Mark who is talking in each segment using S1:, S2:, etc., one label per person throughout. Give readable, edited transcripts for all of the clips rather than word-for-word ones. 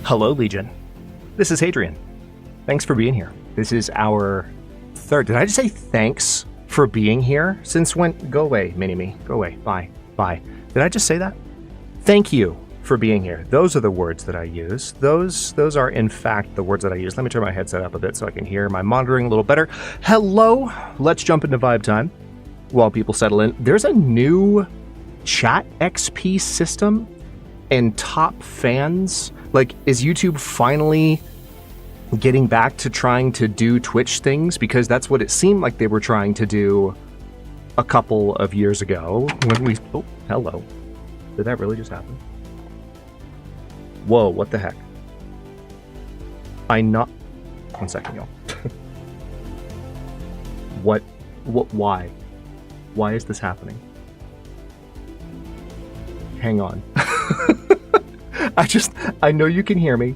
S1: Hello, Legion. This is Hadrian. Thanks for being here. This is our third. Did I just say thanks for being here? Since when? Go away, Mini-Me. Go away. Bye. Bye. Did I just say that? Thank you for being here. Those are the words that I use. Those are, in fact, the words that I use. Let me turn my headset up a bit so I can hear my monitoring a little better. Hello. Let's jump into vibe time while people settle in. There's a new chat XP system and top fans. Like, is YouTube finally getting back to trying to do Twitch things? Because that's what it seemed like they were trying to do a couple of years ago when we... Oh, hello. Did that really just happen? Whoa, what the heck? One second, y'all. What, why? Why is this happening? Hang on. I know you can hear me.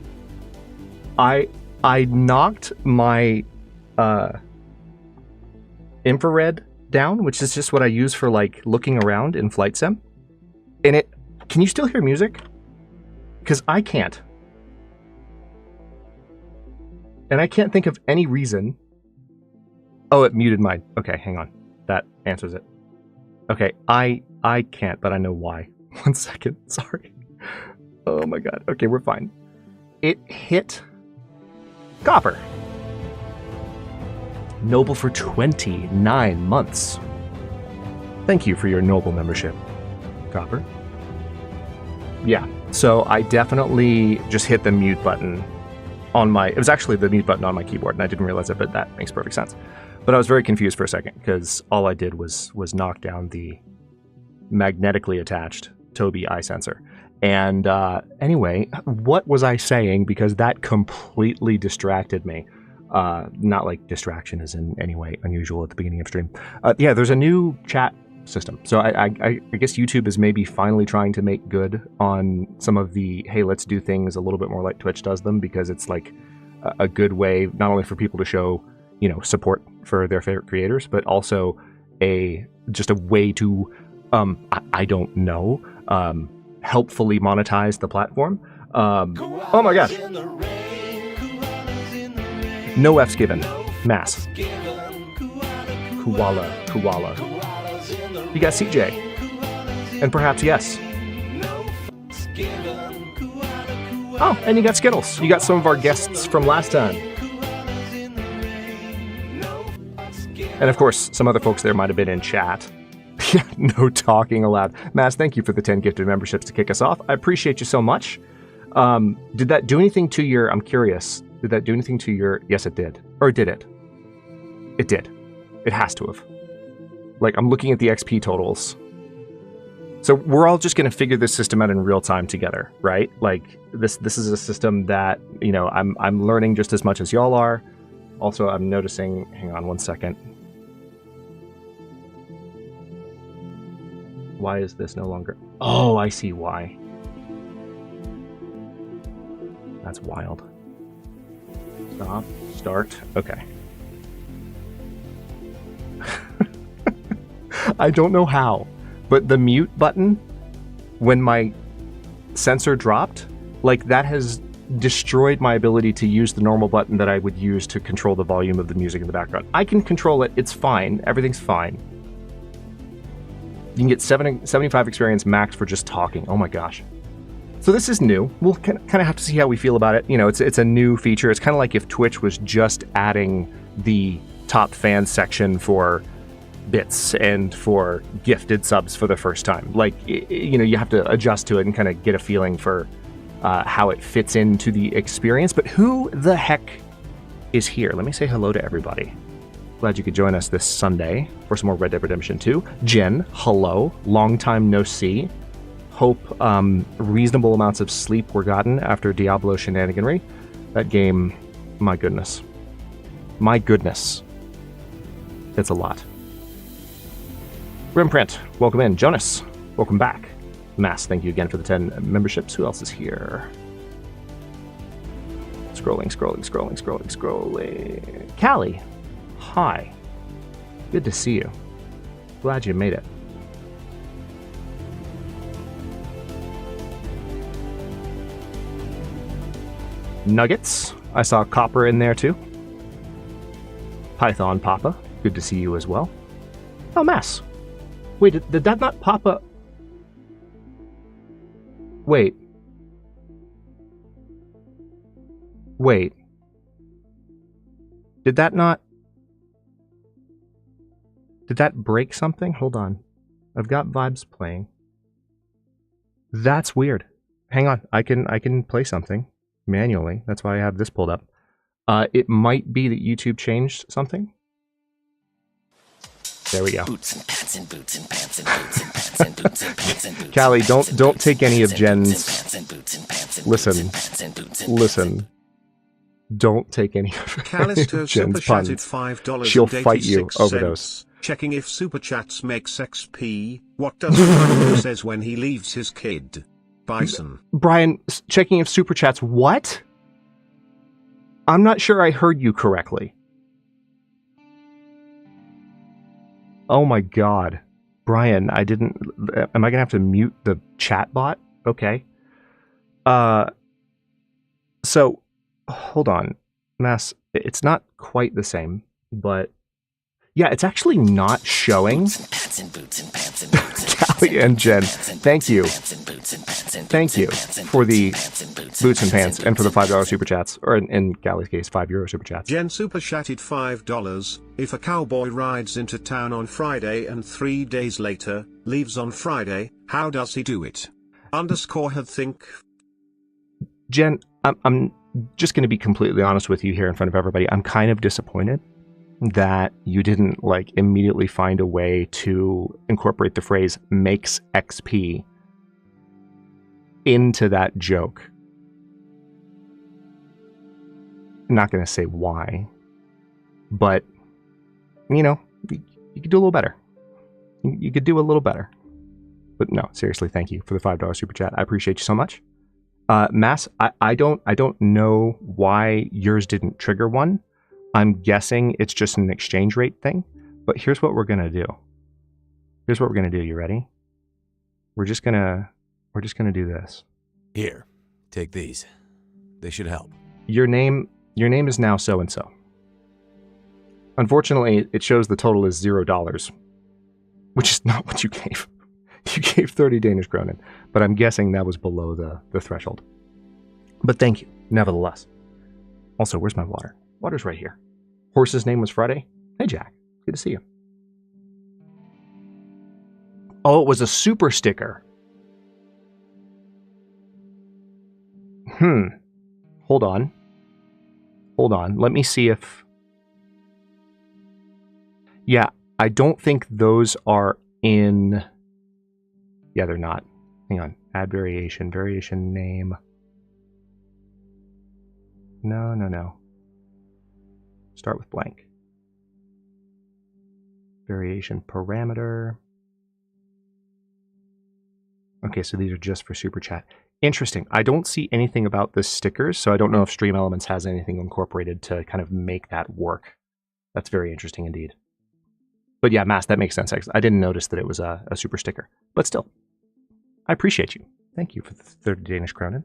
S1: I knocked my infrared down, which is just what I use for like looking around in Flight Sim. And can you still hear music? Because I can't. And I can't think of any reason. Oh, it muted mine. Okay, hang on. That answers it. Okay, I can't, but I know why. 1 second, sorry. Oh my god. Okay, we're fine. It hit copper. Noble for 29 months. Thank you for your Noble membership, Copper. Yeah, so I definitely just hit the mute button on my, it was actually the mute button on my keyboard, and I didn't realize it, but that makes perfect sense. But I was very confused for a second, because all I did was knock down the magnetically attached Tobii eye sensor. And anyway, what was I saying? Because that completely distracted me. Not like distraction is in any way unusual at the beginning of stream. Yeah, there's a new chat system. So I guess YouTube is maybe finally trying to make good on some of the, hey, let's do things a little bit more like Twitch does them, because it's like a good way not only for people to show, you know, support for their favorite creators, but also just a way to, I don't know, helpfully monetize the platform. Oh my gosh. No F's given. Mass. Koala. You got CJ. And perhaps yes. Oh, and you got Skittles. You got some of our guests from last time. And of course, some other folks there might have been in chat. No talking allowed. Mass, thank you for the 10 gifted memberships to kick us off. I appreciate you so much. Did that do anything to your... I'm curious. Did that do anything to your... Yes, it did. Or did it? It did. It has to have. Like, I'm looking at the XP totals. So we're all just going to figure this system out in real time together, right? Like, this is a system that, you know, I'm learning just as much as y'all are. Also, I'm noticing... Hang on one second. Why is this no longer... Oh, I see why. That's wild. Stop. Start. Okay. I don't know how, but the mute button, when my sensor dropped, like that has destroyed my ability to use the normal button that I would use to control the volume of the music in the background. I can control it. It's fine. Everything's fine. You can get 75 experience max for just talking. Oh my gosh. So this is new. We'll kind of have to see how we feel about it. You know, it's a new feature. It's kind of like if Twitch was just adding the top fan section for bits and for gifted subs for the first time. Like, you know, you have to adjust to it and kind of get a feeling for how it fits into the experience. But who the heck is here? Let me say hello to everybody. Glad you could join us this Sunday for some more Red Dead Redemption 2. Jen, hello. Long time no see. Hope reasonable amounts of sleep were gotten after Diablo shenaniganry. That game, my goodness. My goodness. It's a lot. Grimprint, welcome in. Jonas, welcome back. Mass, thank you again for the 10 memberships. Who else is here? Scrolling. Callie, hi. Good to see you. Glad you made it. Nuggets, I saw Copper in there too. Python Papa, good to see you as well. Oh, Mass. Wait, did that not pop up? Wait. Did that not... Did that break something? Hold on. I've got vibes playing. That's weird. Hang on. I can play something manually. That's why I have this pulled up. It might be that YouTube changed something. There we go. Boots and pants and boots and pants and boots and pants and boots and pants and boots. Callie, don't take any of Jen's. Listen. Don't take any of Jen's puns. She'll fight you over those.
S2: Checking if super chats makes XP. What does Brian says when he leaves his kid? Bison.
S1: Brian, checking if super chats what? I'm not sure I heard you correctly. Oh my god. Brian, I didn't... Am I gonna have to mute the chat bot? Okay. So, hold on. Mass, it's not quite the same, but... Yeah, it's actually not showing. Callie and Jen, thank you. Thank you for the boots and pants and for the $5 super chats, or in Callie's case, €5 super chats.
S2: Jen super chatted $5. If a cowboy rides into town on Friday and 3 days later leaves on Friday, how does he do it? _ had think.
S1: Jen, I'm just going to be completely honest with you here in front of everybody. I'm kind of disappointed that you didn't like immediately find a way to incorporate the phrase makes XP into that joke. I'm not going to say why, but you know, you could do a little better. You could do a little better. But no, seriously, thank you for the $5 super chat. I appreciate you so much. Mass, I don't know why yours didn't trigger one. I'm guessing it's just an exchange rate thing. But here's what we're gonna do. Here's what we're gonna do. You ready? We're just gonna do this.
S3: Here, take these. They should help.
S1: Your name is now so and so. Unfortunately, it shows the total is $0, which is not what you gave. You gave 30 Danish kronen, but I'm guessing that was below the threshold. But thank you, nevertheless. Also, where's my water? Water's right here. Horse's name was Friday. Hey, Jack. Good to see you. Oh, it was a super sticker. Hold on. Let me see if... Yeah, I don't think those are in... Yeah, they're not. Hang on. Add variation. Variation name. No. Start with blank. Variation parameter. Okay, so these are just for Super Chat. Interesting. I don't see anything about the stickers, so I don't know if Stream Elements has anything incorporated to kind of make that work. That's very interesting indeed. But yeah, Mass, that makes sense. I didn't notice that it was a super sticker. But still, I appreciate you. Thank you for the 30 Danish kronen.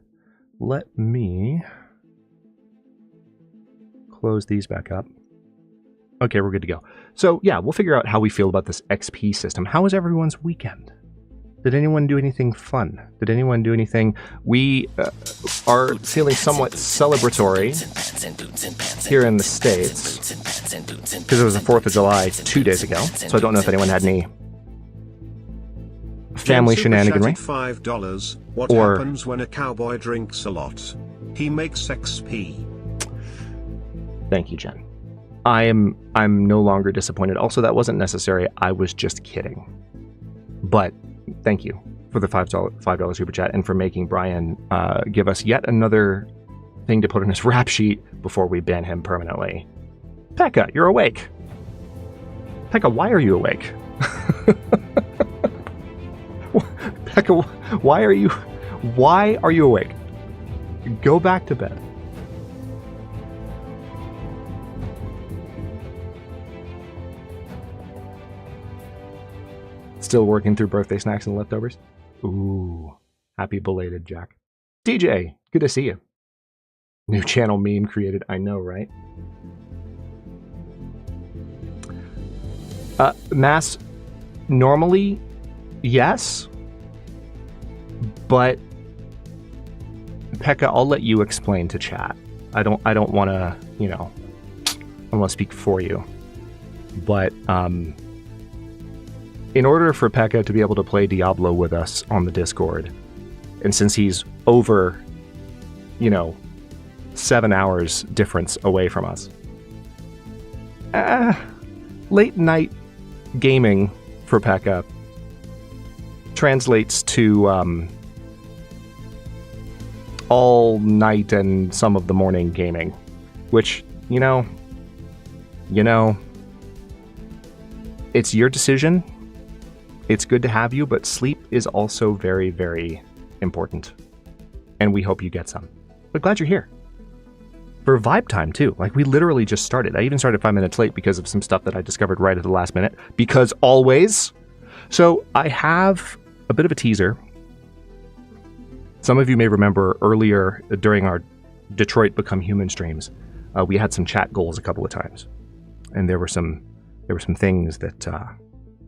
S1: Let me close these back up. Okay, we're good to go. So yeah, we'll figure out how we feel about this XP system. How was everyone's weekend? Did anyone do anything fun? Did anyone do anything? We are feeling somewhat celebratory here in the States because it was the 4th of July 2 days ago. So I don't know if anyone had any family shenaniganry.
S2: $5. What happens when a cowboy drinks a lot? He makes XP.
S1: Thank you, Jen. I'm no longer disappointed. Also, that wasn't necessary. I was just kidding. But thank you for the $5 super chat and for making Brian give us yet another thing to put on his rap sheet before we ban him permanently. Pekka, you're awake. Pekka, why are you awake? Pekka, why are you awake? Go back to bed. Still working through birthday snacks and leftovers? Ooh, happy belated, Jack. DJ, good to see you. New channel meme created, I know, right? Mass, normally, yes, but Pekka, I'll let you explain to chat. I don't want to, I want to speak for you, but in order for Pekka to be able to play Diablo with us on the Discord, and since he's over, 7 hours difference away from us, late night gaming for Pekka translates to all night and some of the morning gaming, which, it's your decision. It's good to have you, but sleep is also very, very important. And we hope you get some. But glad you're here. For Vibe Time, too. Like, we literally just started. I even started 5 minutes late because of some stuff that I discovered right at the last minute. Because always. So I have a bit of a teaser. Some of you may remember earlier during our Detroit Become Human streams, we had some chat goals a couple of times. And there were some things that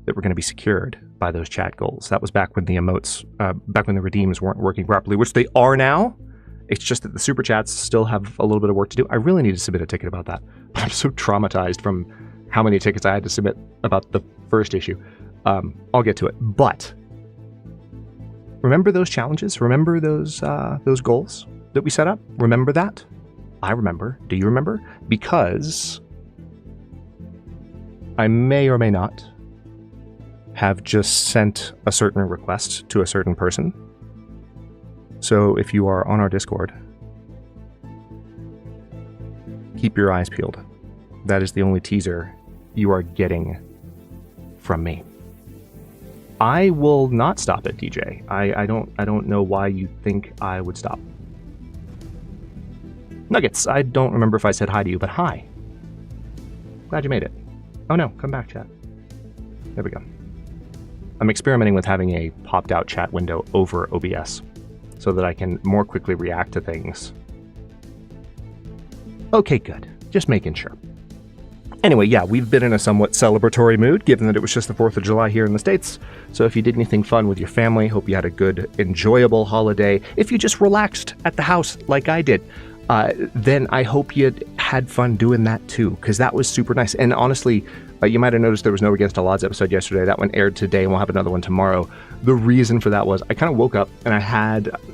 S1: were going to be secured by those chat goals. That was back when the emotes, back when the redeems weren't working properly, which they are now. It's just that the super chats still have a little bit of work to do. I really need to submit a ticket about that. But I'm so traumatized from how many tickets I had to submit about the first issue. I'll get to it. But remember those challenges? Remember those goals that we set up? Remember that? I remember. Do you remember? Because I may or may not have just sent a certain request to a certain person. So if you are on our Discord, keep your eyes peeled. That is the only teaser you are getting from me. I will not stop it, DJ. I don't know why you think I would stop. Nuggets, I don't remember if I said hi to you, but hi. Glad you made it. Oh no, come back, chat. There we go. I'm experimenting with having a popped out chat window over OBS so that I can more quickly react to things. Okay, good. Just making sure. Anyway, yeah, we've been in a somewhat celebratory mood, given that it was just the 4th of July here in the States. So if you did anything fun with your family, hope you had a good, enjoyable holiday. If you just relaxed at the house like I did, then I hope you had fun doing that too, because that was super nice. And honestly, you might have noticed there was no Against All Odds episode yesterday. That one aired today, and we'll have another one tomorrow. The reason for that was I kind of woke up and I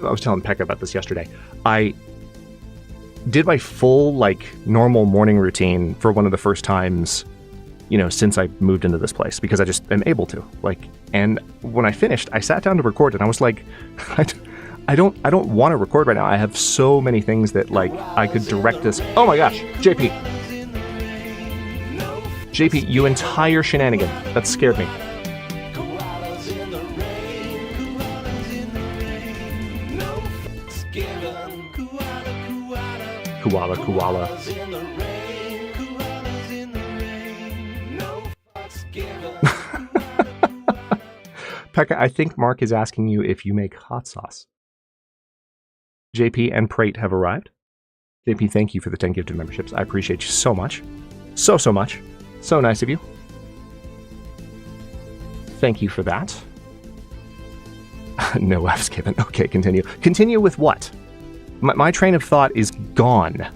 S1: was telling Pekka about this yesterday. I did my full, normal morning routine for one of the first times, since I moved into this place, because I just am able to. And when I finished, I sat down to record, and I was like, I don't want to record right now. I have so many things that, I could direct this. Oh my gosh, JP, you entire shenanigan. That scared me. Koala. Pekka, I think Mark is asking you if you make hot sauce. JP and Prate have arrived. JP, thank you for the 10 gifted memberships. I appreciate you so much. So much. So nice of you. Thank you for that. No F's given. Okay, continue. Continue with what? My train of thought is gone.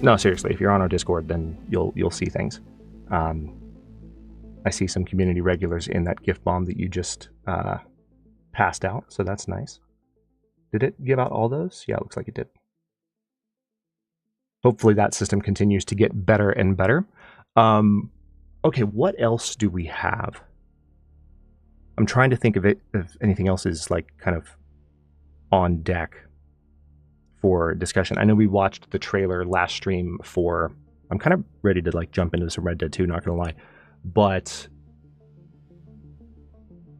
S1: No, seriously, if you're on our Discord, then you'll see things. I see some community regulars in that gift bomb that you just passed out, so that's nice. Did it give out all those? Yeah, it looks like it did. Hopefully that system continues to get better and better. Okay, what else do we have? I'm trying to think if anything else is kind of on deck for discussion. I know we watched the trailer last stream for... I'm kind of ready to jump into some Red Dead 2, not gonna lie. But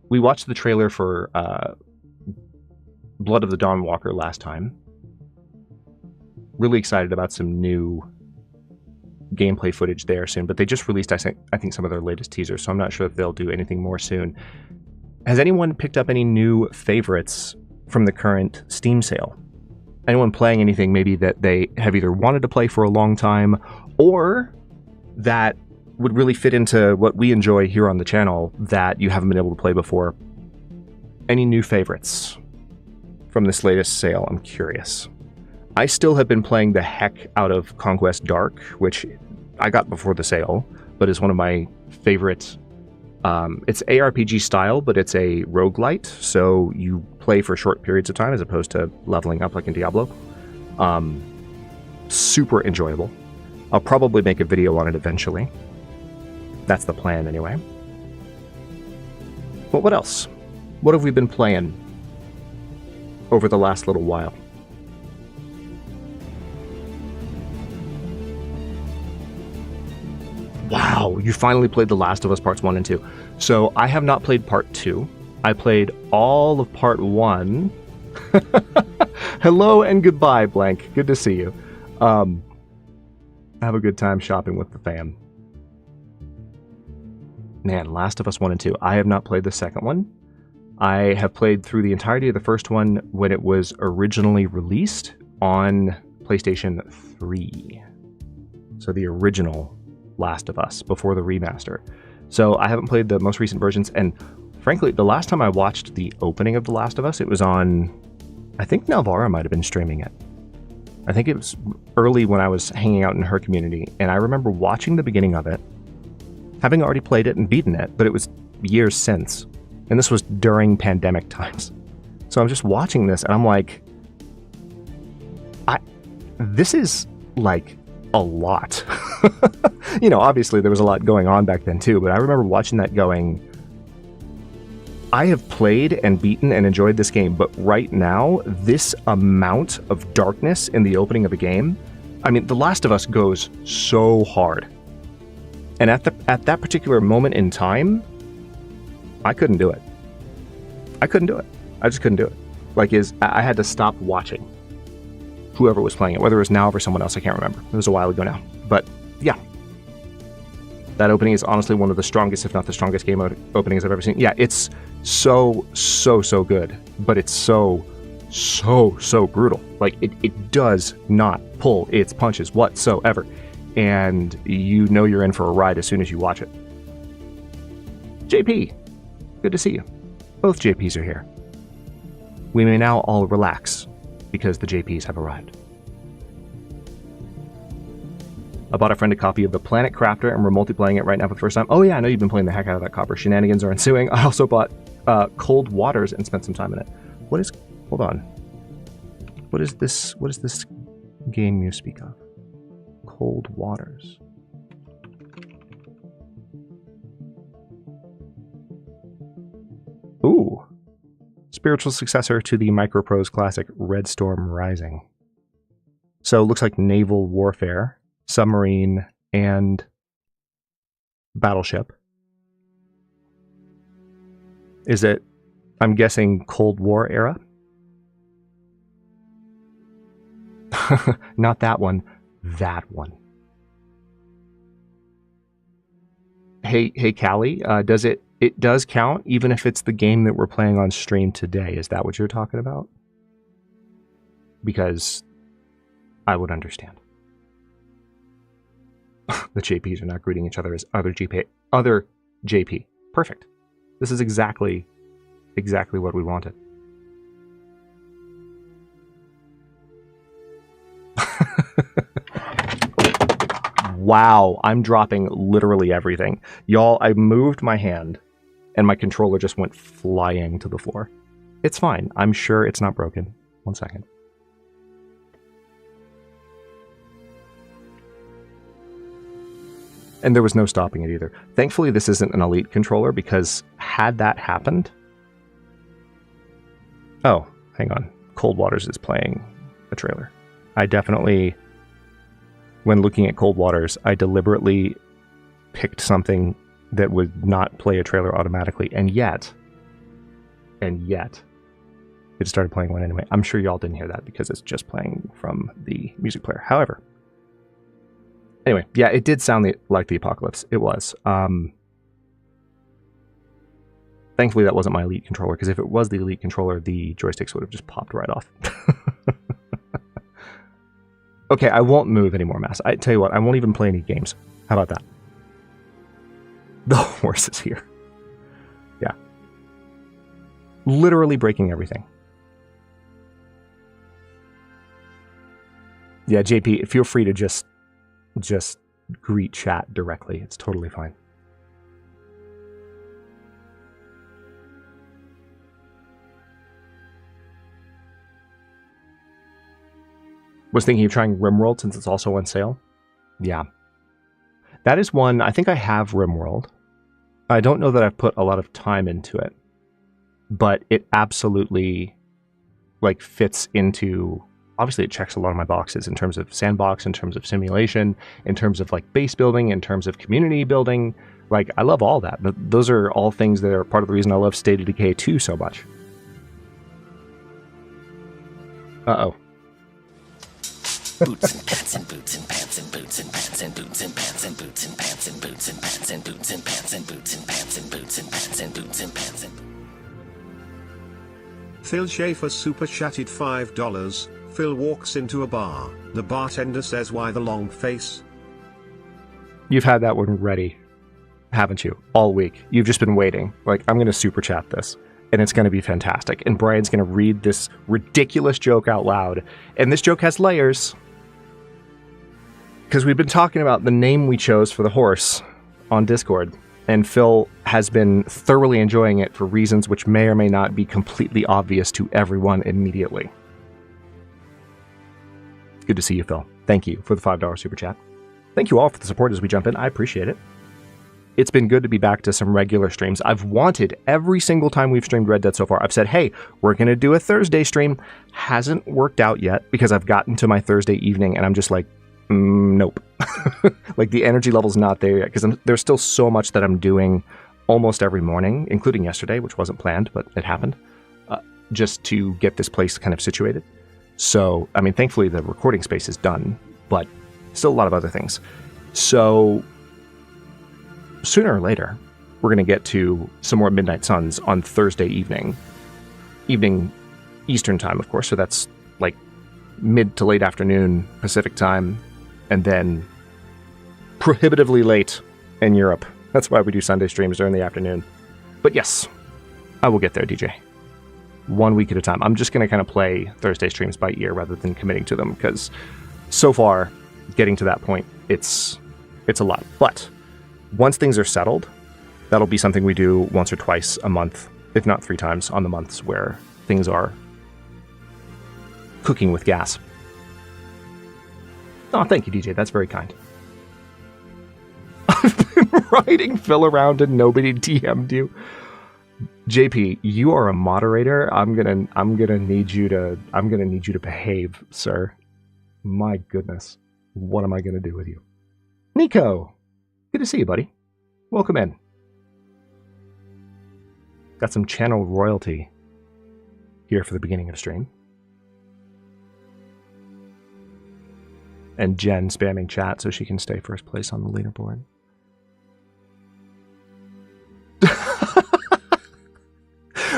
S1: we watched the trailer for Blood of the Dawnwalker last time. Really excited about some new gameplay footage there soon, but they just released, I think, some of their latest teasers, so I'm not sure if they'll do anything more soon. Has anyone picked up any new favorites from the current Steam sale? Anyone playing anything maybe that they have either wanted to play for a long time, or that would really fit into what we enjoy here on the channel that you haven't been able to play before? Any new favorites from this latest sale? I'm curious. I still have been playing the heck out of Conquest Dark, which I got before the sale, but is one of my favorite. It's ARPG style, but it's a roguelite, so you play for short periods of time as opposed to leveling up like in Diablo. Super enjoyable. I'll probably make a video on it eventually. That's the plan anyway. But what else? What have we been playing over the last little while? Wow, you finally played The Last of Us Parts 1 and 2. So I have not played Part 2. I played all of Part 1. Hello and goodbye, Blank. Good to see you. Have a good time shopping with the fam. Man, Last of Us 1 and 2. I have not played the second one. I have played through the entirety of the first one when it was originally released on PlayStation 3. So the original Last of Us before the remaster. So I haven't played the most recent versions, and frankly, the last time I watched the opening of The Last of Us, it was on, I think Nalvara might have been streaming it. I think it was early when I was hanging out in her community, and I remember watching the beginning of it, having already played it and beaten it, but it was years since, and this was during pandemic times. So I'm just watching this, and I'm like, this is like a lot. Obviously there was a lot going on back then too, but I remember watching that going, I have played and beaten and enjoyed this game, but right now, this amount of darkness in the opening of a game, I mean, The Last of Us goes so hard. And at that particular moment in time, I couldn't do it. I just couldn't do it. I had to stop watching whoever was playing it, whether it was Now or someone else, I can't remember. It was a while ago now. But yeah, that opening is honestly one of the strongest, if not the strongest game openings I've ever seen. Yeah, it's so good, but it's so brutal. Like, it does not pull its punches whatsoever. And you're in for a ride as soon as you watch it. JP, good to see you. Both JPs are here. We may now all relax, because the JPs have arrived. I bought a friend a copy of The Planet Crafter, and we're multiplaying it right now for the first time. Oh yeah, I know you've been playing the heck out of that copper. Shenanigans are ensuing. I also bought Cold Waters and spent some time in it. Hold on. What is this game you speak of? Cold Waters. Ooh. Spiritual successor to the Microprose classic Red Storm Rising. So it looks like naval warfare, submarine, and battleship. Is it, I'm guessing, Cold War era? Not that one. That one. Hey, Callie, it does count even if it's the game that we're playing on stream today. Is that what you're talking about? Because I would understand. The JPs are not greeting each other as other JP. Perfect. This is exactly what we wanted. Wow, I'm dropping literally everything. Y'all, I moved my hand and my controller just went flying to the floor. It's fine. I'm sure it's not broken. 1 second. And there was no stopping it either. Thankfully, this isn't an Elite controller, because had that happened... Oh, hang on. Cold Waters is playing a trailer. I definitely... When looking at Cold Waters, I deliberately picked something that would not play a trailer automatically, and yet, it started playing one anyway. I'm sure y'all didn't hear that because it's just playing from the music player. However, anyway, yeah, it did sound like the apocalypse. It was. Thankfully, that wasn't my Elite controller, because if it was the Elite controller, the joysticks would have just popped right off. Okay, I won't move anymore, Mass. I tell you what, I won't even play any games. How about that? The horse is here. Yeah. Literally breaking everything. Yeah, JP, feel free to just greet chat directly. It's totally fine. Was thinking of trying RimWorld since it's also on sale. Yeah. That is one, I think I have RimWorld. I don't know that I've put a lot of time into it, but it absolutely fits into, obviously it checks a lot of my boxes in terms of sandbox, in terms of simulation, in terms of base building, in terms of community building. I love all that. Those are all things that are part of the reason I love State of Decay 2 so much. Uh-oh.
S4: Boots and pants and boots and pants and boots and pants and boots and pants and boots and pants and boots and pants and boots and pants and boots and pants and boots and pants and boots and pants and.
S2: Phil Schaefer super chatted $5. Phil walks into a bar. The bartender says, "Why the long face?"
S1: You've had that one ready, haven't you? All week. You've just been waiting. I'm going to super chat this, and it's going to be fantastic. And Brian's going to read this ridiculous joke out loud. And this joke has layers. Because we've been talking about the name we chose for the horse on Discord, and Phil has been thoroughly enjoying it for reasons which may or may not be completely obvious to everyone immediately. Good to see you, Phil. Thank you for the $5 super chat. Thank you all for the support as we jump in. I appreciate it. It's been good to be back to some regular streams. I've wanted every single time we've streamed Red Dead so far. I've said, hey, we're going to do a Thursday stream. Hasn't worked out yet because I've gotten to my Thursday evening and I'm just like, nope. Like the energy level's not there yet because there's still so much that I'm doing almost every morning, including yesterday, which wasn't planned, but it happened, just to get this place kind of situated. So, I mean, thankfully the recording space is done, but still a lot of other things. So sooner or later, we're going to get to some more Midnight Suns on Thursday evening Eastern time, of course. So that's like mid to late afternoon Pacific time, and then prohibitively late in Europe. That's why we do Sunday streams during the afternoon. But yes, I will get there, DJ. 1 week at a time. I'm just going to kind of play Thursday streams by ear rather than committing to them, because so far, getting to that point, it's a lot. But once things are settled, that'll be something we do once or twice a month, if not 3 times on the months where things are cooking with gas. Oh, thank you, DJ. That's very kind. I've been riding Phil around and nobody DM'd you. JP, you are a moderator. I'm gonna need you to behave, sir. My goodness. What am I gonna do with you? Nico! Good to see you, buddy. Welcome in. Got some channel royalty here for the beginning of stream. And Jen spamming chat so she can stay first place on the leaderboard.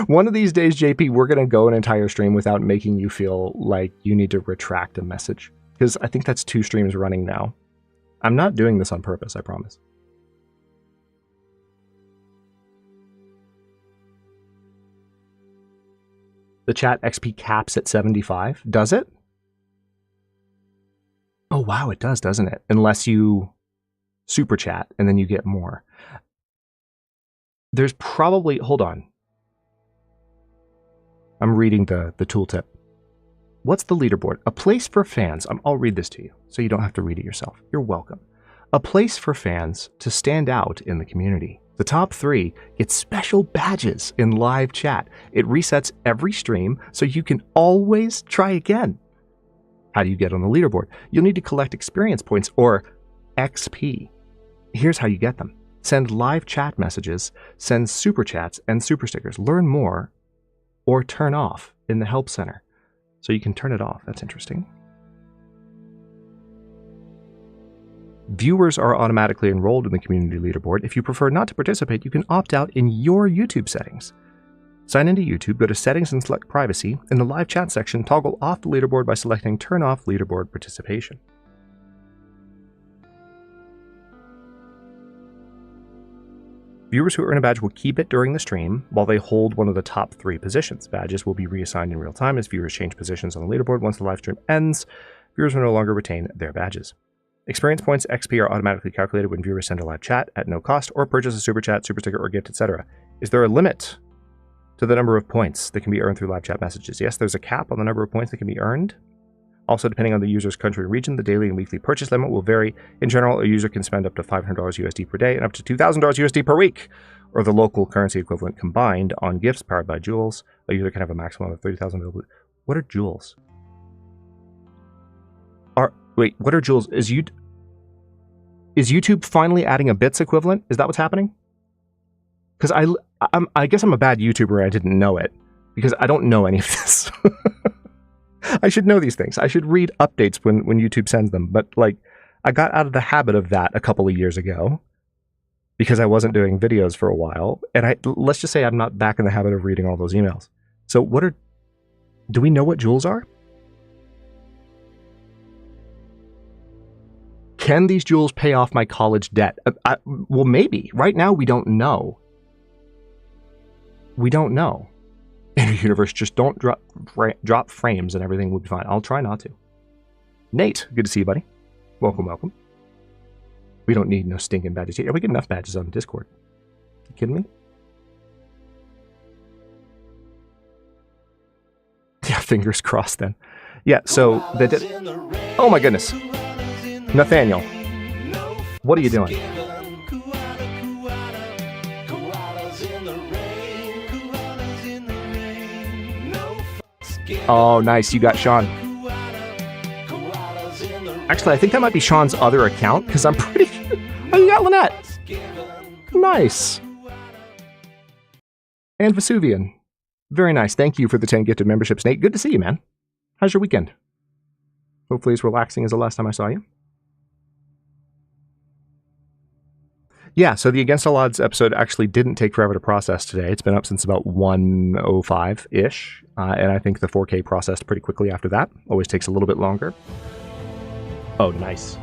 S1: One of these days, JP, we're going to go an entire stream without making you feel like you need to retract a message. Because I think that's 2 streams running now. I'm not doing this on purpose, I promise. The chat XP caps at 75. Does it? Oh, wow, it does, doesn't it? Unless you super chat and then you get more. There's probably... Hold on. I'm reading the tooltip. What's the leaderboard? A place for fans. I'll read this to you so you don't have to read it yourself. You're welcome. A place for fans to stand out in the community. The top 3 get special badges in live chat. It resets every stream so you can always try again. How do you get on the leaderboard? You'll need to collect experience points or XP. Here's how you get them. Send live chat messages, send super chats and super stickers. Learn more or turn off in the help center. So you can turn it off. That's interesting. Viewers are automatically enrolled in the community leaderboard. If you prefer not to participate, you can opt out in your YouTube settings. Sign into YouTube, go to Settings and select Privacy. In the live chat section, toggle off the leaderboard by selecting Turn off leaderboard participation. Viewers who earn a badge will keep it during the stream while they hold one of the top 3 positions. Badges will be reassigned in real time as viewers change positions on the leaderboard. Once the live stream ends, viewers will no longer retain their badges. Experience points XP are automatically calculated when viewers send a live chat at no cost or purchase a super chat, super sticker, or gift, etc. Is there a limit to the number of points that can be earned through live chat messages? Yes, there's a cap on the number of points that can be earned. Also, depending on the user's country and region, the daily and weekly purchase limit will vary. In general, a user can spend up to $500 USD per day and up to $2,000 USD per week, or the local currency equivalent combined on gifts powered by jewels. A user can have a maximum of 30,000. What are jewels? Wait, what are jewels? Is YouTube finally adding a bits equivalent? Is that what's happening? Because I guess I'm a bad YouTuber and I didn't know it, because I don't know any of this. I should know these things. I should read updates when YouTube sends them. But like, I got out of the habit of that a couple of years ago because I wasn't doing videos for a while. And let's just say I'm not back in the habit of reading all those emails. So do we know what jewels are? Can these jewels pay off my college debt? Well, maybe. Right now, we don't know. We don't know. In the universe, just don't drop frames and everything will be fine. I'll try not to. Nate, good to see you, buddy. Welcome, welcome. We don't need no stinking badges here. We get enough badges on Discord. You kidding me? Yeah, fingers crossed then. Yeah, so they did. Oh my goodness. Nathaniel, what are you doing? Oh, nice. You got Sean. Actually, I think that might be Sean's other account, because I'm pretty... Oh, you got Lynette. Nice. And Vesuvian. Very nice. Thank you for the 10 gifted memberships, Nate. Good to see you, man. How's your weekend? Hopefully as relaxing as the last time I saw you. Yeah, so the Against All Odds episode actually didn't take forever to process today. It's been up since about 1:05-ish, and I think the 4K processed pretty quickly after that. Always takes a little bit longer. Oh, nice.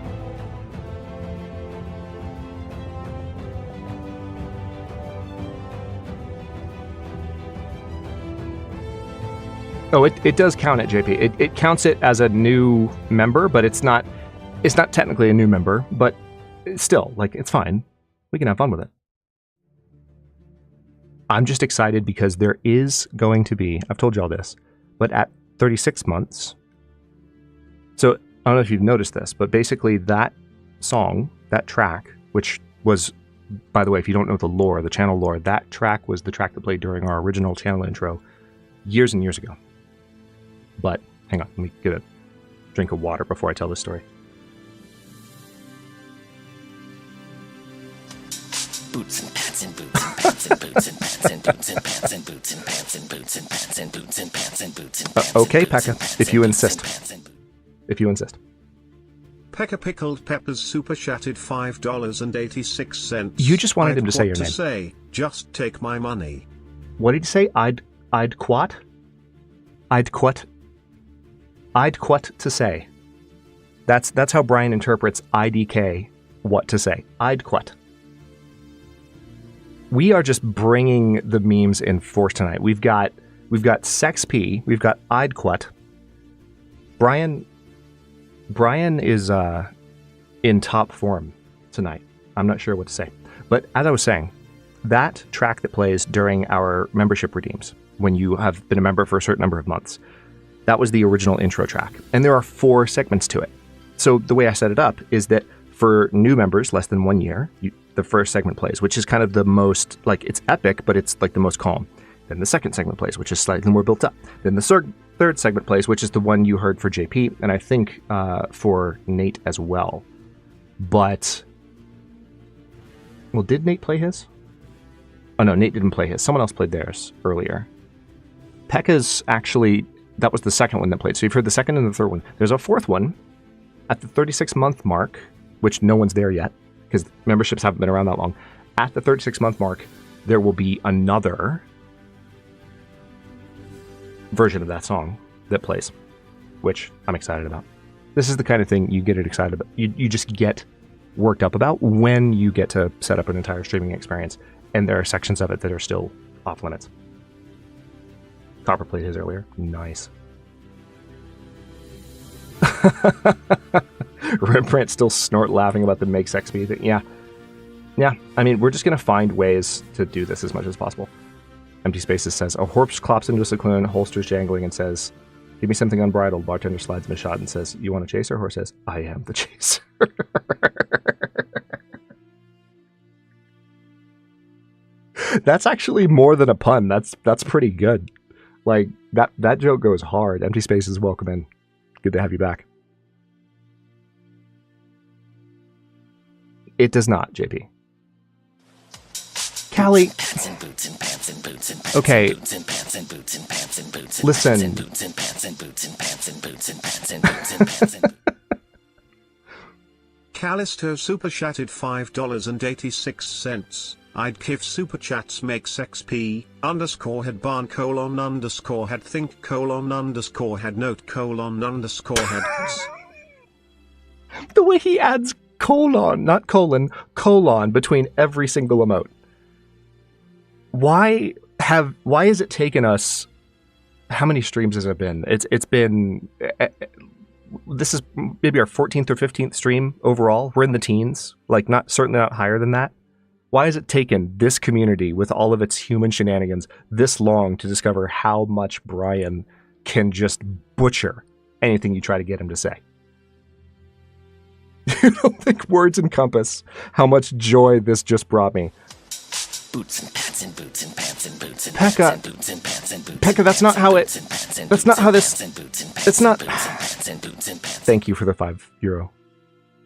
S1: Oh, it does count it, JP. It counts it as a new member, but it's not technically a new member, but still, like, it's fine. We can have fun with it. I'm just excited because there is going to be, I've told you all this, but at 36 months, so I don't know if you've noticed this, but basically that song, that track, which was, by the way, if you don't know the lore, the channel lore, that track was the track that played during our original channel intro years and years ago. But hang on, let me get a drink of water before I tell this story.
S4: Boots and pants and boots and pants and boots and pants and boots and pants and boots and pants and boots and pants and boots and pants and boots and pants.
S1: Okay, Pekka, if you insist. If you insist.
S2: Pekka Pickled Peppers super chatted $5.86.
S1: You just wanted him to say your name.
S2: Say, just take my money.
S1: What did you say? I'd quat to say. That's how Brian interprets IDK. What to say? I'd quat. We are just bringing the memes in force tonight. We've got Sex P. We've got I'd quat. Brian is in top form tonight. I'm not sure what to say. But as I was saying, that track that plays during our membership redeems, when you have been a member for a certain number of months, that was the original intro track. And there are 4 segments to it. So the way I set it up is that for new members less than 1 year, the first segment plays, which is kind of the most, like, it's epic, but it's like the most calm. Then the second segment plays, which is slightly more built up. Then the third segment plays, which is the one you heard for JP, and I think for Nate as well. But, well, did Nate play his? Oh no, Nate didn't play his. Someone else played theirs earlier. Pekka's actually, that was the second one that played. So you've heard the second and the third one. There's a fourth one at the 36-month mark, which no one's there yet, because memberships haven't been around that long. At the 36-month mark, there will be another version of that song that plays, which I'm excited about. This is the kind of thing you get excited about. You just get worked up about when you get to set up an entire streaming experience, and there are sections of it that are still off limits. Copper played his earlier. Nice. Rembrandt still snort laughing about the make sex thing. Yeah. I mean, we're just going to find ways to do this as much as possible. Empty Spaces says, a horse clops into a saloon, holsters jangling, and says, give me something unbridled. Bartender slides him a shot and says, you want a chaser? Horse says, I am the chaser. That's actually more than a pun. That's pretty good. Like, that joke goes hard. Empty Spaces, welcome in. Good to have you back. It does not, JP. Callie. Okay. Listen.
S2: Callisto super chatted $5.86. I'd give super chats make sex p _head barn _head think _head note _head.
S1: The way he adds colon, not colon, colon between every single emote. Why has it taken us, how many streams has it been? It's been, this is maybe our 14th or 15th stream overall. We're in the teens, like certainly not higher than that. Why has it taken this community with all of its human shenanigans this long to discover how much Brian can just butcher anything you try to get him to say? You don't think words encompass how much joy this just brought me.
S4: Boots and pants and boots and pants and boots and
S1: Pekka.
S4: pants and boots and pants and boots.
S1: Pekka, that's not how it... That's not how this... It's not...
S4: Thank
S1: Thank you for the €5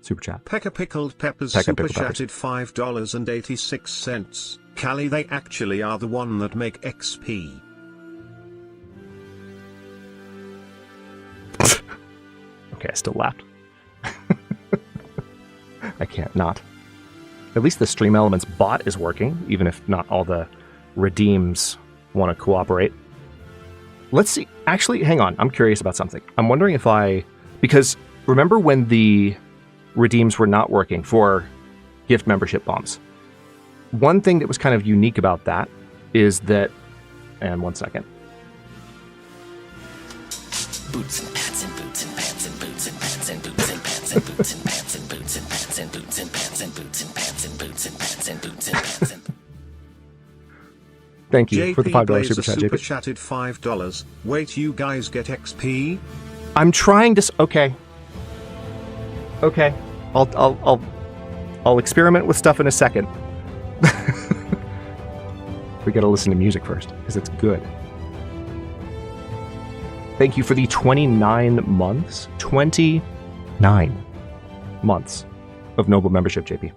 S1: super chat.
S2: Pekka Pickled Peppers
S1: Pekka
S2: super
S1: Pickled Peppers.
S2: chatted $5.86. Callie, they actually are the one that make XP.
S1: Okay, I still laughed. I can't not. At least the Stream Elements bot is working, even if not all the redeems want to cooperate. Let's see. Actually, hang on. I'm curious about something. I'm wondering if because remember when the redeems were not working for gift membership bombs? One thing that was kind of unique about that is that, and 1 second.
S4: Boots and pants and boots and pants and boots and pants and boots and pants and boots and pants and boots and pants and boots and pants and boots and pants and boots and pants and boots and pants and.
S1: Thank you for the $5
S2: Blazer
S1: super chat,
S2: super
S1: JP.
S2: chatted $5. Wait, you guys get XP?
S1: I'm trying to. Okay. Okay. I'll experiment with stuff in a second. We gotta listen to music first because it's good. Thank you for the 29 months. 29 months of Noble membership, JP.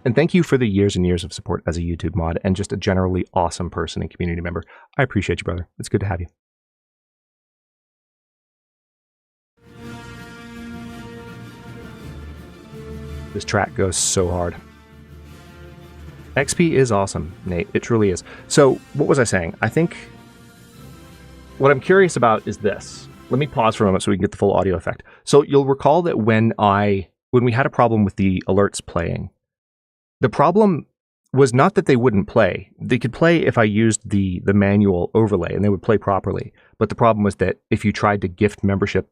S1: And thank you for the years and years of support as a YouTube mod and just a generally awesome person and community member. I appreciate you, brother. It's good to have you. This track goes so hard. XP is awesome, Nate. It truly is. So, what was I saying? I think what I'm curious about is this. Let me pause for a moment so we can get the full audio effect. So, you'll recall that when we had a problem with the alerts playing, the problem was not that they wouldn't play. They could play if I used the manual overlay and they would play properly. But the problem was that if you tried to gift membership,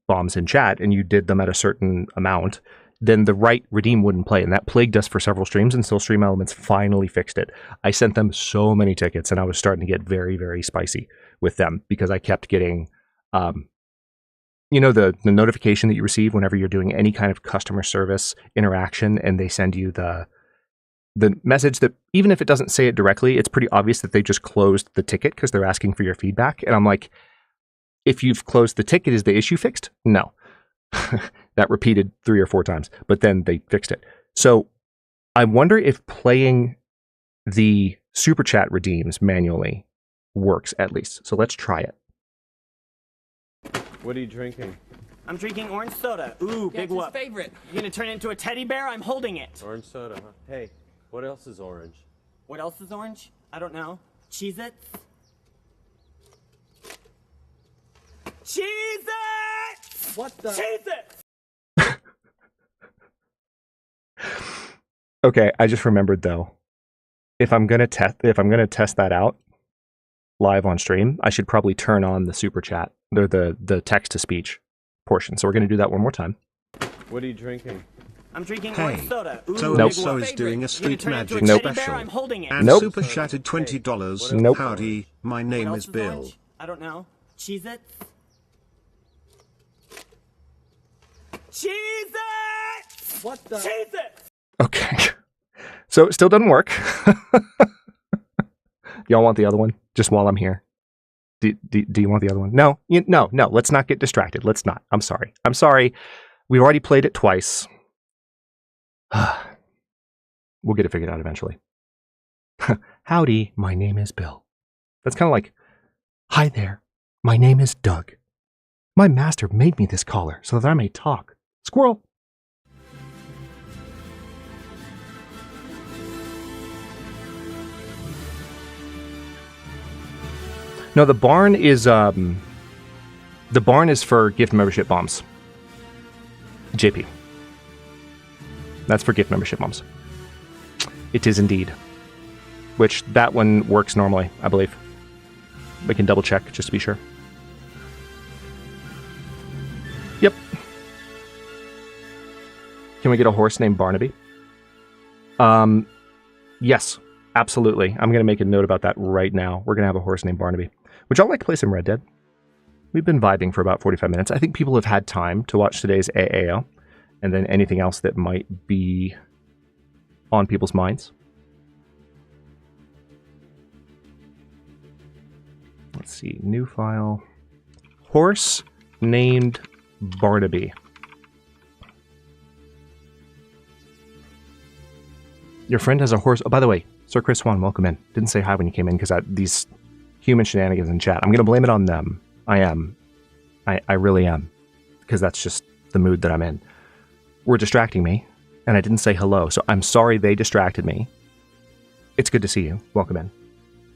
S1: bombs in chat and you did them at a certain amount, then the right redeem wouldn't play. And that plagued us for several streams until Stream Elements finally fixed it. I sent them so many tickets and I was starting to get very, very spicy with them because I kept getting, the notification that you receive whenever you're doing any kind of customer service interaction and they send you the message that even if it doesn't say it directly, it's pretty obvious that they just closed the ticket because they're asking for your feedback. And I'm like, if you've closed the ticket, is the issue fixed? No. That repeated 3 or 4 times, but then they fixed it. So I wonder if playing the super chat redeems manually works at least. So let's try it.
S5: What are you drinking?
S6: I'm drinking orange soda. Ooh, big
S7: It's his
S6: whoop.
S7: favorite.
S6: You gonna turn it into a teddy bear? I'm holding it.
S5: Orange soda, huh? Hey, what else is orange?
S6: What else is orange? I don't know. Cheez-Its? Cheez-Its!
S5: What the?
S6: Cheez-Its!
S1: Okay, I just remembered though. If I'm gonna test that out live on stream, I should probably turn on the super chat or the text to speech portion. So we're gonna do that one more time.
S5: What are you drinking?
S6: I'm drinking
S2: Hey,
S6: orange soda. Ooh,
S2: so
S1: Nope.
S6: big
S2: so
S6: whoop.
S2: is doing a
S6: You gonna
S2: sweet
S6: turn it into a
S2: magic
S1: Nope.
S6: teddy bear?
S2: special.
S6: I'm holding it.
S2: And
S1: Nope.
S2: super chatted $20.
S1: Nope.
S2: Howdy, my
S6: What
S2: name
S6: else
S2: is Bill.
S6: orange? I don't know. Cheez-Its? Cheez-Its!
S5: What the?
S6: Cheez-Its!
S1: Okay. So it still doesn't work. Y'all want the other one? Just while I'm here. Do you want the other one? No. No. Let's not get distracted. Let's not. I'm sorry. We already played it twice. We'll get it figured out eventually. Howdy, my name is Bill. That's kind of like, hi there, my name is Doug. My master made me this collar so that I may talk. Squirrel. No, the barn is for gift membership bombs. JP. That's for gift membership bombs. It is indeed. Which that one works normally, I believe. We can double check just to be sure. Yep. Can we get a horse named Barnaby? Yes, absolutely. I'm going to make a note about that right now. We're going to have a horse named Barnaby. Would y'all like to play some Red Dead? We've been vibing for about 45 minutes. I think people have had time to watch today's AAO. and then anything else that might be on people's minds. Let's see, new file. Horse named Barnaby. Your friend has a horse. Oh, by the way, Sir Chris Swan, welcome in. Didn't say hi when you came in because these human shenanigans in chat. I'm going to blame it on them. I am. I really am. Because that's just the mood that I'm in. Were distracting me, and I didn't say hello. So I'm sorry they distracted me. It's good to see you. Welcome in.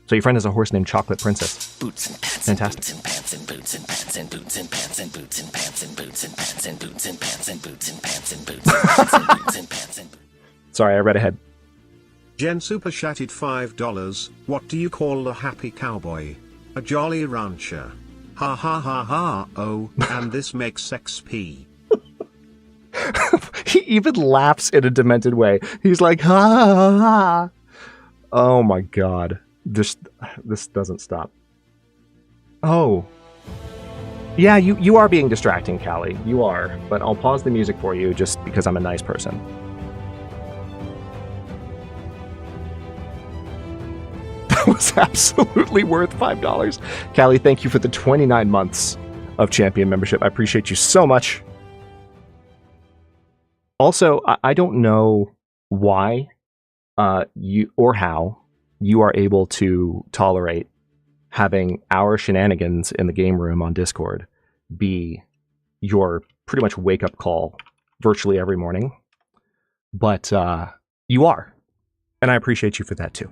S1: So your friend has a horse named Chocolate Princess.
S4: Boots and pants
S1: Fantastic.
S4: and boots and pants and boots and boots and pants and boots and pants and boots and pants and boots and pants and boots and pants and boots and pants and boots and pants and boots.
S1: Sorry, I read ahead.
S2: Jen super chatted $5. What do you call a happy cowboy? A jolly rancher. Ha ha ha ha. Oh, and this makes XP.
S1: He even laughs in a demented way. He's like, ha ha ha ha. Oh my god. This doesn't stop. Oh. Yeah, you are being distracting, Callie. You are. But I'll pause the music for you just because I'm a nice person. That was absolutely worth $5. Callie, thank you for the 29 months of Champion membership. I appreciate you so much. Also, I don't know why you or how you are able to tolerate having our shenanigans in the game room on Discord be your pretty much wake-up call virtually every morning. But you are. And I appreciate you for that too.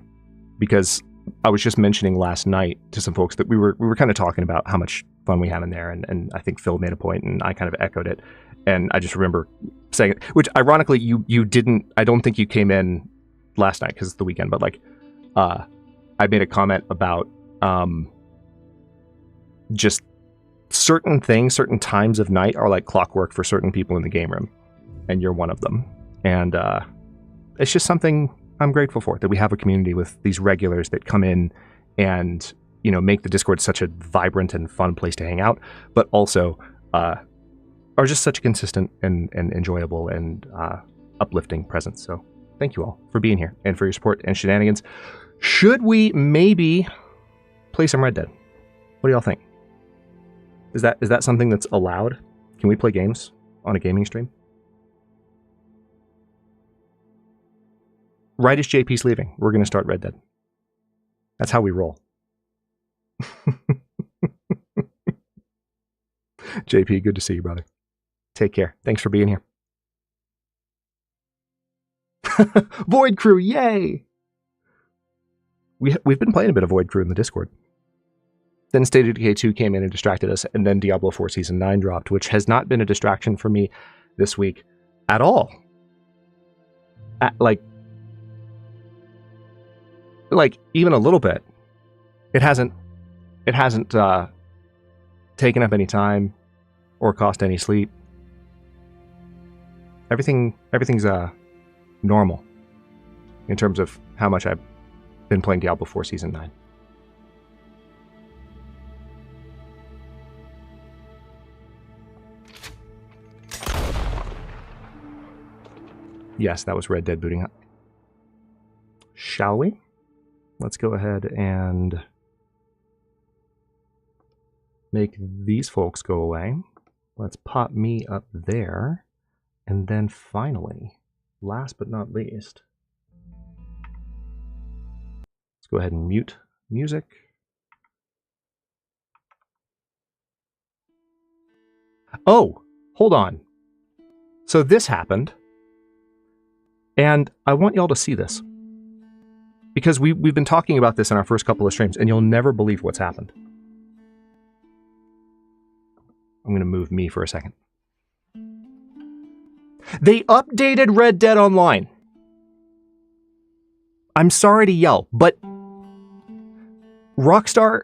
S1: Because I was just mentioning last night to some folks that we were kind of talking about how much fun we have in there, and I think Phil made a point and I kind of echoed it. And I just remember saying it, which ironically you didn't, I don't think you came in last night because it's the weekend, but like I made a comment about just certain things, certain times of night are like clockwork for certain people in the game room, and you're one of them. And it's just something I'm grateful for, that we have a community with these regulars that come in and, you know, make the Discord such a vibrant and fun place to hang out, but also are just such a consistent and enjoyable and uplifting presence. So thank you all for being here and for your support and shenanigans. Should we maybe play some Red Dead? What do y'all think? Is that something that's allowed? Can we play games on a gaming stream? Right as JP's leaving, we're going to start Red Dead. That's how we roll. JP, good to see you, brother. Take care. Thanks for being here. Void Crew, yay! We've been playing a bit of Void Crew in the Discord. Then State of Decay 2 came in and distracted us, and then Diablo 4 Season 9 dropped, which has not been a distraction for me this week at all. Like even a little bit. It hasn't taken up any time or cost any sleep. Everything's normal in terms of how much I've been playing Diablo 4 Season 9. Yes, that was Red Dead booting up. Shall we? Let's go ahead and make these folks go away. Let's pop me up there. And then finally, last but not least, let's go ahead and mute music. Oh, hold on. So this happened. And I want y'all to see this. Because we've been talking about this in our first couple of streams, and you'll never believe what's happened. I'm going to move me for a second. They updated Red Dead Online. I'm sorry to yell, but Rockstar,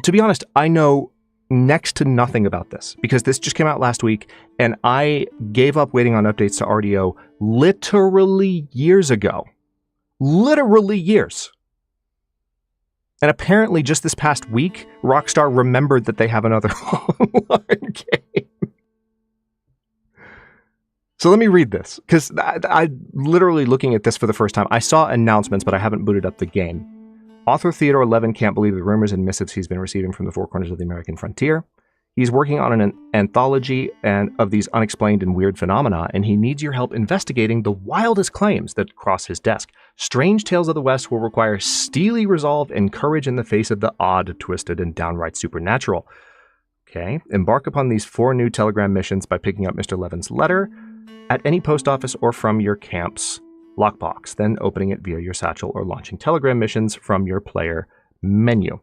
S1: to be honest, I know next to nothing about this because this just came out last week and I gave up waiting on updates to RDO literally years ago. Literally years. And apparently just this past week, Rockstar remembered that they have another online game. So let me read this, because I literally looking at this for the first time. I saw announcements, but I haven't booted up the game. Author Theodore Levin can't believe the rumors and missives he's been receiving from the four corners of the American frontier. He's working on an anthology of these unexplained and weird phenomena, and he needs your help investigating the wildest claims that cross his desk. Strange Tales of the West will require steely resolve and courage in the face of the odd, twisted, and downright supernatural. Okay, embark upon these 4 new telegram missions by picking up Mr. Levin's letter at any post office or from your camp's lockbox, then opening it via your satchel or launching telegram missions from your player menu.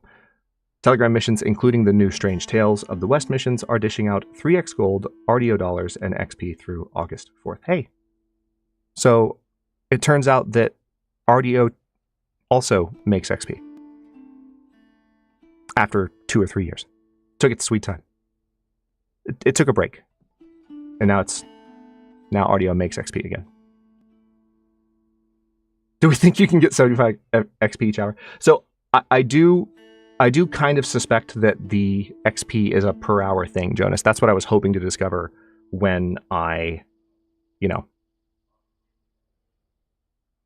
S1: Telegram missions, including the new Strange Tales of the West missions, are dishing out 3x gold, RDO dollars, and XP through August 4th. Hey, so it turns out that RDO also makes XP after 2 or 3 years. Took its sweet time. It took a break, and now RDO makes XP again. Do we think you can get 75 XP each hour? So I do kind of suspect that the XP is a per hour thing, Jonas. That's what I was hoping to discover when I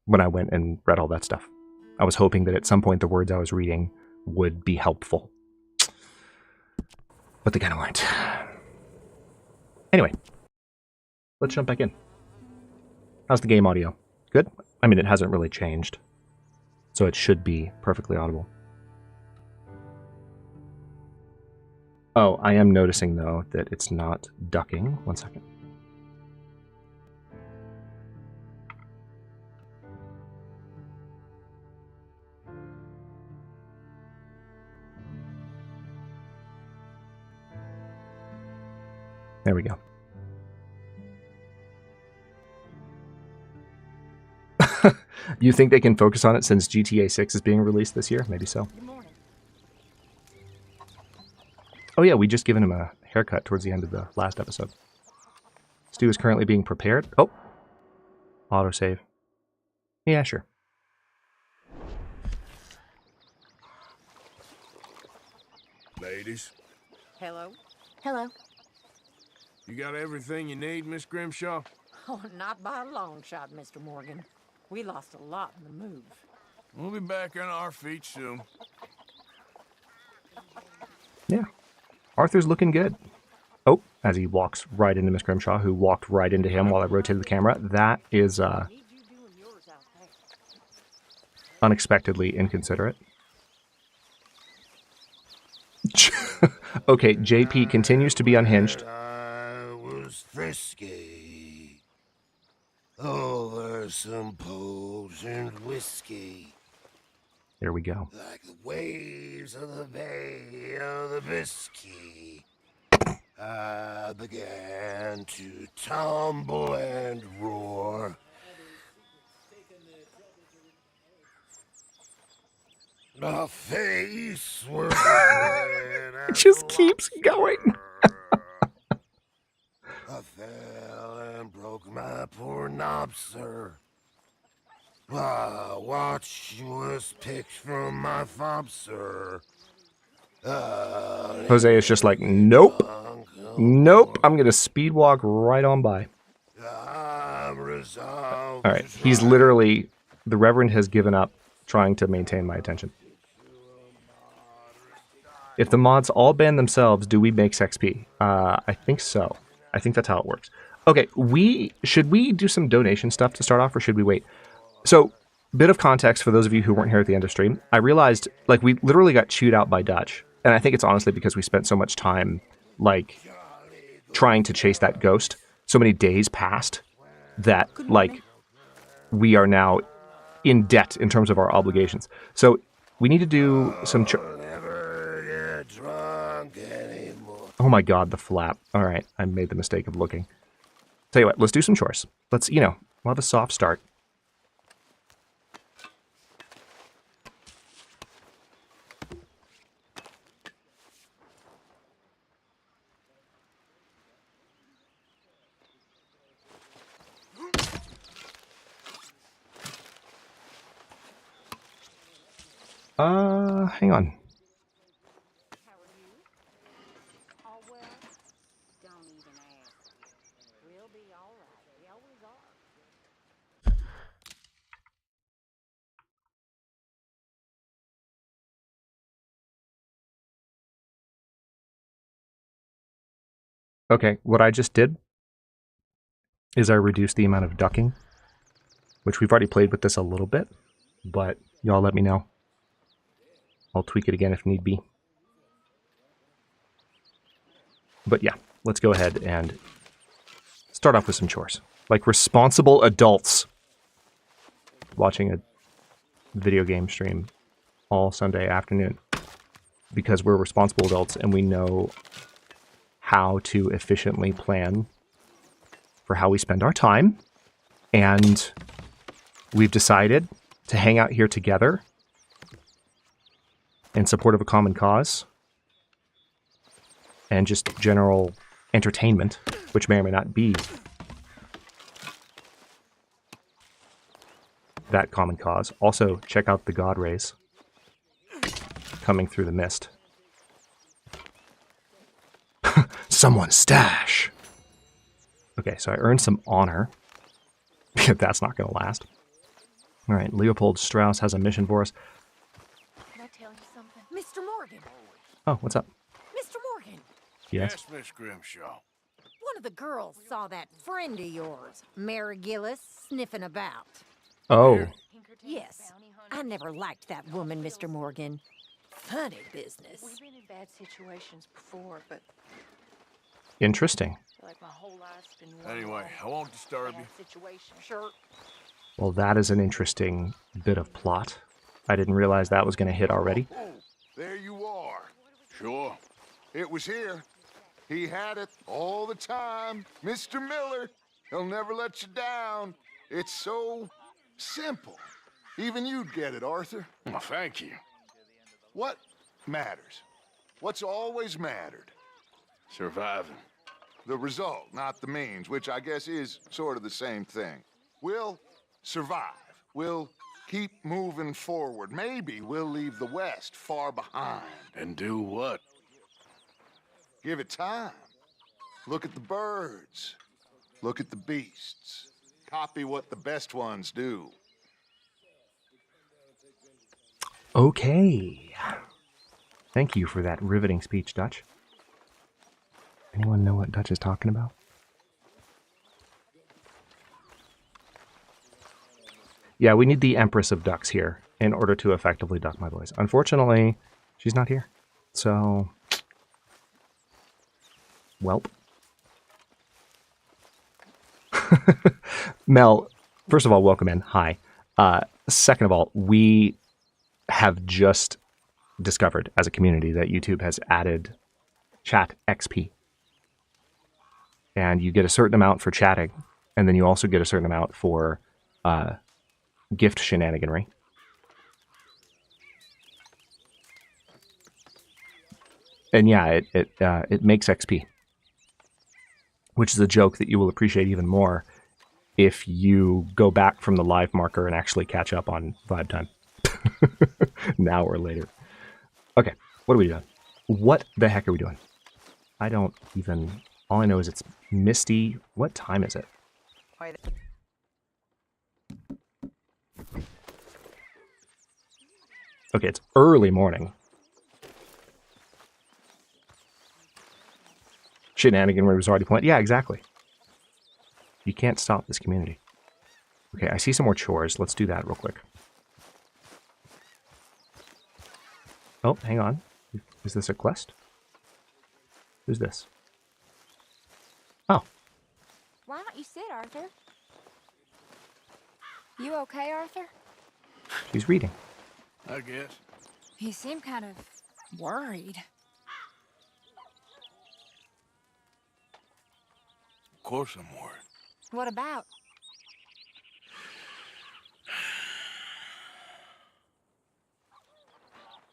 S1: went and read all that stuff. I was hoping that at some point the words I was reading would be helpful. But they kind of weren't. Anyway, let's jump back in. How's the game audio? Good? I mean, it hasn't really changed, so it should be perfectly audible. Oh, I am noticing, though, that it's not ducking. 1 second. There we go. You think they can focus on it since GTA 6 is being released this year? Maybe so. Oh yeah, we just given him a haircut towards the end of the last episode. Stu is currently being prepared. Oh! Autosave. Yeah, sure.
S7: Ladies,
S8: Hello? Hello.
S7: you got everything you need, Miss Grimshaw?
S8: Oh, not by a long shot, Mr. Morgan. We lost a lot in the move.
S7: We'll be back on our feet soon.
S1: Yeah. Arthur's looking good. Oh, as he walks right into Miss Grimshaw, who walked right into him while I rotated the camera. That is unexpectedly inconsiderate. Okay, JP continues to be unhinged.
S9: I was frisky over some potent whiskey,
S1: There we go.
S9: like the waves of the Bay of the Biscay. I began to tumble and roar. My face was red
S1: It just keeps going.
S9: I fell and broke my poor knob, sir. My watch was picked from my fob, sir.
S1: Jose is just like, nope. Nope. I'm going to speed walk right on by.
S9: I'm resolved.
S1: All right. He's literally, the Reverend has given up trying to maintain my attention. If the mods all ban themselves, do we make XP? I think so. I think that's how it works. Okay, should we do some donation stuff to start off, or should we wait? So, bit of context for those of you who weren't here at the end of stream. I realized, like, we literally got chewed out by Dutch. And I think it's honestly because we spent so much time, like, trying to chase that ghost. So many days passed that, like, we are now in debt in terms of our obligations. So, we need to do some... Oh my god, the flap. Alright, I made the mistake of looking. Tell you what, let's do some chores. Let's, we'll have a soft start. Hang on. Okay, what I just did is I reduced the amount of ducking, which we've already played with this a little bit, but y'all let me know. I'll tweak it again if need be. But yeah, let's go ahead and start off with some chores. Like responsible adults watching a video game stream all Sunday afternoon. Because we're responsible adults and we know how to efficiently plan for how we spend our time. And we've decided to hang out here together in support of a common cause and just general entertainment, which may or may not be that common cause. Also, check out the God rays coming through the mist. Someone's stash! Okay, so I earned some honor. That's not going to last. Alright, Leopold Strauss has a mission for us.
S8: Can I tell you something? Mr. Morgan!
S1: Oh, what's up?
S8: Mr. Morgan!
S1: Yes?
S7: Miss Grimshaw.
S8: One of the girls saw that friend of yours, Mary Gillis, sniffing about.
S1: Oh.
S8: Yes. I never liked that woman, Mr. Morgan. Funny business.
S10: We've been in bad situations before, but
S1: Interesting.
S10: like my whole life's been one
S7: Anyway,
S10: long
S7: I won't disturb you.
S10: bad situation. Sure.
S1: Well, that is an interesting bit of plot. I didn't realize that was going to hit already.
S9: Oh, there you are. Sure. It was here. He had it all the time. Mr. Miller. He'll never let you down. It's so simple. Even you'd get it, Arthur.
S7: Well, thank you.
S9: What matters? What's always mattered?
S7: Surviving.
S9: The result, not the means, which I guess is sort of the same thing. We'll survive. We'll keep moving forward. Maybe we'll leave the West far behind.
S7: And do what?
S9: Give it time. Look at the birds. Look at the beasts. Copy what the best ones do.
S1: Okay. Thank you for that riveting speech, Dutch. Anyone know what Dutch is talking about? Yeah, we need the Empress of Ducks here in order to effectively duck my boys. Unfortunately, she's not here. So, welp. Mel, first of all, welcome in. Hi. Second of all, we have just discovered as a community that YouTube has added chat XP. And you get a certain amount for chatting, and then you also get a certain amount for gift shenaniganry. And yeah, it makes XP, which is a joke that you will appreciate even more if you go back from the live marker and actually catch up on vibe time. Now or later. Okay, what are we doing? What the heck are we doing? I don't even... All I know is it's misty. What time is it? Okay, it's early morning. Shenaniganry was already planned. Yeah, exactly. You can't stop this community. Okay, I see some more chores. Let's do that real quick. Oh, hang on. Is this a quest? Who's this? Oh.
S11: Why don't you sit, Arthur? You okay, Arthur?
S1: She's reading.
S7: I guess.
S11: You seem kind of worried.
S7: Of course I'm worried.
S11: What about?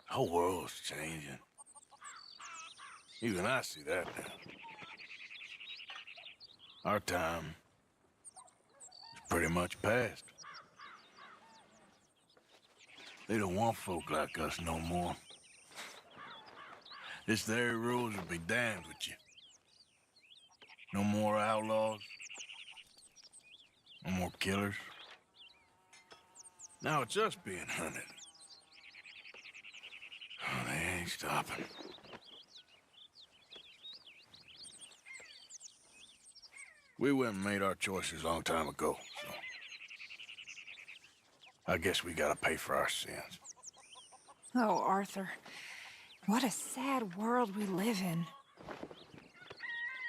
S7: The whole world's changing. Even I see that now. Our time is pretty much past. They don't want folk like us no more. This there rules will be damned with you. No more outlaws. No more killers. Now it's us being hunted. Oh, they ain't stopping. We went and made our choices a long time ago, so I guess we gotta pay for our sins.
S11: Oh, Arthur. What a sad world we live in.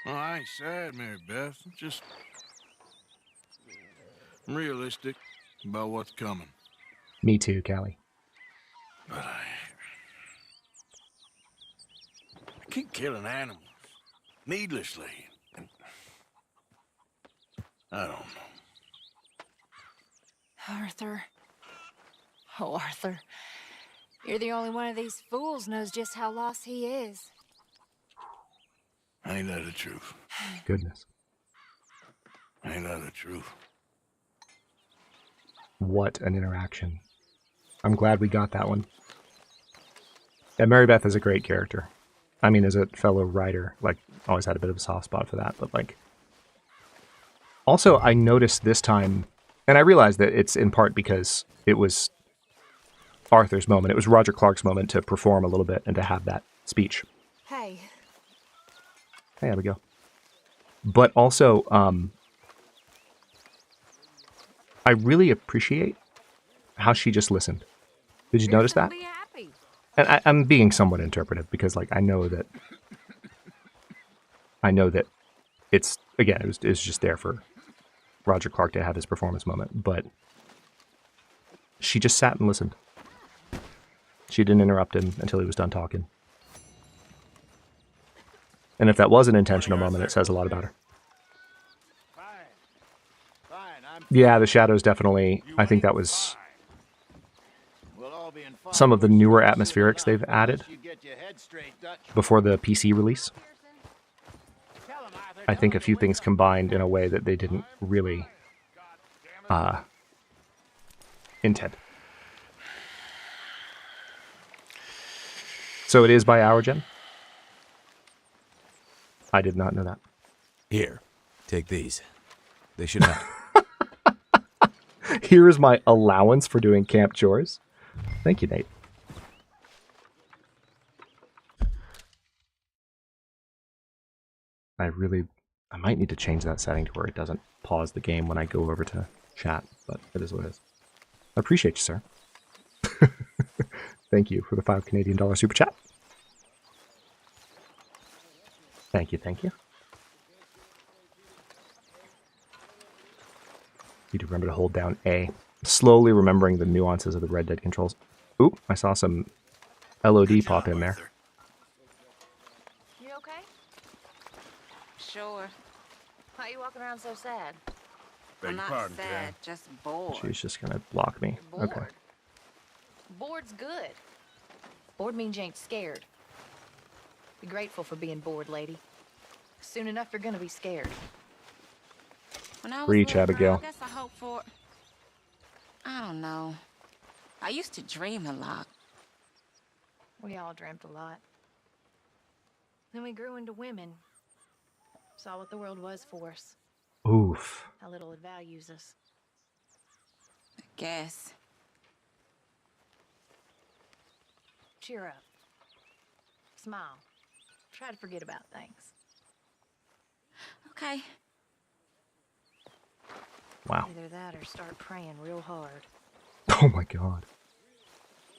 S7: Well, I ain't sad, Mary Beth. I'm realistic about what's coming.
S1: Me too, Callie.
S7: But I keep killing animals needlessly. And I don't know.
S11: Arthur. Oh, Arthur. You're the only one of these fools knows just how lost he is.
S7: Ain't that the truth?
S1: Goodness.
S7: Ain't that the truth?
S1: What an interaction. I'm glad we got that one. And Mary Beth is a great character. I mean, as a fellow writer, like, always had a bit of a soft spot for that, but like... Also, I noticed this time, and I realized that it's in part because it was Arthur's moment. It was Roger Clark's moment to perform a little bit and to have that speech.
S11: Hey.
S1: Hey, Abigail. But also, I really appreciate how she just listened. Did you notice that?
S11: Be happy.
S1: And I'm being somewhat interpretive because, like, I know that it's, again, it was just there for Roger Clark to have his performance moment, but she just sat and listened. She didn't interrupt him until he was done talking. And if that was an intentional moment, it says a lot about her. Yeah, the shadows definitely, I think that was some of the newer atmospherics they've added before the PC release. I think a few things combined in a way that they didn't really intend. So it is by Hourgen? I did not know that.
S3: Here, take these. They should help.
S1: Here is my allowance for doing camp chores. Thank you, Nate. I might need to change that setting to where it doesn't pause the game when I go over to chat, but it is what it is. I appreciate you, sir. Thank you for the $5 Canadian super chat. Thank you, thank you. Need to remember to hold down A. Slowly remembering the nuances of the Red Dead controls. Oop, I saw some LOD pop in there.
S10: You okay? Sure. Why are you walking around so sad?
S7: Beg
S10: I'm
S7: your
S10: not
S7: pardon,
S10: sad,
S7: Karen.
S10: just bored.
S1: She's just gonna block me.
S10: Bored.
S1: Okay.
S10: Bored's good. Bored means you ain't scared. Be grateful for being bored, lady. Soon enough, you're gonna be scared.
S11: When I was
S1: Reach,
S11: little,
S1: Abigail.
S11: I guess I hope for... I don't know. I used to dream a lot.
S10: We all dreamt a lot. Then we grew into women. Saw what the world was for us.
S1: Oof.
S10: How little it values us.
S11: I guess.
S10: Cheer up. Smile. Try to forget about things.
S11: Okay.
S1: Wow.
S10: Either that or start praying real hard.
S1: Oh my god.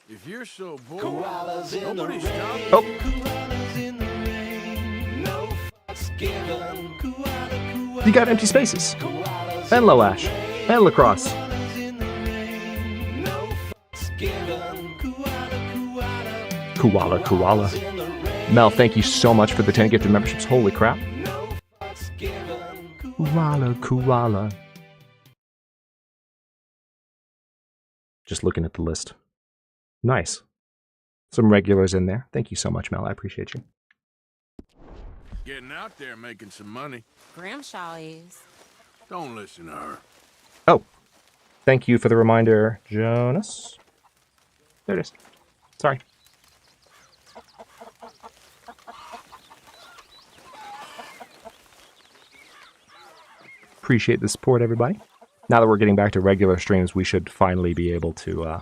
S7: If you're so bored, nobody stop.
S1: Oh. You got empty spaces. And low ash. And lacrosse. Koala, koala. Mel, thank you so much for the 10 gifted memberships. Holy crap. Koala, koala. Just looking at the list. Nice. Some regulars in there. Thank you so much, Mel. I appreciate you.
S7: Getting out there making some money.
S11: Grimshaw is.
S7: Don't listen to her.
S1: Oh. Thank you for the reminder, Jonas. There it is. Sorry. Appreciate the support, everybody. Now that we're getting back to regular streams, we should finally be able to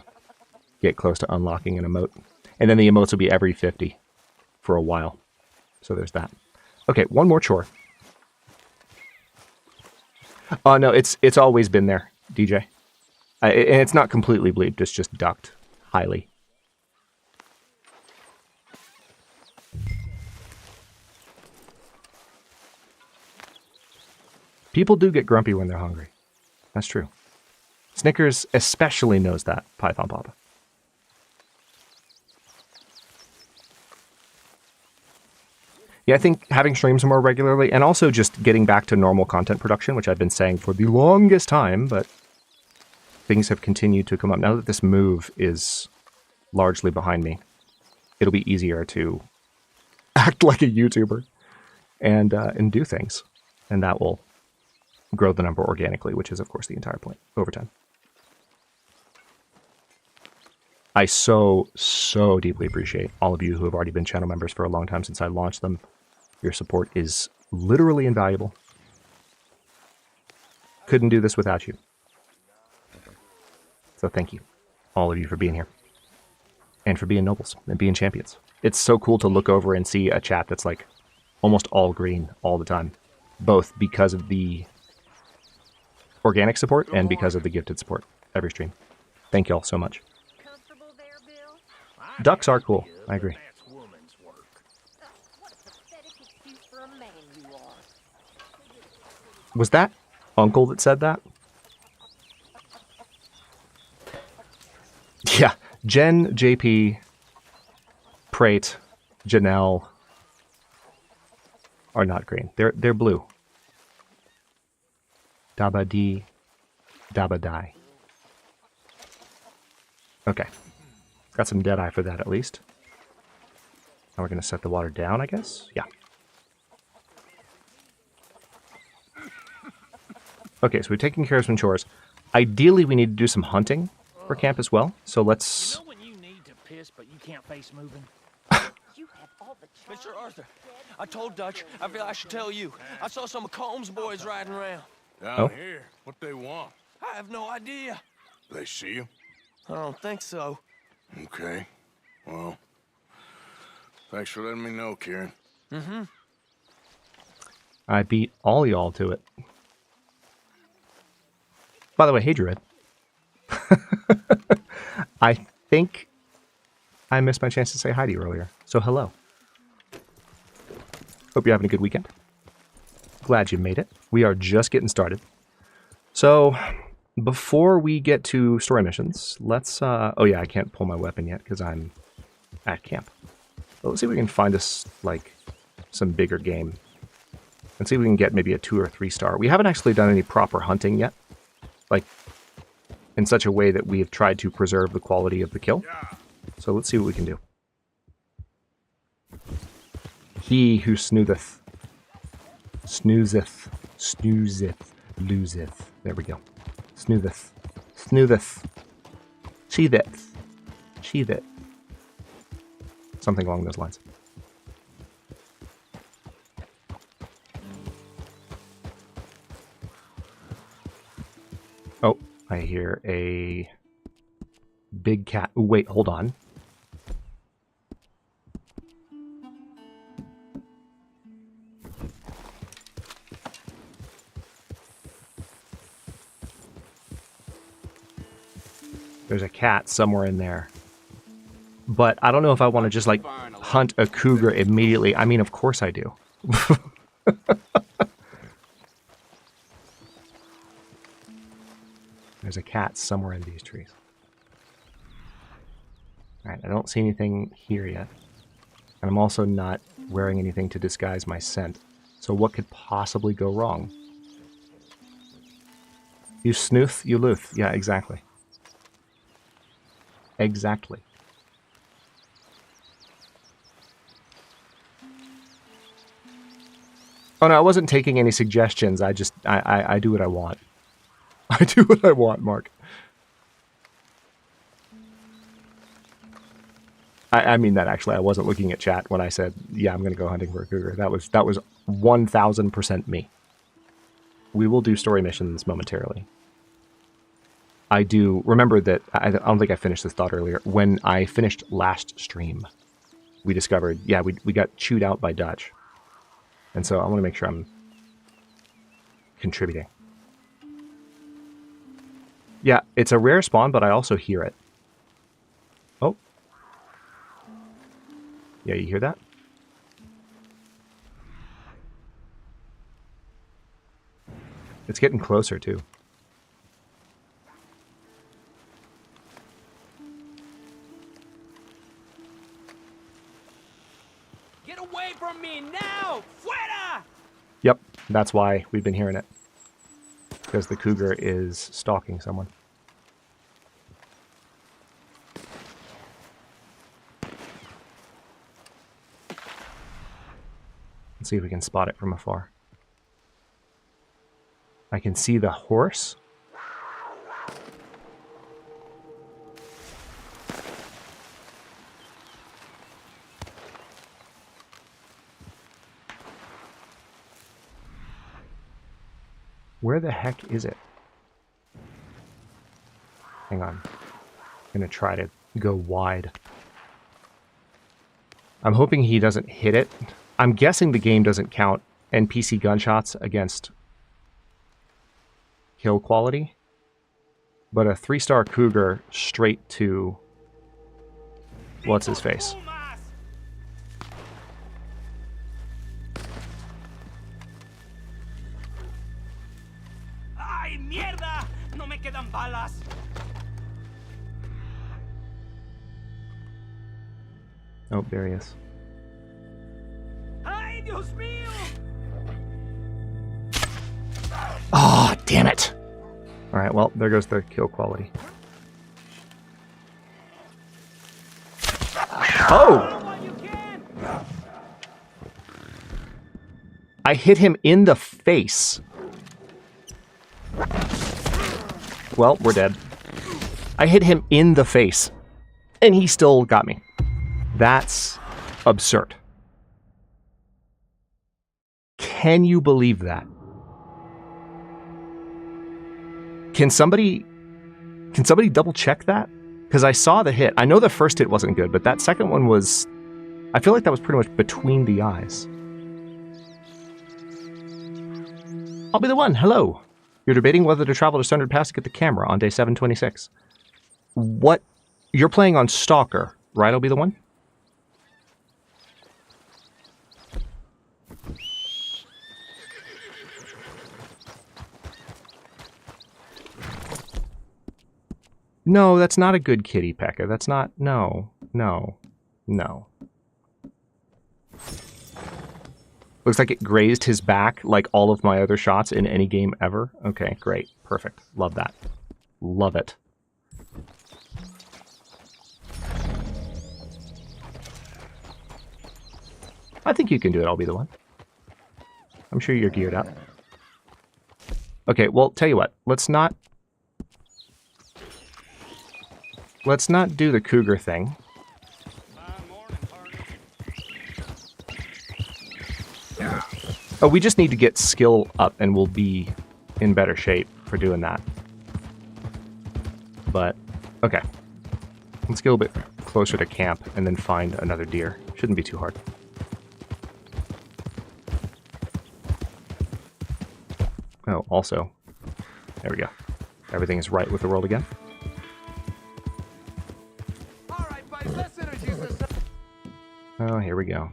S1: get close to unlocking an emote. And then the emotes will be every 50 for a while. So there's that. Okay, one more chore. Oh no, it's always been there, DJ. And it's not completely bleeped, it's just ducked highly. People do get grumpy when they're hungry. That's true. Snickers especially knows that, Python Papa. Yeah, I think having streams more regularly and also just getting back to normal content production, which I've been saying for the longest time, but things have continued to come up. Now that this move is largely behind me, it'll be easier to act like a YouTuber and do things. And that will grow the number organically, which is, of course, the entire point over time. I so deeply appreciate all of you who have already been channel members for a long time since I launched them. Your support is literally invaluable. Couldn't do this without you. So thank you, all of you, for being here. And for being nobles and being champions. It's so cool to look over and see a chat that's like almost all green all the time. Both because of the organic support and because of the gifted support every stream. Thank you all so much. Ducks are cool. I agree. Was that Uncle that said that? Yeah. Jen, JP, Prate, Janelle are not green. They're blue. Daba dee, daba die. Okay. Got some dead eye for that at least. Now we're going to set the water down, I guess? Yeah. Okay, so we've taken care of some chores. Ideally, we need to do some hunting for camp as well. So let's...
S12: You know when you need to piss, but you can't face moving? Mr. Arthur, I told Dutch, I feel I should tell you. I saw some of Combs' boys riding around.
S7: Down here? What they want?
S12: I have no idea.
S7: They see you?
S12: I don't think so.
S7: Okay. Well, thanks for letting me know, Kieran.
S12: Mm-hmm.
S1: I beat all y'all to it. By the way, hey, Druid. I think I missed my chance to say hi to you earlier. So hello. Hope you're having a good weekend. Glad you made it. We are just getting started. So, before we get to story missions, let's... oh yeah, I can't pull my weapon yet because I'm at camp. But let's see if we can find us, like, some bigger game. And see if we can get maybe a 2 or 3 star. We haven't actually done any proper hunting yet. Like, in such a way that we have tried to preserve the quality of the kill. So let's see what we can do. He who snoozeth, loseth. There we go. Snoozeth. Sheatheth. Something along those lines. Oh, I hear a big cat. Ooh, wait, hold on. There's a cat somewhere in there. But I don't know if I want to just, like, hunt a cougar immediately. I mean, of course I do. There's a cat somewhere in these trees. Alright, I don't see anything here yet. And I'm also not wearing anything to disguise my scent. So what could possibly go wrong? You snooth, you luth. Yeah, exactly. Exactly. Oh no, I wasn't taking any suggestions. I just, I do what I want. I do what I want, Mark. I mean that actually. I wasn't looking at chat when I said, yeah, I'm going to go hunting for a cougar. That was 1000% me. We will do story missions momentarily. I do remember that, I don't think I finished this thought earlier. When I finished last stream, we discovered, yeah, we got chewed out by Dutch. And so I want to make sure I'm contributing. Yeah, it's a rare spawn, but I also hear it. Oh. Yeah, you hear that? It's getting closer, too.
S12: Get away from me now! Fuera!
S1: Yep, that's why we've been hearing it. Because the cougar is stalking someone. Let's see if we can spot it from afar. I can see the horse. Where the heck is it? Hang on. I'm gonna try to go wide. I'm hoping he doesn't hit it. I'm guessing the game doesn't count NPC gunshots against kill quality. But a 3-star cougar straight to... what's his face?
S6: ¡Ay, mierda! ¡No me quedan balas!
S1: Oh, there he is.
S6: ¡Ay, Dios mío!
S1: Ah, oh, damn it! Alright, well, there goes the kill quality. Oh! I hit him in the face. Well, we're dead. I hit him in the face. And he still got me. That's absurd. Can you believe that? Can somebody double check that? Because I saw the hit. I know the first hit wasn't good, but that second one was... I feel like that was pretty much between the eyes. I'll be the one. Hello. You're debating whether to travel to Sundered Pass to get the camera on day 726. What? You're playing on Stalker, right? I'll be the one? No, that's not a good kitty, Pekka. That's not... No. No. No. Looks like it grazed his back like all of my other shots in any game ever. Okay, great. Perfect. Love that. Love it. I think you can do it. I'll be the one. I'm sure you're geared up. Okay, well, tell you what. Let's not do the cougar thing. Oh, we just need to get skill up and we'll be in better shape for doing that. But, okay. Let's get a little bit closer to camp and then find another deer. Shouldn't be too hard. Oh, also, there we go. Everything is right with the world again. Oh, here we go.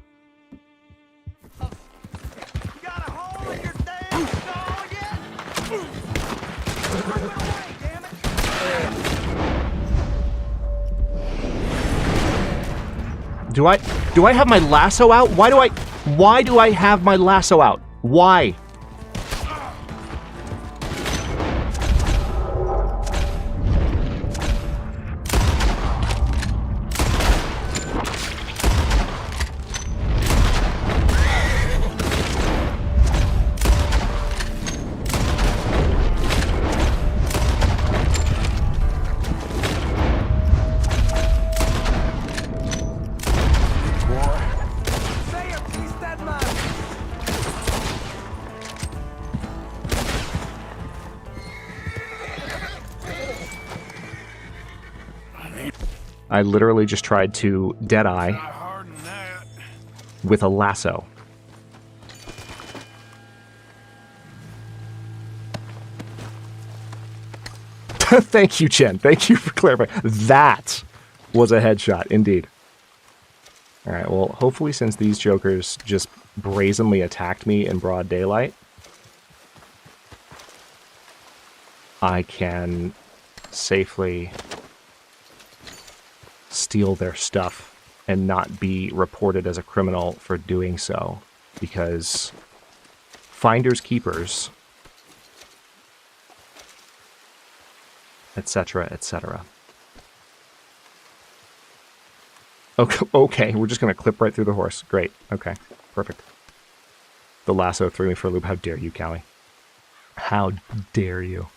S1: Do I have my lasso out? Why do I have my lasso out? Why? I literally just tried to deadeye with a lasso. Thank you, Jen. Thank you for clarifying. That was a headshot, indeed. All right, well, hopefully since these jokers just brazenly attacked me in broad daylight, I can safely steal their stuff and not be reported as a criminal for doing so, because finders keepers, etc., etc. Okay, we're just going to clip right through the horse. Great. Okay, perfect. The lasso threw me for a loop. How dare you, Callie? How dare you?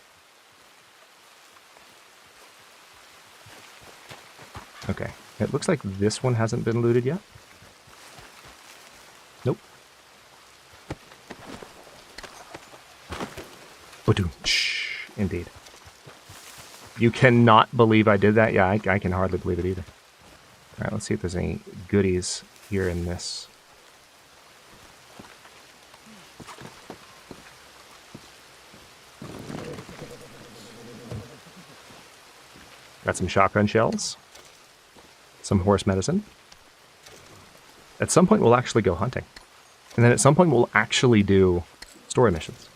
S1: Okay, it looks like this one hasn't been looted yet. Nope. Shh, indeed. You cannot believe I did that? Yeah, I can hardly believe it either. Alright, let's see if there's any goodies here in this. Got some shotgun shells. Some horse medicine. At some point, we'll actually go hunting. And then at some point, we'll actually do story missions.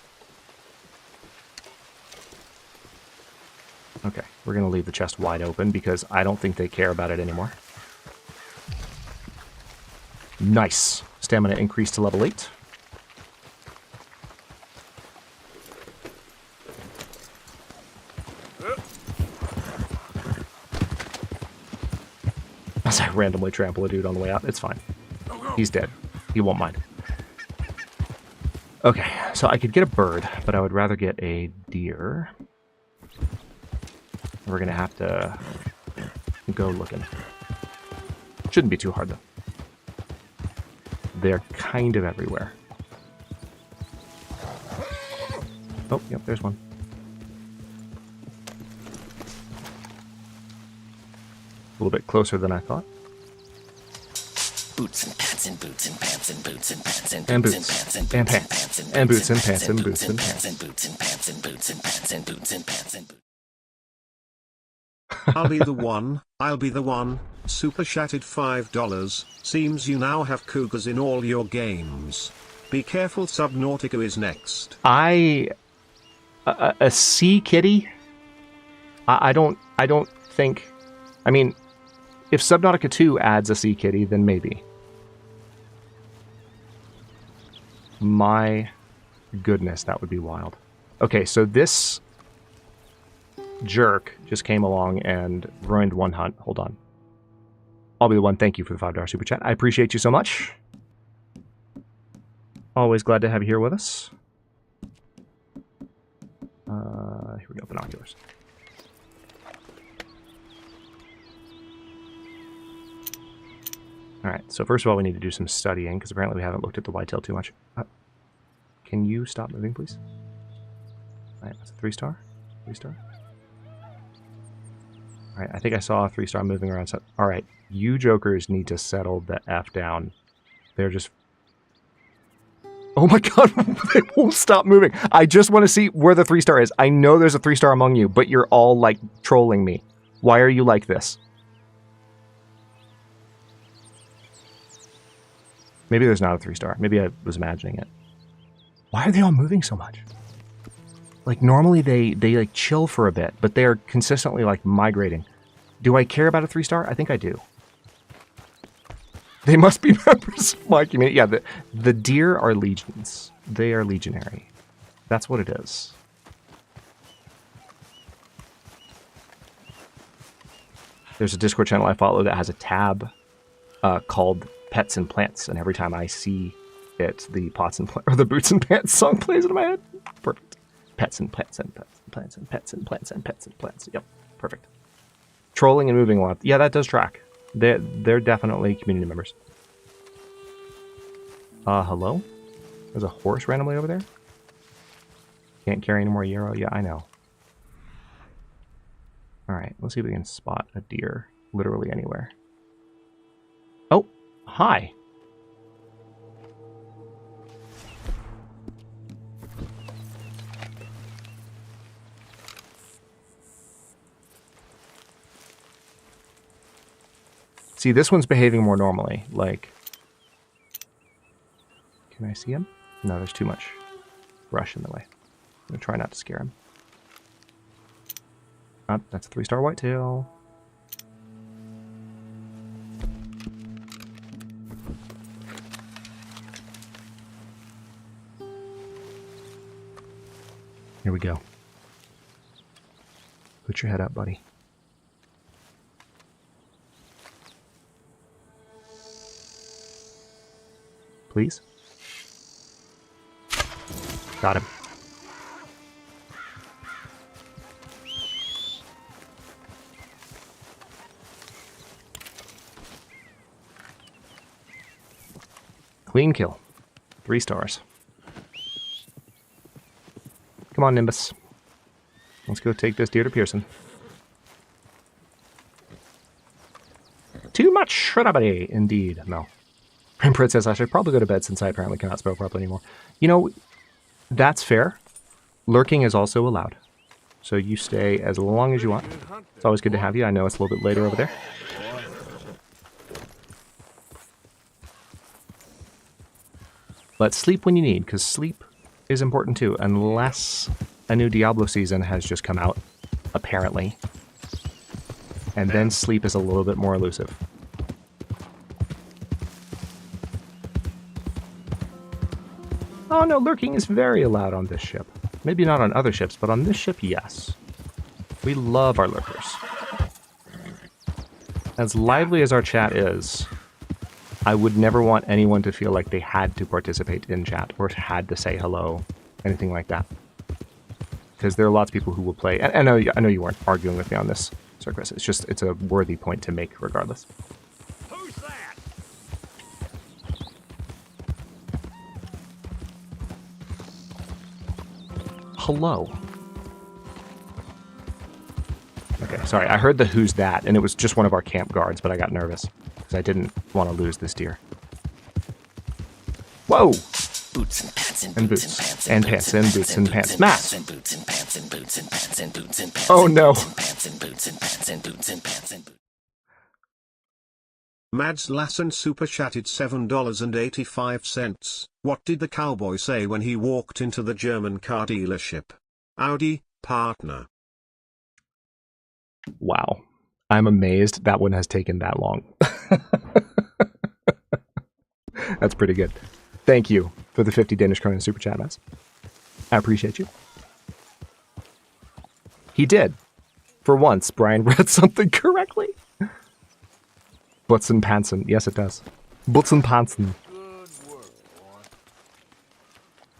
S1: Okay, we're going to leave the chest wide open because I don't think they care about it anymore. Nice. Stamina increased to level 8. As I randomly trample a dude on the way out, it's fine. He's dead. He won't mind. Okay, so I could get a bird, but I would rather get a deer. We're gonna have to go looking. Shouldn't be too hard, though. They're kind of everywhere. Oh, yep, there's one. A little bit closer than I thought.
S4: Boots and pants and boots and pants and boots and pants and
S1: And
S4: boots
S1: boots
S4: and pants
S1: and pants and boots and pants and boots and
S4: pants
S1: pants.
S4: and boots and pants and boots and pants and boots and pants and boots.
S2: I'll be the one, I'll be the one. Super chatted $5. Seems you now have cougars in all your games. Be careful, Subnautica is next.
S1: A sea kitty? I don't think. I mean, if Subnautica 2 adds a sea kitty, then maybe. My goodness, that would be wild. Okay, so this jerk just came along and ruined one hunt. Hold on. I'll be the one. Thank you for the $5 super chat. I appreciate you so much. Always glad to have you here with us. Here we go, binoculars. Alright, so first of all, we need to do some studying, because apparently we haven't looked at the whitetail too much. Can you stop moving, please? Alright, that's a 3-star. 3-star. Alright, I think I saw a 3-star moving around. Alright, you jokers need to settle the F down. They're just... Oh my god, they won't stop moving. I just want to see where the 3-star is. I know there's a 3-star among you, but you're all, like, trolling me. Why are you like this? Maybe there's not a 3-star. Maybe I was imagining it. Why are they all moving so much? Like, normally they like, chill for a bit, but they're consistently, like, migrating. Do I care about a 3-star? I think I do. They must be members of my community. Yeah, the deer are legions. They are legionary. That's what it is. There's a Discord channel I follow that has a tab called Pets and Plants, and every time I see it, the the Boots and Pants song plays in my head. Perfect. Pets and plants and pets and plants and pets and plants and pets and plants. Yep, perfect. Trolling and moving a lot. Yeah, that does track. They're definitely community members. Hello? There's a horse randomly over there? Can't carry any more Euro? Yeah, I know. Alright, let's see if we can spot a deer literally anywhere. Oh, hi. See, this one's behaving more normally. Like, can I see him? No, there's too much brush in the way. I'm going to try not to scare him. Oh, that's a 3-star whitetail. Here we go. Put your head up, buddy. Please? Got him. Clean kill. 3 stars. Come on, Nimbus. Let's go take this deer to Pearson. Too much shrubbery, indeed. No. Princess says I should probably go to bed since I apparently cannot spell properly anymore. You know, that's fair. Lurking is also allowed. So you stay as long as you want. It's always good to have you. I know it's a little bit later over there. But sleep when you need, because sleep is important too, unless a new Diablo season has just come out, apparently. And then sleep is a little bit more elusive. Oh no, lurking is very allowed on this ship. Maybe not on other ships, but on this ship, yes. We love our lurkers. As lively as our chat is, I would never want anyone to feel like they had to participate in chat or had to say hello, anything like that. Because there are lots of people who will play. And I know you weren't arguing with me on this, Sir Chris. It's a worthy point to make regardless.
S6: Who's that?
S1: Hello. Okay, sorry. I heard the who's that, and it was just one of our camp guards, but I got nervous. Because I didn't want to lose this deer. Whoa!
S4: Boots and pants and
S1: And
S4: boots
S1: boots.
S4: and
S1: And
S4: pants
S1: pants and boots and pants. Mass!
S4: and boots and pants and boots and pants and boots and pants.
S1: Oh no.
S4: Pants and boots and pants and boots and pants and boots.
S2: Mads Lassen super chatted $7.85. What did the cowboy say when he walked into the German car dealership? Audi, partner.
S1: Wow. I'm amazed that one has taken that long. That's pretty good. Thank you for the 50 Danish krone super chat, Mads. I appreciate you. He did. For once, Brian read something correctly. Butts and Pantsen. Yes, it does. Butts and Pantsen.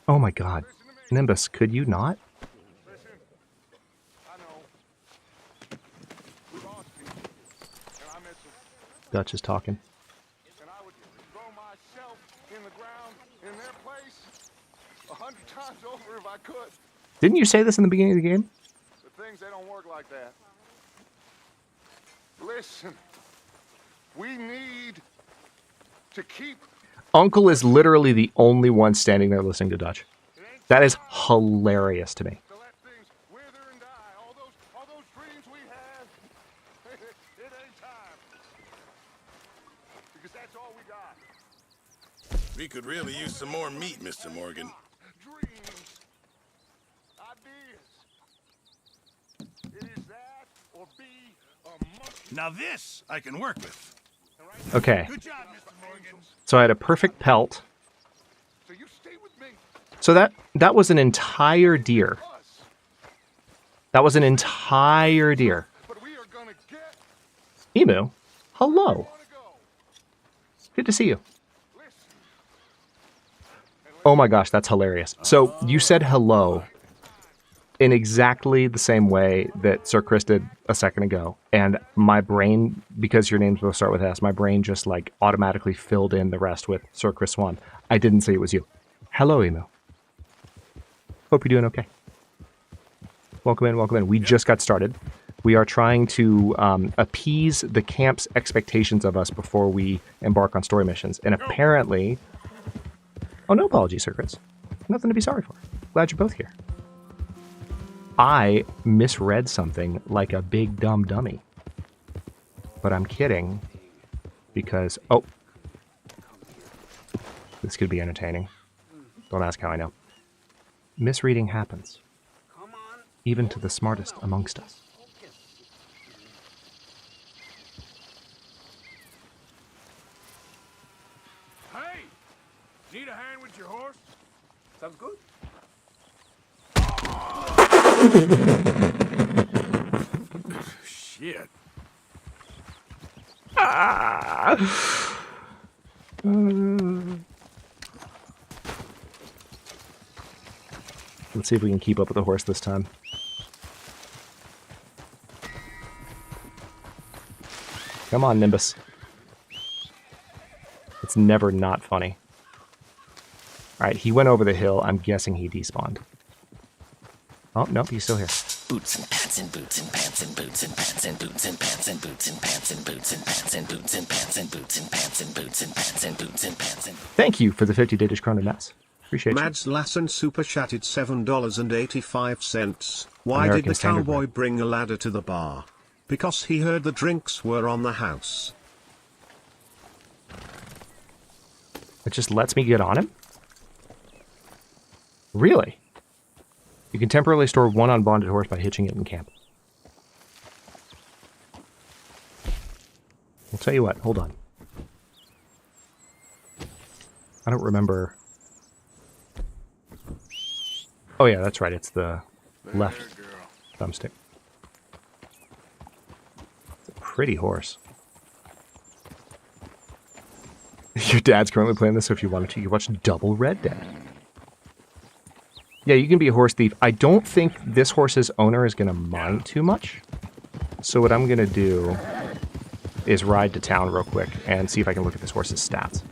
S1: Oh my god. Nimbus, could you not? Dutch is talking.
S9: And I would throw myself in the ground in their place 100 times over if I could.
S1: Didn't you say this in the beginning of the game?
S9: But things, they don't work like that. Listen, we need to keep...
S1: Uncle is literally the only one standing there listening to Dutch. That is hilarious to me.
S9: to let things wither and die. All those dreams we had, it ain't time. Because that's all we got.
S7: We could really use some more meat, Mr. Morgan.
S9: Dreams. Ideas. It is that or be a monkey.
S7: Now this I can work with.
S1: Okay.
S7: Good job, Mr. Morgan.
S1: So I had a perfect pelt.
S9: So you stay with me.
S1: So that was an entire deer. That was an entire deer.
S9: But we are gonna get...
S1: Emu, hello. Good to see you. Oh my gosh, that's hilarious. So you said hello in exactly the same way that Sir Chris did a second ago. And my brain, because your names both start with S, my brain just like automatically filled in the rest with Sir Chris Swan. I didn't say it was you. Hello, Emu. Hope you're doing okay. Welcome in, welcome in. We just got started. We are trying to appease the camp's expectations of us before we embark on story missions. And apparently... Oh, no apologies, Sir Chris. Nothing to be sorry for. Glad you're both here. I misread something like a big dumb dummy. But I'm kidding. because... Oh. This could be entertaining. Don't ask how I know. Misreading happens. Even to the smartest amongst us.
S6: Hey! Need a hand with your horse? Sounds good.
S7: Shit.
S1: Let's see if we can keep up with the horse this time. Come on, Nimbus. It's never not funny. Alright, he went over the hill. I'm guessing he despawned. Oh, nope, he's still here.
S4: Boots and pants and boots and pants and boots and pants and boots and pants and boots and pants and boots and pants and boots and pants and boots and pants and boots and pants and boots and pants and...
S1: Thank you for the 50 Danish kroner, Mads. Appreciate you.
S2: Mads Lassen super chatted $7.85. Why
S1: American
S2: did the
S1: Standard
S2: cowboy
S1: Bank.
S2: bring a ladder to the bar? Because he heard the drinks were on the house.
S1: It just lets me get on him? Really? You can temporarily store one unbonded horse by hitching it in camp. I'll tell you what, hold on. I don't remember. Oh yeah, that's right, it's the left thumbstick. It's a pretty horse. Your dad's currently playing this, so if you wanted to, you could watch Double Red Dead. Yeah, you can be a horse thief. I don't think this horse's owner is going to mind too much. So what I'm going to do is ride to town real quick and see if I can look at this horse's stats.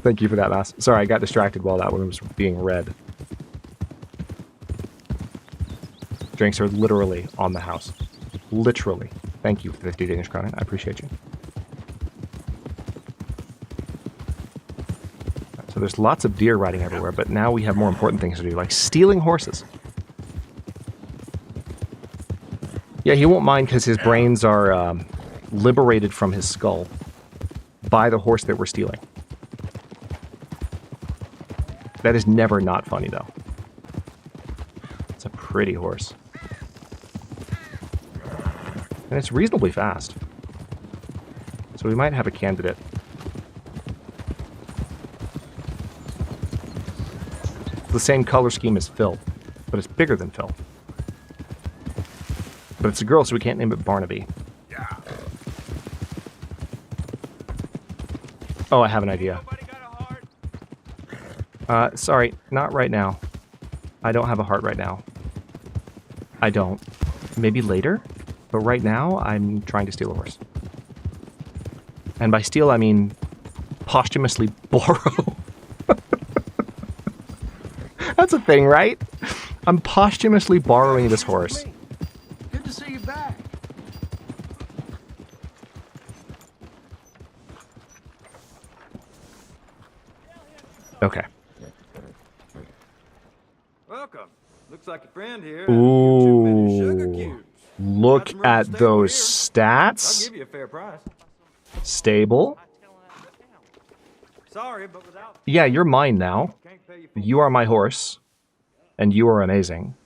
S1: Thank you for that, Mass. Sorry, I got distracted while that one was being read. Drinks are literally on the house. Literally. Thank you for the 50 Danish kroner. I appreciate you. So there's lots of deer riding everywhere, but now we have more important things to do, like stealing horses. Yeah, he won't mind because his brains are liberated from his skull by the horse that we're stealing. That is never not funny, though. It's a pretty horse. And it's reasonably fast. So we might have a candidate. It's the same color scheme as Phil, but it's bigger than Phil. But it's a girl, so we can't name it Barnaby. Oh, I have an idea. Sorry, not right now. I don't have a heart right now. I don't. Maybe later? But right now, I'm trying to steal a horse. And by steal, I mean posthumously borrow. That's a thing, right? I'm posthumously borrowing this horse.
S6: Good to see you back.
S1: Okay.
S6: Welcome. Looks like a friend here.
S1: Ooh. Look at those
S6: I'll
S1: stats.
S6: give you a fair price.
S1: Stable.
S6: Sorry, but without...
S1: Yeah, you're mine now. You are my horse. And you are amazing.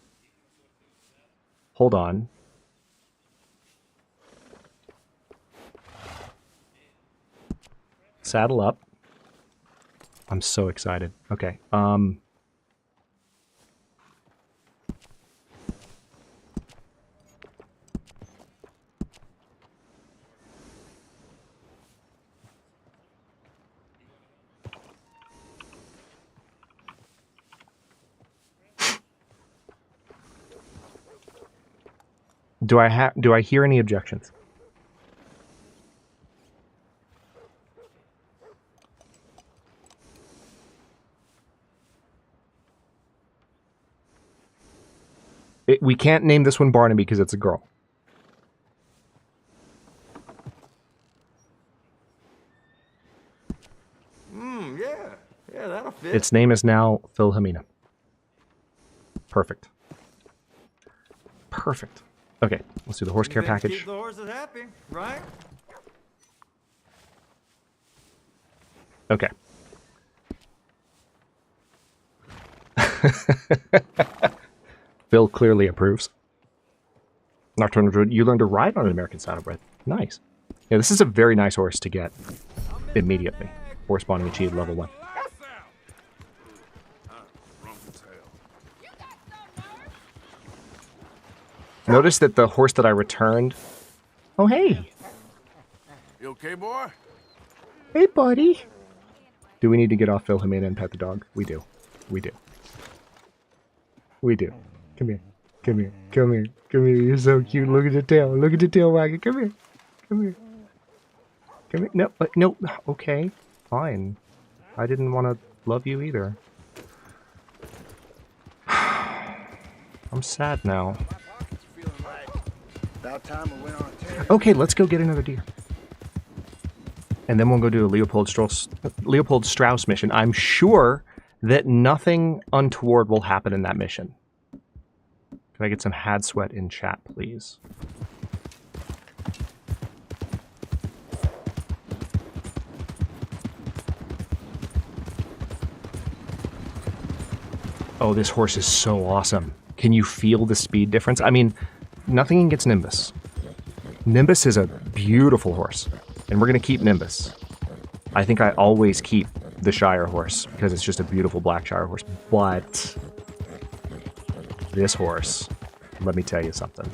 S1: Hold on. Saddle up. I'm so excited. Okay. Do I hear any objections? We can't name this one Barnaby because it's a girl.
S6: Yeah, that'll fit.
S1: Its name is now Philhelmina. Perfect. Perfect. Okay, let's do the horse care package.
S13: Keep the horses happy, right?
S1: Okay. Phil clearly approves. Nocturnal Druid, you learned to ride on an American Saddlebred. Nice. Yeah, this is a very nice horse to get immediately. Horse bonding achieved level 1. Notice that the horse that I returned... Oh, hey!
S7: You okay, boy?
S1: Hey, buddy! Do we need to get off Phil Jimenez and pet the dog? We do. We do. We do. Come here. Come here. Come here. Come here. You're so cute. Look at the tail. Look at the tail wagging. Come here. Come here. Come here. No. No. Okay. Fine. I didn't want to love you either. I'm sad now. Okay, let's go get another deer. And then we'll go do a Leopold Strauss mission. I'm sure that nothing untoward will happen in that mission. Can I get some had sweat in chat, please? Oh, this horse is so awesome. Can you feel the speed difference? I mean, nothing against Nimbus. Nimbus is a beautiful horse, and we're going to keep Nimbus. I think I always keep the Shire horse, because it's just a beautiful black Shire horse. But this horse, let me tell you something.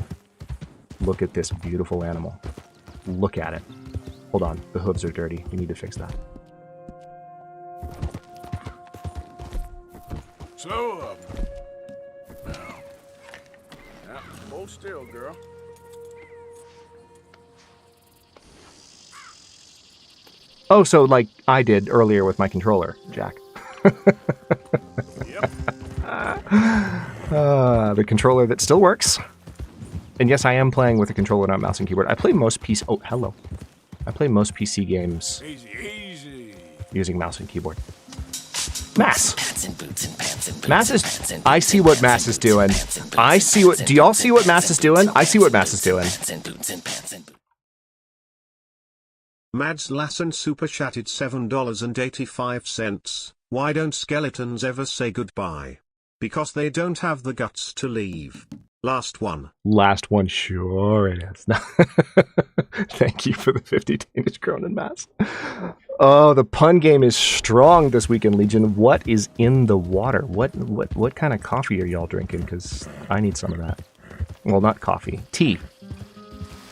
S1: Look at this beautiful animal. Look at it. Hold on, the hooves are dirty. We need to fix that.
S7: Slow up. Now. Yeah, hold still, girl.
S1: Oh, so like I did earlier with my controller, Jack.
S7: Yep.
S1: The controller that still works. And yes, I am playing with a controller, not mouse and keyboard. I play most PC... Oh, hello. I play most PC games
S7: Easy.
S1: using mouse and keyboard. Mass! Mass is... I see what Mass is doing. I see what... Do y'all see what Mass is doing? I see what Mass is doing.
S2: Mads Lassen super chatted $7.85. Why don't skeletons ever say goodbye? Because they don't have the guts to leave. Last one.
S1: Last one, sure it is. Thank you for the 50 Danish kronen, Mass. Oh, the pun game is strong this weekend, Legion. What is in the water? What kind of coffee are y'all drinking? Because I need some of that. Well, not coffee. Tea.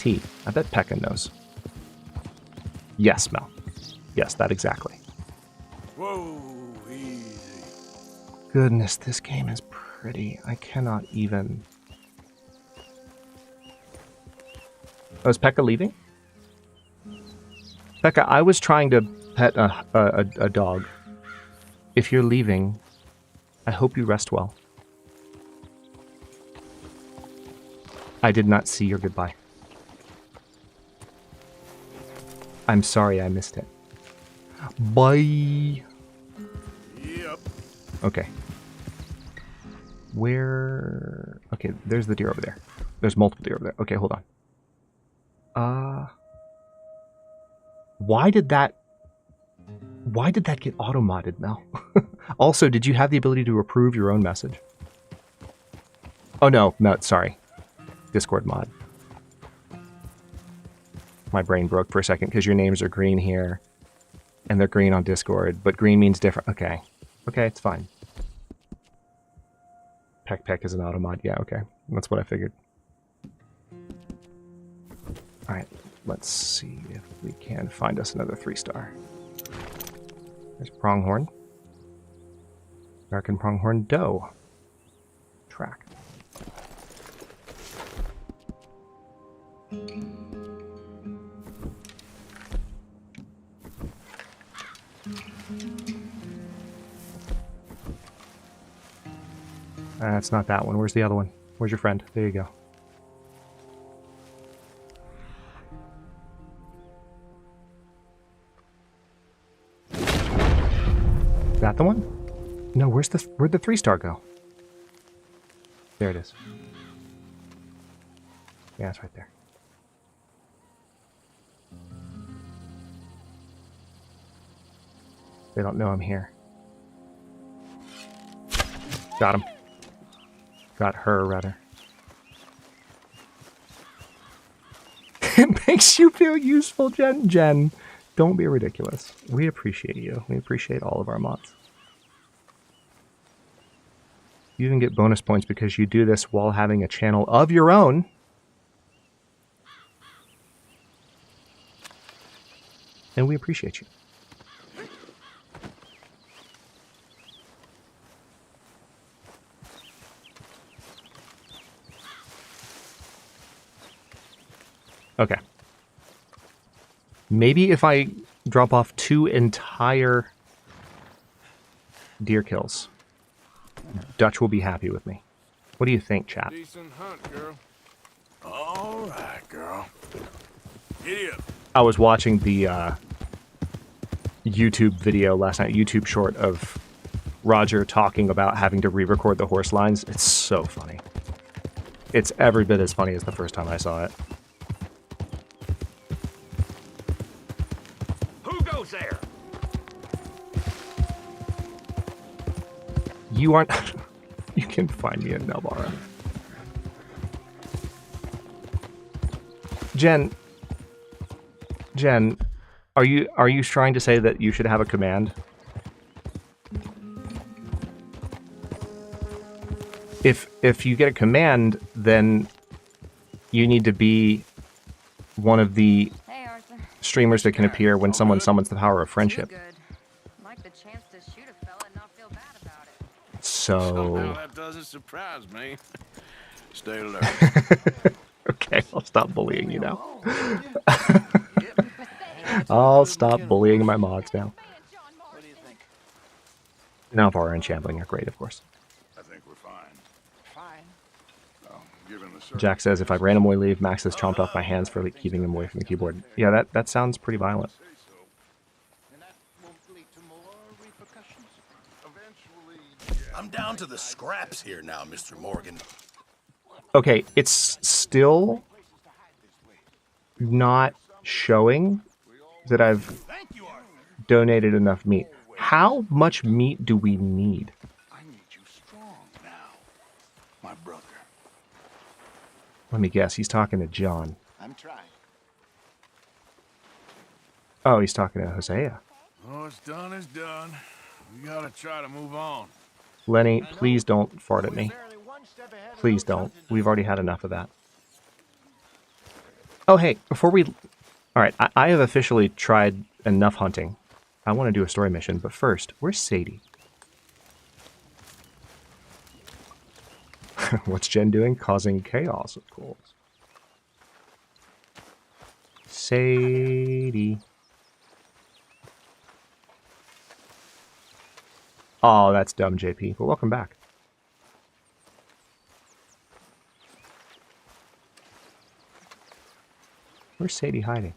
S1: Tea. I bet Pekka knows. Yes, Mel. Yes, that exactly.
S7: Whoa, easy.
S1: Goodness, this game is pretty. I cannot even... Oh, is Pekka leaving? Pekka, I was trying to pet a dog. If you're leaving, I hope you rest well. I did not see your goodbye. I'm sorry I missed it. Bye.
S7: Yep.
S1: Okay. Where... Okay, there's the deer over there. There's multiple deer over there. Okay, hold on. Why did that get auto-modded, Mel? Also, did you have the ability to approve your own message? Oh, no, sorry. Discord mod. My brain broke for a second because your names are green here and they're green on Discord, but green means different. Okay. Okay, it's fine. Peck is an auto-mod. Yeah, okay. That's what I figured. Alright, let's see if we can find us another 3-star. There's Pronghorn. American Pronghorn Doe. Track. It's not that one. Where's the other one? Where's your friend? There you go. Is that the one? No, where'd the 3 star go? There it is. Yeah, it's right there. They don't know I'm here. Got him. Got her, rather. It makes you feel useful, Jen. Jen, don't be ridiculous. We appreciate you. We appreciate all of our mods. You even get bonus points because you do this while having a channel of your own. And we appreciate you. Okay. Maybe if I drop off 2 entire deer kills, Dutch will be happy with me. What do you think, chat?
S6: Decent hunt, girl.
S7: All right, girl. Giddy up.
S1: I was watching the YouTube video last night, YouTube short of Roger talking about having to re-record the horse lines. It's so funny. It's every bit as funny as the first time I saw it.
S6: Who goes there?
S1: You aren't... You can find me in Nelvara. Jen, are you trying to say that you should have a command? If you get a command, then you need to be one of the streamers that can appear when someone summons the power of friendship.
S7: Somehow
S1: So...
S7: that doesn't surprise me. Stay alert.
S1: Okay, I'll stop bullying you now. I'll stop bullying my mods now. Nalvar and Shambling are great, of course.
S7: I think we're fine.
S1: Jack says, if I randomly leave, Max has chomped off my hands for keeping him away from the keyboard. Yeah, that sounds pretty violent.
S7: I'm down to the scraps here now, Mr. Morgan.
S1: Okay, it's still not showing that I've donated enough meat. How much meat do we need?
S7: I need you strong now, my brother.
S1: Let me guess, he's talking to John.
S7: I'm trying.
S1: Oh, he's talking to Hosea.
S6: What's done is done. We gotta try to move on.
S1: Lenny, please don't fart at me. Please don't. We've already had enough of that. Oh, hey, before we... Alright, I have officially tried enough hunting. I want to do a story mission, but first, where's Sadie? What's Jen doing? Causing chaos, of course. Sadie. Oh, that's dumb, JP. But welcome back. Where's Sadie hiding?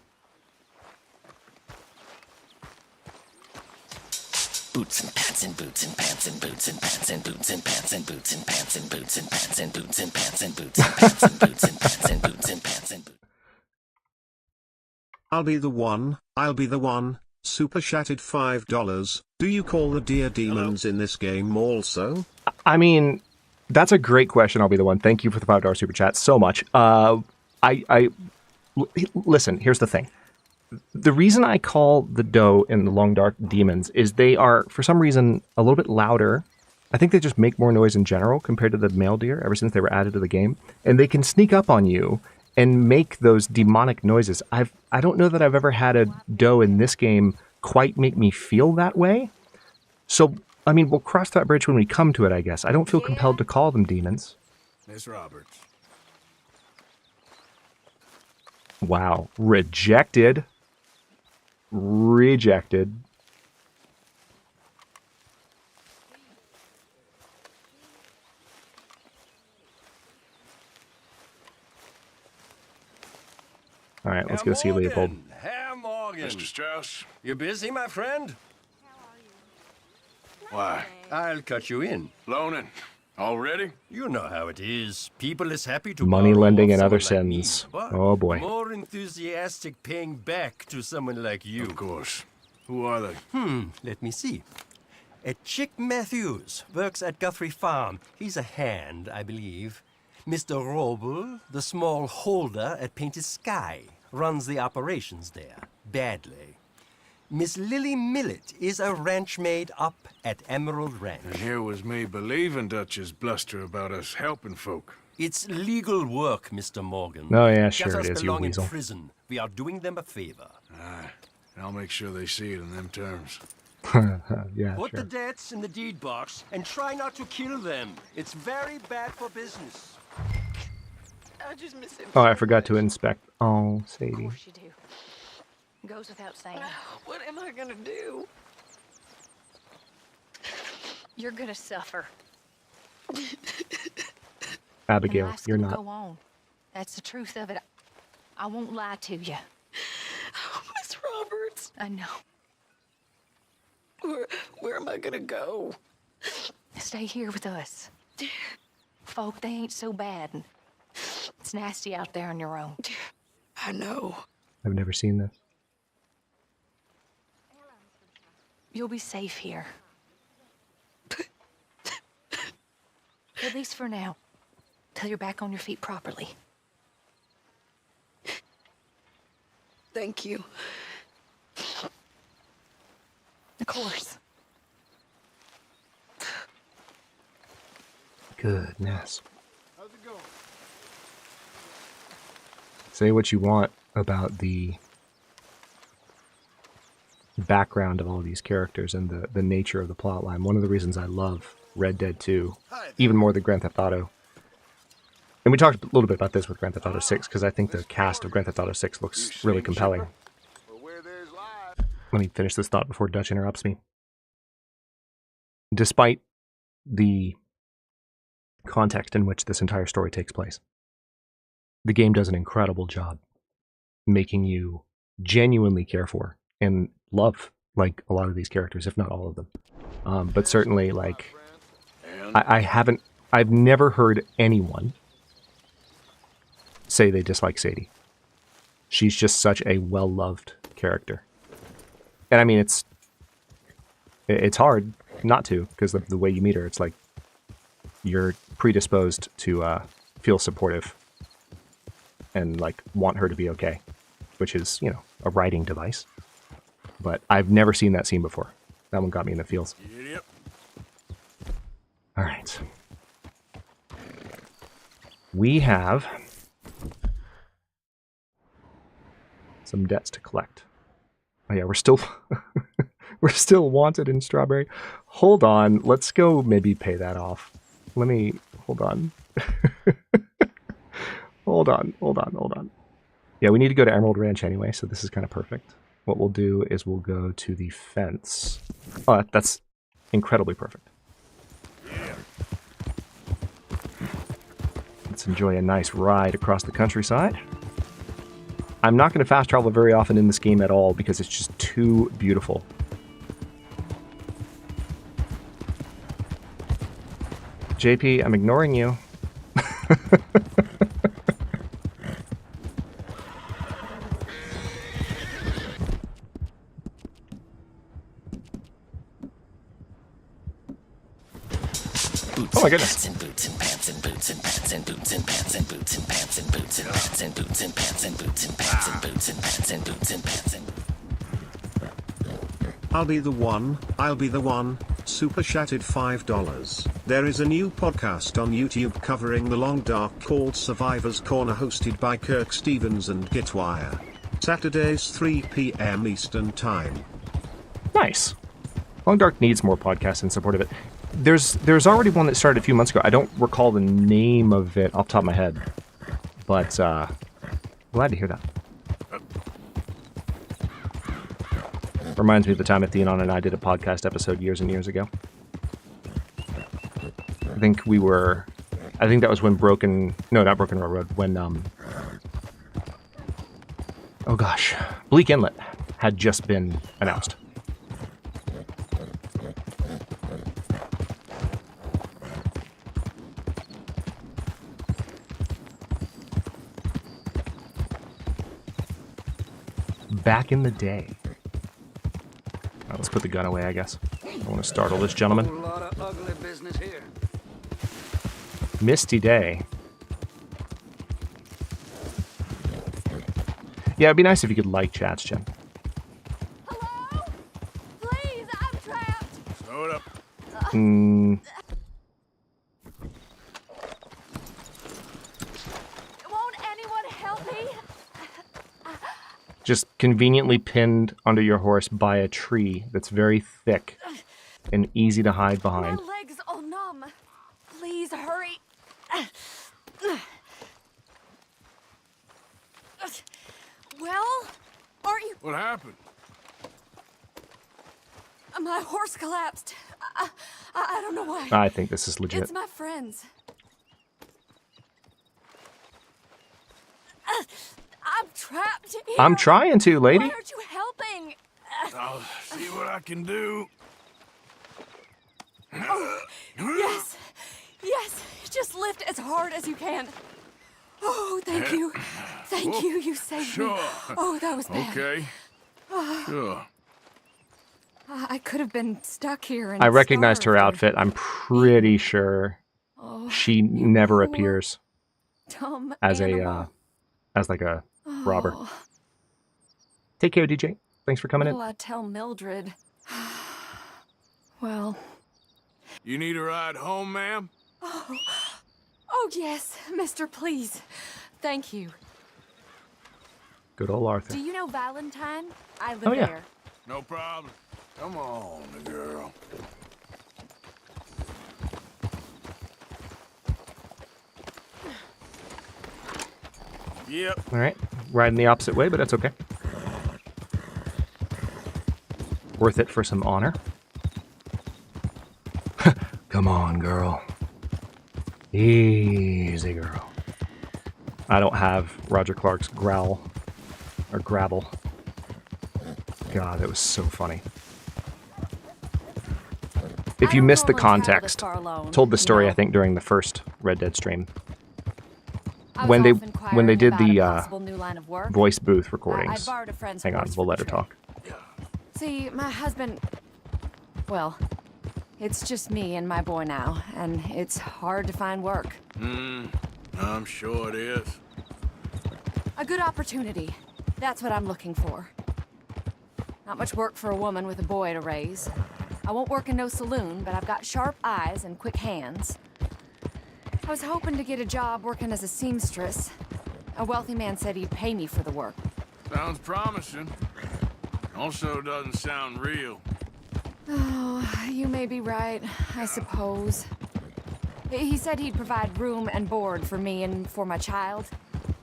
S4: Boots and pants and boots and pants and boots and pants and boots and pants and boots and pants and boots and pants and boots and pants and boots and pants and boots and pants and boots and pants and boots.
S2: I'll be the one, I'll be the one. Super chatted $5. Do you call the deer demons in this game also?
S1: I mean, that's a great question. I'll be the one. Thank you for the $5 super chat so much. Listen, here's the thing. The reason I call the doe and the long dark demons is they are, for some reason, a little bit louder. I think they just make more noise in general compared to the male deer ever since they were added to the game. And they can sneak up on you and make those demonic noises. I don't know that I've ever had a doe in this game quite make me feel that way. So, I mean, we'll cross that bridge when we come to it, I guess. I don't feel compelled to call them demons.
S7: Miss Roberts.
S1: Wow. Rejected. Rejected. All right, let's go see Leopold.
S12: Herr Morgan.
S7: Mr. Strauss.
S12: You busy, my friend?
S7: Why?
S12: I'll cut you in.
S7: Loaning. Already?
S14: You know how it is. People is happy to
S1: Money
S14: borrow
S1: lending
S14: off
S1: and other
S14: someone like me,
S1: sins.
S14: but
S1: Oh boy.
S14: more enthusiastic paying back to someone like you.
S7: Of course. Who are they?
S14: Let me see. Chick Matthews works at Guthrie Farm. He's a hand, I believe. Mr. Roble, the small holder at Painted Sky, runs the operations there, badly. Miss Lily Millet is a ranch maid up at Emerald Ranch.
S7: And here was me believing Dutch's bluster about us helping folk.
S14: It's legal work, Mr. Morgan.
S1: Oh, yeah,
S14: Just
S1: sure
S14: us
S1: it is, you
S14: belong in
S1: weasel.
S14: prison. We are doing them a favor.
S7: Aye. And I'll make sure they see it in them terms.
S1: Yeah,
S14: Put
S1: sure.
S14: the debts in the deed box and try not to kill them. It's very bad for business.
S10: I just miss him.
S1: Oh, I forgot to inspect. Oh, Sadie.
S10: Of course you do. Goes without saying. What am I gonna do? You're gonna suffer.
S1: Abigail,
S10: And life's
S1: you're
S10: gonna
S1: not.
S10: go on. That's the truth of it. I won't lie to you.
S4: Oh, Miss Roberts.
S10: I know.
S4: Where am I gonna go?
S10: Stay here with us. Folk, they ain't so bad. And it's nasty out there on your own.
S4: I know.
S1: I've never seen this.
S10: You'll be safe here. At least for now. Till you're back on your feet properly.
S4: Thank you.
S10: Of course.
S1: Goodness. Say what you want about the background of all these characters and the nature of the plotline. One of the reasons I love Red Dead 2, even more than Grand Theft Auto, and we talked a little bit about this with Grand Theft Auto 6, because I think the cast of Grand Theft Auto 6 looks really compelling. Let me finish this thought before Dutch interrupts me. Despite the context in which this entire story takes place, the game does an incredible job making you genuinely care for and love, like, a lot of these characters, if not all of them. But certainly, like, I've never heard anyone say they dislike Sadie. She's just such a well-loved character. And I mean, it's hard not to, because the way you meet her, it's like you're predisposed to feel supportive and, like, want her to be okay, which is, you know, a writing device. But I've never seen that scene before. That one got me in the feels.
S7: Yep.
S1: All right. We have some debts to collect. Oh yeah, we're still we're still wanted in Strawberry. Hold on, let's go maybe pay that off. Let me hold on. hold on. Yeah, we need to go to Emerald Ranch anyway, so this is kind of perfect. What we'll do is we'll go to the fence. Oh, that's incredibly perfect. Let's enjoy a nice ride across the countryside. I'm not going to fast travel very often in this game at all because it's just too beautiful. JP, I'm ignoring you. Oh my goodness.
S4: Boots and pants and boots and pants and boots and pants and boots and pants and boots and pants and boots and pants and boots and pants and boots and pants and boots and pants and.
S2: I'll be the one, super chatted $5. There is a new podcast on YouTube covering the long dark called Survivor's Corner, hosted by Kirk Stevens and Gitwire. Saturdays 3 p.m. Eastern Time.
S1: Nice. Long Dark needs more podcasts in support of it. There's already one that started a few months ago. I don't recall the name of it off the top of my head, but glad to hear that. Reminds me of the time that Theon and I did a podcast episode years and years ago. I think that was when not Broken Railroad, when oh gosh, Bleak Inlet had just been announced. back in the day. Let's put the gun away, I guess. I don't want to startle this gentleman.
S15: A lot of ugly business here.
S1: Misty day. Yeah, it'd be nice if you could like chats, Jen.
S11: Hello? Please, I'm trapped.
S7: Hold up.
S11: Won't anyone help me?
S1: Just conveniently pinned under your horse by a tree that's very thick and easy to hide behind.
S11: My legs all numb. Please hurry. Well, aren't you?
S7: What happened?
S11: My horse collapsed. I don't know why.
S1: I think this is legit.
S11: It's my friends. I'm trapped here.
S1: I'm trying to, lady.
S11: Why aren't you helping?
S7: I'll see what I can do.
S11: Oh, yes. Yes. Just lift as hard as you can. Oh, thank you. Thank you. You saved me. Oh, that was bad.
S7: Okay. Sure.
S11: I could have been stuck here and
S1: I recognized her
S11: starved.
S1: outfit. I'm pretty sure she never appears
S11: Dumb
S1: as
S11: animal.
S1: as like a robber. Take care, DJ. Thanks for coming in.
S11: What'll I tell Mildred? Well.
S7: You need a ride home, ma'am?
S11: Oh, yes, mister, please. Thank you.
S1: Good old Arthur.
S11: Do you know Valentine? I live
S1: Oh, yeah.
S11: there.
S7: No problem. Come on, girl. Yep.
S1: All right. Riding the opposite way, but that's okay. Worth it for some honor. Come on, girl. Easy, girl. I don't have Roger Clark's growl or gravel. God, that was so funny. If you missed the context, told the story, I think, during the first Red Dead stream. When they did the voice booth recordings. Hang on, we'll let her talk.
S11: See, my husband... Well, it's just me and my boy now, and it's hard to find work.
S7: I'm sure it is.
S11: A good opportunity. That's what I'm looking for. Not much work for a woman with a boy to raise. I won't work in no saloon, but I've got sharp eyes and quick hands. I was hoping to get a job working as a seamstress. A wealthy man said he'd pay me for the work.
S7: Sounds promising. Also doesn't sound real.
S11: Oh, you may be right, I suppose. He said he'd provide room and board for me and for my child.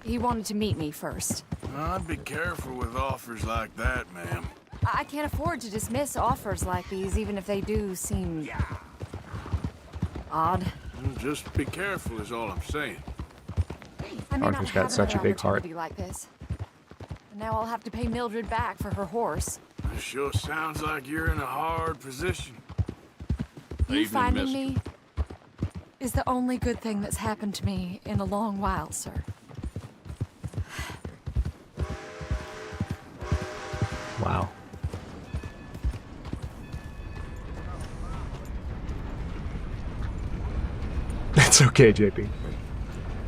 S11: He wanted to meet me first.
S7: I'd be careful with offers like that, ma'am.
S11: I can't afford to dismiss offers like these, even if they do seem... odd.
S7: Just be careful is all I'm saying.
S11: I may
S1: Arthur's
S11: not
S1: got
S11: have
S1: such a
S11: another
S1: big heart.
S11: opportunity like this. And now I'll have to pay Mildred back for her horse.
S7: It sure sounds like you're in a hard position.
S11: You finding me is the only good thing that's happened to me in a long while, sir.
S1: Wow. That's okay, JP.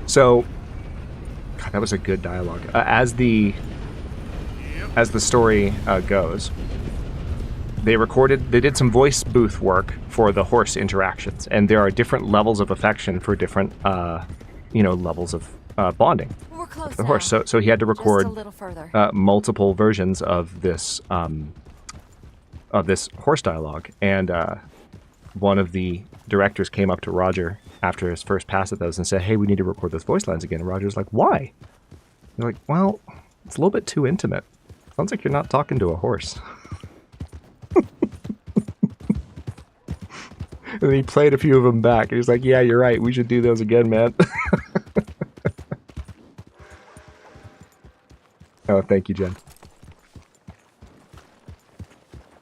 S1: So, God, that was a good dialogue. As the story goes, they did some voice booth work for the horse interactions, and there are different levels of affection for different, levels of bonding with the horse. So he had to record multiple versions of this horse dialogue, and one of the directors came up to Roger after his first pass at those and said, "Hey, we need to record those voice lines again." And Roger's like, "Why?" They're like, "Well, it's a little bit too intimate. Sounds like you're not talking to a horse." And then he played a few of them back, and he's like, "Yeah, you're right. We should do those again, man." Oh, thank you, Jen.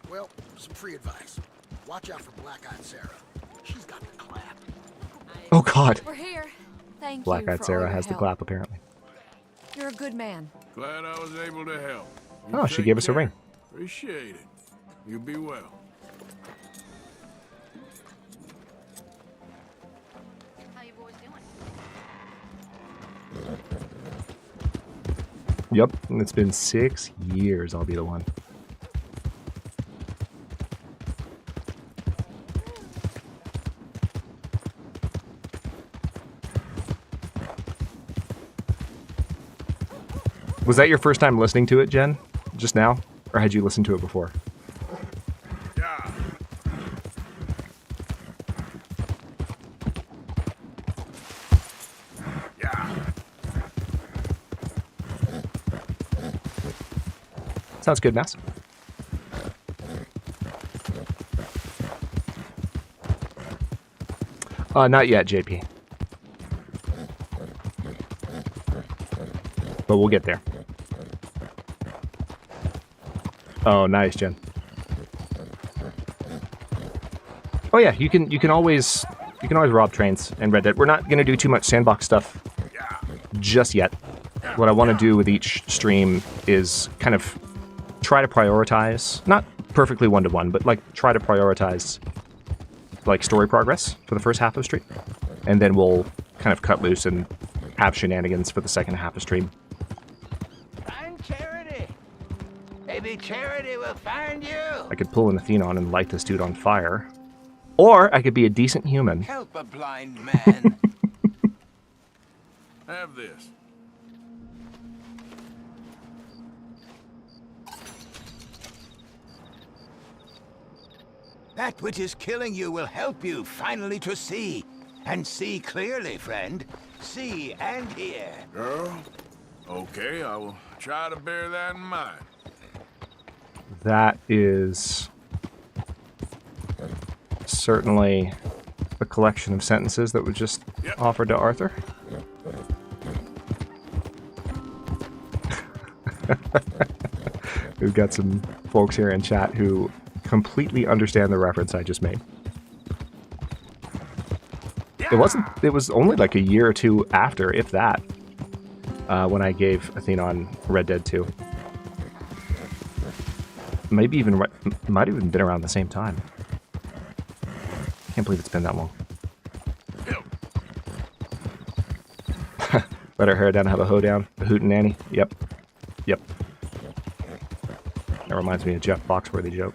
S15: Well, some free advice. Watch out for Black-Eyed Sarah. She's got the clap.
S1: Oh, God.
S11: We're here. Thank you
S1: Black-Eyed
S11: for all
S1: Sarah
S11: your
S1: has the
S11: help.
S1: clap, apparently.
S11: You're a good man.
S7: Glad I was able to help.
S1: Oh, she gave us a ring.
S7: Appreciate it. You be well.
S10: How you boys doing?
S1: Yep, and it's been 6 years. I'll be the one. Was that your first time listening to it, Jen? Just now? Or had you listened to it before?
S7: Yeah. Yeah.
S1: Sounds good, Mass. Not yet, JP. But we'll get there. Oh, nice, Jen. Oh yeah, you can always rob trains in Red Dead. We're not gonna do too much sandbox stuff just yet. What I want to do with each stream is kind of try to prioritize, not perfectly one-to-one, but like try to prioritize like story progress for the first half of stream, and then we'll kind of cut loose and have shenanigans for the second half of stream.
S16: Find Charity. Maybe Charity will find you.
S1: I could pull an Athenon and light this dude on fire, or I could be a decent human.
S16: Help a blind man.
S7: Have this.
S16: That which is killing you will help you finally to see. And see clearly, friend. See and hear.
S7: Girl? Okay, I will try to bear that in mind.
S1: That is certainly a collection of sentences that was just offered to Arthur. We've got some folks here in chat who completely understand the reference I just made. It was only like a year or two after, if that, when I gave Athenon Red Dead 2. Maybe even, might have even been around the same time. Can't believe it's been that long. Let her hair down, have a hoedown, a hoot and nanny. Yep. Yep. That reminds me of Jeff Foxworthy joke.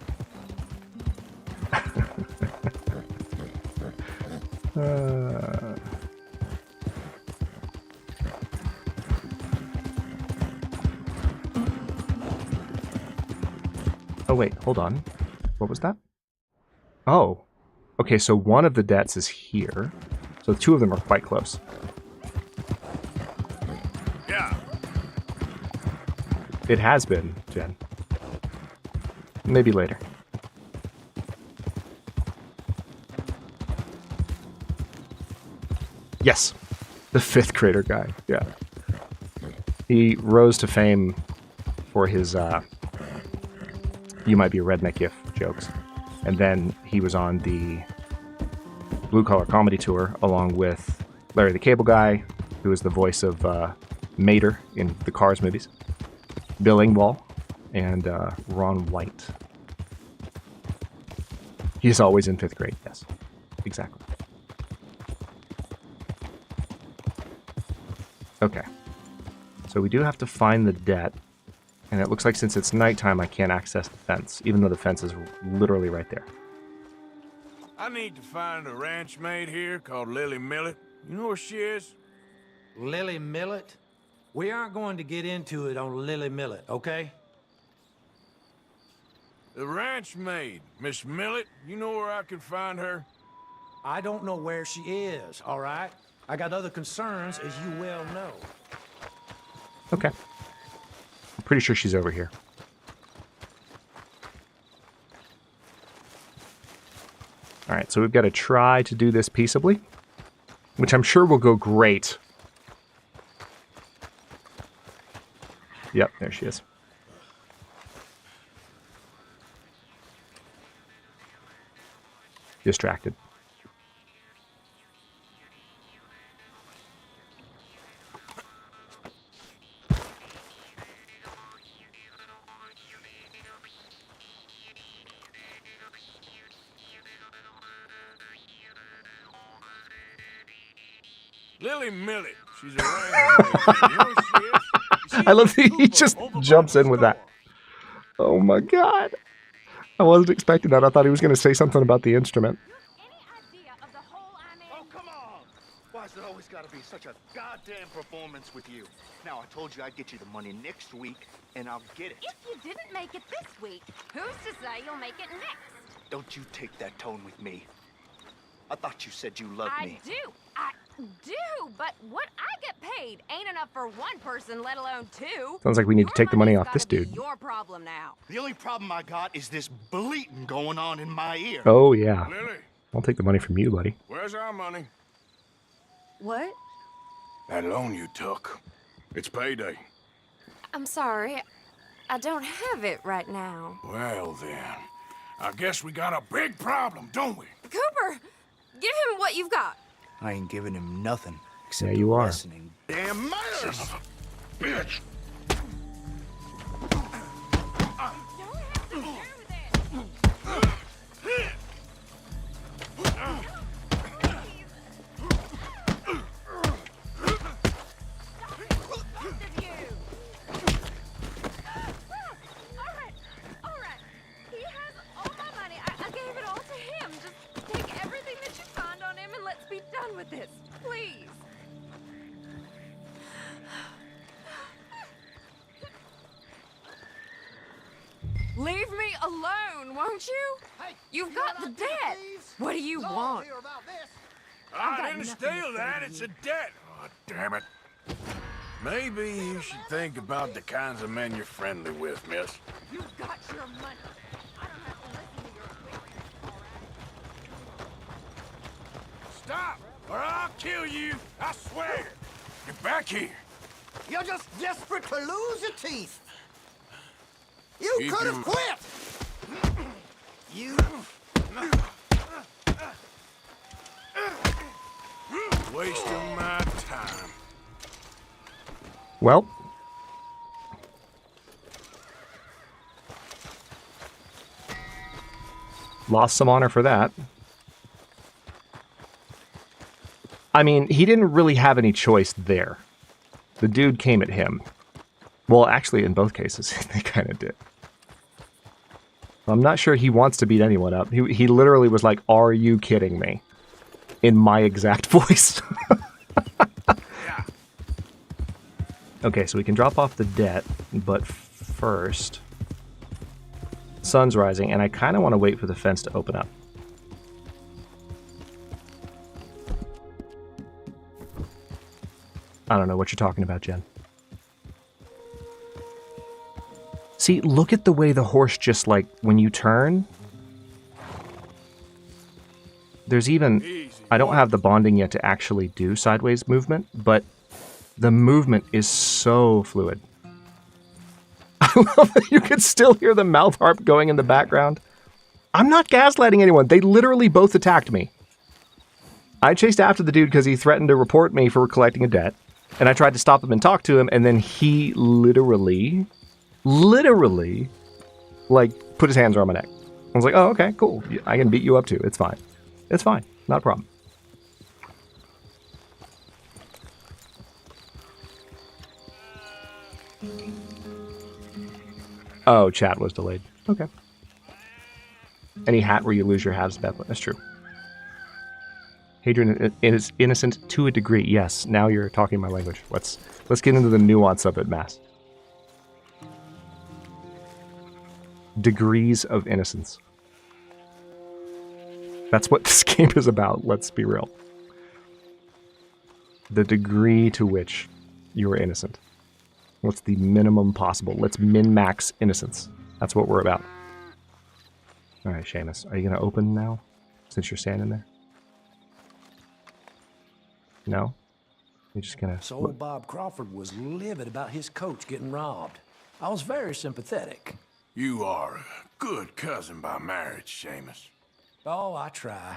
S1: Oh wait, hold on. What was that? Oh. Okay, so one of the debts is here. So two of them are quite close.
S7: Yeah.
S1: It has been, Jen. Maybe later. Yes. The fifth grader guy. Yeah. He rose to fame for his you might be a redneck if jokes. And then he was on the Blue Collar Comedy Tour along with Larry the Cable Guy, who is the voice of Mater in the Cars movies, Bill Engvall, and Ron White. He's always in fifth grade, yes. Exactly. Okay. So we do have to find the debt. And it looks like since it's nighttime, I can't access the fence, even though the fence is literally right there.
S7: I need to find a ranch maid here called Lily Millet. You know where she is?
S17: Lily Millet? We aren't going to get into it on Lily Millet, okay?
S7: The ranch maid, Miss Millet. You know where I can find her?
S17: I don't know where she is, all right? I got other concerns, as you well know.
S1: Okay. I'm pretty sure she's over here. Alright, so we've got to try to do this peaceably, which I'm sure will go great. Yep, there she is. Distracted.
S7: Lily Millet. She's a ranch. You know who she is?
S1: I love that he just jumps in with that. Oh my god. I wasn't expecting that. I thought he was going to say something about the instrument.
S15: Oh, come on! Why's it always gotta be such a goddamn performance with you? Now, I told you I'd get you the money next week, and I'll get it.
S11: If you didn't make it this week, who's to say you'll make it next?
S15: Don't you take that tone with me. I thought you said you loved me.
S11: I do, but what I get paid ain't enough for one person, let alone two.
S1: Sounds like we need to take the money off this dude.
S11: Your problem now.
S15: The only problem I got is this bleating going on in my ear.
S1: Oh, yeah.
S7: Lily,
S1: I'll take the money from you, buddy.
S7: where's our money?
S11: What?
S7: That loan you took. It's payday.
S11: I'm sorry. I don't have it right now.
S7: Well then, I guess we got a big problem, don't we?
S11: Cooper, give him what you've got.
S15: I ain't giving him nothing
S1: Yeah, you are.
S15: listening. Damn manners!
S7: Bitch!
S11: With this, please. Leave me alone, won't you?
S15: Hey,
S11: You've got the debt. What do you want?
S7: I didn't steal that, it's a debt. Oh, damn it. Maybe you should think about the kinds of men you're friendly with, miss.
S11: You've got your money. I don't have to listen to your theories, all right?
S7: Stop, or I'll kill you, I swear. Get back here.
S15: You're just desperate to lose your teeth. You
S7: Keep
S15: could have
S7: your-
S15: quit. You.
S7: Wasting my time.
S1: Well. Lost some honor for that. I mean, he didn't really have any choice there. The dude came at him. Well, actually, in both cases, they kind of did. I'm not sure he wants to beat anyone up. He literally was like, "Are you kidding me?" In my exact voice. Okay, so we can drop off the debt, but first... Sun's rising, and I kind of want to wait for the fence to open up. I don't know what you're talking about, Jen. See, look at the way the horse just, like, when you turn... There's even... I don't have the bonding yet to actually do sideways movement, but the movement is so fluid. I love that you can still hear the mouth harp going in the background. I'm not gaslighting anyone. They literally both attacked me. I chased after the dude because he threatened to report me for collecting a debt. And I tried to stop him and talk to him, and then he literally, like, put his hands around my neck. I was like, oh, okay, cool. I can beat you up too. It's fine. It's fine. Not a problem. Oh, chat was delayed. Okay. Any hat where you lose your halves, Beth. That's true. Hadrian is innocent to a degree. Yes, now you're talking my language. Let's get into the nuance of it, Mass. Degrees of innocence. That's what this game is about, let's be real. The degree to which you are innocent. What's the minimum possible? Let's min-max innocence. That's what we're about. Alright, Seamus, are you going to open now? Since you're standing there? No? You're just going to...
S17: So old Bob Crawford was livid about his coach getting robbed. I was very sympathetic.
S7: You are a good cousin by marriage, Seamus.
S17: Oh, I try.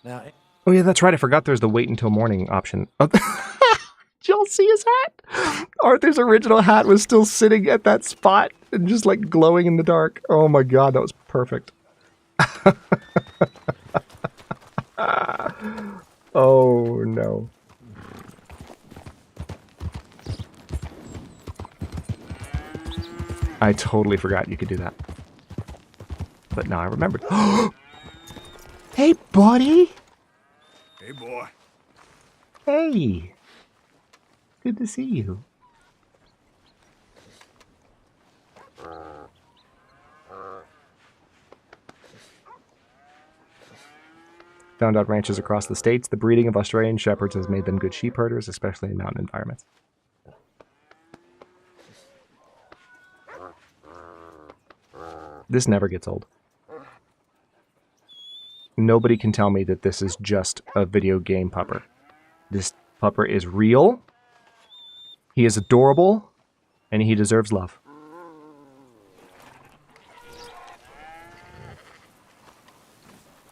S17: Now...
S1: Oh yeah, that's right. I forgot there's the wait until morning option. Oh, did y'all see his hat? Arthur's original hat was still sitting at that spot and just like glowing in the dark. Oh my god, that was perfect. Oh no. I totally forgot you could do that. But now I remembered. Hey, buddy!
S7: Hey, boy.
S1: Hey! Good to see you. Found out ranches across the states, the breeding of Australian shepherds has made them good sheep herders, especially in mountain environments. This never gets old. Nobody can tell me that this is just a video game pupper. This pupper is real. He is adorable, and he deserves love.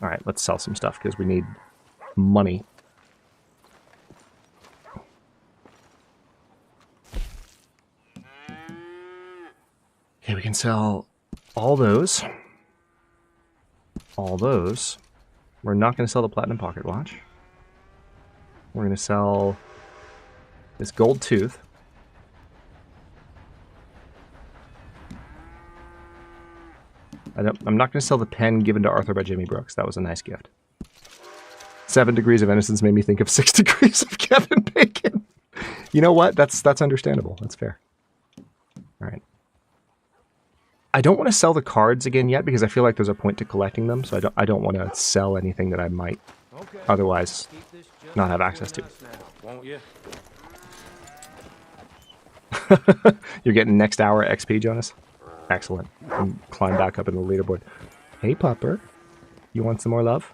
S1: Alright, let's sell some stuff because we need money. Okay, we can sell all those. All those. We're not going to sell the platinum pocket watch. We're going to sell this gold tooth. I'm not going to sell the pen given to Arthur by Jimmy Brooks. That was a nice gift. 7 Degrees of Innocence made me think of 6 Degrees of Kevin Bacon. You know what? That's understandable. That's fair. All right. I don't want to sell the cards again yet because I feel like there's a point to collecting them. So I don't want to sell anything that I might otherwise not have access to.
S17: Won't you?
S1: You're getting next hour XP, Jonas? Excellent. And climb back up in the leaderboard. Hey, pupper. You want some more love?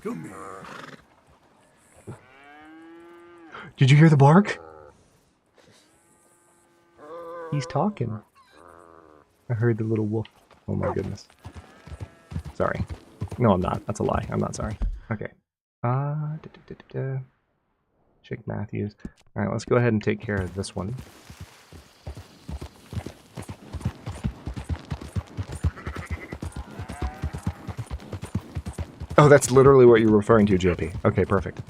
S7: Come here.
S1: Did you hear the bark? He's talking. I heard the little wolf. Oh my goodness. Sorry. No, I'm not. That's a lie. I'm not sorry. Okay. Chick Matthews. Alright, let's go ahead and take care of this one. Oh, that's literally what you're referring to, JP. Okay, perfect.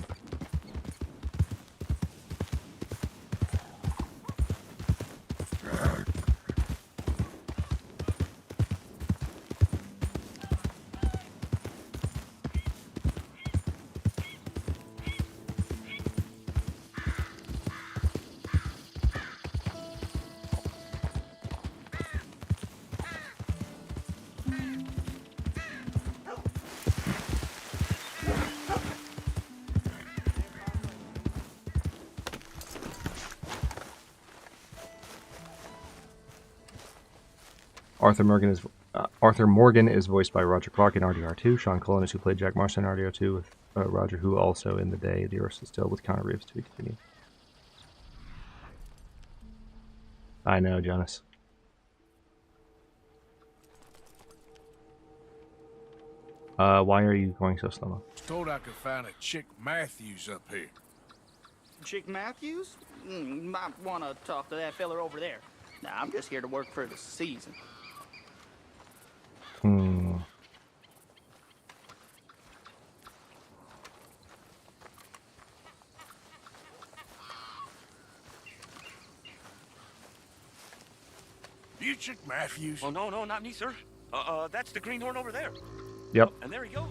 S1: Arthur Morgan is voiced by Roger Clark in RDR2. Sean Cullen is who played Jack Marston in RDR2 with Roger, who also in the day. The Earth is still with Connor Reeves to be continued. I know, Jonas. Why are you going so slow?
S7: Told I could find a Chick Matthews up here.
S15: Chick Matthews? Might want to talk to that fella over there. Nah, I'm just here to work for the season.
S7: You Chick Matthews?
S12: Oh, no, not me, sir. That's the greenhorn over there.
S1: Yep.
S12: And there he goes.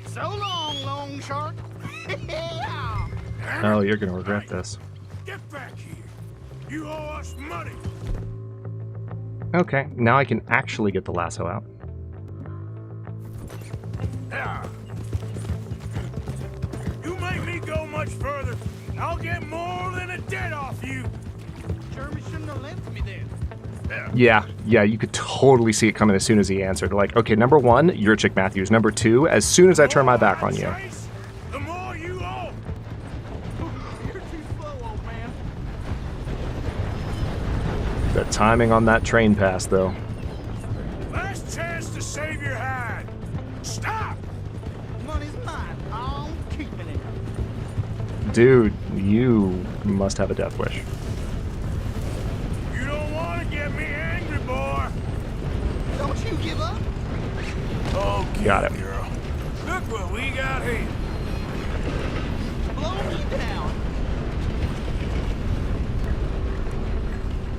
S15: So long, long shark.
S1: Oh, you're gonna regret this.
S7: Get back here. You owe us money.
S1: Okay, now I can actually get the lasso out.
S7: You make me go much further, I'll get more than a debt off you.
S15: Jeremy shouldn't have left me there.
S1: Yeah, you could totally see it coming as soon as he answered. Like, okay, number one, you're Chick Matthews. Number two, as soon as I turn my back on you.
S7: The more you owe.
S15: You're too slow, old man.
S1: The timing on that train pass, though.
S7: Last chance to save your hide. Stop!
S15: Money's mine. I'm keeping it.
S1: Dude, you must have a death wish.
S7: You don't want to get me angry, boy.
S15: Don't you give up.
S7: Okay,
S1: Got it.
S7: girl. Look what we got here.
S15: Blow me down.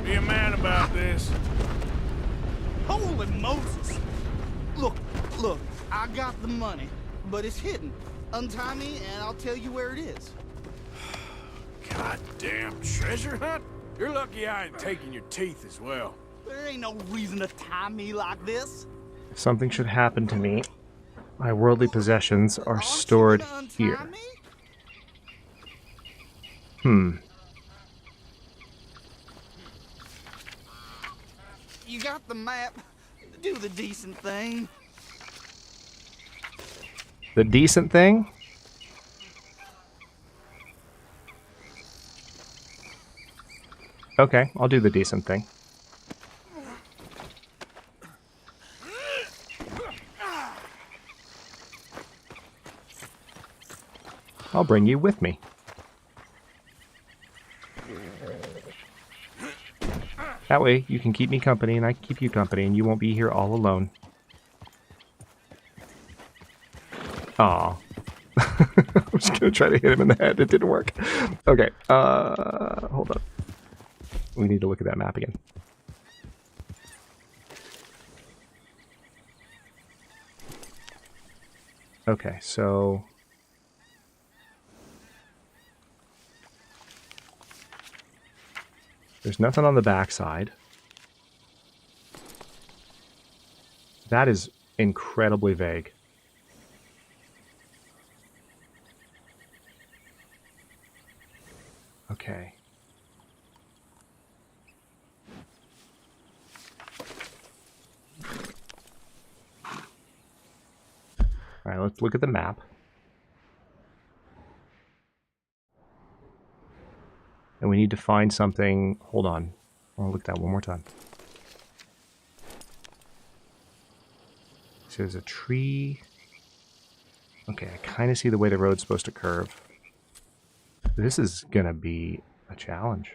S7: Be a man about
S15: but Moses. Look, I got the money, but it's hidden. Untie me and I'll tell you where it is.
S7: Goddamn treasure hunt? You're lucky I ain't taking your teeth as well.
S15: There ain't no reason to tie me like this.
S1: If something should happen to me, my worldly possessions are stored here.
S15: You got the map. Do the decent thing.
S1: The decent thing? Okay, I'll do the decent thing. I'll bring you with me. That way, you can keep me company, and I can keep you company, and you won't be here all alone. Aw. I was gonna try to hit him in the head. It didn't work. Okay, hold on. We need to look at that map again. Okay, so... there's nothing on the backside. That is incredibly vague. Okay. All right, let's look at the map. And we need to find something. Hold on. I'll look at that one more time. So there's a tree. Okay, I kind of see the way the road's supposed to curve. This is gonna be a challenge.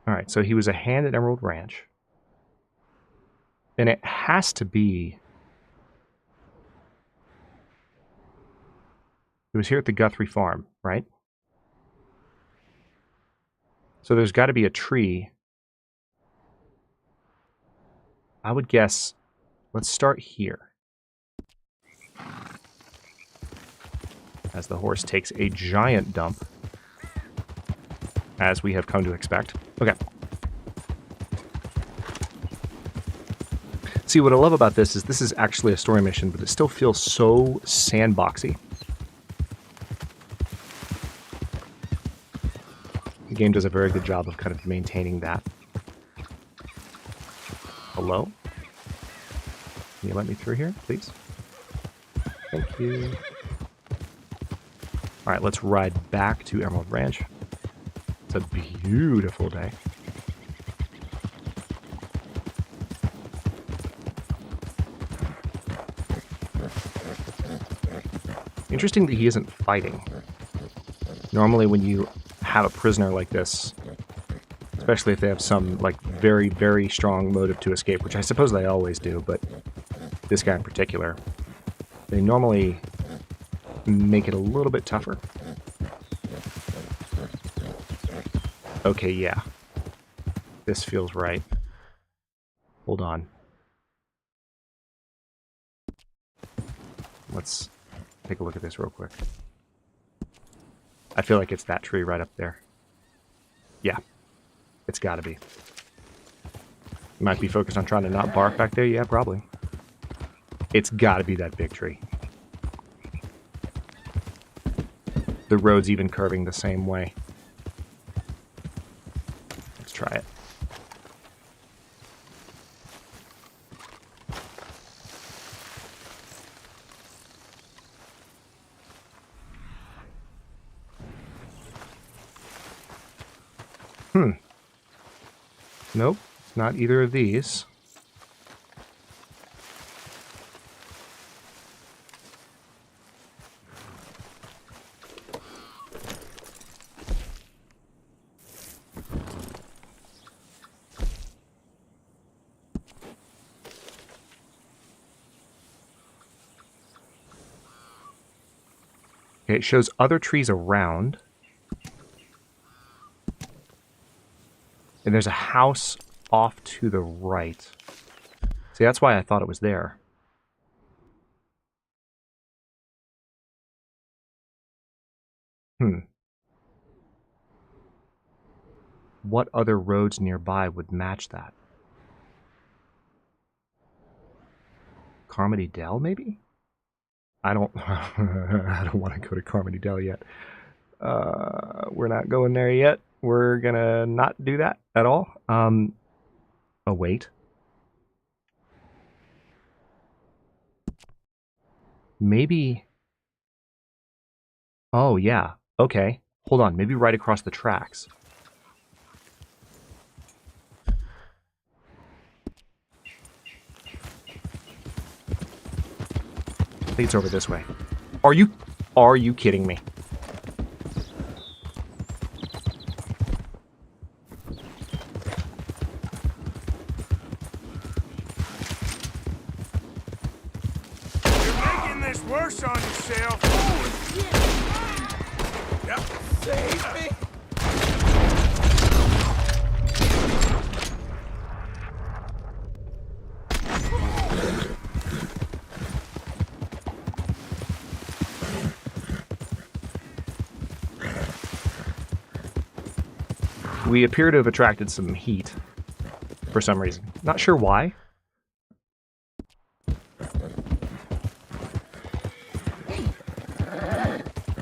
S1: Alright, so he was a hand at Emerald Ranch. And it has to be... It was here at the Guthrie farm, right? So there's got to be a tree. I would guess... Let's start here. As the horse takes a giant dump. As we have come to expect. Okay. See, what I love about this is actually a story mission, but it still feels so sandboxy. The game does a very good job of kind of maintaining that. Hello? Can you let me through here, please? Thank you. Alright, let's ride back to Emerald Ranch. It's a beautiful day. Interesting that he isn't fighting. Normally when you have a prisoner like this, especially if they have some like very, very strong motive to escape, which I suppose they always do, but this guy in particular, they normally make it a little bit tougher. Okay, yeah. This feels right. Hold on. Let's take a look at this real quick. I feel like it's that tree right up there. Yeah. It's gotta be. You might be focused on trying to not bark back there. Yeah, probably. It's gotta be that big tree. The road's even curving the same way. Let's try it. Nope, not either of these. Okay, it shows other trees around. And there's a house off to the right. See, that's why I thought it was there. What other roads nearby would match that? Carmody Dell, maybe? I don't want to go to Carmody Dell yet. We're not going there yet. We're gonna not do that at all. Oh, wait. Maybe... Oh, yeah. Okay. Hold on. Maybe right across the tracks. I think it's over this way. Are you kidding me?
S6: You're making this worse on yourself. Yep. Save me.
S1: We appear to have attracted some heat for some reason. Not sure why.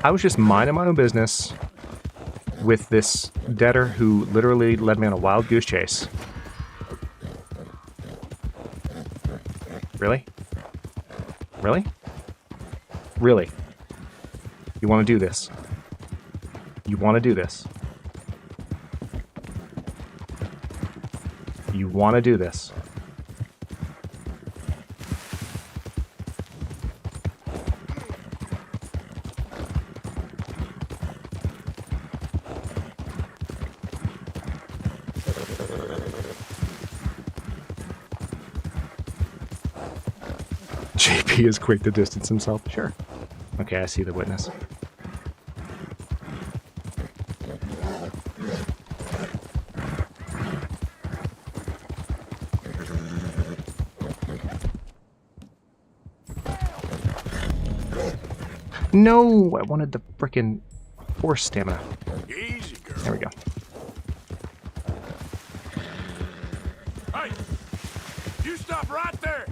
S1: I was just minding my own business with this debtor who literally led me on a wild goose chase. Really? Really? Really? You want to do this? You want to do this? You want to do this? JP is quick to distance himself. Sure. Okay, I see the witness. No, I wanted the frickin' horse stamina.
S6: Easy, girl.
S1: There we go.
S6: Hey, you stop right there.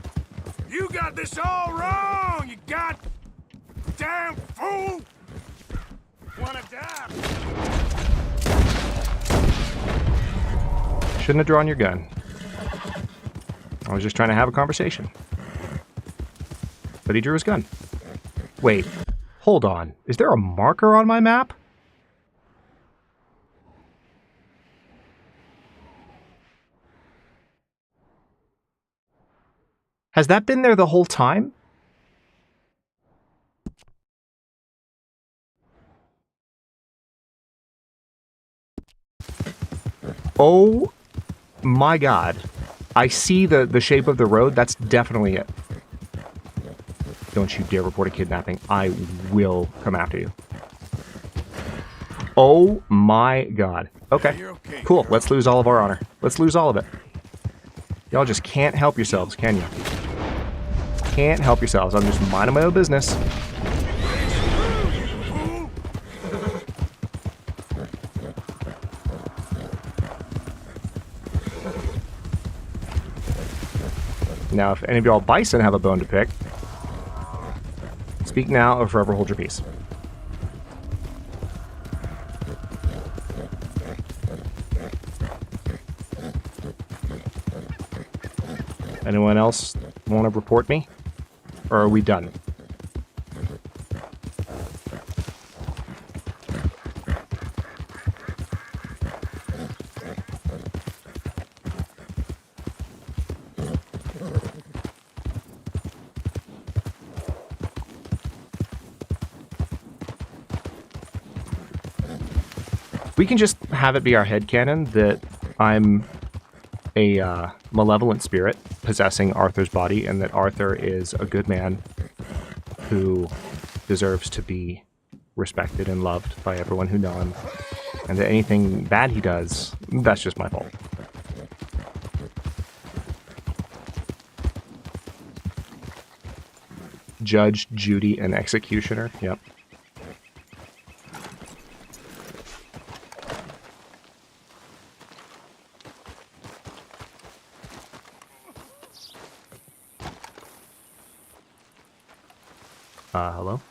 S6: You got this all wrong, you goddamn fool. Wanna die?
S1: Shouldn't have drawn your gun. I was just trying to have a conversation. But he drew his gun. Wait. Hold on. Is there a marker on my map? Has that been there the whole time? Oh my god. I see the shape of the road. That's definitely it. Don't you dare report a kidnapping. I will come after you. Oh my god. Okay. Cool. Let's lose all of our honor. Let's lose all of it. Y'all just can't help yourselves, can you? Can't help yourselves. I'm just minding my own business. Now, if any of y'all bison have a bone to pick, speak now or forever hold your peace. Anyone else want to report me? Or are we done? We can just have it be our headcanon that I'm a malevolent spirit possessing Arthur's body, and that Arthur is a good man who deserves to be respected and loved by everyone who know him. And that anything bad he does, that's just my fault. Judge, Judy, and executioner. Yep. Hello?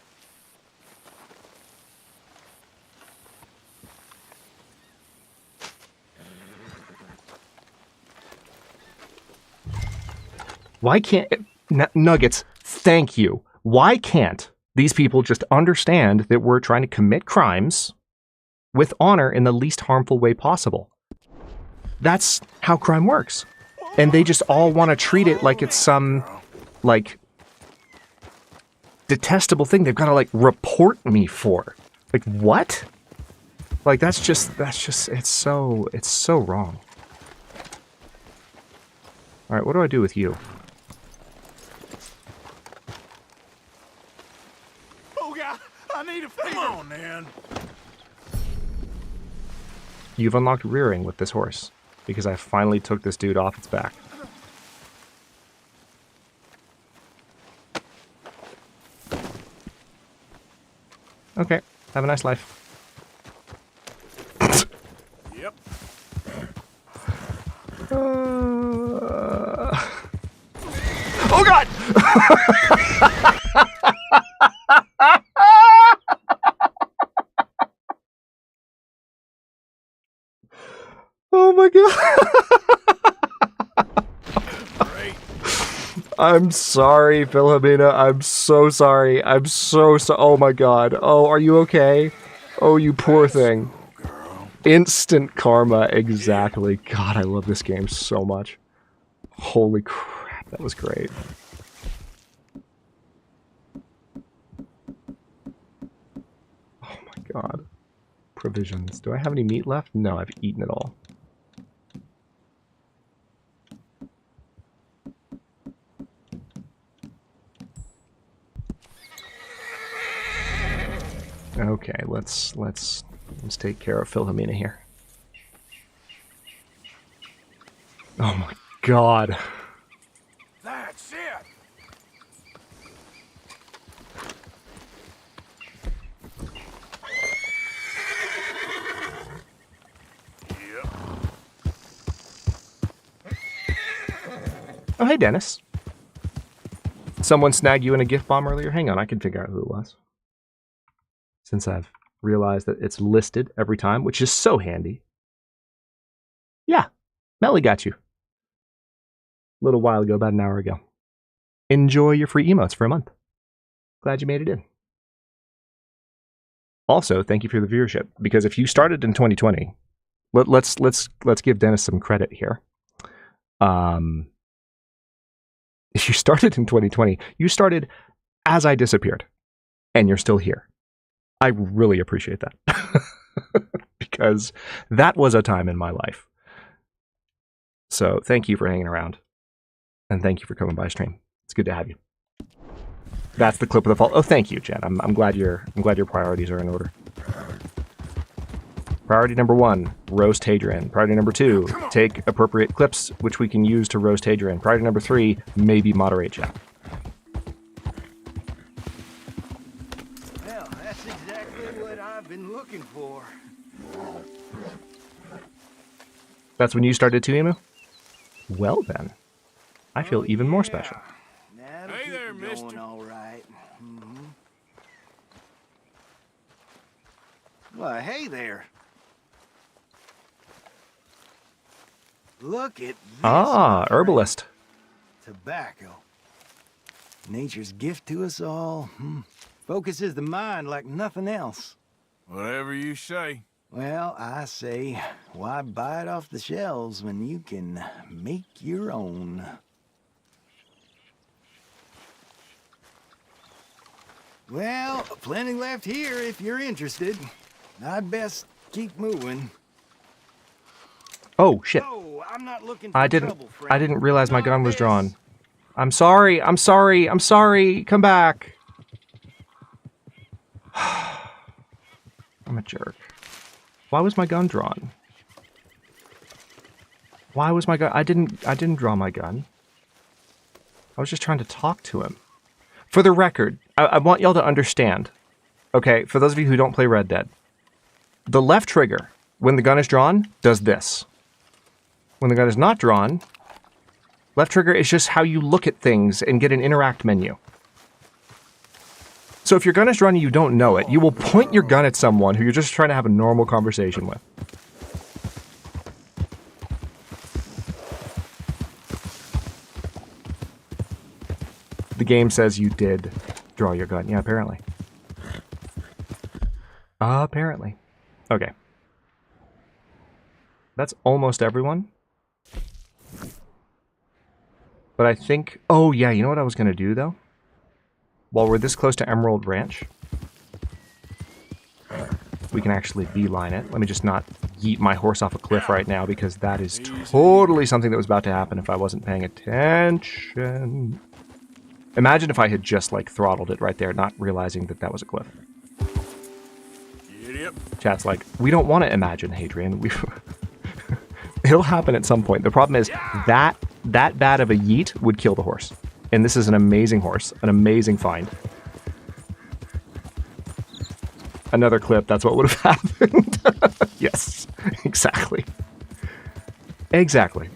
S1: Why can't... Nuggets, thank you. Why can't these people just understand that we're trying to commit crimes with honor in the least harmful way possible? That's how crime works. And they just all want to treat it like it's some, like, detestable thing they've got to, like, report me for. Like, what? Like, that's just, it's so wrong. All right, what do I do with you?
S7: Oh, God, I need a favor. Come on, man.
S1: You've unlocked rearing with this horse, because I finally took this dude off its back. Okay, have a nice life.
S7: Yep.
S1: Oh God! Oh my God! I'm sorry, Philomena. I'm so sorry. I'm so oh my God. Oh, are you okay? Oh, you poor thing. Instant karma, exactly. God, I love this game so much. Holy crap, that was great. Oh my God. Provisions. Do I have any meat left? No, I've eaten it all. Okay, let's take care of Philomena here. Oh my God.
S7: That's it. Yep.
S1: Oh, hey, Dennis. Someone snagged you in a gift bomb earlier? Hang on, I can figure out who it was. Since I've realized that it's listed every time, which is so handy. Yeah, Melly got you. A little while ago, about an hour ago. Enjoy your free emotes for a month. Glad you made it in. Also, thank you for the viewership, because if you started in 2020, let's give Dennis some credit here. If you started in 2020, you started as I disappeared, and you're still here. I really appreciate that. Because that was a time in my life. So thank you for hanging around. And thank you for coming by stream. It's good to have you. That's the clip of the fall. Oh, thank you, Jen. I'm glad your priorities are in order. Priority number 1, roast Hadrian. Priority number 2, take appropriate clips which we can use to roast Hadrian. Priority number 3, maybe moderate chat.
S16: Well, that's exactly what I've been looking for.
S1: That's when you started too, Emu? Well then, I feel even more special.
S7: Hey there, mister.
S16: All right. Well, hey there. Look at this.
S1: Ah, herbalist.
S16: Tobacco. Nature's gift to us all. Focuses the mind like nothing else.
S7: Whatever you say.
S16: Well, I say, why buy it off the shelves when you can make your own? Well, plenty left here if you're interested. I'd best keep moving.
S1: Oh shit.
S16: Oh, I'm not looking for
S1: I didn't realize my gun was drawn. I'm sorry. I'm sorry. I'm sorry. Come back. I'm a jerk. Why was my gun drawn? Why was my gun? I didn't draw my gun. I was just trying to talk to him. For the record, I want y'all to understand. Okay, for those of you who don't play Red Dead, the left trigger, when the gun is drawn, does this. When the gun is not drawn, left trigger is just how you look at things and get an interact menu. So if your gun is drawn and you don't know it, you will point your gun at someone who you're just trying to have a normal conversation with. The game says you did draw your gun. Yeah, apparently. Apparently. Okay. That's almost everyone. But I think... Oh, yeah, you know what I was going to do, though? While we're this close to Emerald Ranch, we can actually beeline it. Let me just not yeet my horse off a cliff right now, because that is totally something that was about to happen if I wasn't paying attention. Imagine if I had just, like, throttled it right there, not realizing that that was a cliff. Chat's like, we don't want to imagine, Hadrian. It'll happen at some point. The problem is that bad of a yeet would kill the horse. And this is an amazing horse, an amazing find. Another clip, that's what would have happened. Yes, exactly. Exactly.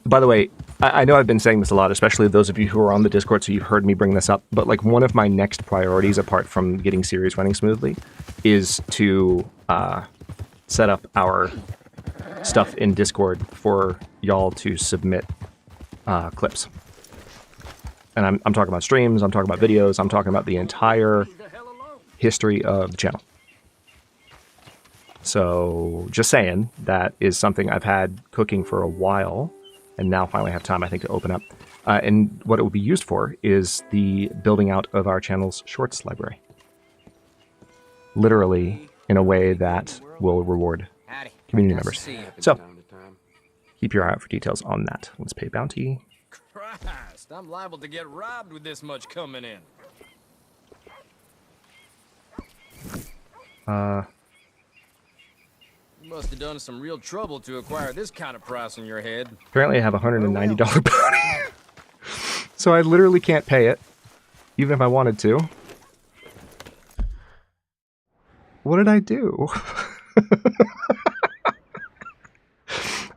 S1: By the way, I know I've been saying this a lot, especially those of you who are on the Discord, so you've heard me bring this up, but like one of my next priorities, apart from getting series running smoothly, is to set up our stuff in Discord for y'all to submit clips. And I'm talking about streams, I'm talking about videos, I'm talking about the entire history of the channel. So, just saying, that is something I've had cooking for a while, and now finally have time, I think, to open up. And what it will be used for is the building out of our channel's shorts library. Literally, in a way that will reward community members. So, keep your eye out for details on that. Let's pay bounty.
S18: Christ, I'm liable to get robbed with this much coming in. You must have done some real trouble to acquire this kind of price on your head.
S1: Apparently I have a $190 bounty. So I literally can't pay it, even if I wanted to. What did I do?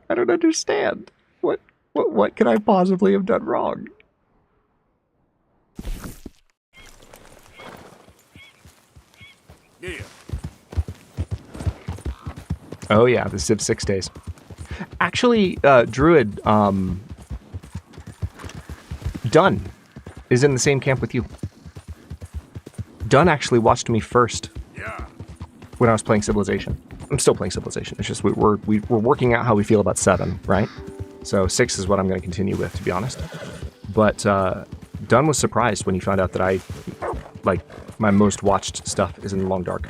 S1: I don't understand. What could I possibly have done wrong?
S7: Yeah.
S1: Oh yeah, the Civ 6 days. Actually, Druid, Dunn is in the same camp with you. Dunn actually watched me first when I was playing Civilization. I'm still playing Civilization. It's just we're working out how we feel about 7, right? So 6 is what I'm going to continue with, to be honest. But Dunn was surprised when he found out that I, like, my most watched stuff is in the Long Dark.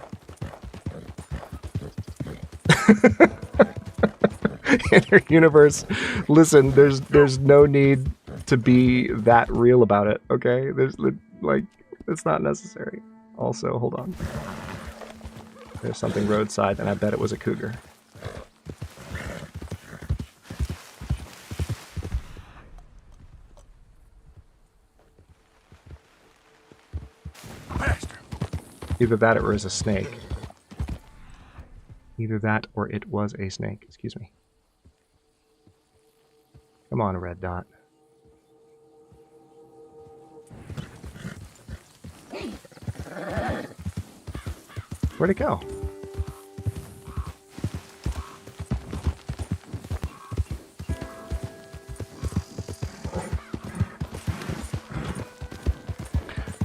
S1: Inner universe. Listen, there's no need to be that real about it, okay? There's like, it's not necessary. Also, hold on. There's something roadside, and I bet it was a cougar. Either that or it was a snake. Either that or it was a snake. Excuse me. Come on, red dot. Where'd it go?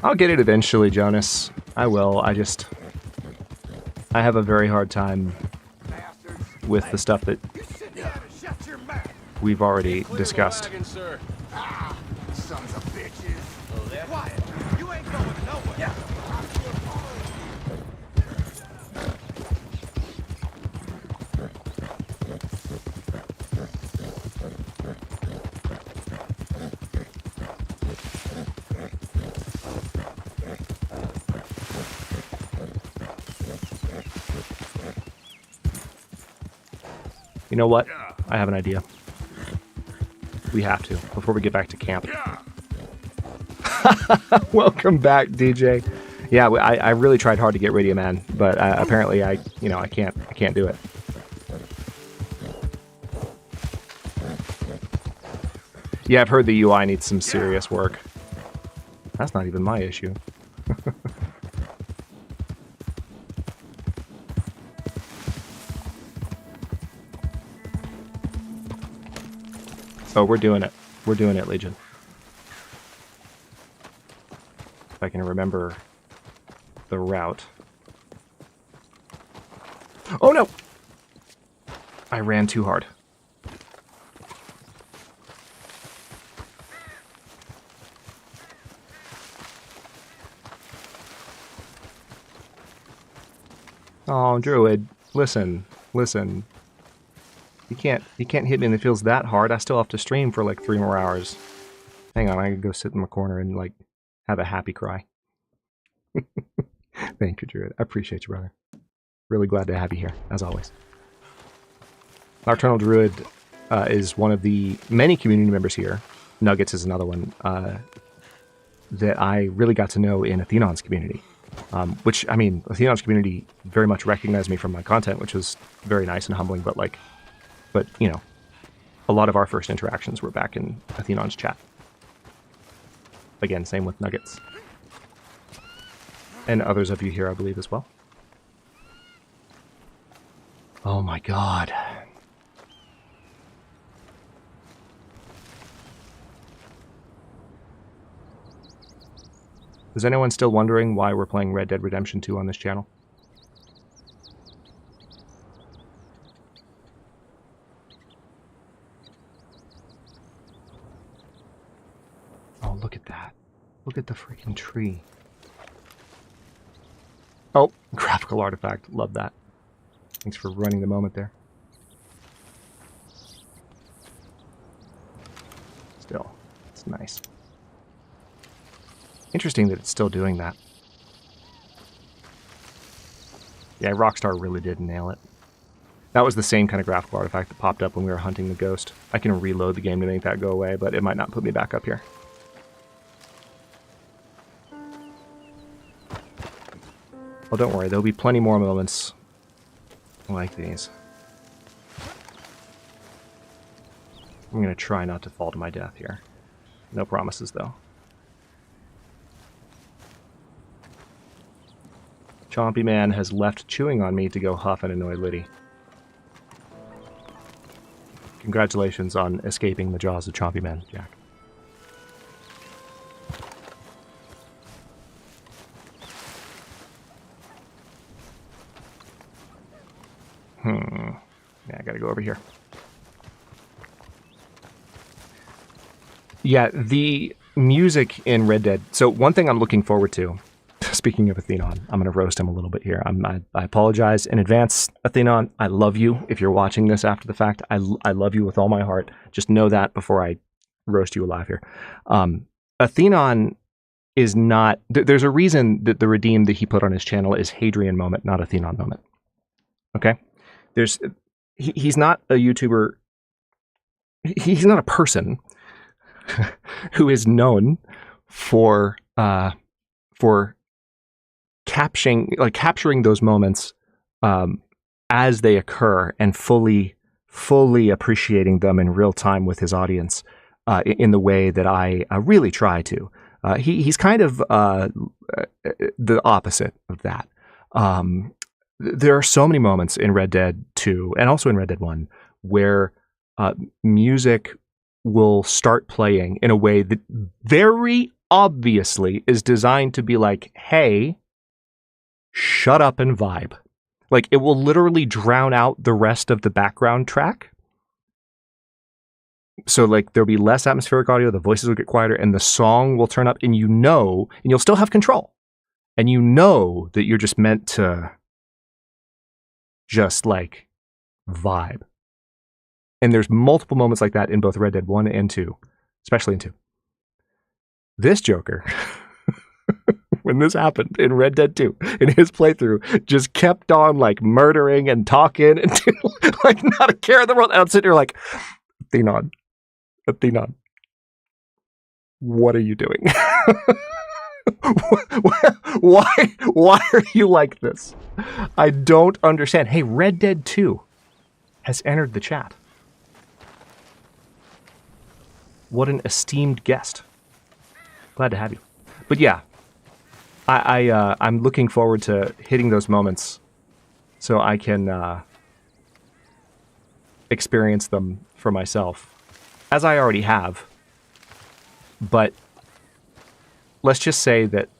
S1: I'll get it eventually, Jonas. I will. I have a very hard time with the stuff that we've already discussed.
S9: Sons of bitches.
S15: Quiet. You ain't going nowhere.
S1: know what? I have an idea. We have to, before we get back to camp. Welcome back, DJ. Yeah, I really tried hard to get Radio Man, but apparently I can't do it. Yeah, I've heard the UI needs some serious work. That's not even my issue. Oh, we're doing it. We're doing it, Legion. If I can remember the route. Oh no! I ran too hard. Oh, Druid, listen. You can't hit me in the feels that hard. I still have to stream for like 3 more hours. Hang on, I can go sit in my corner and like have a happy cry. Thank you, Druid. I appreciate you, brother. Really glad to have you here, as always. Nocturnal Druid is one of the many community members here. Nuggets is another one that I really got to know in Athenon's community. Which, I mean, Athenon's community very much recognized me from my content, which was very nice and humbling, but you know, a lot of our first interactions were back in Athenon's chat. Again, same with Nuggets. And others of you here, I believe, as well. Oh my god. Is anyone still wondering why we're playing Red Dead Redemption 2 on this channel? Oh, look at that. Look at the freaking tree. Oh, graphical artifact. Love that. Thanks for running the moment there. Still, it's nice. Interesting that it's still doing that. Yeah, Rockstar really did nail it. That was the same kind of graphical artifact that popped up when we were hunting the ghost. I can reload the game to make that go away, but it might not put me back up here. Well, don't worry, there'll be plenty more moments like these. I'm going to try not to fall to my death here. No promises, though. Chompy Man has left chewing on me to go huff and annoy Liddy. Congratulations on escaping the jaws of Chompy Man, Jack. Yeah, I gotta go over here. Yeah, the music in Red Dead. So one thing I'm looking forward to, speaking of Athenon, I'm going to roast him a little bit here. I apologize in advance, Athenon. I love you. If you're watching this after the fact, I love you with all my heart. Just know that before I roast you alive here. Athenon is not... There's a reason that the redeem that he put on his channel is Hadrian Moment, not Athenon Moment. Okay? He's not a YouTuber... He's not a person who is known for capturing those moments as they occur and fully appreciating them in real time with his audience in the way that I really try to. He's kind of the opposite of that. There are so many moments in Red Dead 2 and also in Red Dead 1 where music will start playing in a way that very obviously is designed to be like, hey, shut up and vibe. Like, it will literally drown out the rest of the background track. So, like, there'll be less atmospheric audio, the voices will get quieter, and the song will turn up, and you know, and you'll still have control. And you know that you're just meant to just, like, vibe. And there's multiple moments like that in both Red Dead 1 and 2, especially in 2. This Joker when this happened in Red Dead 2, in his playthrough, just kept on like murdering and talking and like not a care in the world. And I'm sitting here like, Athenon, what are you doing? Why are you like this? I don't understand. Hey, Red Dead 2 has entered the chat. What an esteemed guest. Glad to have you. But yeah, I'm looking forward to hitting those moments so I can experience them for myself, as I already have. But let's just say that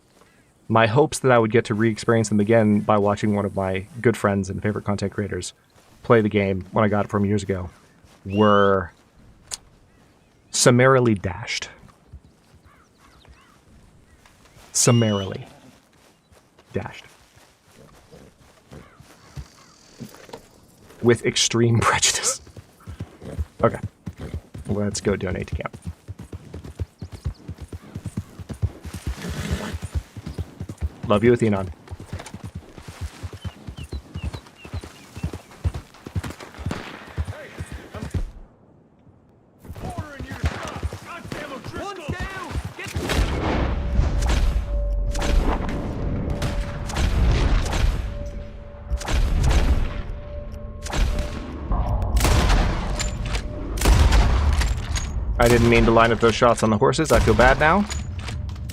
S1: my hopes that I would get to re-experience them again by watching one of my good friends and favorite content creators play the game when I got it from years ago were summarily dashed. Summarily dashed. With extreme prejudice. Okay. Let's go donate to camp. Love you, Athenon. I didn't mean to line up those shots on the horses. I feel bad now.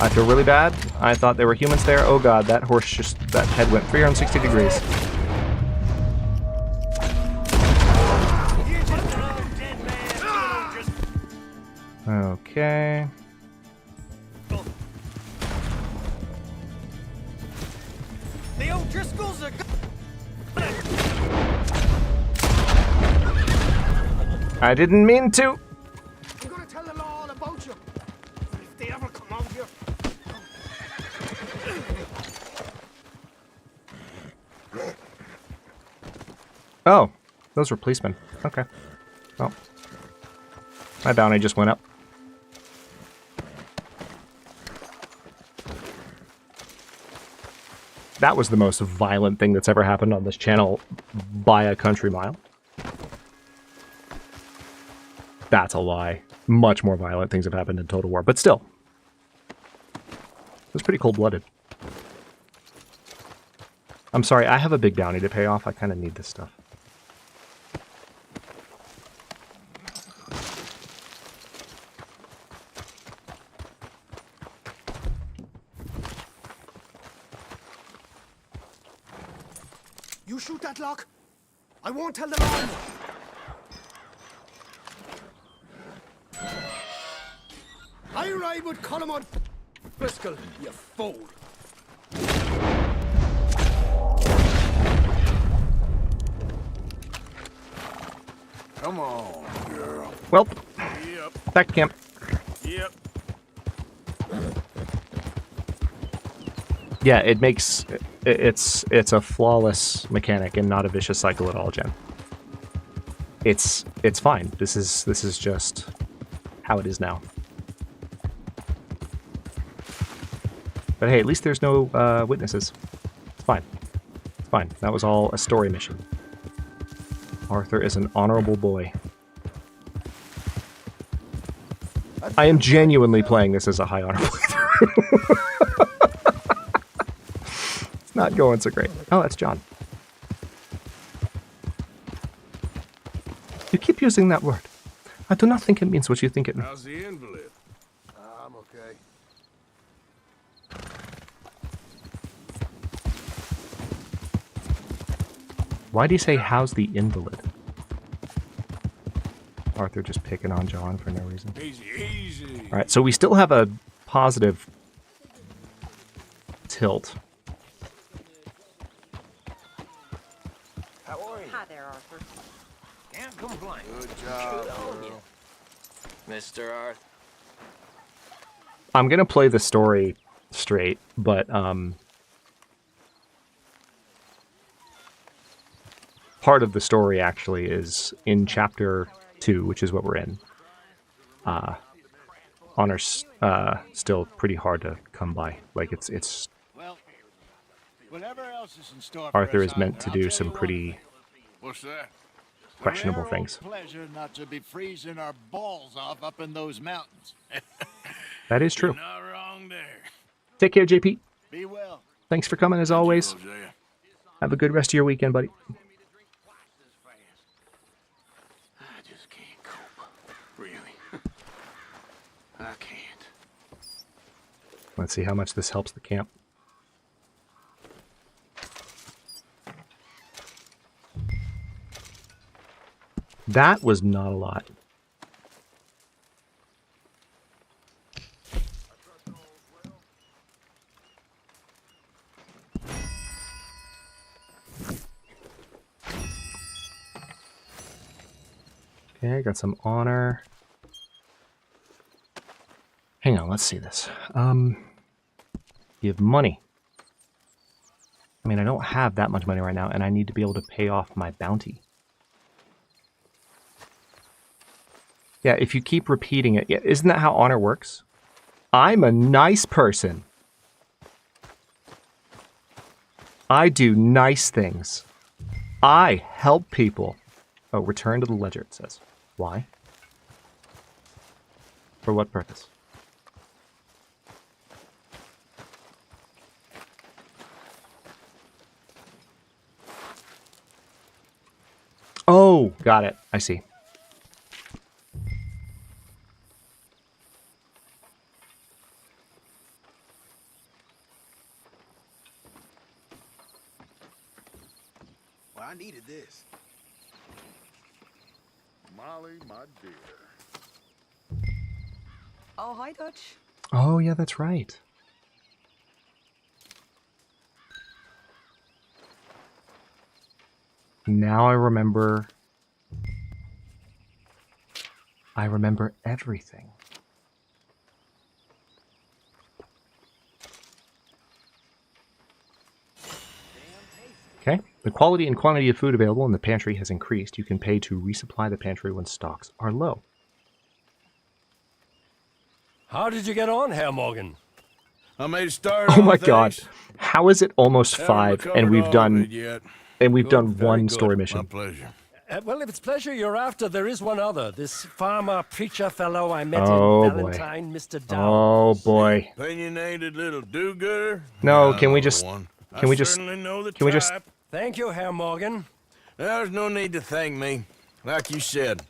S1: I feel really bad. I thought there were humans there. Oh god, that horse just, that head went 360 degrees. Okay.
S12: The old Driscolls are
S1: I didn't mean to.
S12: I'm gonna tell the law all about you. If they ever come out here.
S1: Oh, those were policemen. Okay. Well, my bounty just went up. That was the most violent thing that's ever happened on this channel by a country mile. That's a lie. Much more violent things have happened in Total War, but still. It was pretty cold-blooded. I'm sorry, I have a big bounty to pay off. I kind of need this stuff.
S12: You shoot that lock. I won't tell the law. I ride with Colomon Driscoll, you fool.
S7: Come on, girl.
S1: Well,
S7: Yep.
S1: back to camp.
S7: Yep.
S1: Yeah, it makes it's a flawless mechanic and not a vicious cycle at all, Jen. It's fine. This is just how it is now. But hey, at least there's no witnesses. It's fine. It's fine. That was all a story mission. Arthur is an honorable boy. I am genuinely playing this as a high honor playthrough. It's not going so great. Oh, that's John. You keep using that word. I do not think it means what you think it means.
S7: How's the invalid? I'm okay.
S1: Why do you say, how's the invalid? Arthur just picking on John for no reason.
S7: Easy, easy.
S1: Alright, so we still have a positive tilt.
S12: How are you?
S8: Hi there, Arthur.
S12: Can't complain.
S7: Good job, girl.
S12: Mr. Arthur.
S1: I'm gonna play the story straight, but part of the story actually is in chapter 2, which is what we're in. Honor's still pretty hard to come by. Like it's
S7: Whatever else is in store
S1: Arthur
S7: for
S1: is
S7: us,
S1: meant to
S7: I'll
S1: do
S7: tell
S1: some
S7: you one
S1: pretty
S7: thing. What's that?
S1: questionable
S7: Rare old
S1: things.
S7: Pleasure not to be freezing our balls off up in those mountains.
S1: That is true.
S7: You're not wrong there.
S1: Take care, JP.
S7: Be well.
S1: Thanks for coming as always.
S7: Hosea.
S1: Have a good rest of your weekend, buddy.
S7: I just can't cope. Really. I can't.
S1: Let's see how much this helps the camp. That was not a lot. Okay, got some honor. Hang on, let's see this. Give money. I mean, I don't have that much money right now, and I need to be able to pay off my bounty. Yeah, if you keep repeating it, yeah, isn't that how honor works? I'm a nice person. I do nice things. I help people. Oh, return to the ledger, it says. Why? For what purpose? Oh, got it. I see.
S7: Well, I needed this. Molly, my dear.
S19: Oh, hi, Dutch.
S1: Oh, yeah, that's right. Now I remember everything. Okay. The quality and quantity of food available in the pantry has increased. You can pay to resupply the pantry when stocks are low.
S14: How did you get on, Herr Morgan?
S7: I made a start.
S1: Oh my god. How is it almost 5 and we've done one story mission?
S7: My pleasure.
S14: Well, if it's pleasure you're after, there is one other. This farmer preacher fellow I met
S1: Oh,
S14: in
S1: boy.
S14: Valentine, Mr.
S1: Oh
S14: Downs.
S1: boy.
S7: Opinionated little do-gooder.
S1: No,
S7: I
S1: can we
S7: know
S1: just
S7: one.
S1: can we
S7: I
S1: just
S7: certainly know the
S1: can we just
S7: type.
S14: Thank you, Herr Morgan.
S7: There's no need to thank me. Like you said,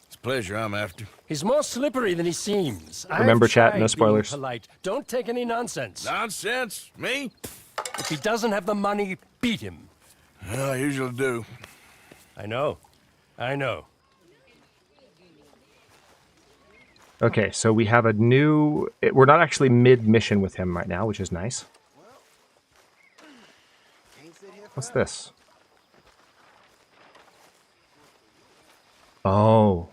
S7: it's pleasure I'm after.
S14: He's more slippery than he seems.
S1: Remember,
S14: I've
S1: chat, no
S14: tried being
S1: spoilers.
S14: Polite. Don't take any nonsense.
S7: Nonsense? Me?
S14: If he doesn't have the money, beat him.
S7: I usually do.
S14: I know. I know.
S1: Okay, so we have a new... We're not actually mid-mission with him right now, which is nice. What's this? Oh.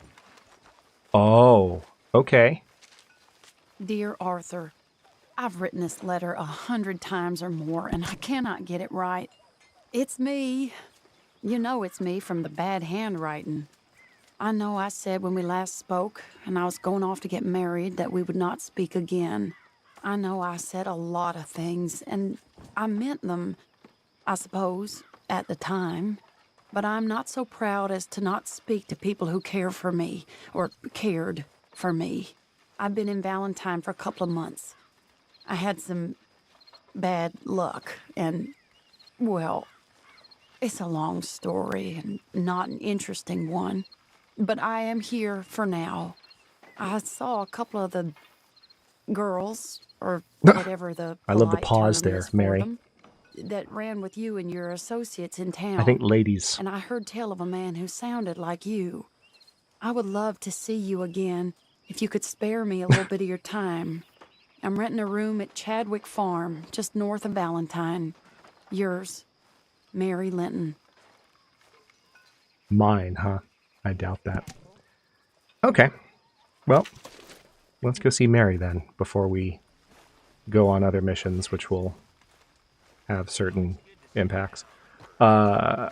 S1: Oh. Okay.
S19: Dear Arthur, I've written this letter 100 times or more, and I cannot get it right. It's me. You know it's me from the bad handwriting. I know I said when we last spoke, and I was going off to get married, that we would not speak again. I know I said a lot of things, and I meant them, I suppose, at the time. But I'm not so proud as to not speak to people who care for me, or cared for me. I've been in Valentine for a couple of months. I had some bad luck, and, well, it's a long story and not an interesting one. But I am here for now. I saw a couple of the girls, or whatever the
S1: I love the
S19: polite
S1: pause
S19: term
S1: there,
S19: is for
S1: Mary.
S19: them, that ran with you and your associates in town.
S1: I think ladies.
S19: And I heard tell of a man who sounded like you. I would love to see you again if you could spare me a little bit of your time. I'm renting a room at Chadwick Farm, just north of Valentine. Yours, Mary Linton.
S1: Mine, huh? I doubt that. Okay. Well, let's go see Mary then, before we go on other missions, which will have certain impacts. So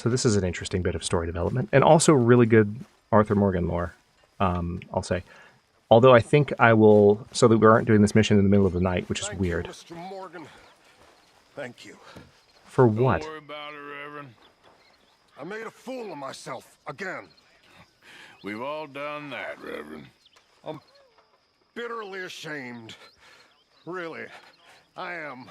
S1: this is an interesting bit of story development, and also really good Arthur Morgan lore, I'll say. Although I think I will, so that we aren't doing this mission in the middle of the night, which is weird.
S20: Mr. Morgan.
S9: Thank you.
S1: For what?
S7: Don't worry about it, Reverend.
S9: I made a fool of myself again.
S7: We've all done that, Reverend.
S9: I'm bitterly ashamed. Really, I am.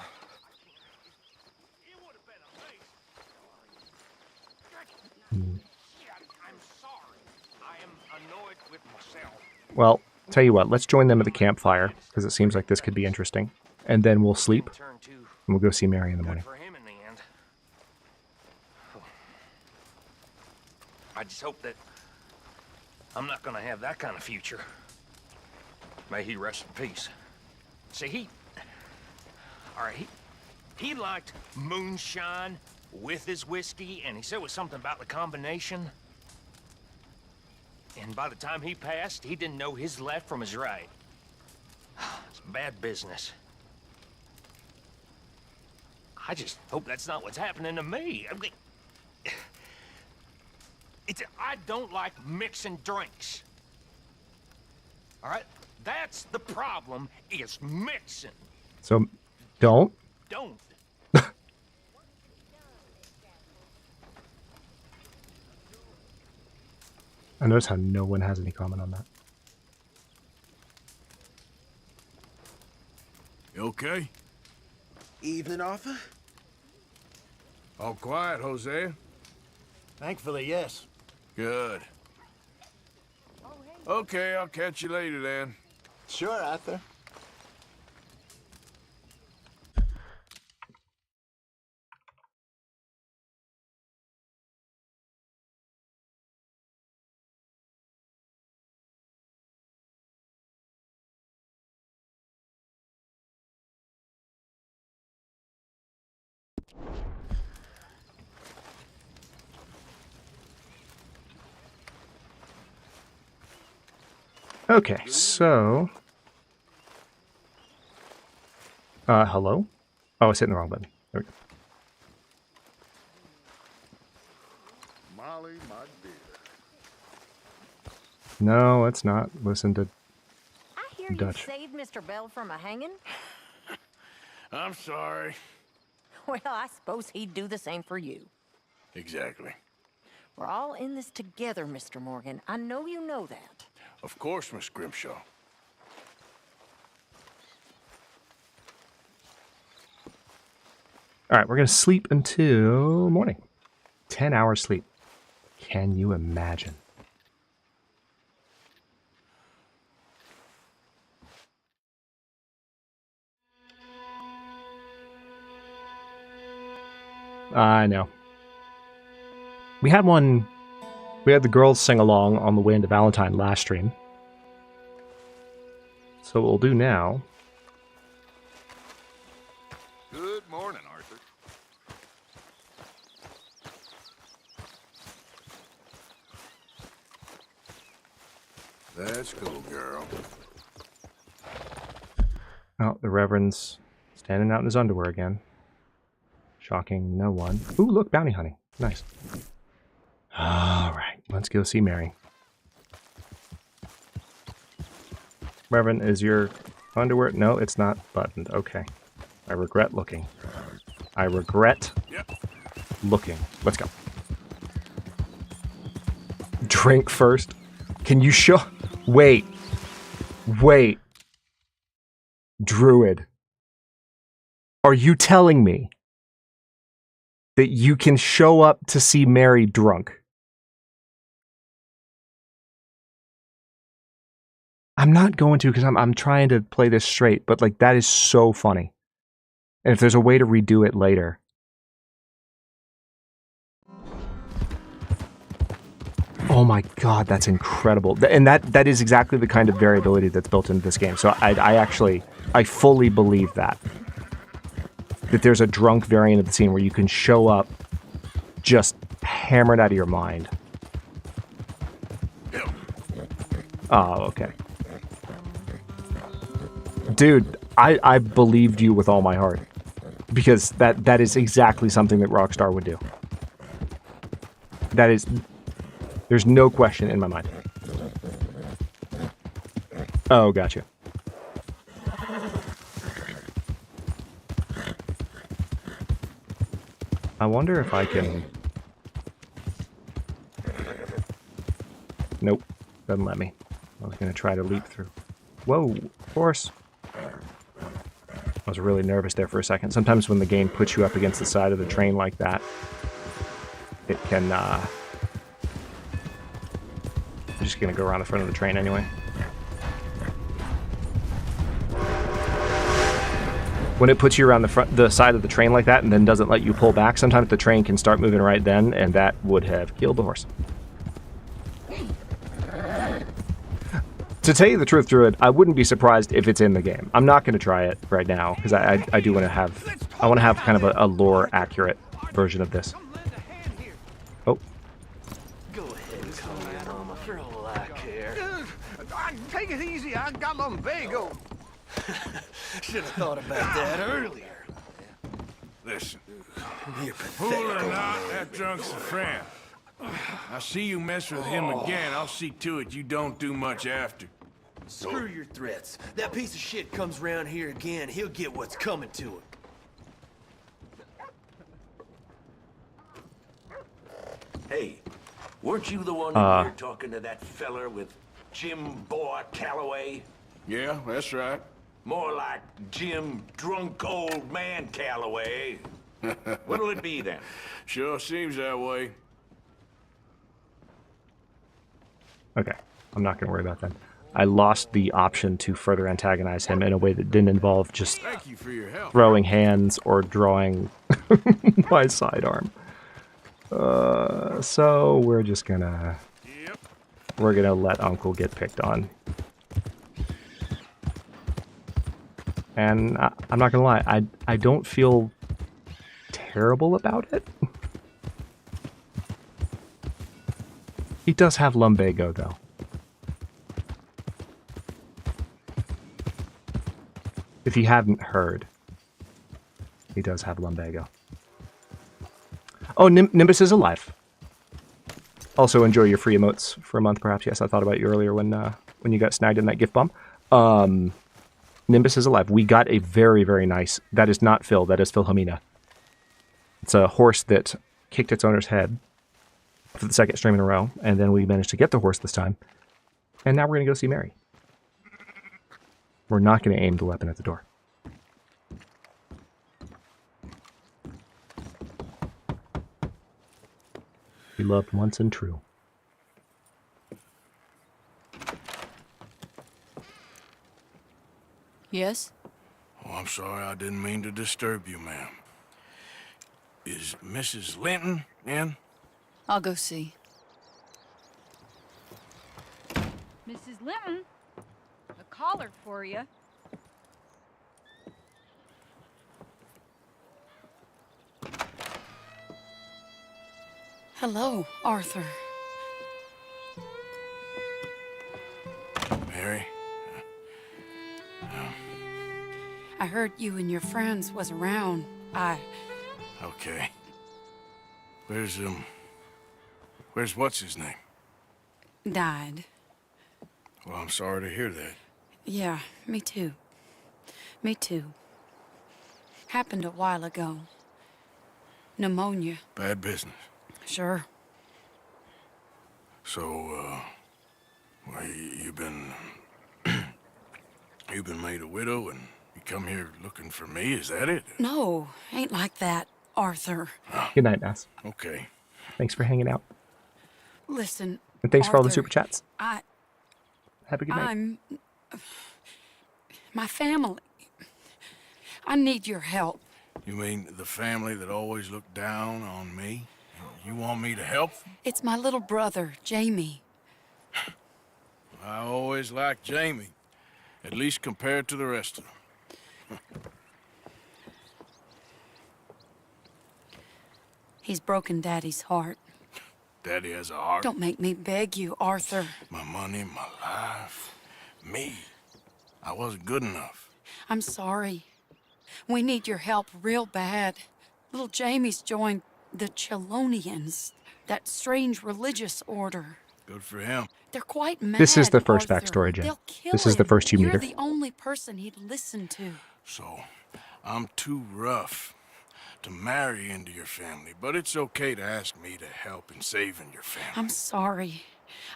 S1: Well, tell you what, let's join them at the campfire, because it seems like this could be interesting. And then we'll sleep, and we'll go see Mary in the morning.
S12: I just hope that I'm not gonna have that kind of future. May he rest in peace. See, he liked moonshine with his whiskey, and he said it was something about the combination. And by the time he passed, he didn't know his left from his right. It's bad business. I just hope that's not what's happening to me. I mean, I don't like mixing drinks. All right? That's the problem, is mixing.
S1: So, don't?
S12: Don't.
S1: I notice how no one has any comment on that.
S7: You okay?
S15: Evening, Arthur.
S7: All quiet, Jose?
S17: Thankfully, yes.
S7: Good. Okay, I'll catch you later then.
S15: Sure, Arthur.
S1: Okay, so... hello? Oh, I was hitting the wrong button. There we go.
S9: Molly, my dear.
S1: No, let's not listen to
S8: I hear
S1: Dutch.
S8: you saved Mr. Bell from a hanging?
S7: I'm sorry.
S8: Well, I suppose he'd do the same for you.
S7: Exactly.
S8: We're all in this together, Mr. Morgan. I know you know that.
S7: Of course, Miss Grimshaw.
S1: Alright, we're going to sleep until morning. 10 hours sleep. Can you imagine? I know. We had the girls sing along on the way into Valentine last stream. So what we'll do now...
S9: Good morning, Arthur.
S7: Let's go, girl.
S1: Oh, the Reverend's standing out in his underwear again. Shocking no one. Ooh, look, bounty hunting. Nice. Alright, let's go see Mary. Reverend, is your underwear? No, it's not buttoned. Okay. I regret looking. I regret looking. Let's go. Drink first. Can you show... Wait. Wait. Druid. Are you telling me that you can show up to see Mary drunk? I'm not going to, because I'm trying to play this straight, but like that is so funny. And if there's a way to redo it later. Oh my god, that's incredible. And that is exactly the kind of variability that's built into this game. So I fully believe that there's a drunk variant of the scene where you can show up just hammered out of your mind. Oh, okay. Dude, I believed you with all my heart. Because that is exactly something that Rockstar would do. That is... There's no question in my mind. Oh, gotcha. I wonder if I can... Nope, doesn't let me. I was going to try to leap through. Whoa, horse. I was really nervous there for a second. Sometimes when the game puts you up against the side of the train like that, it can, I'm just going to go around the front of the train anyway. When it puts you around the side of the train like that and then doesn't let you pull back, sometimes the train can start moving right then, and that would have killed the horse. To tell you the truth, Druid, I wouldn't be surprised if it's in the game. I'm not going to try it right now, because I do want to have... I want to have kind of a lore-accurate version of this. Oh.
S15: Go ahead, call me mama for all I care. Take it easy, I got lumbago. Should have thought about that earlier.
S7: Listen,
S15: You're
S7: fool
S15: pathetic.
S7: or not, that drunk's a friend. I see you mess with him again, I'll see to it you don't do much after.
S15: Screw your threats. That piece of shit comes round here again, he'll get what's coming to him.
S12: Hey, weren't you the one in here talking to that feller with Jim Boy Calloway?
S7: Yeah, that's right.
S12: More like Jim Drunk Old Man Calloway. What'll it be then?
S7: Sure seems that way.
S1: Okay, I'm not going to worry about that. I lost the option to further antagonize him in a way that didn't involve just
S7: Thank you for your help.
S1: throwing hands or drawing my sidearm. So we're just gonna... We're gonna let Uncle get picked on. And I'm not gonna lie, I don't feel terrible about it. He does have lumbago, though. If you haven't heard, he does have lumbago. Oh, Nimbus is alive. Also, enjoy your free emotes for a month, perhaps. Yes, I thought about you earlier when you got snagged in that gift bomb. Nimbus is alive. We got a very, very nice... That is not Phil. That is Philomena. It's a horse that kicked its owner's head for the second stream in a row, and then we managed to get the horse this time. And now we're going to go see Mary. We're not going to aim the weapon at the door. We loved once and true.
S19: Yes?
S7: Oh, I'm sorry, I didn't mean to disturb you, ma'am. Is Mrs. Linton in?
S19: I'll go see.
S11: Mrs. Linton, a caller for you.
S19: Hello, Arthur.
S7: Mary?
S19: I heard you and your friends was around.
S7: Okay. Where's what's his name?
S19: Died.
S7: Well, I'm sorry to hear that.
S19: Yeah, me too. Me too. Happened a while ago. Pneumonia.
S7: Bad business.
S19: Sure.
S7: So, well, you've been made a widow and you come here looking for me, is that it?
S19: No, ain't like that, Arthur.
S1: Good night, Nass.
S7: Okay.
S1: Thanks for hanging out.
S19: Listen,
S1: And thanks for all the
S19: Arthur,
S1: super chats.
S19: Have
S1: a good night.
S19: I'm... My family. I need your help.
S7: You mean the family that always looked down on me? You want me to help them?
S19: It's my little brother, Jamie.
S7: I always liked Jamie, at least compared to the rest of them.
S19: He's broken Daddy's heart.
S7: Daddy has a heart.
S19: Don't make me beg you, Arthur.
S7: My money, my life, me. I wasn't good enough.
S19: I'm sorry. We need your help real bad. Little Jamie's joined the Chelonians, that strange religious order.
S7: Good for him.
S19: They're quite mad,
S1: This is the first
S19: Arthur.
S1: backstory, Jen.
S19: They'll kill
S1: This is the
S19: him.
S1: first you meet her.
S19: You're the only person he'd listen to.
S7: So, I'm too rough to marry into your family, but it's okay to ask me to help in saving your family.
S19: I'm sorry.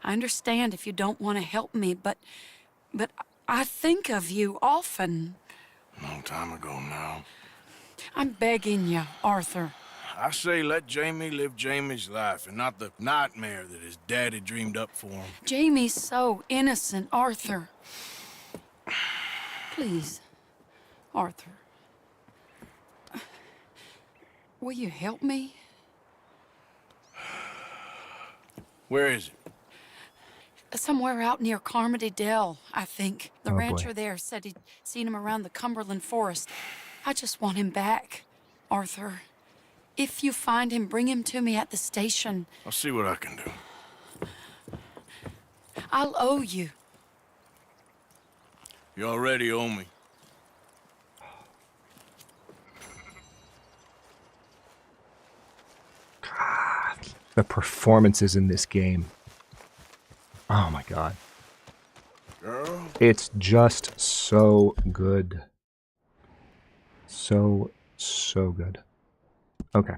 S19: I understand if you don't want to help me, but I think of you often.
S7: Long time ago now.
S19: I'm begging you, Arthur.
S7: I say let Jamie live Jamie's life and not the nightmare that his daddy dreamed up for him.
S19: Jamie's so innocent, Arthur. Please, Arthur. Will you help me?
S7: Where is it?
S19: Somewhere out near Carmody Dell, I think. The
S1: Oh, boy.
S19: rancher there said he'd seen him around the Cumberland Forest. I just want him back, Arthur. If you find him, bring him to me at the station.
S7: I'll see what I can do.
S19: I'll owe you.
S7: You already owe me.
S1: The performances in this game. Oh my god.
S7: Girl?
S1: It's just so good. So good. Okay.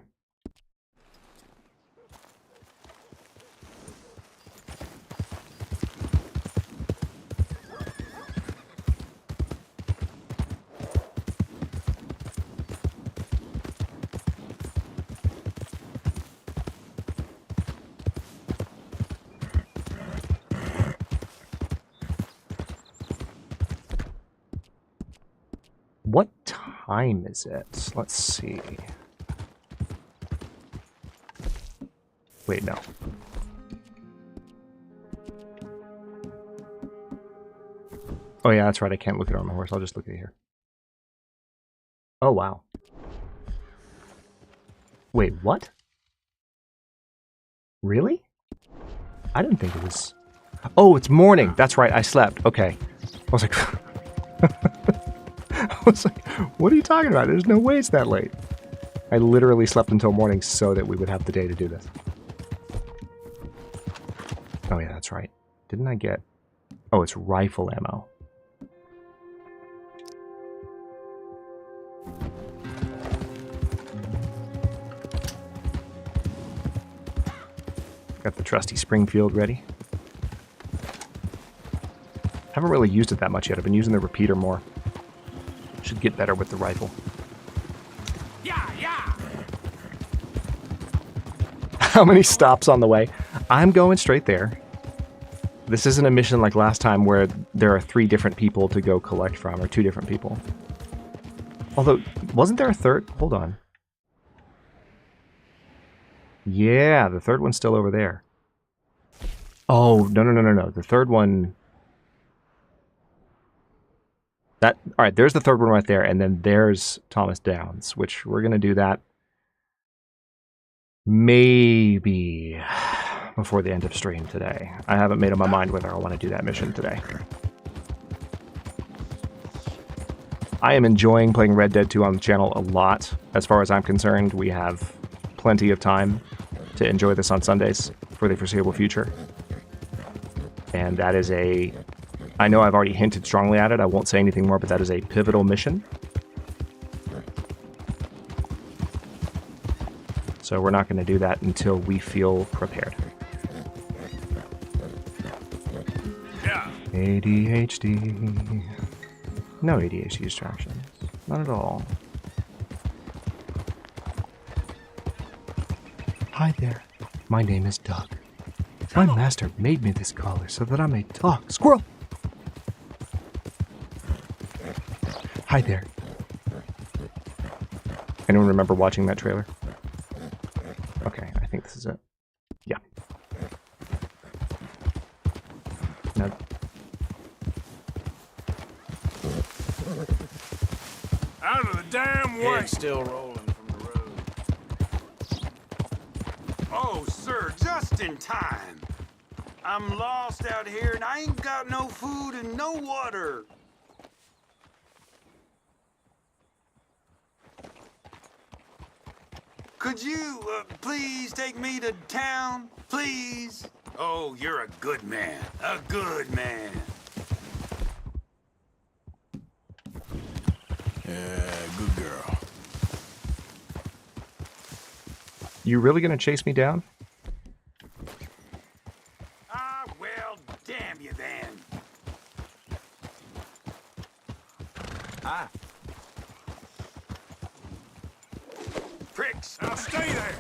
S1: What time is it? Let's see. Wait, no. Oh yeah, that's right. I can't look at it on my horse. I'll just look at it here. Oh, wow. Wait, what? Really? I didn't think it was... Oh, it's morning. That's right. I slept. Okay. I was like... I was like, what are you talking about? There's no way it's that late. I literally slept until morning so that we would have the day to do this. Oh yeah, that's right. Didn't I get... Oh, it's rifle ammo. Got the trusty Springfield ready. Haven't really used it that much yet. I've been using the repeater more. Should get better with the rifle.
S6: Yeah.
S1: How many stops on the way? I'm going straight there. This isn't a mission like last time where there are 3 different people to go collect from, or 2 different people. Although, wasn't there a third? Hold on. Yeah, the third one's still over there. Oh, no. The third one... Alright, there's the third one right there, and then there's Thomas Downs, which we're going to do that maybe before the end of stream today. I haven't made up my mind whether I want to do that mission today. I am enjoying playing Red Dead 2 on the channel a lot. As far as I'm concerned, we have plenty of time to enjoy this on Sundays for the foreseeable future. And that is a... I know I've already hinted strongly at it. I won't say anything more, but that is a pivotal mission. So we're not going to do that until we feel prepared.
S7: Yeah.
S1: ADHD. No ADHD distractions. Not at all. Hi there. My name is Doug. My master made me this collar so that I may talk. Squirrel! Hi there. Anyone remember watching that trailer? Okay, I think this is it. Yeah. No.
S7: Out of the damn way!
S15: Head still rolling from the road.
S20: Oh, sir, just in time. I'm lost out here and I ain't got no food and no water. Could you please take me to town, please? Oh, you're a good man, a good man.
S7: Yeah, good girl.
S1: You really gonna chase me down?
S20: Ah, well, damn you then.
S7: Ah.
S20: Pricks.
S7: Now stay there.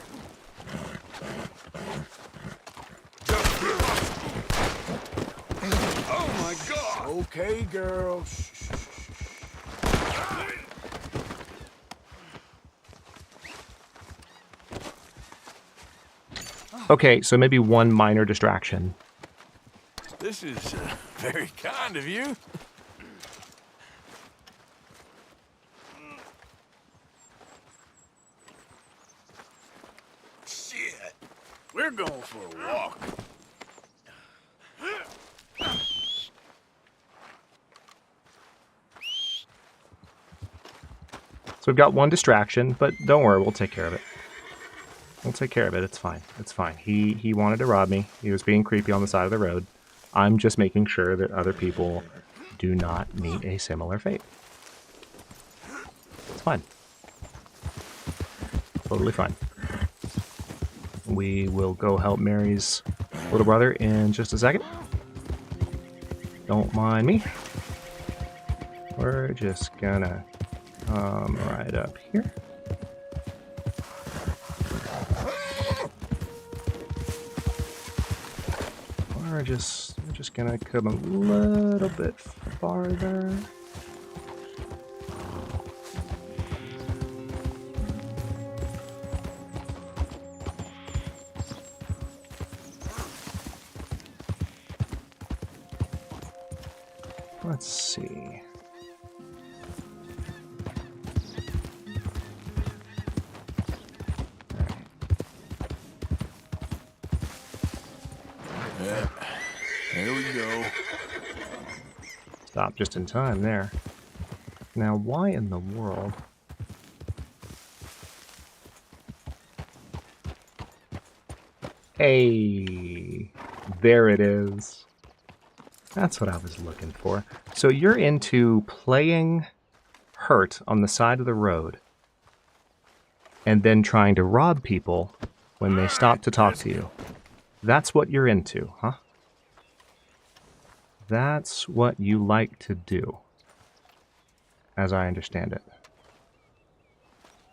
S20: Oh my God.
S7: Okay, girl.
S1: Okay, so maybe one minor distraction.
S7: This is very kind of you. Shit. We're going for a walk.
S1: So we've got one distraction, but don't worry, we'll take care of it. We'll take care of it. It's fine. It's fine. He wanted to rob me. He was being creepy on the side of the road. I'm just making sure that other people do not meet a similar fate. It's fine. Totally fine. We will go help Mary's little brother in just a second. Don't mind me. We're just gonna come right up here. We're just gonna come a little bit farther. Let's see.
S7: Yeah. There we go.
S1: Stop just in time there. Now, why in the world? Hey, there it is. That's what I was looking for. So you're into playing hurt on the side of the road and then trying to rob people when they stop to talk to you. That's what you're into, huh? That's what you like to do, as I understand it.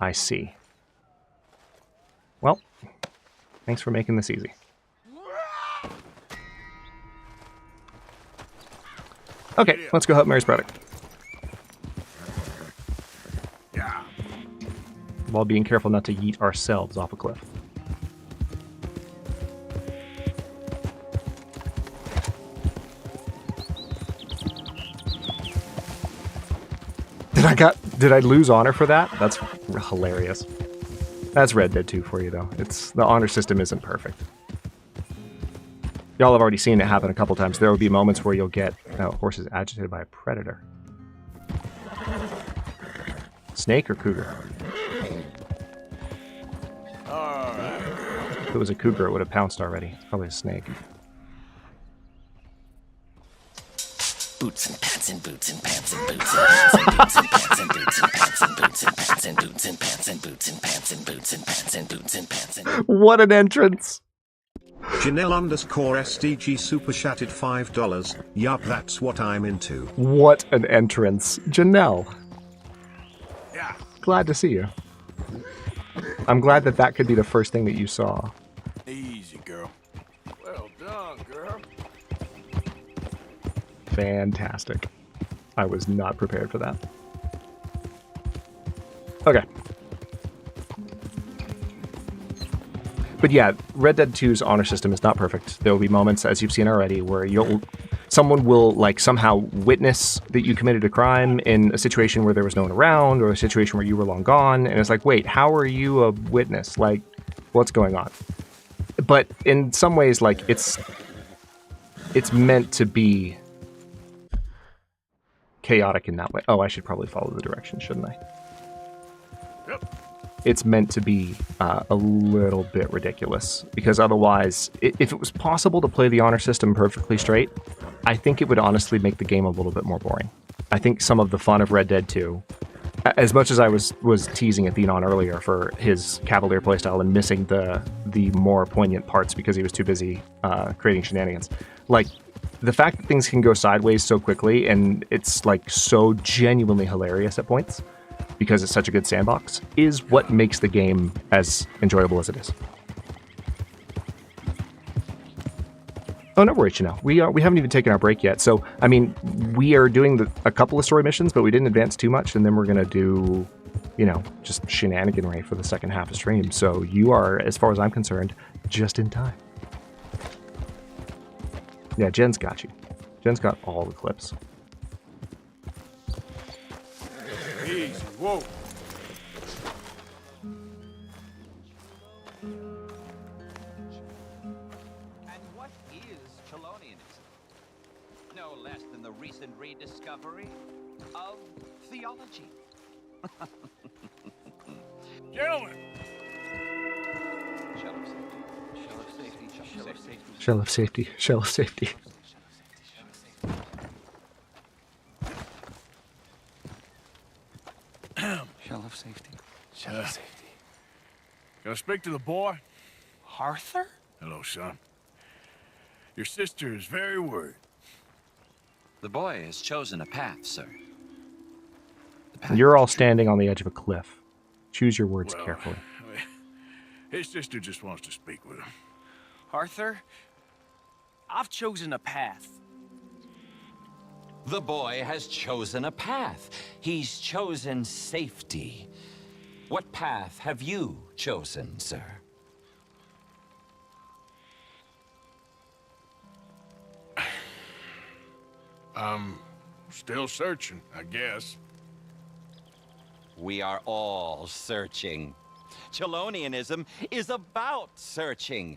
S1: I see. Well, thanks for making this easy. Okay, let's go help Mary's brother. While being careful not to yeet ourselves off a cliff. Did I lose honor for that? That's hilarious. That's Red Dead 2 for you, though. The honor system isn't perfect. Y'all have already seen it happen a couple times. There will be moments where you'll get horses agitated by a predator. Snake or cougar? If it was a cougar, it would have pounced already. It's probably a snake.
S4: Boots and pants and boots and pants and boots and pants and boots and pants and boots and pants and boots and pants and boots and pants and boots and pants and boots and pants and boots and pants.
S1: What an entrance!
S2: Janelle_SDG super chatted $5. Yup, that's what I'm into.
S1: What an entrance. Janelle.
S7: Yeah.
S1: Glad to see you. I'm glad that could be the first thing that you saw.
S7: Easy, girl. Well done, girl.
S1: Fantastic. I was not prepared for that. Okay. But yeah, Red Dead 2's honor system is not perfect. There will be moments, as you've seen already, where someone will like somehow witness that you committed a crime in a situation where there was no one around, or a situation where you were long gone, and it's like, wait, how are you a witness? Like, what's going on? But in some ways, like, it's meant to be chaotic in that way. Oh, I should probably follow the directions, shouldn't I?
S7: Yep.
S1: It's meant to be a little bit ridiculous, because otherwise, if it was possible to play the honor system perfectly straight, I think it would honestly make the game a little bit more boring. I think some of the fun of Red Dead 2, as much as I was teasing Athenon earlier for his Cavalier playstyle and missing the more poignant parts because he was too busy creating shenanigans, like the fact that things can go sideways so quickly and it's like so genuinely hilarious at points because it's such a good sandbox is what makes the game as enjoyable as it is. Oh, no worries, Chanel. We haven't even taken our break yet. So, I mean, we are doing a couple of story missions, but we didn't advance too much, and then we're going to do, you know, just shenaniganry for the second half of stream. So you are, as far as I'm concerned, just in time. Yeah, Jen's got you. Jen's got all the clips.
S6: Easy, whoa.
S21: The recent rediscovery of theology.
S6: Gentlemen!
S21: Shell of safety, shell of safety,
S1: Shell of safety, shell of safety.
S21: Shell of safety.
S7: Shell of safety. Can I speak to the boy?
S21: Arthur?
S7: Hello, son. Your sister is very worried.
S21: The boy has chosen a path, sir.
S1: You're all standing on the edge of a cliff. Choose your words carefully.
S7: His sister just wants to speak with him.
S21: Arthur, I've chosen a path. The boy has chosen a path. He's chosen safety. What path have you chosen, sir?
S7: I'm still searching, I guess.
S21: We are all searching. Chelonianism is about searching.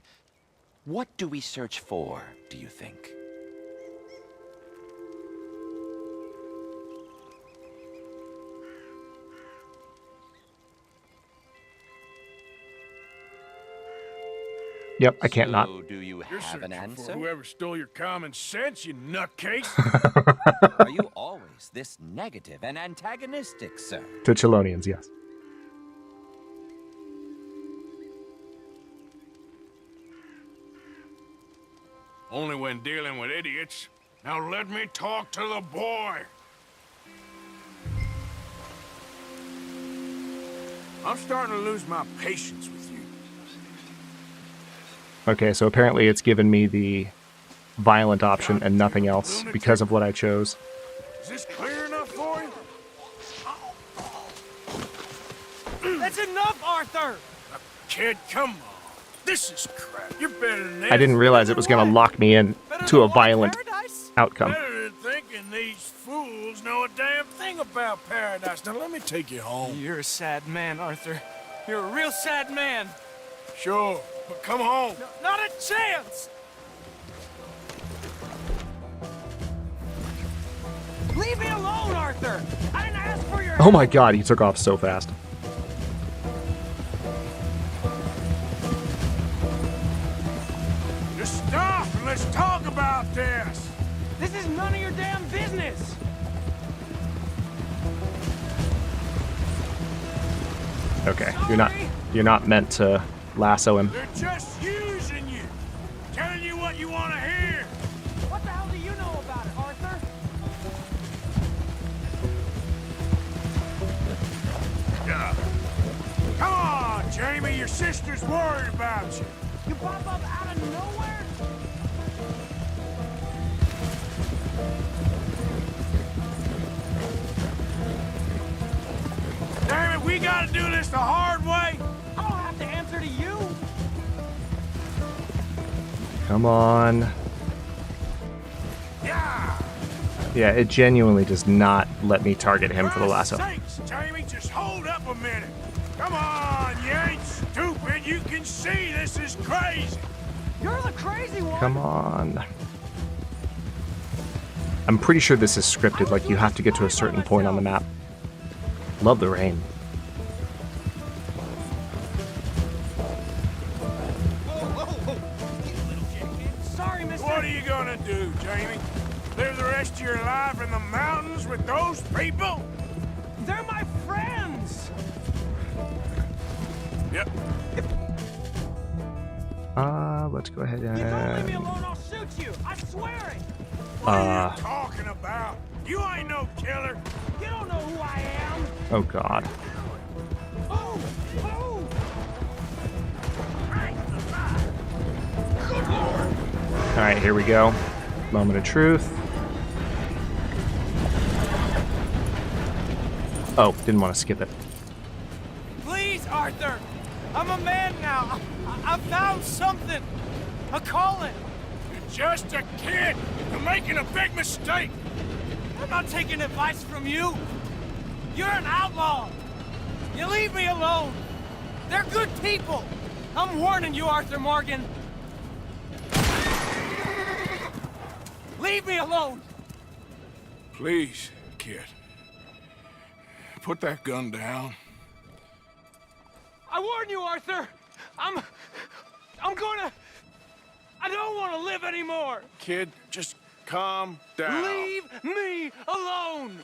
S21: What do we search for, do you think?
S1: Yep, I can't not.
S21: Do you
S7: You're
S21: have an
S7: searching
S21: answer?
S7: for whoever stole your common sense, you nutcase.
S21: Are you always this negative and antagonistic, sir?
S1: To Chelonians, yes.
S7: Only when dealing with idiots. Now let me talk to the boy. I'm starting to lose my patience with you.
S1: Okay, so apparently it's given me the violent option and nothing else because of what I chose.
S7: Is this clear enough for you?
S15: That's enough, Arthur!
S7: Kid, come on. This is crap. You're better than this.
S1: I didn't realize it was going to lock me in to a violent outcome.
S7: Better than thinking these fools know a damn thing about paradise. Now let me take you home.
S15: You're a sad man, Arthur. You're a real sad man.
S7: Sure, but come home.
S15: No, not a chance! Leave me alone, Arthur! I didn't ask for your
S1: Oh my god, he took off so fast.
S7: Just stop and let's talk about this.
S15: This is none of your damn business!
S1: Okay, you're not meant to lasso him.
S7: They're just using you. Telling you what you want to hear.
S15: What the hell do you know about it, Arthur?
S7: Yeah. Come on, Jamie. Your sister's worried about you.
S15: You pop up out of nowhere?
S7: Damn it, we gotta do this the hard way.
S15: I don't have to answer to you.
S1: Come on. Yeah, it genuinely does not let me target him for the lasso.
S7: Sakes, Jamie, just hold up a minute. Come on, you ain't stupid. You can see this is crazy.
S15: You're the crazy one.
S1: Come on. I'm pretty sure this is scripted, like you have to get to a certain point on the map. Love the rain.
S15: Sorry, mister.
S7: What are you gonna do, Jamie? Live the rest of your life in the mountains with those people?
S15: They're my friends! hands!
S7: Yep.
S1: Let's go ahead and...
S15: You don't leave me alone, I'll shoot you! I swear it!
S7: What are you talking about? You ain't no killer.
S15: You don't know who I am!
S1: Oh, God.
S15: Oh! Oh!
S7: Good Lord!
S1: All right, here we go. Moment of truth. Oh, didn't want to skip it.
S15: Please, Arthur! I'm a man now. I found something. A calling.
S7: You're just a kid. You're making a big mistake.
S15: I'm not taking advice from you. You're an outlaw. You leave me alone. They're good people. I'm warning you, Arthur Morgan. Leave me alone.
S7: Please, kid. Put that gun down.
S15: I warn you, Arthur. I don't want to live anymore.
S7: Kid, just calm down.
S15: Leave me alone.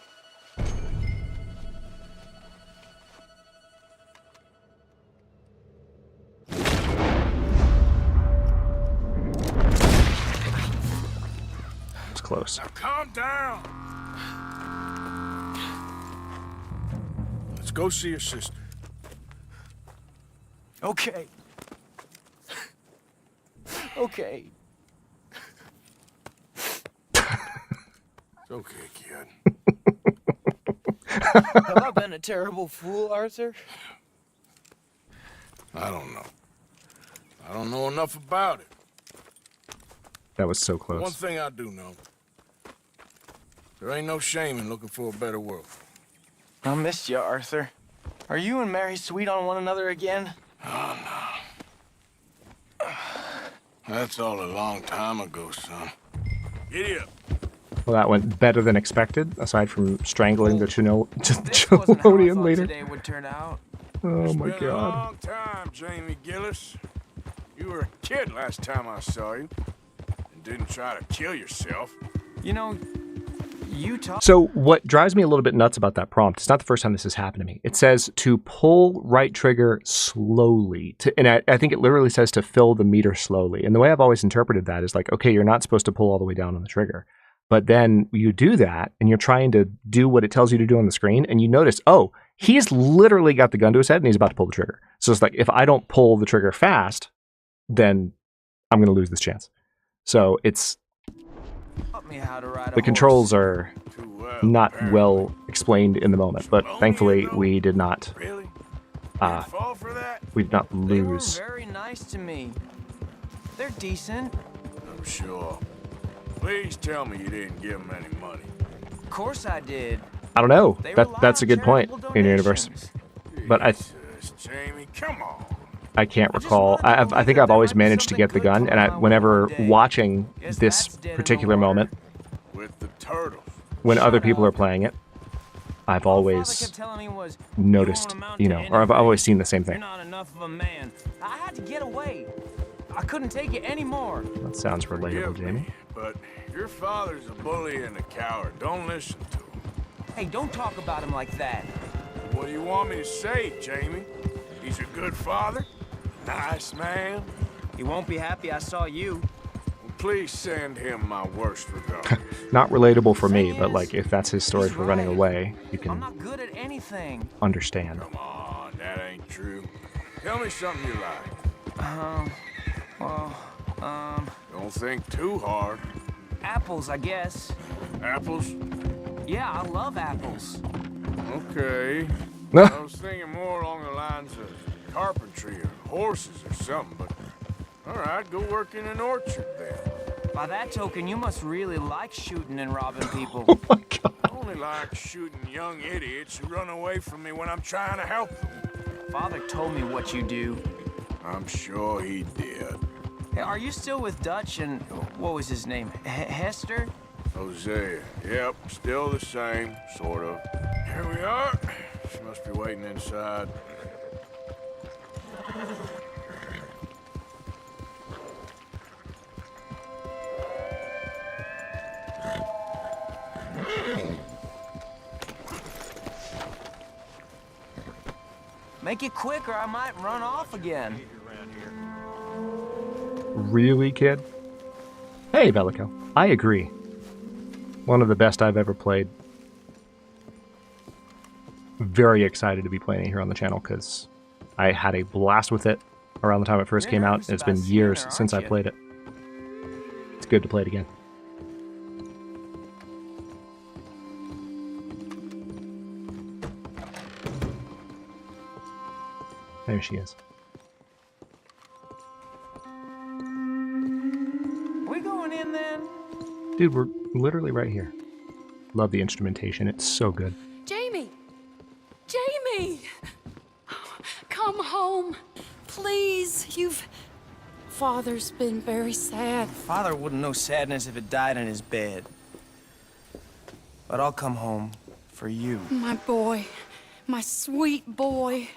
S1: It's close.
S7: Now calm down. Let's go see your sister.
S15: Okay. Okay.
S7: It's okay, kid.
S15: Have I been a terrible fool, Arthur?
S7: I don't know. I don't know enough about it.
S1: That was so close.
S7: One thing I do know. There ain't no shame in looking for a better world.
S15: I missed you, Arthur. Are you and Mary sweet on one another again?
S7: Oh, no. That's all a long time ago, son. Giddy up.
S1: Well, that went better than expected, aside from strangling the Chelonian later.
S15: Today would turn out.
S1: Oh my
S7: It's been a
S1: God.
S7: long time, Jamie Gillis. You were a kid last time I saw you. And didn't try to kill yourself.
S15: You know, you talk.
S1: So what drives me a little bit nuts about that prompt, it's not the first time this has happened to me. It says to pull right trigger slowly. And I think it literally says to fill the meter slowly. And the way I've always interpreted that is like, okay, you're not supposed to pull all the way down on the trigger. But then you do that and you're trying to do what it tells you to do on the screen. And you notice, oh, he's literally got the gun to his head and he's about to pull the trigger. So it's like, if I don't pull the trigger fast, then I'm going to lose this chance. So it's... The controls are not well explained in the moment, but thankfully we did not. We did not lose.
S15: They were very nice to me. They're decent.
S7: I'm sure. Please tell me you didn't give them any money.
S15: Of course I did.
S1: I don't know. That's a good point in the universe, but
S7: Jamie, come on.
S1: I can't recall. I think I've always managed to get the gun, and whenever watching this particular moment,
S7: With the turtles.
S1: when other people are playing it, I've always noticed, or I've always seen the same thing.
S15: You're not enough of a man. I had to get away. I couldn't take it anymore.
S1: That sounds relatable, Jamie.
S7: But your father's a bully and a coward. Don't listen to him.
S15: Hey, don't talk about him like that.
S7: What do you want me to say, Jamie? He's a good father? Nice man?
S15: He won't be happy I saw you.
S7: Well, please send him my worst regards.
S1: Not relatable for me, but like if that's his story for running away, you
S15: I'm
S1: can
S15: not good at anything.
S1: understand.
S7: Come on, that ain't true. Tell me something you like. Don't think too hard.
S15: Apples, I guess.
S7: Apples?
S15: Yeah, I love apples.
S7: Okay. I was thinking more along the lines of carpentry or horses or something, but all right, go work in an orchard then.
S15: By that token, you must really like shooting and robbing people.
S1: Oh my God.
S7: I only like shooting young idiots who run away from me when I'm trying to help them.
S15: Father told me what you do.
S7: I'm sure he did.
S15: Hey, are you still with Dutch and what was his name? Hester?
S7: Hosea. Yep, still the same, sort of. Here we are. She must be waiting inside.
S15: Make it quick or I might run off again.
S1: Really, kid? Hey, Velico. I agree. One of the best I've ever played. Very excited to be playing it here on the channel because I had a blast with it around the time it first came out, and it's been years since I played it. It's good to play it again. There she is.
S15: We going in then?
S1: Dude, we're literally right here. Love the instrumentation. It's so good.
S19: Jamie! Jamie! Come home. Please, Father's been very sad.
S15: Father wouldn't know sadness if it died in his bed. But I'll come home for you.
S19: My boy. My sweet boy.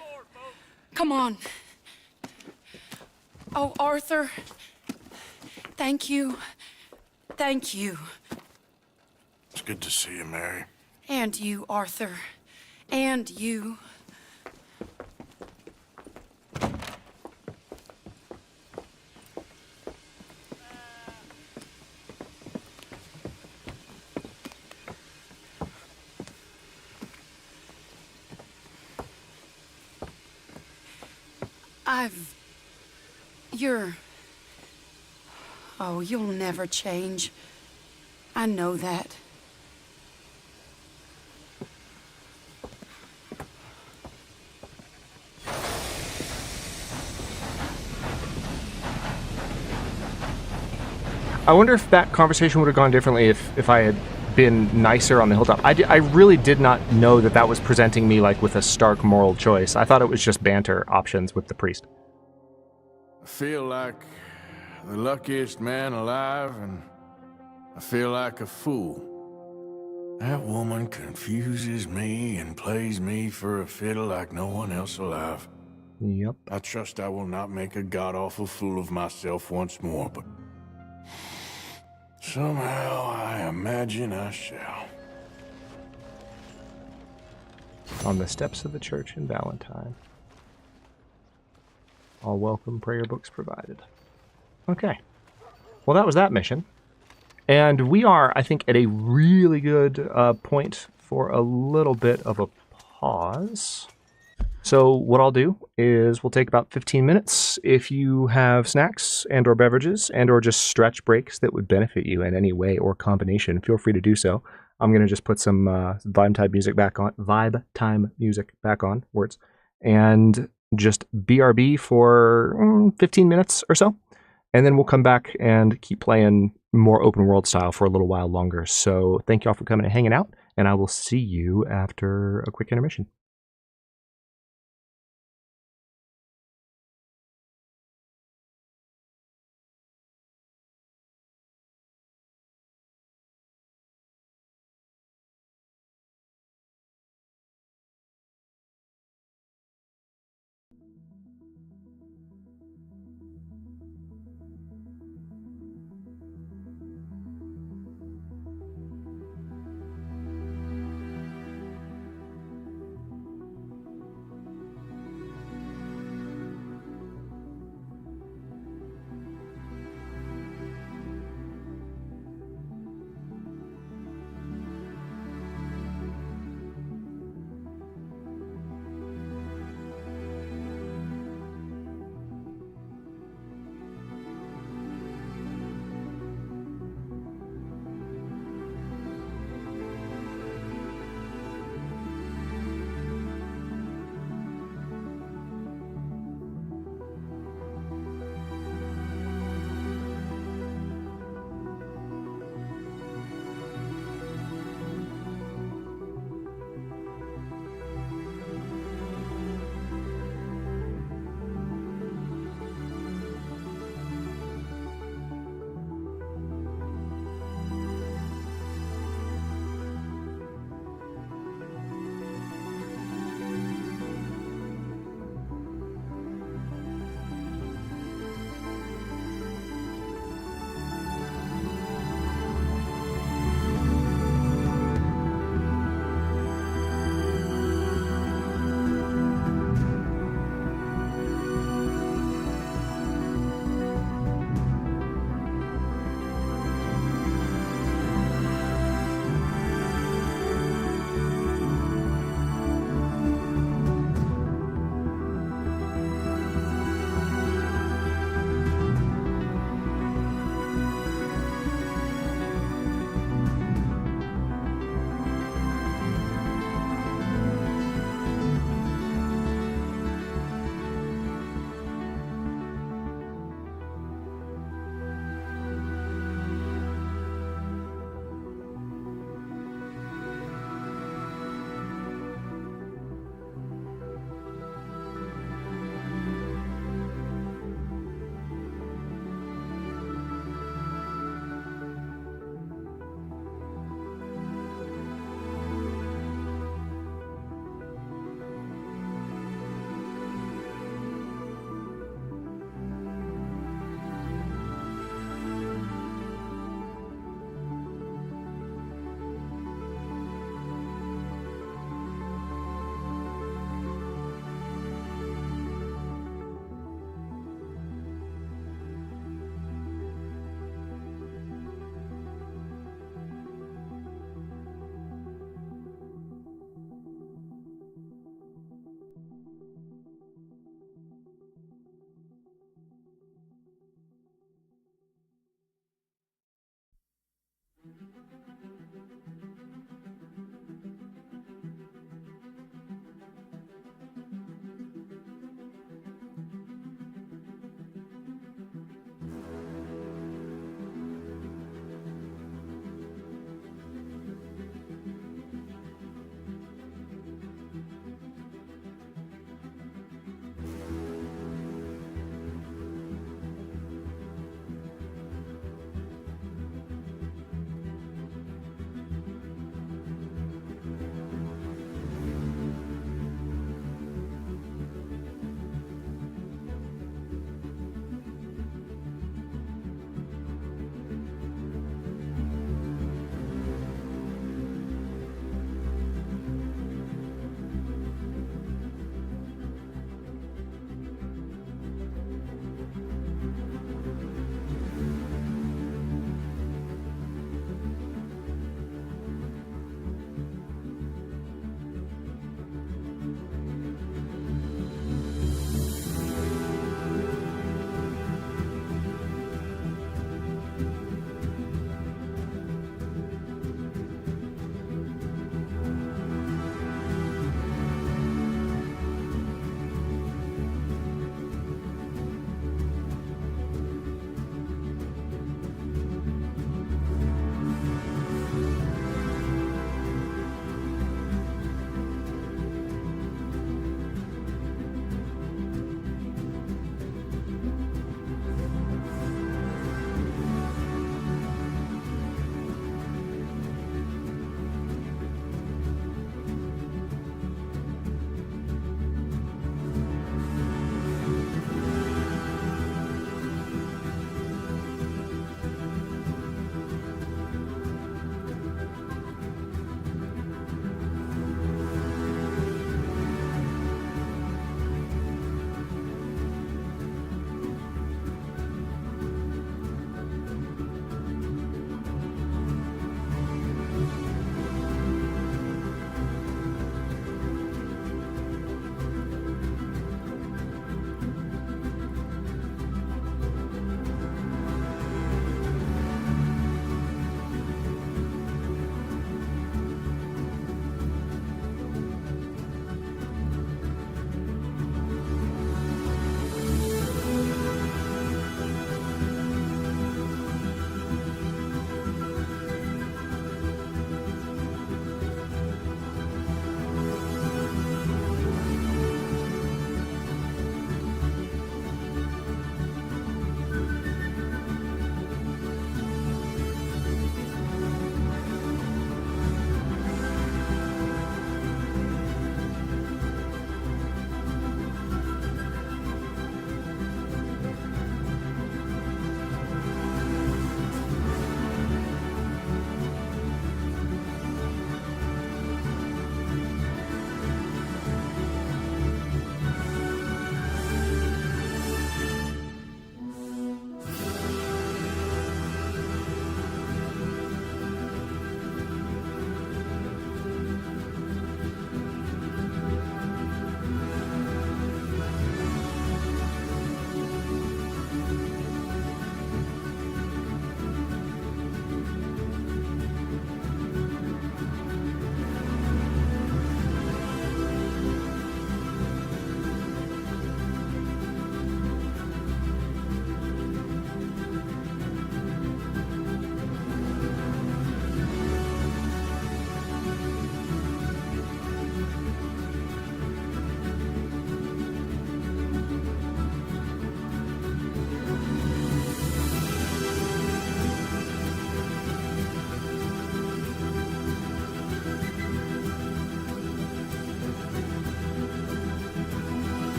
S19: Come on. Oh, Arthur. Thank you. Thank you.
S7: It's good to see you, Mary.
S19: And you, Arthur. And you. Oh, you'll never change. I know that.
S1: I wonder if that conversation would have gone differently if I had been nicer on the hilltop. I really did not know that that was presenting me like with a stark moral choice. I thought it was just banter options with the priest.
S7: I feel like the luckiest man alive, and I feel like a fool. That woman confuses me and plays me for a fiddle like no one else alive.
S1: Yep.
S7: I trust I will not make a god-awful fool of myself once more, but somehow I imagine I shall.
S1: On the steps of the church in Valentine. All welcome prayer books provided. Okay. Well, that was that mission. And we are, I think, at a really good point for a little bit of a pause. So what I'll do is we'll take about 15 minutes. If you have snacks and or beverages and or just stretch breaks that would benefit you in any way or combination, feel free to do so. I'm going to just put some vibe time music back on, words, and just BRB for 15 minutes or so. And then we'll come back and keep playing more open world style for a little while longer. So thank you all for coming and hanging out, and I will see you after a quick intermission.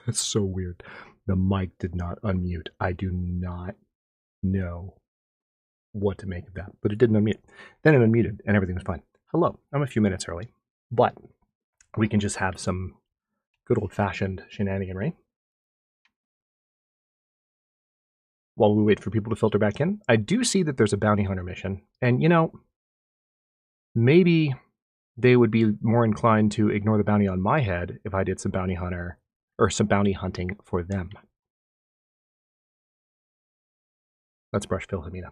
S1: That's so weird. The mic did not unmute. I do not know what to make of that, but it didn't unmute. Then it unmuted and everything was fine. Hello, I'm a few minutes early, but we can just have some good old-fashioned shenaniganry while we wait for people to filter back in. I do see that there's a bounty hunter mission, and you know, maybe they would be more inclined to ignore the bounty on my head if I did some bounty hunter or some bounty hunting for them. Let's brush Philomena.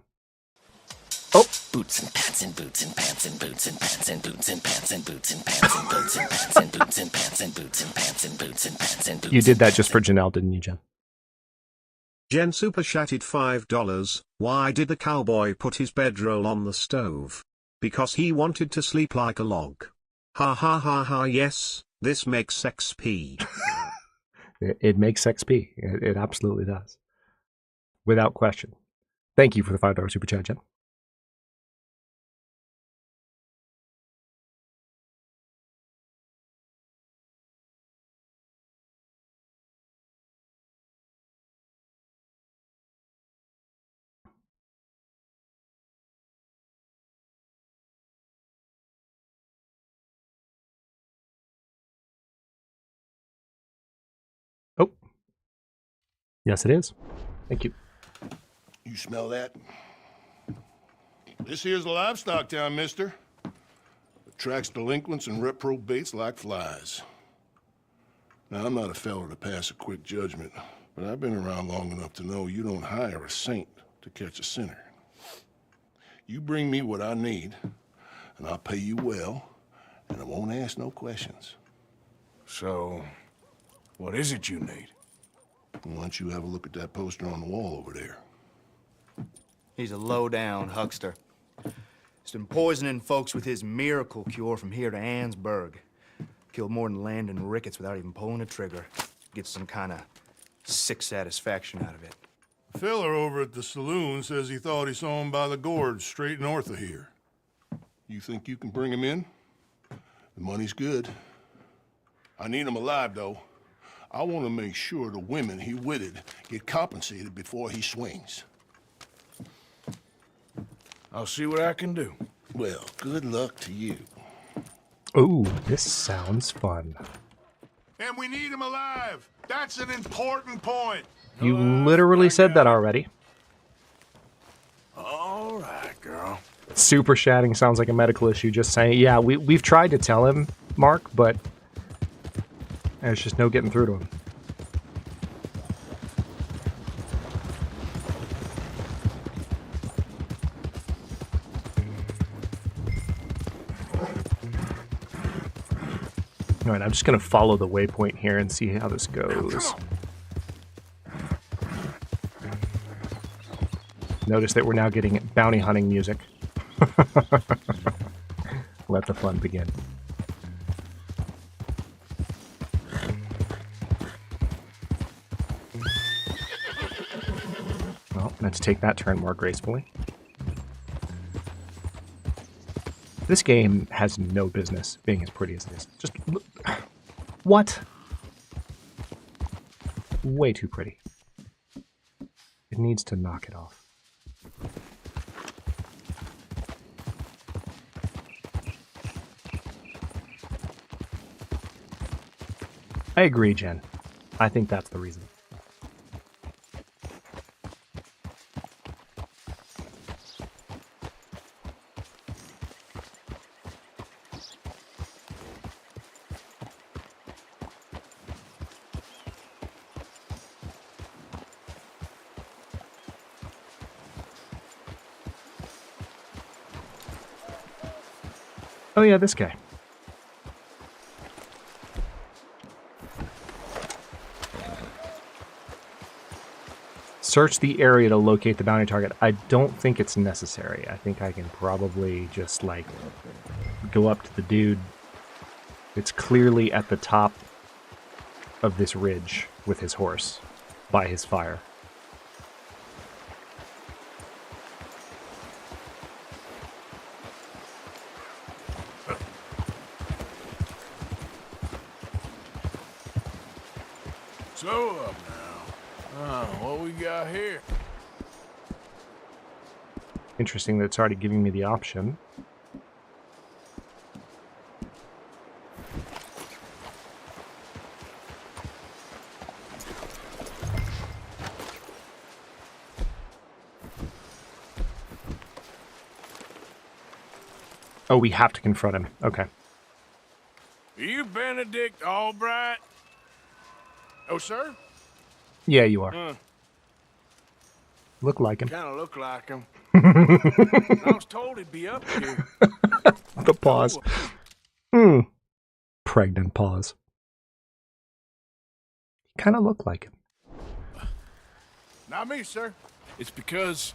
S1: Oh!
S4: Boots and pants and boots and pants and boots and pants and boots and pants and boots and pants and boots and pants and boots and pants and boots and pants and boots and pants and boots.
S1: You did that just for Janelle, didn't you, Jen?
S2: Jen super chatted $5. Why did the cowboy put his bedroll on the stove? Because he wanted to sleep like a log. Ha ha ha ha, yes, this makes XP.
S1: It makes XP. It absolutely does. Without question. Thank you for the $5 super chat, Jen. Oh. Yes, it is. Thank you.
S5: You smell that? This here's a livestock town, mister. Attracts delinquents and reprobates like flies. Now, I'm not a fella to pass a quick judgment, but I've been around long enough to know you don't hire a saint to catch a sinner. You bring me what I need, and I'll pay you well, and I won't ask no questions.
S7: So, what is it you need?
S5: Why don't you have a look at that poster on the wall over there?
S22: He's a low-down huckster. He's been poisoning folks with his miracle cure from here to Annesburg. Killed more than Landon Ricketts without even pulling a trigger. Gets some kind of sick satisfaction out of it.
S5: The fella over at the saloon says he thought he saw him by the gorge straight north of here. You think you can bring him in? The money's good. I need him alive, though. I want to make sure the women he witted get compensated before he swings.
S7: I'll see what I can do.
S5: Well, good luck to you.
S1: Ooh, this sounds fun.
S5: And we need him alive. That's an important point.
S1: You literally said that already.
S7: All right, girl.
S1: Super chatting sounds like a medical issue, just saying. Yeah, we've tried to tell him, Mark, but there's just no getting through to him. All right, I'm just going to follow the waypoint here and see how this goes. Notice that we're now getting bounty hunting music. Let the fun begin. Well, let's take that turn more gracefully. This game has no business being as pretty as it is. Just look. What? Way too pretty. It needs to knock it off. I agree, Jen. I think that's the reason. Oh yeah, this guy. Search the area to locate the bounty target. I don't think it's necessary. I think I can probably just, like, go up to the dude. It's clearly at the top of this ridge with his horse by his fire.
S7: Slow up now. Oh, what we got here?
S1: Interesting that it's already giving me the option. Oh, we have to confront him. Okay.
S7: Are you Benedict Albright?
S6: Oh, sir?
S1: Yeah, you are. Look like him.
S7: Kind of look like him. I was told he'd be up here.
S1: The pause. Pregnant pause. Kind of look like him.
S7: Not me, sir. It's because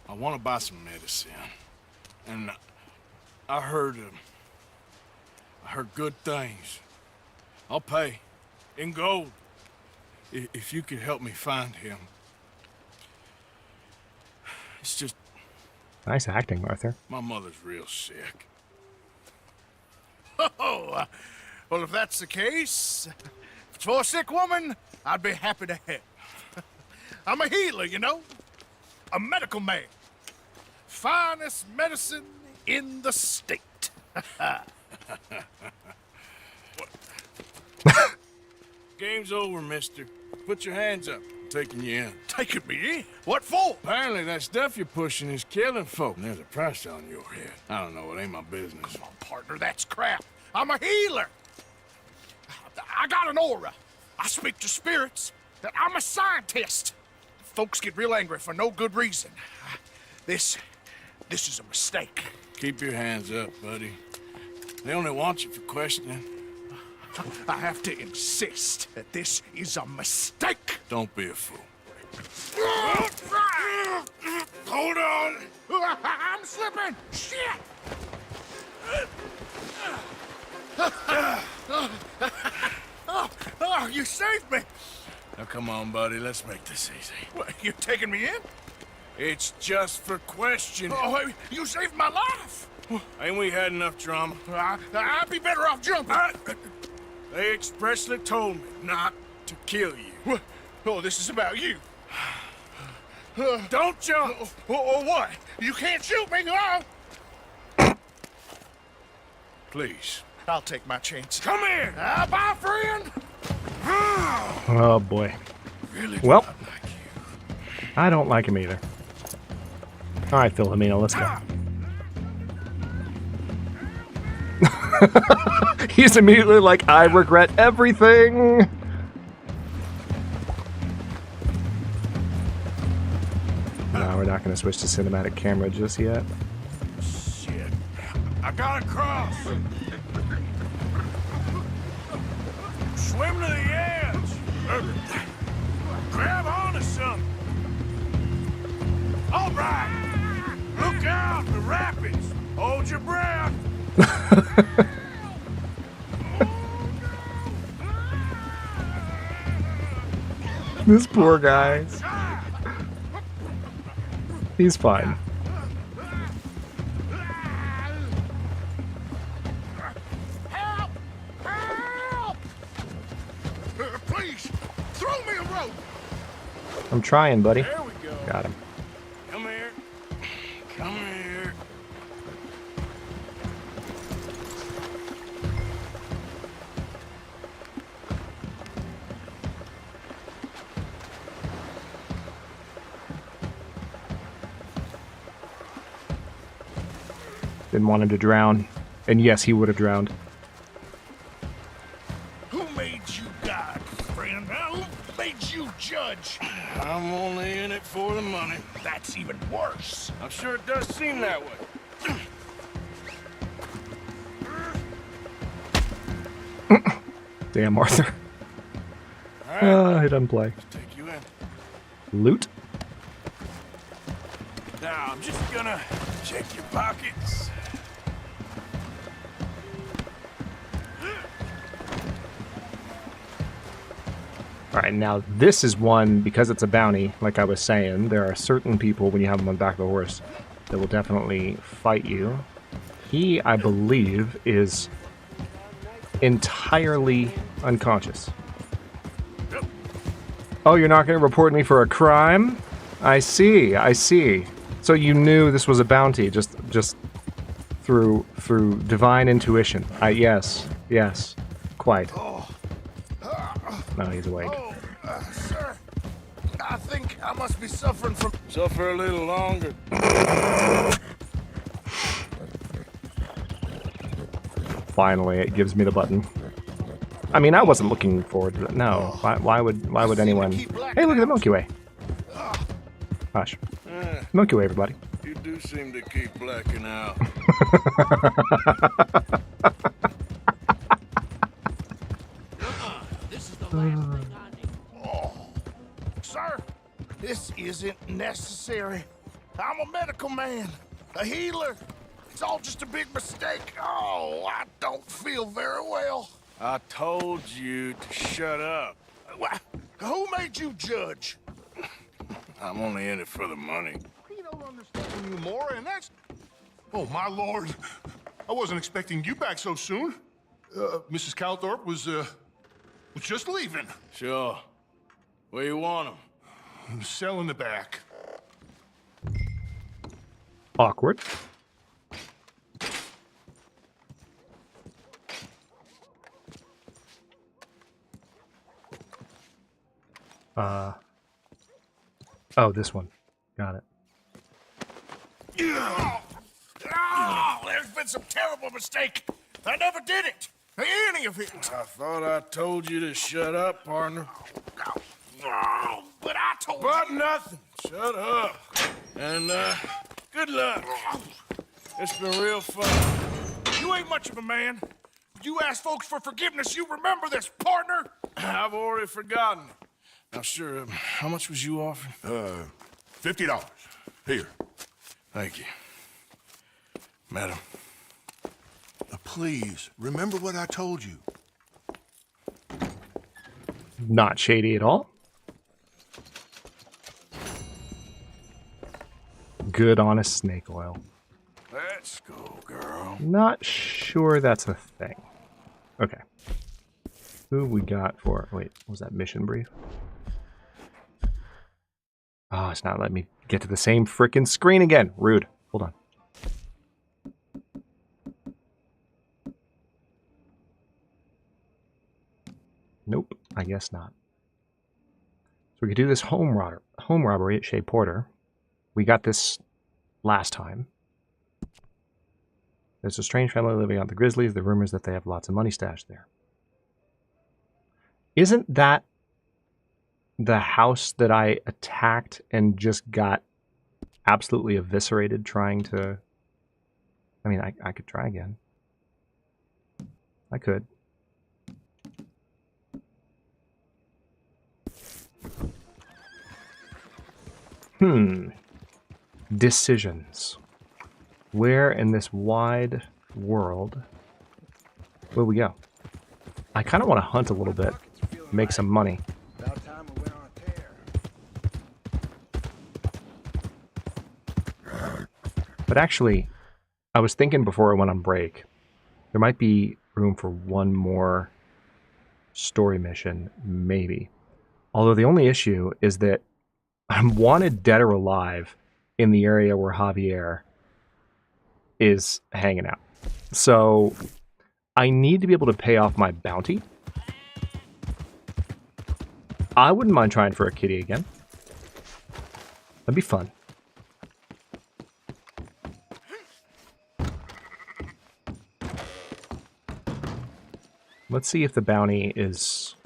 S7: I want to buy some medicine, and I heard good things. I'll pay in gold if you could help me find him. It's just
S1: Nice acting, Arthur.
S7: my mother's real sick. Oh, well, if that's the case, if it's for a sick woman, I'd be happy to help. I'm a healer, you know, a medical man. Finest medicine in the state. Game's over, mister. Put your hands up. I'm taking you in. Taking me in? What for? Apparently that stuff you're pushing is killing folk. And there's a price on your head. I don't know, it ain't my business.
S6: Come on, partner, that's crap. I'm a healer. I got an aura. I speak to spirits. I'm a scientist. Folks get real angry for no good reason. This is a mistake.
S7: Keep your hands up, buddy. They only want you for questioning.
S6: I have to insist that this is a mistake.
S7: Don't be a fool. Hold on.
S6: I'm slipping. Shit. Oh, you saved me.
S7: Now come on, buddy. Let's make this easy.
S6: What, you taking me in?
S7: It's just for questioning.
S6: Oh, you saved my life.
S7: Ain't we had enough drama?
S6: I'd be better off jumping.
S7: They expressly told me not to kill you.
S6: Oh, this is about you.
S7: Don't jump!
S6: Or what? You can't shoot me,
S7: Please.
S6: I'll take my chance.
S7: Come here!
S6: Bye, friend!
S1: Oh, boy.
S7: Really
S1: Well, I don't like him either. All right, Philomena, let's go. He's immediately like, I regret everything. No, we're not going to switch to cinematic camera just yet.
S7: Shit. I gotta cross. Swim to the edge. Grab onto something. All right. Look out, the rapids. Hold your breath.
S1: This poor guy. He's fine.
S6: Help! Help! Please, throw me a rope.
S1: I'm trying, buddy.
S7: There we go.
S1: Got him.
S7: Come here. Come here.
S1: Didn't want him to drown. And yes, he would have drowned.
S6: Who made you God, friend? Who made you judge?
S7: I'm only in it for the money.
S6: That's even worse.
S7: I'm sure it does seem that way.
S1: Damn, Arthur.
S7: All right.
S1: He doesn't play.
S7: Take you in.
S1: Loot?
S7: Now, I'm just gonna check your pockets.
S1: Alright, now this is one, because it's a bounty, like I was saying, there are certain people, when you have them on the back of a horse, that will definitely fight you. He, I believe, is entirely unconscious. Oh, you're not going to report me for a crime? I see, I see. So you knew this was a bounty just through divine intuition. Yes, quite. No, he's awake.
S6: Sir, I think I must be suffering from...
S7: Suffer a little longer.
S1: Finally, it gives me the button. I mean, I wasn't looking forward to it. No, why would anyone? Hey, look at the Milky Way. Hush. Milky Way, everybody.
S7: You do seem to keep blacking out.
S6: Sir, this isn't necessary. I'm a medical man, a healer. It's all just a big mistake. Oh, I don't feel very well.
S7: I told you to shut up.
S6: Who made you judge?
S7: I'm only in it for the money.
S5: You don't understand you more, and that's... Oh, my lord. I wasn't expecting you back so soon. Mrs. Calthorpe was just leaving.
S7: Sure. Where you want him?
S5: The cell in the back.
S1: Awkward. Oh, this one. Got it.
S6: Oh, there's been some terrible mistake. I never did it. Any of it.
S7: I thought I told you to shut up, partner.
S6: Oh, but I told you.
S7: But nothing. Shut up. And, good luck. It's been real fun.
S6: You ain't much of a man. You ask folks for forgiveness, you remember this, partner?
S7: I've already forgotten. Now, sure, how much was you offering?
S5: $50. Here.
S7: Thank you. Madam.
S5: Please, remember what I told you.
S1: Not shady at all. Good, honest snake oil.
S7: Let's go, girl.
S1: Not sure that's a thing. Okay. Who we got for... Wait, what was that mission brief? Oh, it's not letting me get to the same frickin' screen again. Rude. Hold on. Nope, I guess not. So we could do this home robbery at Shea Porter. We got this last time. There's a strange family living on the Grizzlies. The rumors that they have lots of money stashed there. Isn't that the house that I attacked and just got absolutely eviscerated trying to... I mean, I could try again. I could. Decisions. Where in this wide world will we go? I kind of want to hunt a little bit, make some money. But actually, I was thinking before I went on break, there might be room for one more story mission, maybe. Although the only issue is that I'm wanted dead or alive in the area where Javier is hanging out. So I need to be able to pay off my bounty. I wouldn't mind trying for a kitty again. That'd be fun. Let's see if the bounty is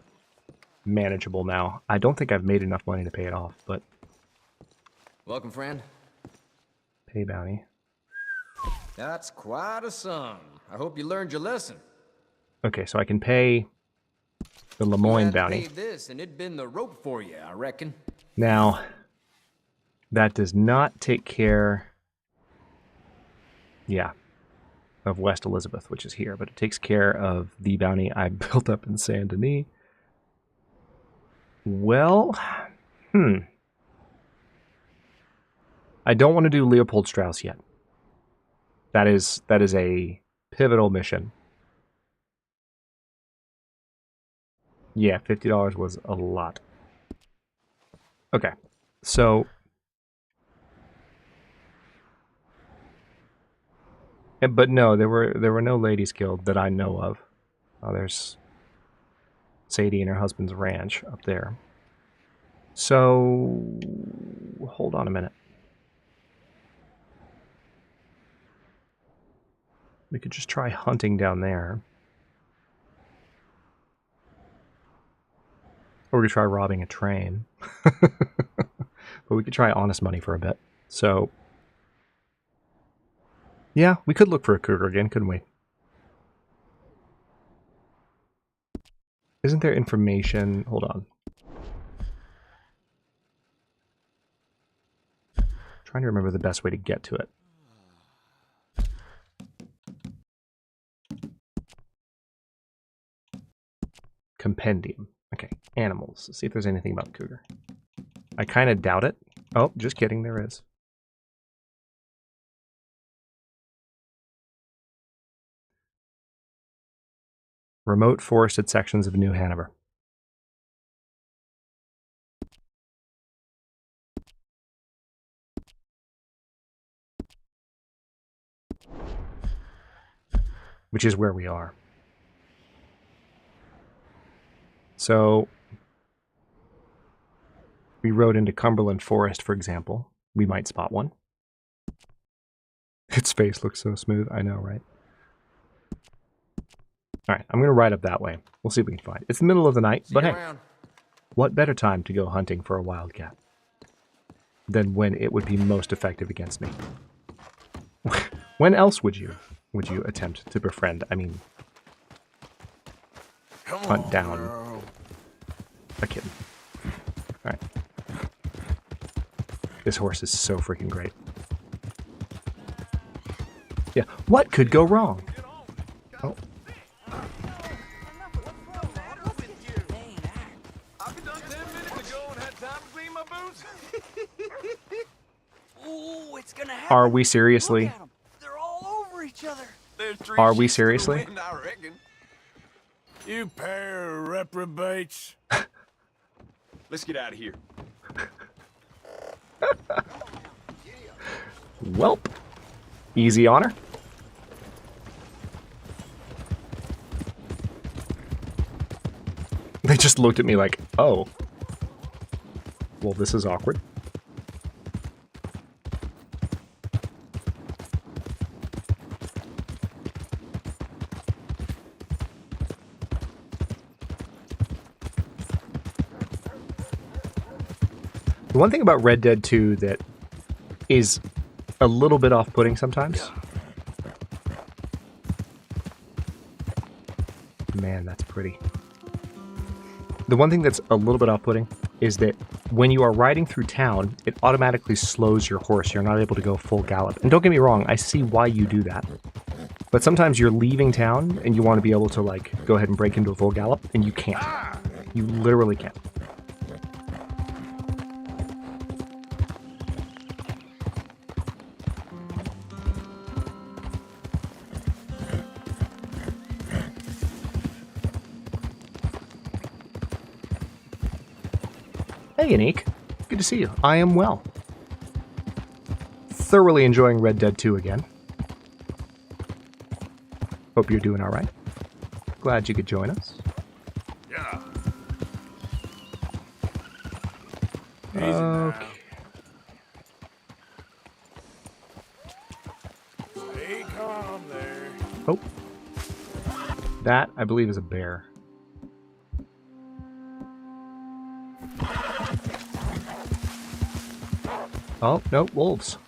S1: manageable now. I don't think I've made enough money to pay it off, but...
S18: Welcome, friend.
S1: Pay bounty.
S18: That's quite a sum. I hope you learned your lesson.
S1: Okay, so I can pay the Lemoyne bounty.
S18: Paid this, and it'd been the rope for you, I reckon.
S1: Now, that does not take care... Yeah. Of West Elizabeth, which is here, but it takes care of the bounty I built up in Saint Denis. Well, I don't want to do Leopold Strauss yet. That is a pivotal mission. Yeah, $50 was a lot. Okay, so... But no, there were no ladies killed that I know of. Oh, there's Sadie and her husband's ranch up there. So, hold on a minute. We could just try hunting down there. Or we could try robbing a train. But we could try honest money for a bit. So, yeah, we could look for a cougar again, couldn't we? Isn't there information? Hold on. Trying to remember the best way to get to it. Compendium. Okay, animals. Let's see if there's anything about the cougar. I kind of doubt it. Oh, just kidding, there is. Remote forested sections of New Hanover. Which is where we are. So, we rode into Cumberland Forest, for example. We might spot one. Its face looks so smooth. I know, right? Alright, I'm going to ride up that way. We'll see if we can find it. It's the middle of the night, but hey, what better time to go hunting for a wildcat than when it would be most effective against me? When else would you attempt to befriend, I mean, hunt down a kitten? Alright. This horse is so freaking great. Yeah, what could go wrong? Oh.
S15: Ooh, it's gonna happen.
S1: Are we seriously?
S15: They're all over each other.
S1: Are we seriously?
S7: You pair of reprobates.
S20: Let's get out of here.
S1: Welp. Easy honor. They just looked at me like, oh. Well, this is awkward. The one thing about Red Dead 2 that is a little bit off-putting sometimes. Man, that's pretty. The one thing that's a little bit off-putting is that when you are riding through town, it automatically slows your horse. You're not able to go full gallop. And don't get me wrong, I see why you do that. But sometimes you're leaving town and you want to be able to like go ahead and break into a full gallop, and you can't. You literally can't. Hey, Unique. Good to see you. I am well. Thoroughly enjoying Red Dead 2 again. Hope you're doing all right. Glad you could join us.
S7: Yeah.
S1: Okay.
S7: Stay calm there.
S1: Oh. That, I believe, is a bear. Oh, no, wolves.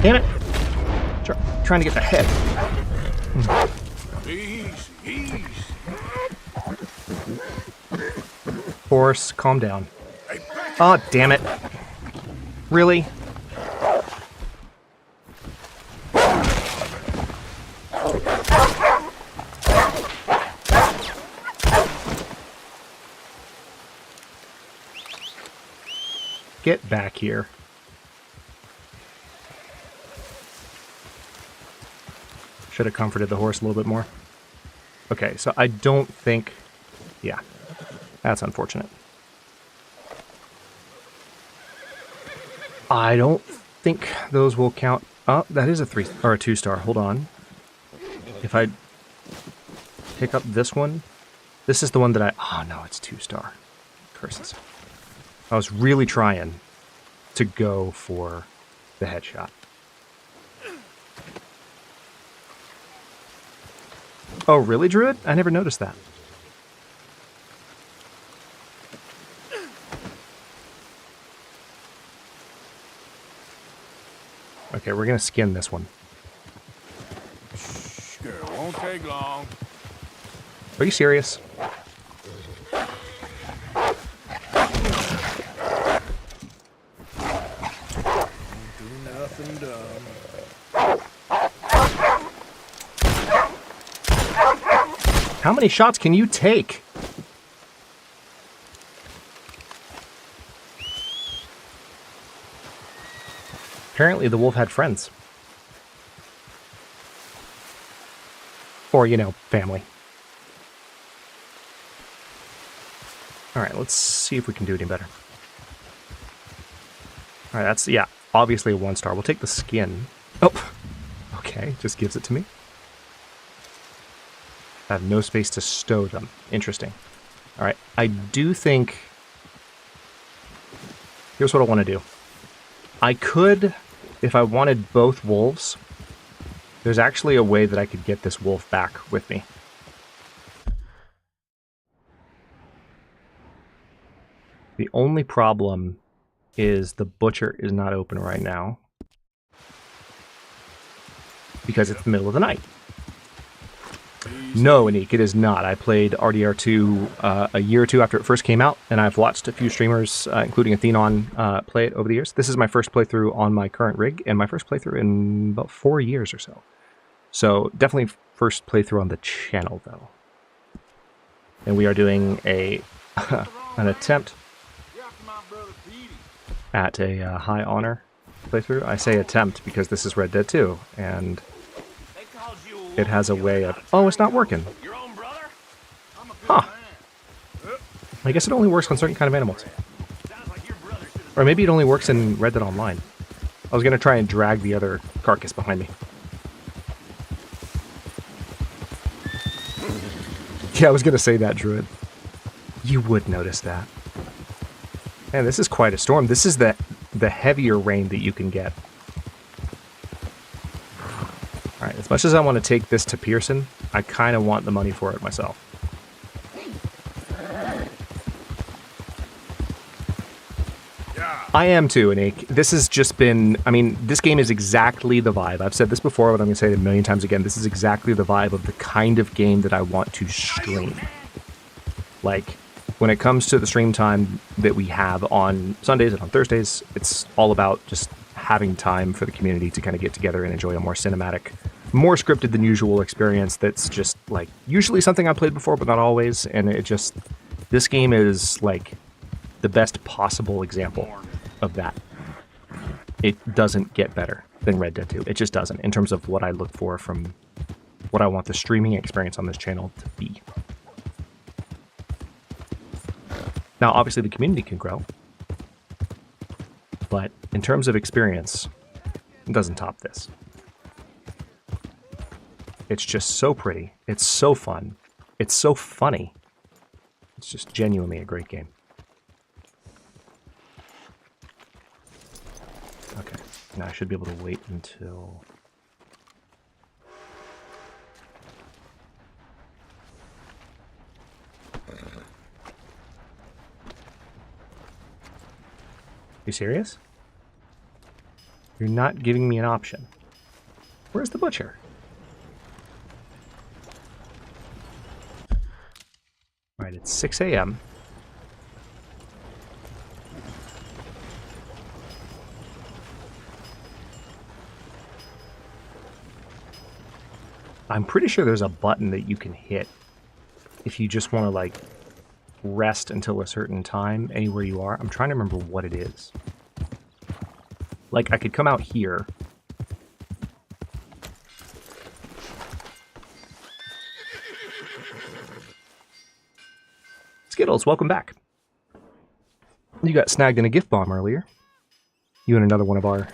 S1: Damn it! Trying to get the head.
S7: Easy.
S1: Horse, calm down. Oh, damn it. Really? Get back here. Should have comforted the horse a little bit more. Okay, so I don't think... Yeah, that's unfortunate. I don't think those will count. Oh, that is a 3 or a 2-star. Hold on. If I pick up this one, this is the one that I... Oh, no, it's 2-star. Curses. I was really trying to go for the headshot. Oh, really, Druid? I never noticed that. Okay, we're gonna skin this one.
S7: Sure, won't take long.
S1: Are you serious?
S7: Do nothing dumb.
S1: How many shots can you take? Apparently the wolf had friends. Or, you know, family. Alright, let's see if we can do any better. Alright, that's, yeah, obviously a 1-star. We'll take the skin. Oh! Okay, just gives it to me. I have no space to stow them. Interesting. Alright, I do think... Here's what I want to do. I could, if I wanted both wolves, there's actually a way that I could get this wolf back with me. The only problem is the butcher is not open right now because it's the middle of the night. No, Anik, it is not. I played RDR2 a year or two after it first came out, and I've watched a few streamers, including Athenon, play it over the years. This is my first playthrough on my current rig, and my first playthrough in about 4 years or so. So definitely first playthrough on the channel, though. And we are doing a an attempt at a high honor playthrough. I say attempt because this is Red Dead 2, and it has a way of... Oh, it's not working. Huh. I guess it only works on certain kind of animals. Or maybe it only works in Red Dead Online. I was going to try and drag the other carcass behind me. Yeah, I was going to say that, Druid. You would notice that. Man, this is quite a storm. This is the heavier rain that you can get. Alright, as much as I want to take this to Pearson, I kind of want the money for it myself. I am too, Anik. This has just been... I mean, this game is exactly the vibe. I've said this before, but I'm going to say it a million times again. This is exactly the vibe of the kind of game that I want to stream. Like, when it comes to the stream time that we have on Sundays and on Thursdays, it's all about just having time for the community to kind of get together and enjoy a more cinematic, more scripted than usual experience that's just, like, usually something I've played before, but not always, and it just... This game is, like, the best possible example of that. It doesn't get better than Red Dead 2. It just doesn't, in terms of what I look for from what I want the streaming experience on this channel to be. Now, obviously, the community can grow, but in terms of experience, it doesn't top this. It's just so pretty. It's so fun. It's so funny. It's just genuinely a great game. Okay, now I should be able to wait until... You serious? You're not giving me an option. Where's the butcher? Right, it's 6 a.m. I'm pretty sure there's a button that you can hit if you just want to, like, rest until a certain time anywhere you are. I'm trying to remember what it is. Like, I could come out here. Skittles, welcome back. You got snagged in a gift bomb earlier. You and another one of our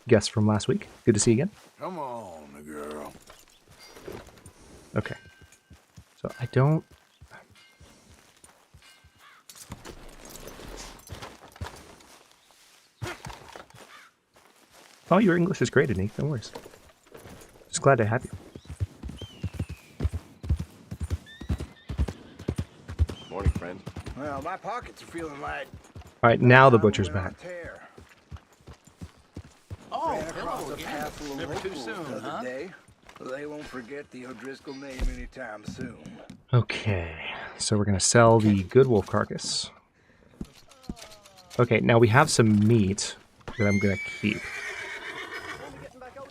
S1: guests from last week. Good to see you again.
S7: Come on, girl.
S1: Okay. So I don't... Oh, your English is great, Anik. No worries. Just glad to have you.
S3: Morning, friend.
S15: Well, my pockets are feeling like...
S1: All right, now the butcher's back.
S15: Oh, hello again. Never too soon, huh? They won't forget the O'Driscoll name anytime soon.
S1: Okay, so we're going to sell the good wolf carcass. Okay, now we have some meat that I'm going to keep.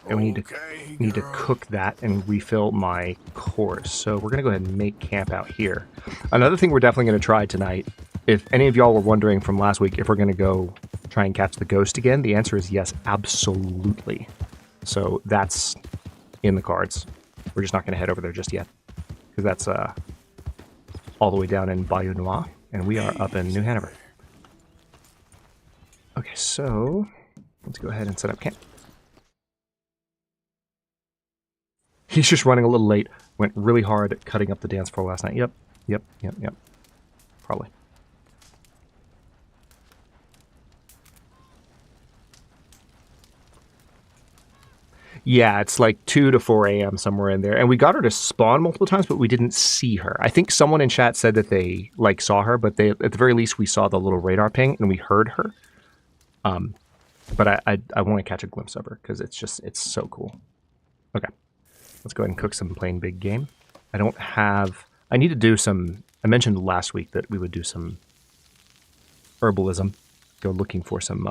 S1: And we need to cook that and refill my course. So we're going to go ahead and make camp out here. Another thing we're definitely going to try tonight, if any of y'all were wondering from last week if we're going to go try and catch the ghost again, the answer is yes, absolutely. So that's in the cards. We're just not going to head over there just yet. Because that's all the way down in Bayou Noir, and we are up in New Hanover. Okay, so let's go ahead and set up camp. He's just running a little late. Went really hard at cutting up the dance floor last night. Yep. Probably. Yeah, it's like 2 to 4 a.m. somewhere in there. And we got her to spawn multiple times, but we didn't see her. I think someone in chat said that they like saw her, but they at the very least we saw the little radar ping and we heard her. But I want to catch a glimpse of her because it's so cool. Okay. Let's go ahead and cook some plain big game. I need to do some, I mentioned last week that we would do some herbalism, go looking for some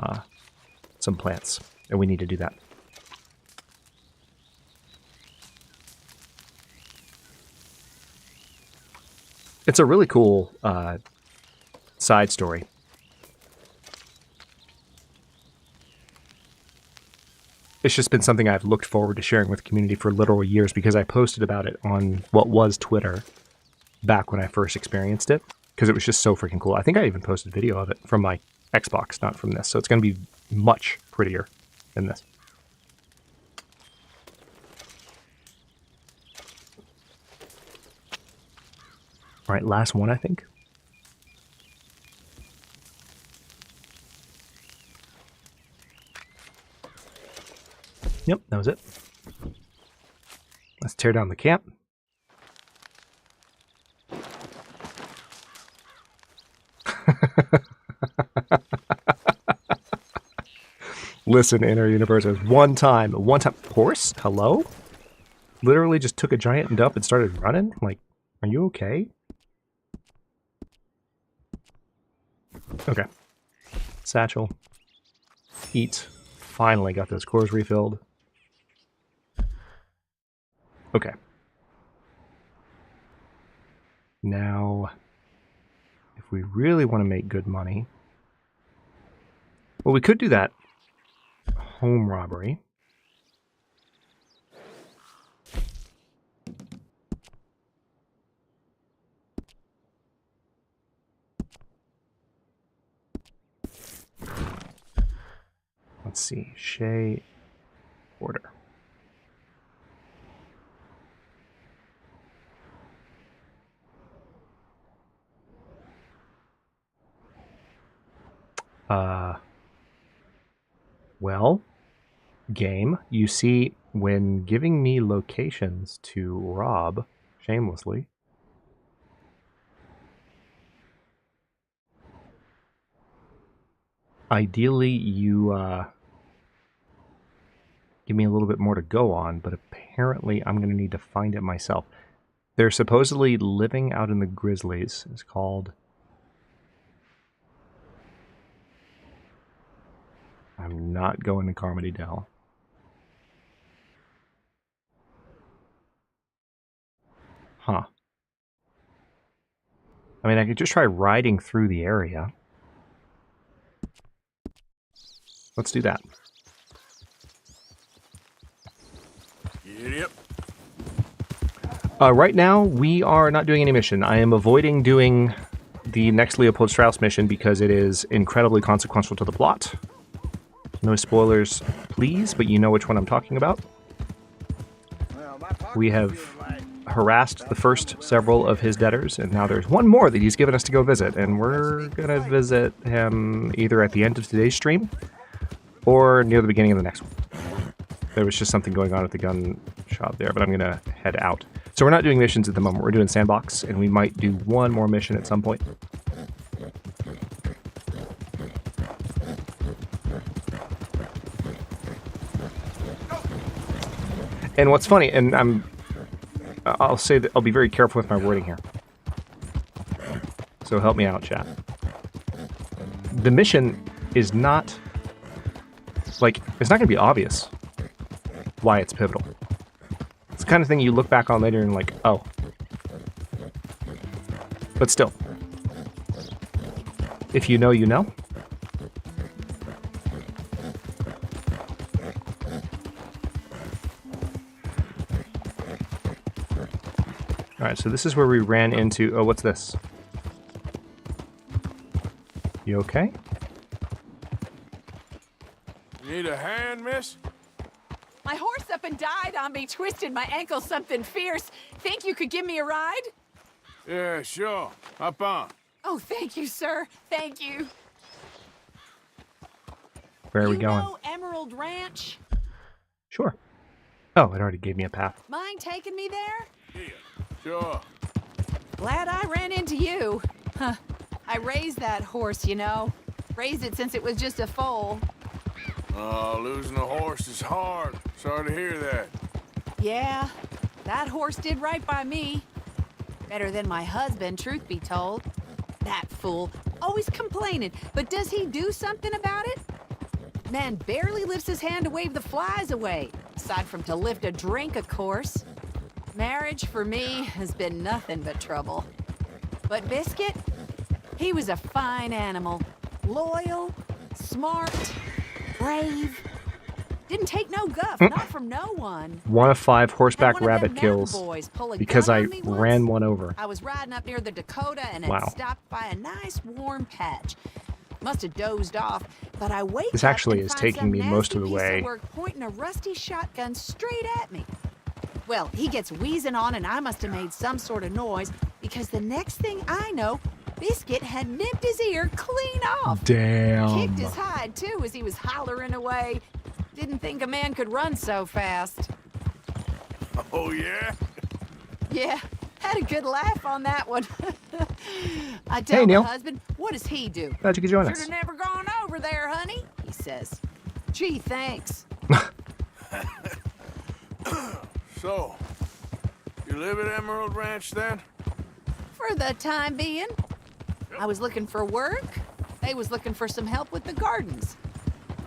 S1: plants, and we need to do that. It's a really cool side story. It's just been something I've looked forward to sharing with the community for literal years because I posted about it on what was Twitter back when I first experienced it because it was just so freaking cool. I think I even posted video of it from my Xbox, not from this. So it's going to be much prettier than this. All right, last one, I think. Yep, that was it. Let's tear down the camp. Listen, Inner Universe, one time. Horse? Hello? Literally just took a giant dump and started running? Like, are you okay? Okay. Satchel. Eat. Finally got those cores refilled. Okay. Now, if we really want to make good money, well, we could do that home robbery. Let's see, Shay order. Well, game, you see, when giving me locations to rob shamelessly, ideally you give me a little bit more to go on, but apparently I'm going to need to find it myself. They're supposedly living out in the Grizzlies. It's called... I'm not going to Carmody Dell. Huh. I mean, I could just try riding through the area. Let's do that.
S7: Yep.
S1: Right now, we are not doing any mission. I am avoiding doing the next Leopold Strauss mission because it is incredibly consequential to the plot. No spoilers, please, but you know which one I'm talking about. We have harassed the first several of his debtors, and now there's one more that he's given us to go visit, and we're gonna visit him either at the end of today's stream or near the beginning of the next one. There was just something going on at the gun shop there, but I'm gonna head out. So we're not doing missions at the moment. We're doing sandbox, and we might do one more mission at some point. And what's funny, and I'll say that I'll be very careful with my wording here. So help me out, chat. The mission is not, like, it's not going to be obvious why it's pivotal. It's the kind of thing you look back on later and like, oh. But still, if you know, you know. Alright, so this is where we ran into... Oh, what's this? You okay?
S7: Need a hand, miss?
S19: My horse up and died on me, twisted my ankle something fierce. Think you could give me a ride?
S7: Yeah, sure. Hop on.
S19: Oh, thank you, sir. Thank you.
S1: Where are we going?
S19: You know Emerald Ranch?
S1: Sure. Oh, it already gave me a path.
S19: Mind taking me there?
S7: Yeah, sure.
S19: Glad I ran into you. Huh. I raised that horse, you know. Raised it since it was just a foal.
S7: Oh, losing a horse is hard. Sorry to hear that.
S19: Yeah, that horse did right by me. Better than my husband, truth be told. That fool, always complaining, but does he do something about it? Man barely lifts his hand to wave the flies away, aside from to lift a drink, of course. Marriage, for me, has been nothing but trouble. But Biscuit, he was a fine animal. Loyal, smart, brave. Didn't take no guff, not from no one.
S1: 1 of 5 horseback
S19: Had one of them
S1: rabbit
S19: mountain
S1: kills
S19: boys pull a
S1: because
S19: gun
S1: I
S19: on me once.
S1: ran one over.
S19: I was riding up near the Dakota and
S1: Wow.
S19: had stopped by a nice warm patch. Must have dozed off, but I wake
S1: This
S19: up
S1: actually
S19: and
S1: is
S19: find
S1: taking
S19: some
S1: me most of
S19: nasty
S1: the
S19: piece
S1: way.
S19: work pointing a rusty shotgun straight at me. Well, he gets wheezing on, and I must have made some sort of noise because the next thing I know, Biscuit had nipped his ear clean off.
S1: Damn.
S19: Kicked his hide too as he was hollering away. Didn't think a man could run so fast.
S7: Oh, yeah?
S19: Yeah, had a good laugh on that one. I tell
S1: Hey,
S19: my
S1: Neil.
S19: husband, what does he do?
S1: Glad you could join
S19: Should
S1: us.
S19: have never gone over there, honey, he says. Gee, thanks.
S7: So, you live at Emerald Ranch then?
S19: For the time being. I was looking for work. They was looking for some help with the gardens.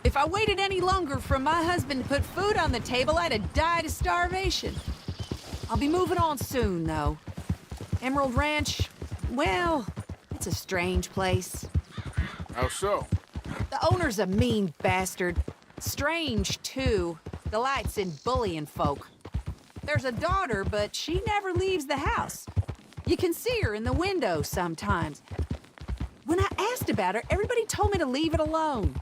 S19: If I waited any longer for my husband to put food on the table, I'd have died of starvation. I'll be moving on soon, though. Emerald Ranch, well, it's a strange place.
S7: How so?
S19: The owner's a mean bastard. Strange, too. Delights in bullying folk. There's a daughter, but she never leaves the house. You can see her in the window sometimes. When I asked about her, everybody told me to leave it alone.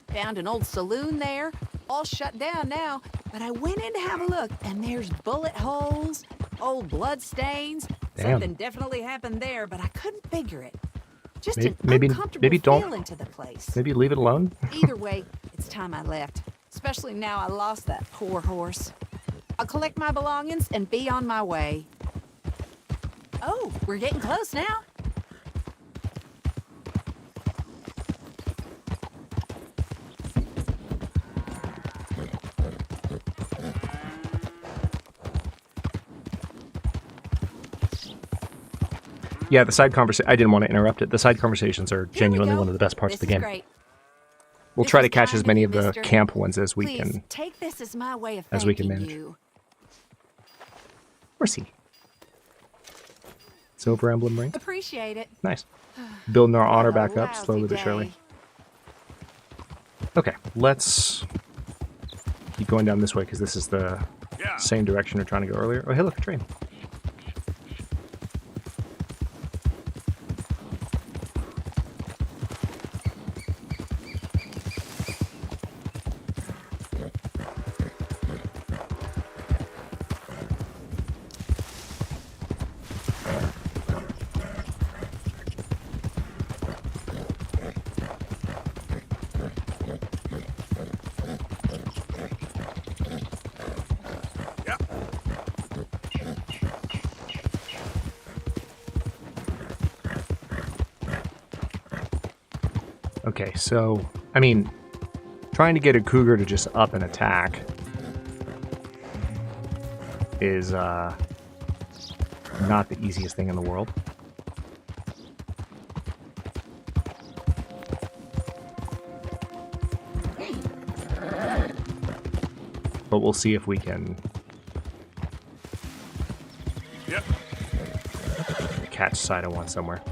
S19: Found an old saloon there, all shut down now, but I went in to have a look, and there's bullet holes, old blood stains.
S1: Damn.
S19: Something definitely happened there, but I couldn't figure it. Just an
S1: Maybe
S19: uncomfortable
S1: don't.
S19: feeling to the place.
S1: Maybe leave it alone.
S19: Either way, it's time I left. Especially now I lost that poor horse. I'll collect my belongings and be on my way. Oh, we're getting close now.
S1: Yeah, the side conversation. I didn't want to interrupt it. The side conversations are genuinely one of the best parts of the game.
S19: Great.
S1: We'll
S19: This
S1: try
S19: is
S1: to catch
S19: kind
S1: as
S19: of
S1: many
S19: you,
S1: of the
S19: mister.
S1: camp ones as we
S19: Please,
S1: can.
S19: take this as my way of
S1: as we can
S19: thanking
S1: manage.
S19: you.
S1: Where's he? Silver emblem ring.
S11: Appreciate it.
S1: Nice. Building our honor back up
S11: Lousy
S1: slowly but
S11: day.
S1: surely. Okay, let's keep going down this way because this is the same direction we're trying to go earlier. Oh, hey, look, a train. Okay, so, I mean, trying to get a cougar to just up and attack is not the easiest thing in the world. But we'll see if we can catch sight of one somewhere.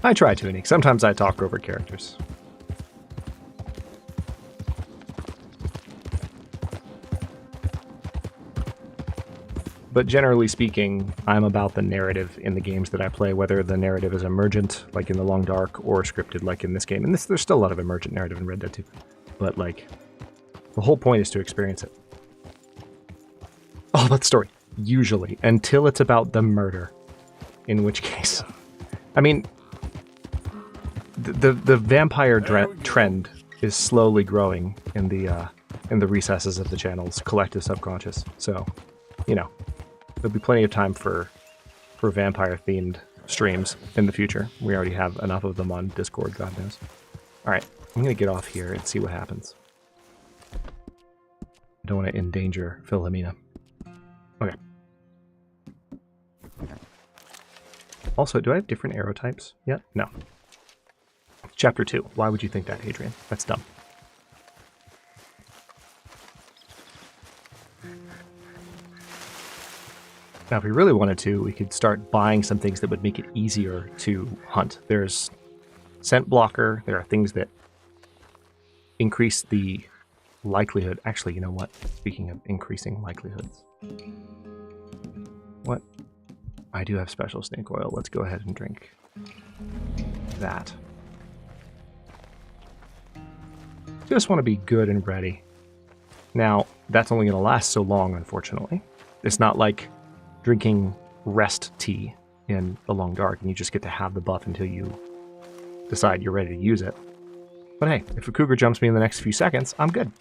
S1: I try to, Nick. Sometimes I talk over characters. But generally speaking, I'm about the narrative in the games that I play, whether the narrative is emergent, like in The Long Dark, or scripted, like in this game. And there's still a lot of emergent narrative in Red Dead 2. But, like, the whole point is to experience it. All about the story. Usually. Until it's about the murder. In which case... I mean... The vampire trend is slowly growing in the recesses of the channel's collective subconscious. So, you know, there'll be plenty of time for vampire-themed streams in the future. We already have enough of them on Discord, God knows. Alright, I'm going to get off here and see what happens. I don't want to endanger Philomena. Okay. Also, do I have different arrow types yet? No. Chapter 2. Why would you think that, Adrian? That's dumb. Now, if we really wanted to, we could start buying some things that would make it easier to hunt. There's scent blocker. There are things that increase the likelihood. Actually, you know what? Speaking of increasing likelihoods. What? I do have special snake oil. Let's go ahead and drink that. Just want to be good and ready. Now, that's only going to last so long, unfortunately. It's not like drinking rest tea in The Long Dark, and you just get to have the buff until you decide you're ready to use it. But hey, if a cougar jumps me in the next few seconds, I'm good.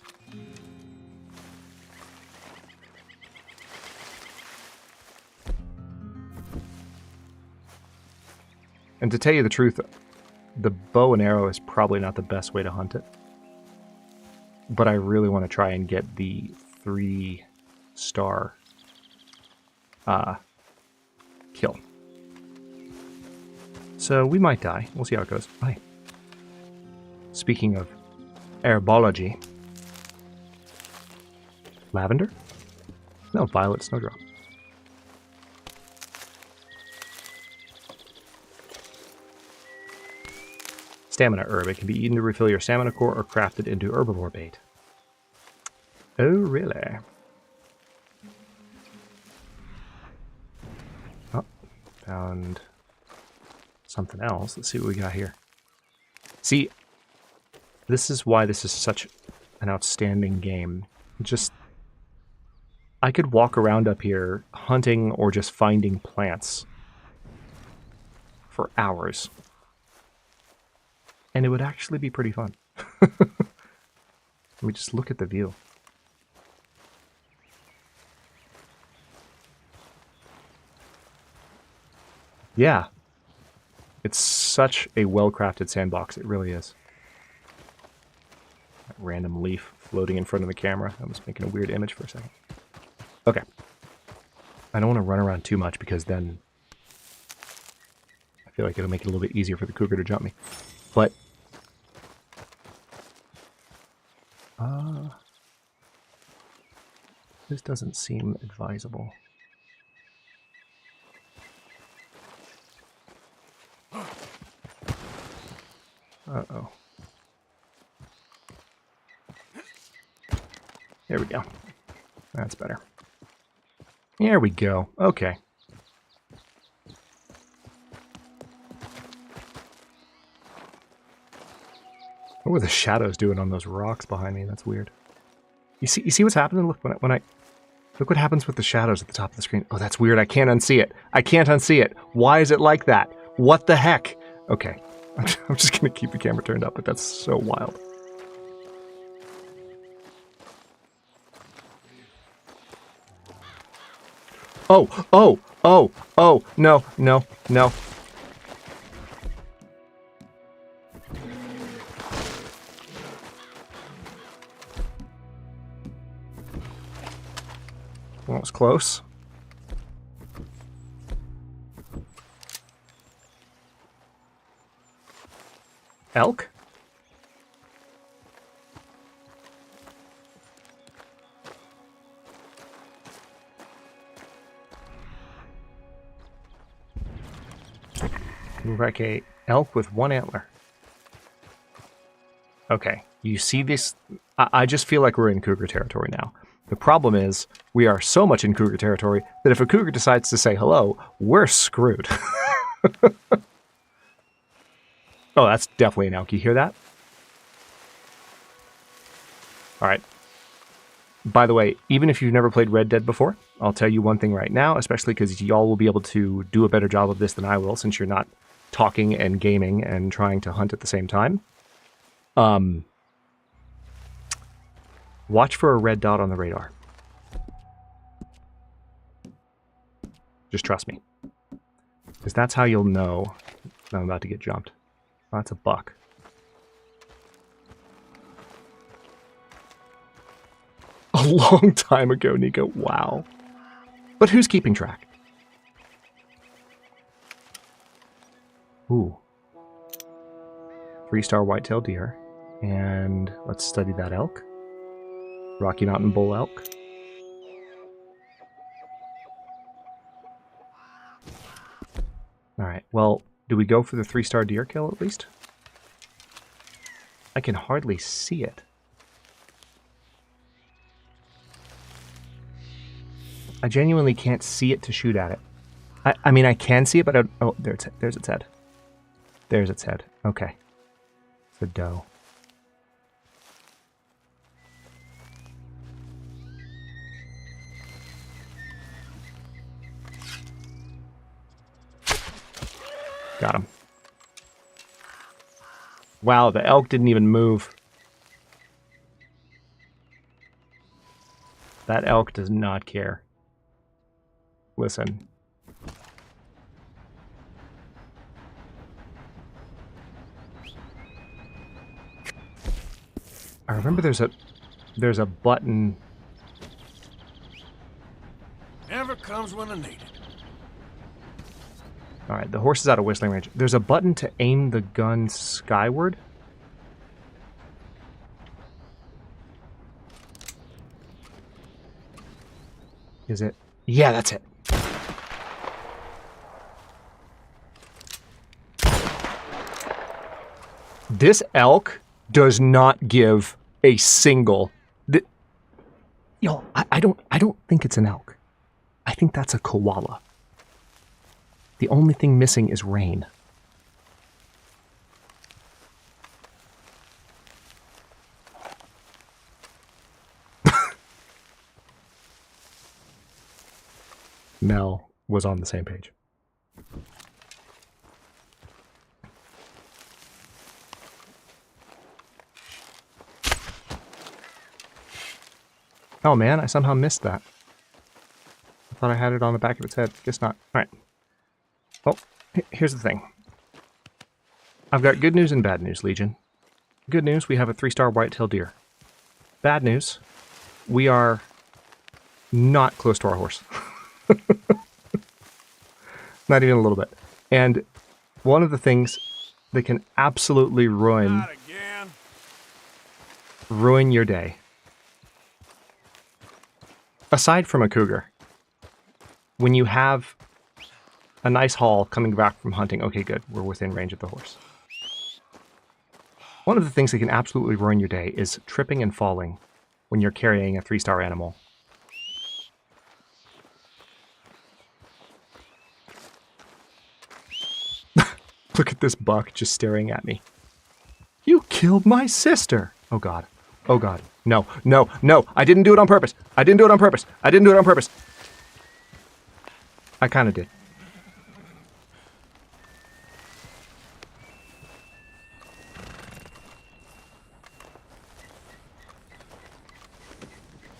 S1: And to tell you the truth, the bow and arrow is probably not the best way to hunt it. But I really want to try and get the 3-star kill. So we might die. We'll see how it goes. Bye. Speaking of herbology. Lavender? No, violet snowdrop. Stamina herb. It can be eaten to refill your stamina core or crafted into herbivore bait. Oh, really? Oh, found something else. Let's see what we got here. See, this is why this is such an outstanding game. Just, I could walk around up here hunting or just finding plants for hours. And it would actually be pretty fun. Let me just look at the view. Yeah. It's such a well-crafted sandbox. It really is. That random leaf floating in front of the camera. I was making a weird image for a second. Okay. I don't want to run around too much because then I feel like it'll make it a little bit easier for the cougar to jump me. But This doesn't seem advisable. Uh-oh. There we go. That's better. There we go. Okay. What were the shadows doing on those rocks behind me? That's weird. You see what's happening? Look, look what happens with the shadows at the top of the screen. Oh, that's weird. I can't unsee it. I can't unsee it. Why is it like that? What the heck? Okay. I'm just going to keep the camera turned up, but that's so wild. Oh, no. Well, it was close. Elk? Looks like a elk with one antler. Okay, you see this? I just feel like we're in cougar territory now. The problem is, we are so much in cougar territory that if a cougar decides to say hello, we're screwed. Oh, that's definitely an elk. You hear that? Alright. By the way, even if you've never played Red Dead before, I'll tell you one thing right now, especially because y'all will be able to do a better job of this than I will, since you're not talking and gaming and trying to hunt at the same time. Watch for a red dot on the radar. Just trust me. Because that's how you'll know that I'm about to get jumped. Oh, that's a buck. A long time ago, Nico. Wow. But who's keeping track? Ooh. 3-star whitetail deer. And let's study that elk. Rocky Mountain bull elk. Alright, well, do we go for the 3-star deer kill at least? I can hardly see it. I genuinely can't see it to shoot at it. I mean, I can see it, but oh, there's its head. There's its head. Okay. It's a doe. Got him. Wow, the elk didn't even move. That elk does not care. Listen. I remember there's a button.
S7: Never comes when I need it.
S1: Alright, the horse is out of whistling range. There's a button to aim the gun skyward. Is it? Yeah, that's it. This elk does not give a single... Yo, I don't think it's an elk. I think that's a koala. The only thing missing is rain. Mel was on the same page. Oh man, I somehow missed that. I thought I had it on the back of its head. Guess not. Alright. Well, here's the thing. I've got good news and bad news, Legion. Good news, we have a 3-star whitetail deer. Bad news, we are not close to our horse. Not even a little bit. And one of the things that can absolutely ruin your day. aside from a cougar, when you have a nice haul coming back from hunting, okay, good, we're within range of the horse. One of the things that can absolutely ruin your day is tripping and falling when you're carrying a 3-star animal. Look at this buck just staring at me. You killed my sister! Oh god. Oh god. No, no, no! I didn't do it on purpose! I didn't do it on purpose! I didn't do it on purpose! I kinda did.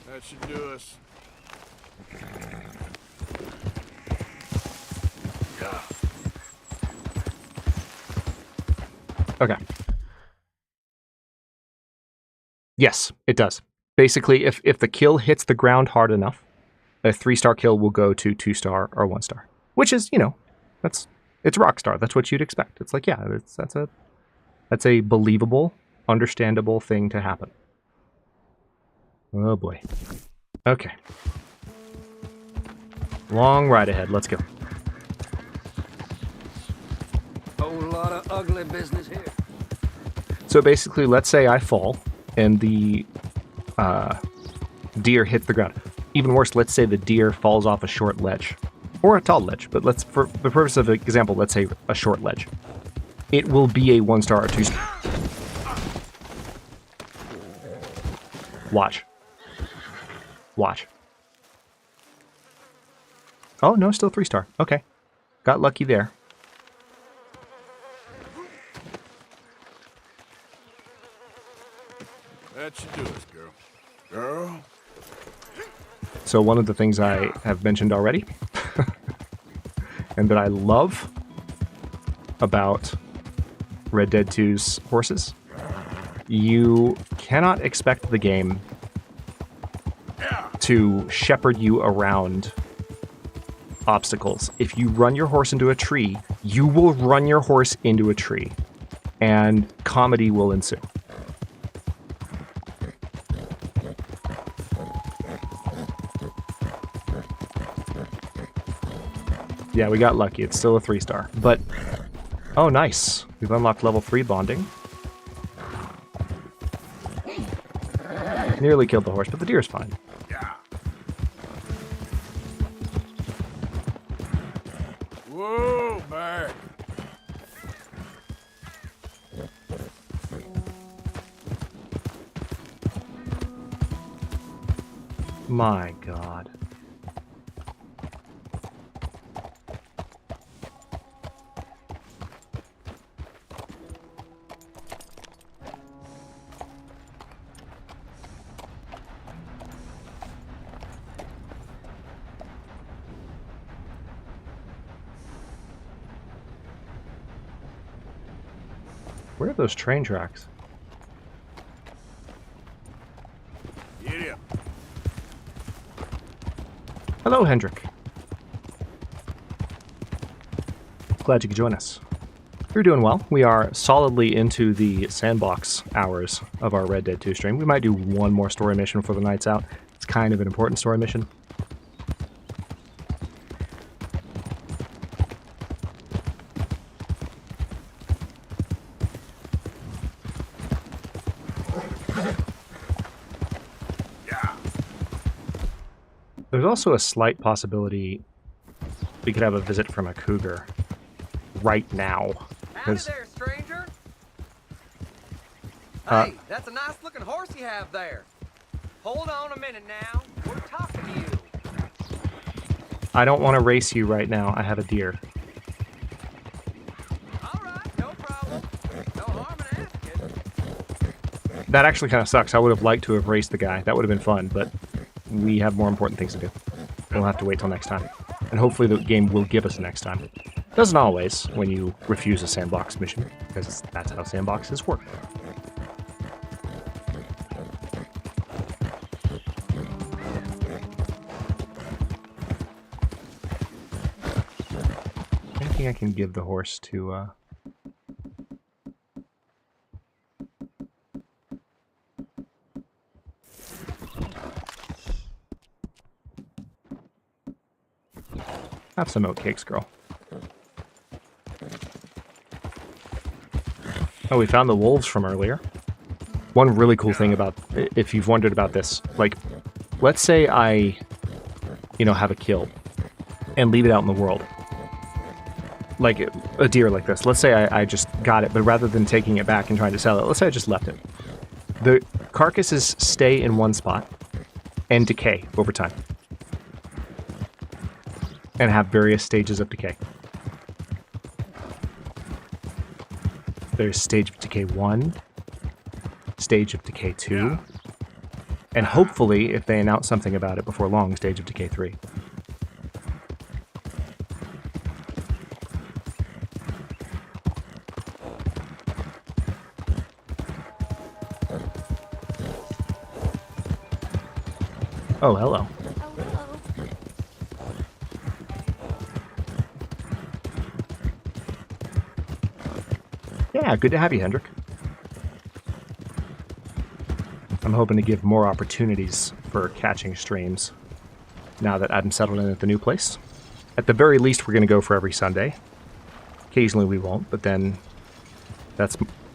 S7: That should do us.
S1: Okay. Yes, it does. Basically, if the kill hits the ground hard enough, a 3-star kill will go to 2-star or 1-star. Which is, you know, it's Rockstar. That's what you'd expect. It's like, yeah, that's a believable, understandable thing to happen. Oh boy. Okay. Long ride ahead. Let's go.
S18: Whole lot of ugly business here.
S1: So basically, let's say I fall and the deer hits the ground. Even worse, let's say the deer falls off a short ledge or a tall ledge. But let's, for the purpose of example, let's say a short ledge. It will be a 1-star or 2-star. Watch. Watch. Oh, no, still 3-star. Okay. Got lucky there.
S7: That should do us, girl. Girl?
S1: So one of the things I have mentioned already, and that I love about Red Dead 2's horses, you cannot expect the game to shepherd you around obstacles. If you run your horse into a tree, you will run your horse into a tree, and comedy will ensue. Yeah, we got lucky. It's still a 3-star. But, oh, nice. We've unlocked level 3 bonding. Nearly killed the horse, but the deer is fine.
S7: Whoa, back.
S1: My God. Where are those train tracks?
S7: Yeah.
S1: Hello, Hendrik. Glad you could join us. You're doing well. We are solidly into the sandbox hours of our Red Dead 2 stream. We might do one more story mission before the night's out. It's kind of an important story mission. There's also a slight possibility we could have a visit from a cougar right now.
S18: Howdy there, stranger. Hey, that's a nice looking horse you have there. Hold on a minute now. We're talking to you.
S1: I don't want to race you right now. I have a deer.
S18: Alright, no problem. No harm in asking.
S1: That actually kind of sucks. I would have liked to have raced the guy. That would have been fun, but we have more important things to do. We'll have to wait till next time. And hopefully the game will give us a next time. Doesn't always when you refuse a sandbox mission, because that's how sandboxes work. Anything I can give the horse to, Have some oatcakes, girl. Oh, we found the wolves from earlier. One really cool thing about, if you've wondered about this, like, let's say I, have a kill and leave it out in the world. Like a deer like this. Let's say I just got it, but rather than taking it back and trying to sell it, let's say I just left it. The carcasses stay in one spot and decay over time. And have various stages of decay. There's stage of decay 1, stage of decay 2, and hopefully, if they announce something about it before long, stage of decay 3. Oh, hello. Yeah, good to have you, Hendrik. I'm hoping to give more opportunities for catching streams now that I'm settled in at the new place. At the very least, we're going to go for every Sunday. Occasionally we won't, but then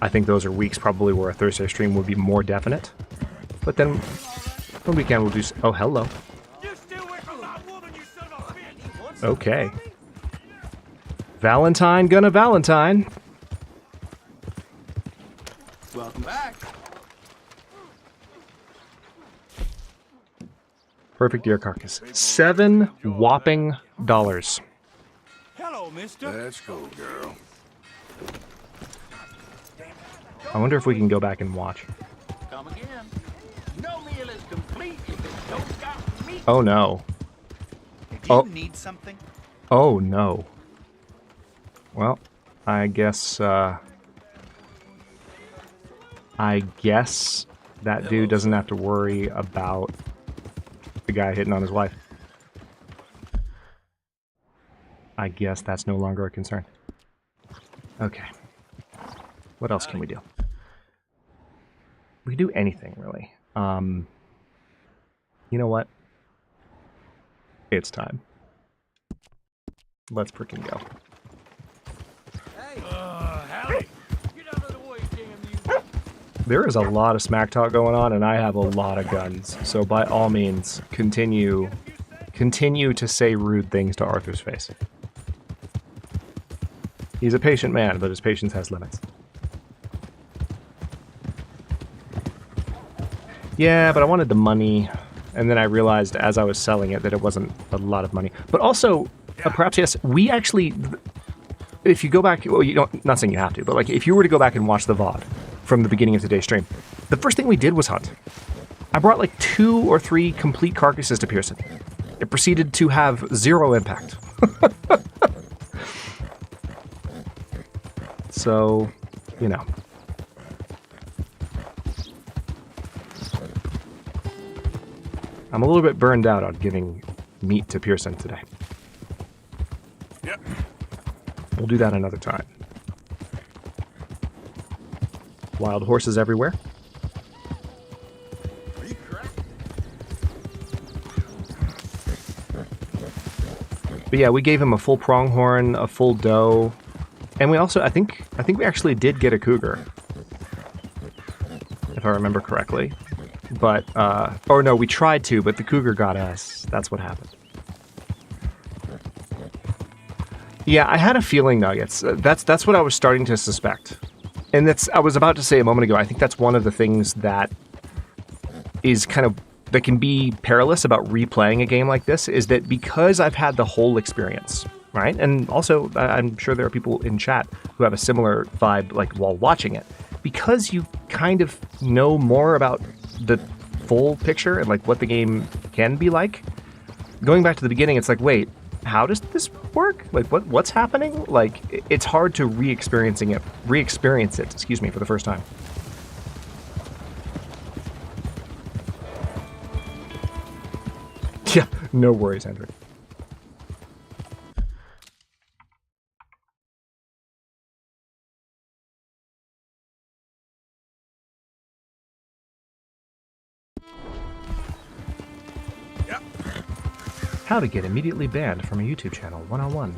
S1: I think those are weeks probably where a Thursday stream would be more definite. But then the weekend we'll do... Oh, hello. Okay. Valentine gonna Valentine.
S15: Welcome back.
S1: Perfect deer carcass. $7 whopping.
S15: Hello, mister.
S5: Let's go, girl.
S1: I wonder if we can go back and watch.
S15: Come again. No meal is complete if it don't got meat.
S1: Oh no.
S15: Do you need something?
S1: Oh no. Well, I guess that dude doesn't have to worry about the guy hitting on his wife. I guess that's no longer a concern. Okay. What else can we do? We can do anything, really. You know what? It's time. Let's frickin' go. There is a lot of smack talk going on, and I have a lot of guns. So by all means, continue to say rude things to Arthur's face. He's a patient man, but his patience has limits. Yeah, but I wanted the money, and then I realized as I was selling it that it wasn't a lot of money. But also, perhaps yes, we actually, if you go back, well, you don't, not saying you have to, but like if you were to go back and watch the VOD from the beginning of today's stream, the first thing we did was hunt. I brought like 2 or 3 complete carcasses to Pearson. It proceeded to have 0 impact. So, you know. I'm a little bit burned out on giving meat to Pearson today.
S5: Yep.
S1: We'll do that another time. Wild horses everywhere. But yeah, we gave him a full pronghorn, a full doe, and we also, I think we actually did get a cougar, if I remember correctly. But, or no, we tried to, but the cougar got us. That's what happened. Yeah, I had a feeling, Nuggets. That's what I was starting to suspect. And I was about to say a moment ago, I think that's one of the things that is that can be perilous about replaying a game like this, is that because I've had the whole experience, right? And also, I'm sure there are people in chat who have a similar vibe, like, while watching it. Because you kind of know more about the full picture and, like, what the game can be like, going back to the beginning, it's like, wait, how does this work? Like, what's happening? Like, it's hard to re-experience it, for the first time. Yeah, no worries, Hendrik. How to get immediately banned from a YouTube channel 101.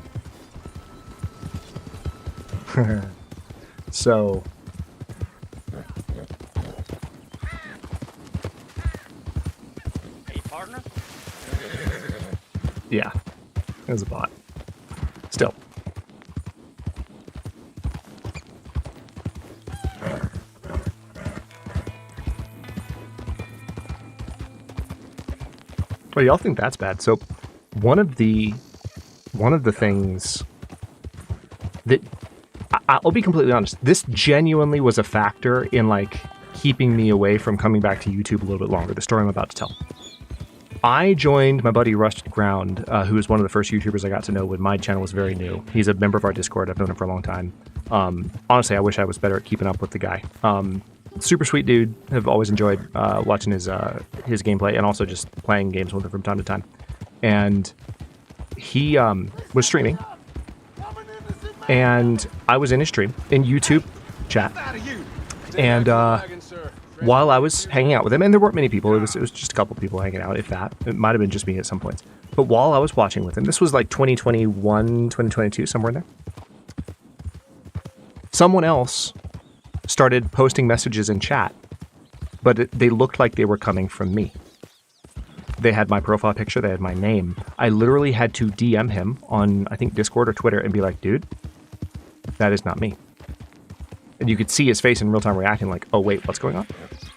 S1: So
S3: Hey, partner?
S1: yeah, it was a bot. Still. Well, y'all think that's bad. So one of the things that I'll be completely honest, this genuinely was a factor in like keeping me away from coming back to YouTube a little bit longer. The story I'm about to tell. I joined my buddy Rusted Ground, who was one of the first YouTubers I got to know when my channel was very new. He's a member of our Discord. I've known him for a long time. Honestly, I wish I was better at keeping up with the guy. Super sweet dude. Have always enjoyed watching his gameplay and also just playing games with him from time to time. And he was streaming, and I was in his stream in YouTube chat. And while I was hanging out with him, and there weren't many people, it was just a couple people hanging out, if that. It might have been just me at some points. But while I was watching with him, this was like 2021, 2022, somewhere in there. Someone else started posting messages in chat, but they looked like they were coming from me. They had my profile picture, they had my name. I literally had to DM him on, I think, Discord or Twitter and be like, dude, that is not me. And you could see his face in real time reacting like, oh wait, what's going on?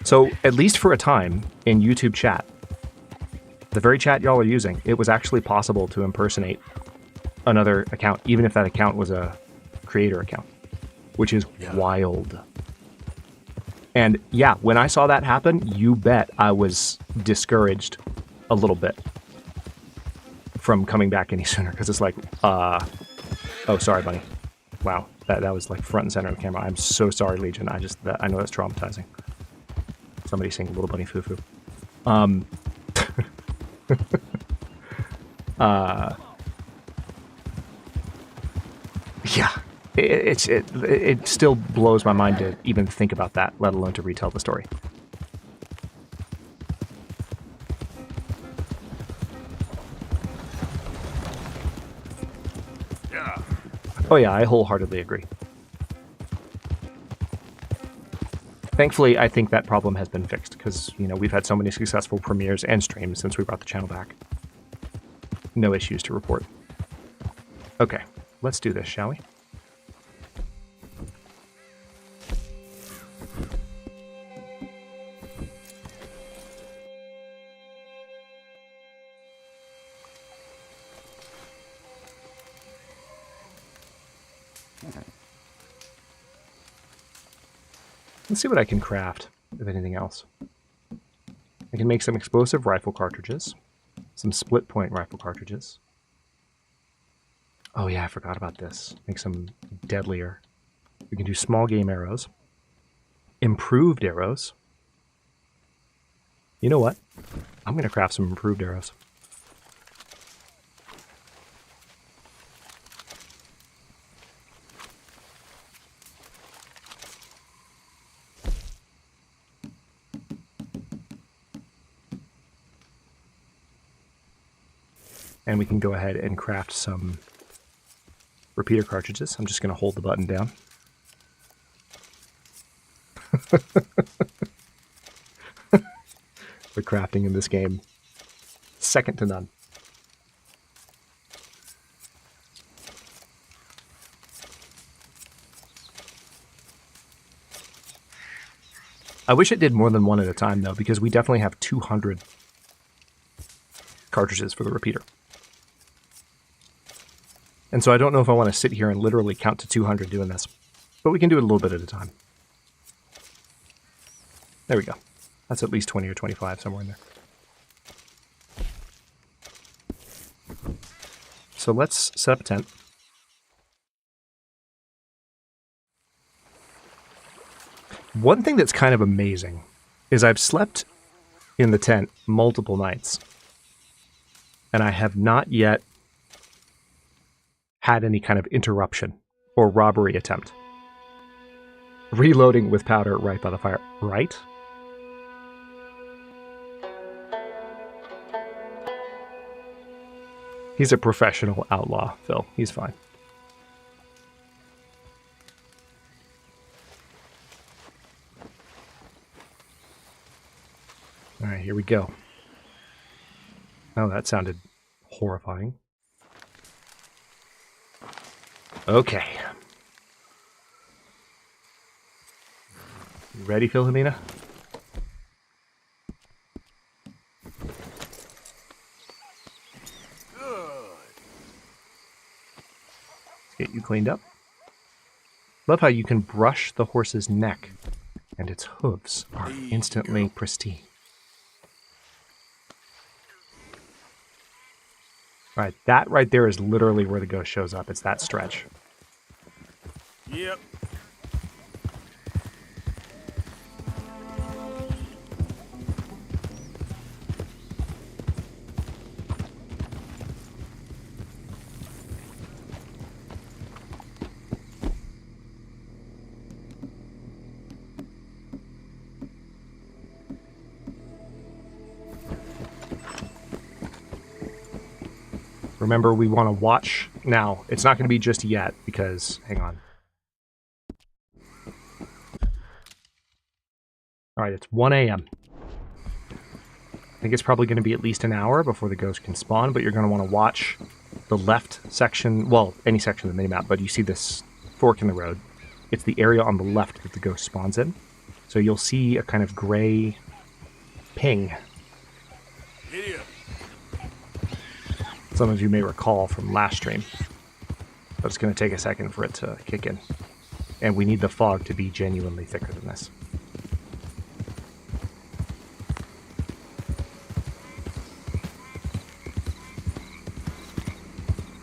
S1: So at least for a time in YouTube chat, the very chat y'all are using, it was actually possible to impersonate another account, even if that account was a creator account, which is wild. And yeah, when I saw that happen, you bet I was discouraged a little bit from coming back any sooner, because it's like, oh, sorry, buddy. Wow, that was like front and center of the camera. I'm so sorry, Legion. I know that's traumatizing. Somebody saying little bunny foo-foo. Yeah, it still blows my mind to even think about that, let alone to retell the story.
S5: Yeah.
S1: Oh yeah, I wholeheartedly agree. Thankfully, I think that problem has been fixed, because, you know, we've had so many successful premieres and streams since we brought the channel back. No issues to report. Okay, let's do this, shall we? Let's see what I can craft, if anything else. I can make some explosive rifle cartridges, some split point rifle cartridges. Oh yeah, I forgot about this. Make some deadlier. We can do small game arrows, improved arrows. You know what? I'm going to craft some improved arrows. And we can go ahead and craft some repeater cartridges. I'm just going to hold the button down. The crafting in this game, second to none. I wish it did more than one at a time, though, because we definitely have 200 cartridges for the repeater. And so I don't know if I want to sit here and literally count to 200 doing this, but we can do it a little bit at a time. There we go. That's at least 20 or 25, somewhere in there. So let's set up a tent. One thing that's kind of amazing is I've slept in the tent multiple nights, and I have not yet had any kind of interruption or robbery attempt. Reloading with powder right by the fire. Right? He's a professional outlaw, Phil. He's fine. All right, here we go. Oh, that sounded horrifying. Okay. You ready, Philomena? Let's get you cleaned up. Love how you can brush the horse's neck, and its hooves are instantly pristine. Right, that right there is literally where the ghost shows up. It's that stretch.
S7: Yep.
S1: Remember, we want to watch now. It's not going to be just yet because, hang on. All right, it's 1 a.m. I think it's probably going to be at least an hour before the ghost can spawn, but you're going to want to watch the left section, well, any section of the minimap, but you see this fork in the road. It's the area on the left that the ghost spawns in. So you'll see a kind of gray ping. Some of you may recall from last stream, but it's going to take a second for it to kick in. And we need the fog to be genuinely thicker than this.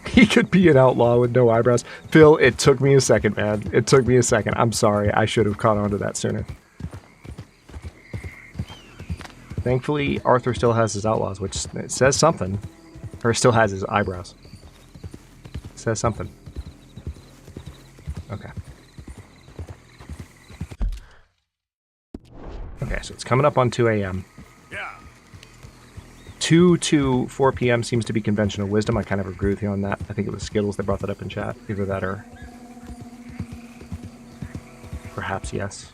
S1: He could be an outlaw with no eyebrows. Phil, it took me a second, man. It took me a second. I'm sorry. I should have caught on to that sooner. Thankfully, Arthur still has his outlaws, which it says something. Or still has his eyebrows. It says something. Okay. Okay, so it's coming up on 2 a.m. 2 to 4 p.m. seems to be conventional wisdom. I kind of agree with you on that. I think it was Skittles that brought that up in chat. Either that or perhaps yes.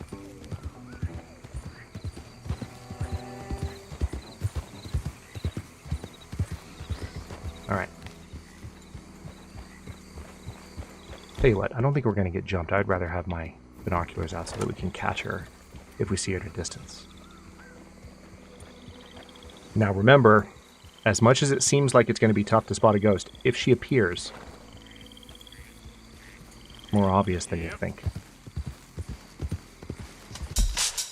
S1: All right. Tell you what, I don't think we're going to get jumped. I'd rather have my binoculars out so that we can catch her if we see her at a distance. Now remember, as much as it seems like it's going to be tough to spot a ghost, if she appears, more obvious than you think.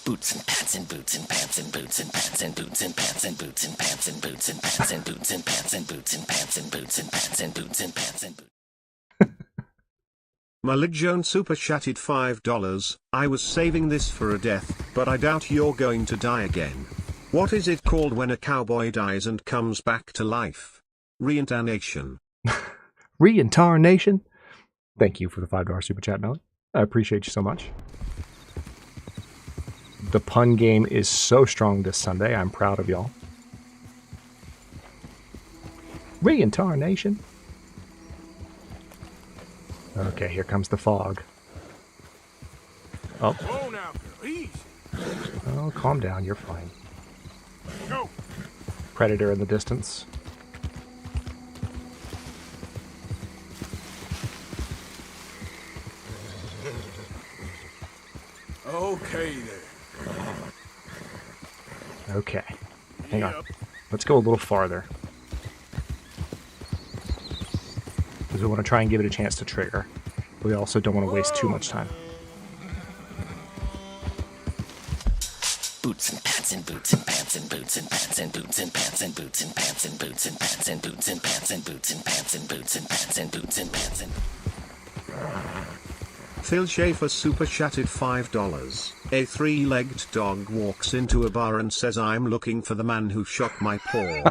S4: Boots and pants and boots and pants and boots and pants and boots and pants and boots and pants and boots and pants and boots and pants and boots and pants and boots and pants and boots and pants and boots.
S2: Malik Jones super chatted $5. I was saving this for a death, but I doubt you're going to die again. What is it called when a cowboy dies and comes back to life? Reincarnation.
S1: Reincarnation? Thank you for the $5 super chat, Melon. I appreciate you so much. The pun game is so strong this Sunday. I'm proud of y'all. Reincarnation. Okay, here comes the fog. Oh.
S7: Whoa now, girl. Easy.
S1: Oh, calm down. You're fine.
S7: Go.
S1: Predator in the distance.
S7: Okay there.
S1: Okay. Hang on. Let's go a little farther. Because we want to try and give it a chance to trigger. But we also don't want to waste too much time.
S4: Boots and pants and boots and pants and boots and pants and boots and pants and boots and pants and boots and pants and boots and pants and boots and pants and boots and pants and boots and pants and.
S2: Phil Schaefer super chatted $5. A three-legged dog walks into a bar and says, "I'm looking for the man who shot my paw."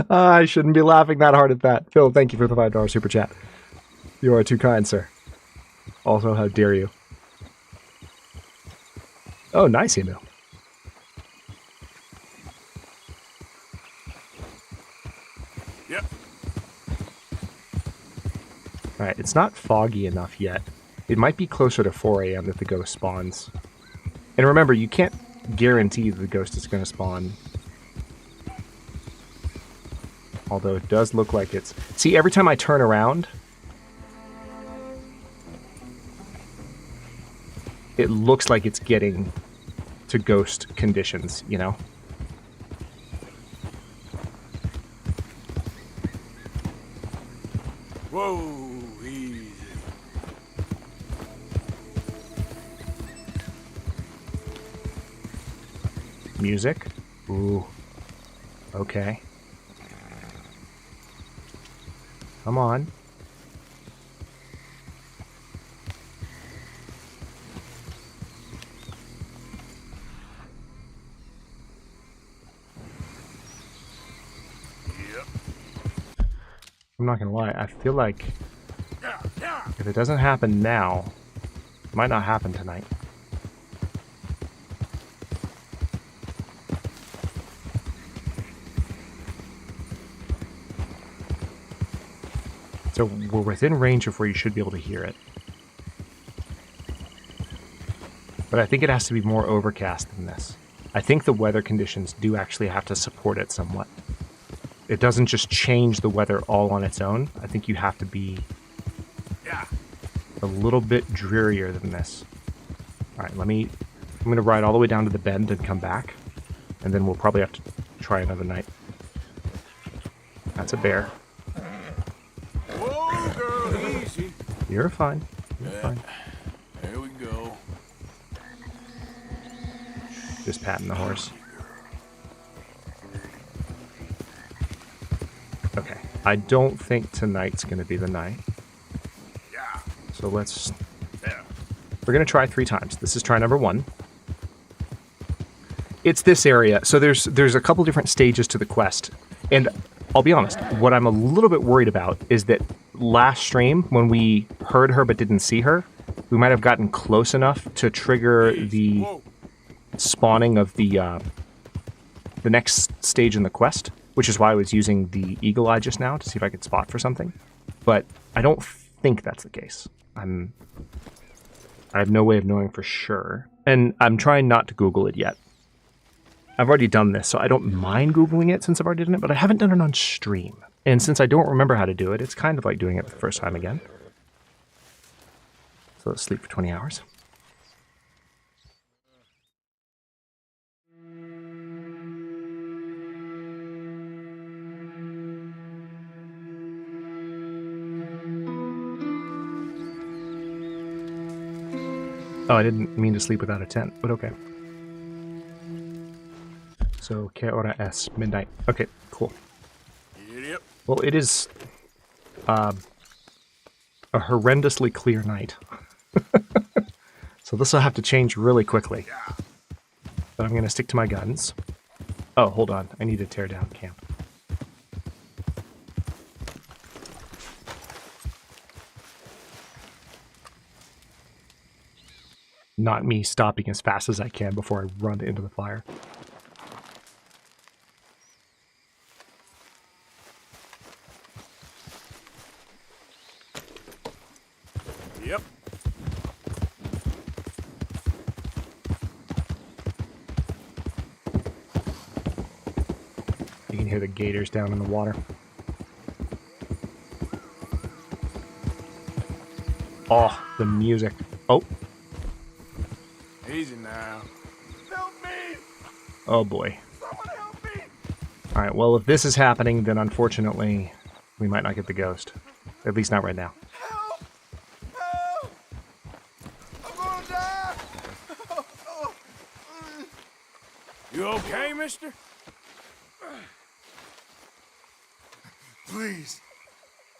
S1: I shouldn't be laughing that hard at that. Phil, thank you for the $5 super chat. You are too kind, sir. Also, how dare you? Oh, nice email. Alright, it's not foggy enough yet. It might be closer to 4 a.m. that the ghost spawns. And remember, you can't guarantee that the ghost is going to spawn. Although it does look like it's... See, every time I turn around, it looks like it's getting to ghost conditions, you know?
S7: Whoa, easy.
S1: Music? Ooh. Okay. Come on. I'm not gonna lie, I feel like if it doesn't happen now, it might not happen tonight. So we're within range of where you should be able to hear it. But I think it has to be more overcast than this. I think the weather conditions do actually have to support it somewhat. It doesn't just change the weather all on its own. I think you have to be a little bit drearier than this. All right, I'm going to ride all the way down to the bend and come back. And then we'll probably have to try another night. That's a bear.
S7: Whoa, girl, easy.
S1: You're fine. You're fine.
S7: There we go.
S1: Just patting the horse. Okay, I don't think tonight's going to be the night. So let's... We're going to try 3 times. This is try number 1. It's this area. So there's a couple different stages to the quest. And I'll be honest, what I'm a little bit worried about is that last stream, when we heard her but didn't see her, we might have gotten close enough to trigger the spawning of the next stage in the quest. Which is why I was using the eagle eye just now to see if I could spot for something. But I don't think that's the case. I have no way of knowing for sure. And I'm trying not to Google it yet. I've already done this, so I don't mind Googling it since I've already done it, but I haven't done it on stream. And since I don't remember how to do it, it's kind of like doing it for the first time again. So let's sleep for 20 hours. Oh, I didn't mean to sleep without a tent, but okay. So, ¿qué hora es? Midnight. Okay, cool.
S7: Yep.
S1: Well, it is a horrendously clear night. So this will have to change really quickly. But I'm going to stick to my guns. Oh, hold on. I need to tear down camp. Not me stopping as fast as I can before I run into the fire.
S7: Yep.
S1: You can hear the gators down in the water. Oh, the music. Oh.
S7: Easy now.
S6: Help me!
S1: Oh boy.
S6: Someone help me!
S1: Alright, well if this is happening, then unfortunately we might not get the ghost. At least not right now.
S6: Help! Help! I'm gonna die!
S7: You okay, mister?
S6: Please.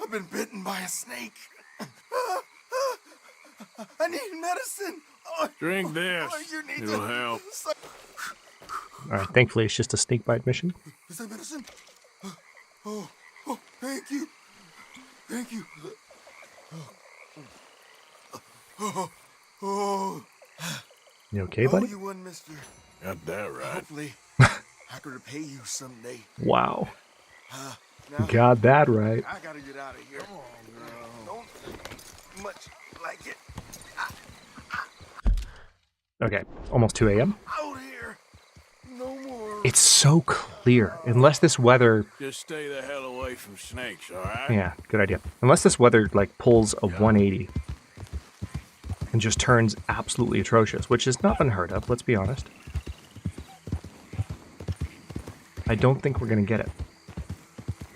S6: I've been bitten by a snake. I need medicine.
S7: Drink this.
S6: You need
S7: It'll
S6: to...
S7: help.
S1: Alright, thankfully it's just a snake bite mission.
S6: Is that medicine? Oh, thank you. Thank you. Oh.
S1: You okay, buddy?
S6: Oh, you won, mister.
S7: Got that right.
S6: Hopefully, I can repay you someday.
S1: Wow.
S6: Now,
S1: Got that right.
S6: I gotta get out of here. Come on, girl. Don't
S20: much like it.
S1: Okay, almost 2 a.m.
S20: Out here, no more.
S1: It's so clear. Unless this weather...
S7: Just stay the hell away from snakes, all right?
S1: Yeah, good idea. Unless this weather, like, pulls a 180 and just turns absolutely atrocious, which is not unheard of, let's be honest. I don't think we're going to get it.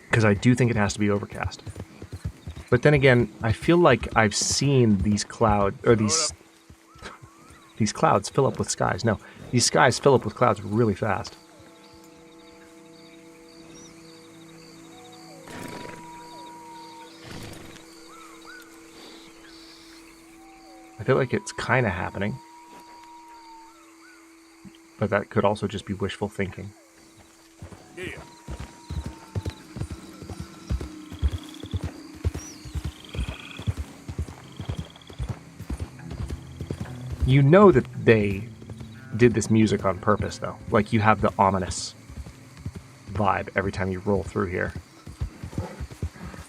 S1: Because I do think it has to be overcast. But then again, I feel like I've seen these clouds, or these clouds fill up with skies. No, these skies fill up with clouds really fast. I feel like it's kind of happening. But that could also just be wishful thinking.
S7: Yeah.
S1: You know that they did this music on purpose, though. Like, you have the ominous vibe every time you roll through here.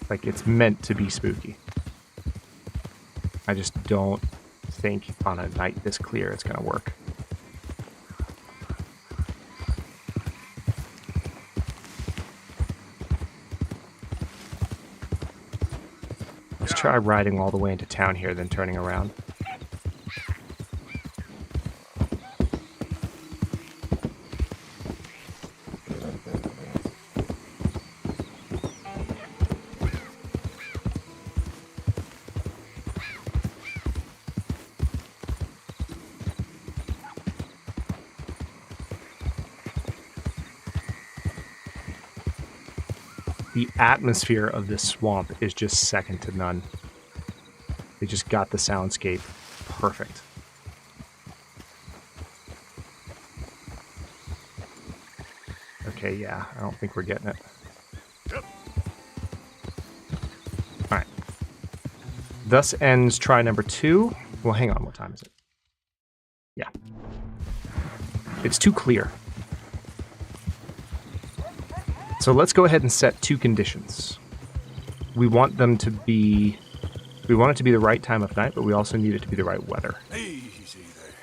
S1: Like, it's meant to be spooky. I just don't think on a night this clear it's gonna work. Let's try riding all the way into town here, then turning around. The atmosphere of this swamp is just second to none. They just got the soundscape perfect. Okay, yeah, I don't think we're getting it. Alright. Thus ends try number 2. Well, hang on, what time is it? Yeah. It's too clear. So let's go ahead and set 2 conditions. We want them to be... We want it to be the right time of night, but we also need it to be the right weather.
S7: Easy there.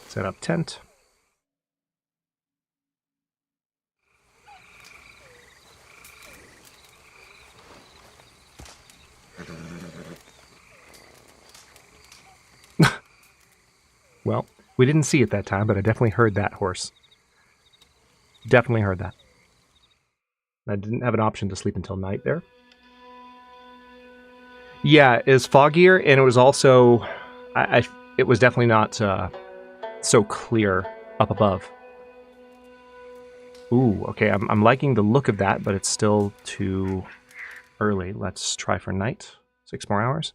S1: Set up tent. Well, we didn't see it that time, but I definitely heard that horse. Definitely heard that. I didn't have an option to sleep until night there. Yeah, it was foggier, and it was also... it was definitely not so clear up above. Ooh, okay, I'm liking the look of that, but it's still too early. Let's try for night. 6 more hours.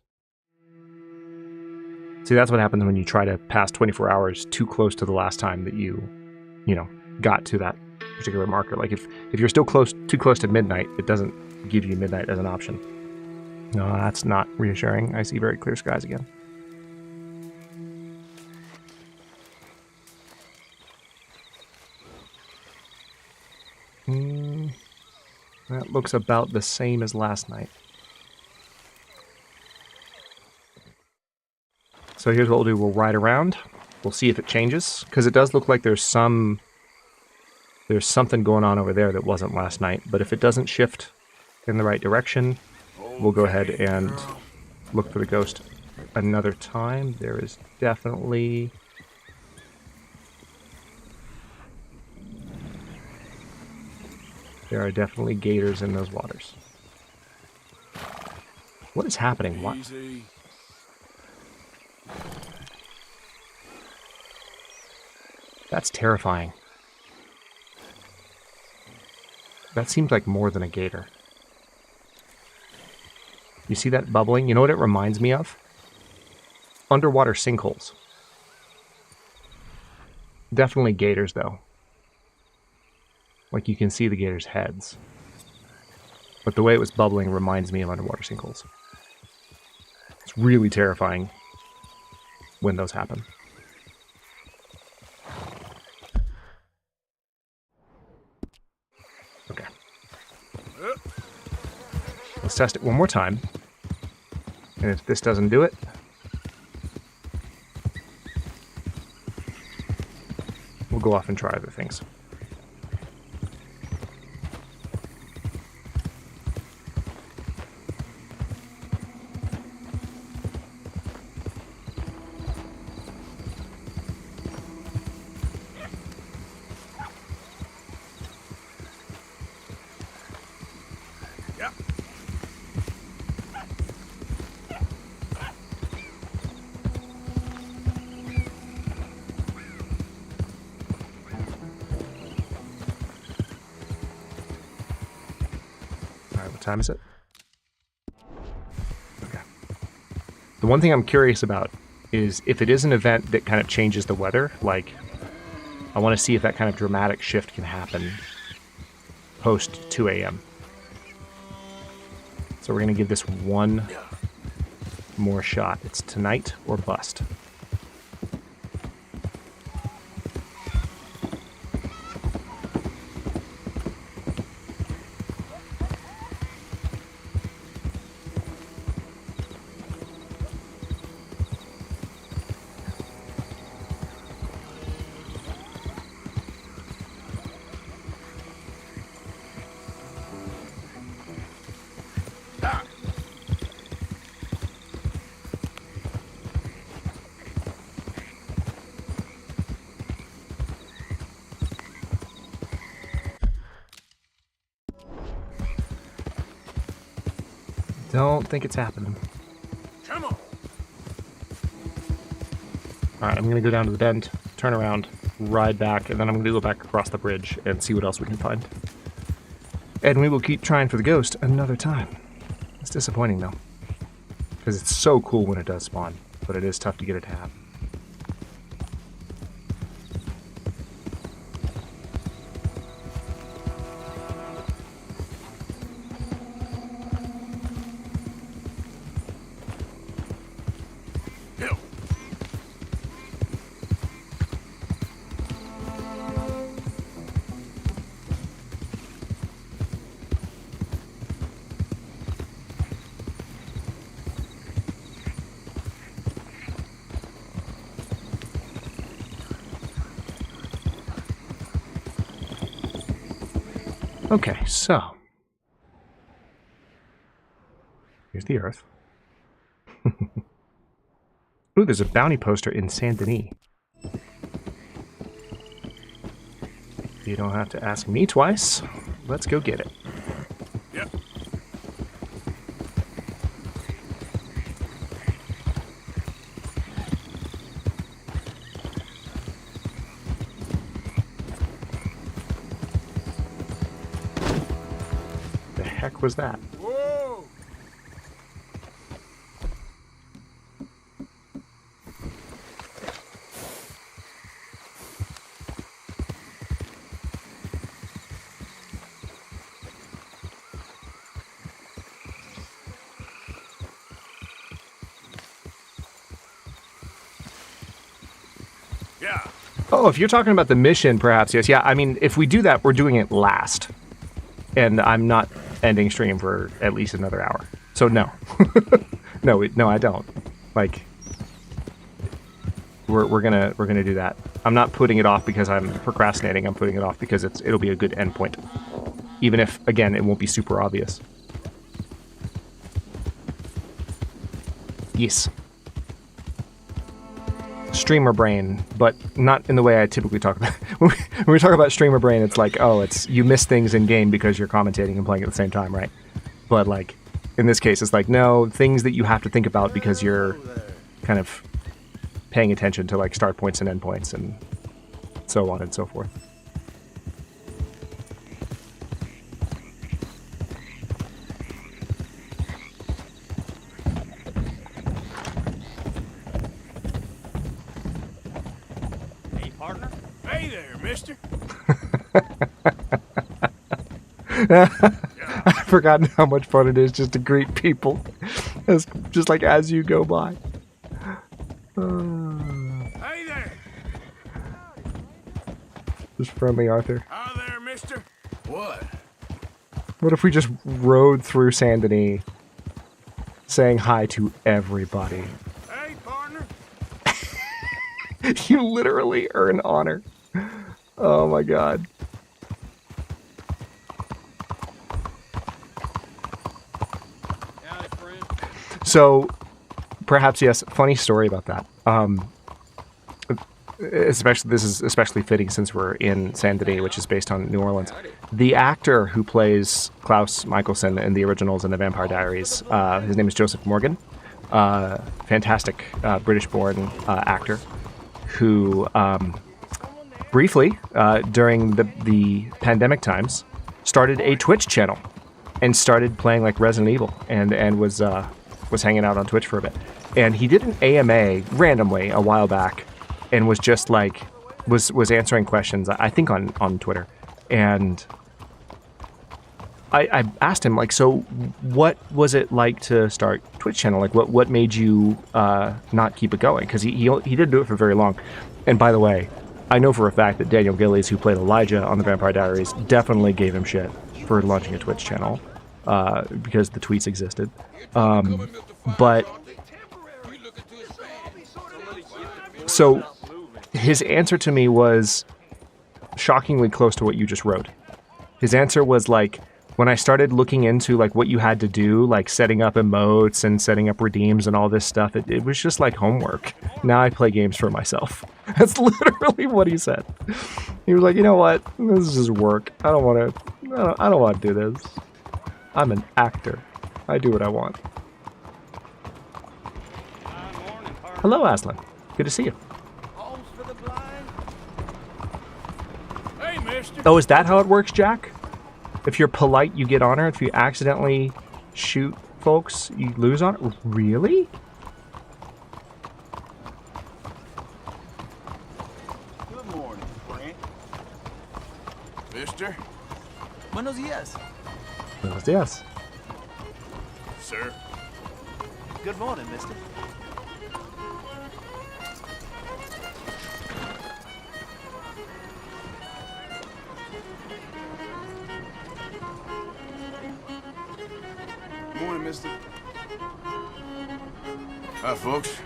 S1: See, that's what happens when you try to pass 24 hours too close to the last time that you know, got to that particular marker. Like, if you're still too close to midnight, it doesn't give you midnight as an option. No, that's not reassuring. I see very clear skies again. That looks about the same as last night. So here's what we'll do. We'll ride around. We'll see if it changes, because it does look like there's something going on over there that wasn't last night. But if it doesn't shift in the right direction, we'll go ahead and look for the ghost another time. There is definitely... There are definitely gators in those waters. What is happening? What? That's terrifying. That seems like more than a gator. You see that bubbling? You know what it reminds me of? Underwater sinkholes. Definitely gators, though. Like, you can see the gators' heads. But the way it was bubbling reminds me of underwater sinkholes. It's really terrifying. when those happen. Okay. Let's test it one more time. And if this doesn't do it, we'll go off and try other things. Time is it? Okay. The one thing I'm curious about is if it is an event that kind of changes the weather, like I want to see if that kind of dramatic shift can happen post 2 a.m. So we're going to give this one more shot. It's tonight or bust. Don't think it's happening.
S6: Come on.
S1: Alright, I'm going to go down to the bend, turn around, ride back, and then I'm going to go back across the bridge and see what else we can find. And we will keep trying for the ghost another time. It's disappointing, though. Because it's so cool when it does spawn, but it is tough to get it to happen. Okay, so here's the Earth. Ooh, there's a bounty poster in Saint Denis. You don't have to ask me twice. Let's go get it.
S6: Yep.
S1: The heck was that?
S6: Whoa! Yeah.
S1: Oh, if you're talking about the mission, perhaps, yes. Yeah, I mean, if we do that, we're doing it last. And I'm not ending stream for at least another hour. So no. No, I don't. Like, we're gonna do that. I'm not putting it off because I'm procrastinating. I'm putting it off because it'll be a good endpoint. Even if, again, it won't be super obvious. Yes. Streamer brain, but not in the way I typically talk about. When we talk about streamer brain, it's like, oh, it's you miss things in game because you're commentating and playing at the same time, right? But like in this case, it's like, no, things that you have to think about because you're kind of paying attention to like start points and end points and so on and so forth.
S6: Hey there, mister.
S1: I've forgotten how much fun it is just to greet people, just like as you go by. Just friendly Arthur.
S7: Hi there, mister. What?
S1: What if we just rode through Saint Denis saying hi to everybody?
S7: Hey, partner.
S1: You literally earn honor. Oh my god. So, perhaps, yes, funny story about that. This is especially fitting since we're in Saint Denis, which is based on New Orleans. The actor who plays Klaus Michelson in the originals and the Vampire Diaries, his name is Joseph Morgan. Fantastic British-born actor who briefly, during the pandemic times, started a Twitch channel and started playing like Resident Evil and was hanging out on Twitch for a bit. And he did an AMA randomly a while back and was just like, was answering questions, I think on Twitter. And I asked him, like, so what was it like to start Twitch channel? Like, what made you not keep it going? Because he didn't do it for very long. And by the way, I know for a fact that Daniel Gillies, who played Elijah on the Vampire Diaries, definitely gave him shit for launching a Twitch channel because the tweets existed. But so his answer to me was shockingly close to what you just wrote. His answer was like, when I started looking into like what you had to do, like setting up emotes and setting up redeems and all this stuff, it was just like homework. Now I play games for myself. That's literally what he said. He was like, you know what? This is just work. I don't want to do this. I'm an actor. I do what I want. Hello, Aslan. Good to see you.
S7: Hey, mister.
S1: Oh, is that how it works, Jack? If you're polite, you get honor. If you accidentally shoot folks, you lose honor? Really?
S20: Good morning, friend.
S7: Mister.
S20: Buenos dias.
S1: Buenos dias.
S7: Sir.
S20: Good morning, mister.
S7: Morning, mister. Hi, folks.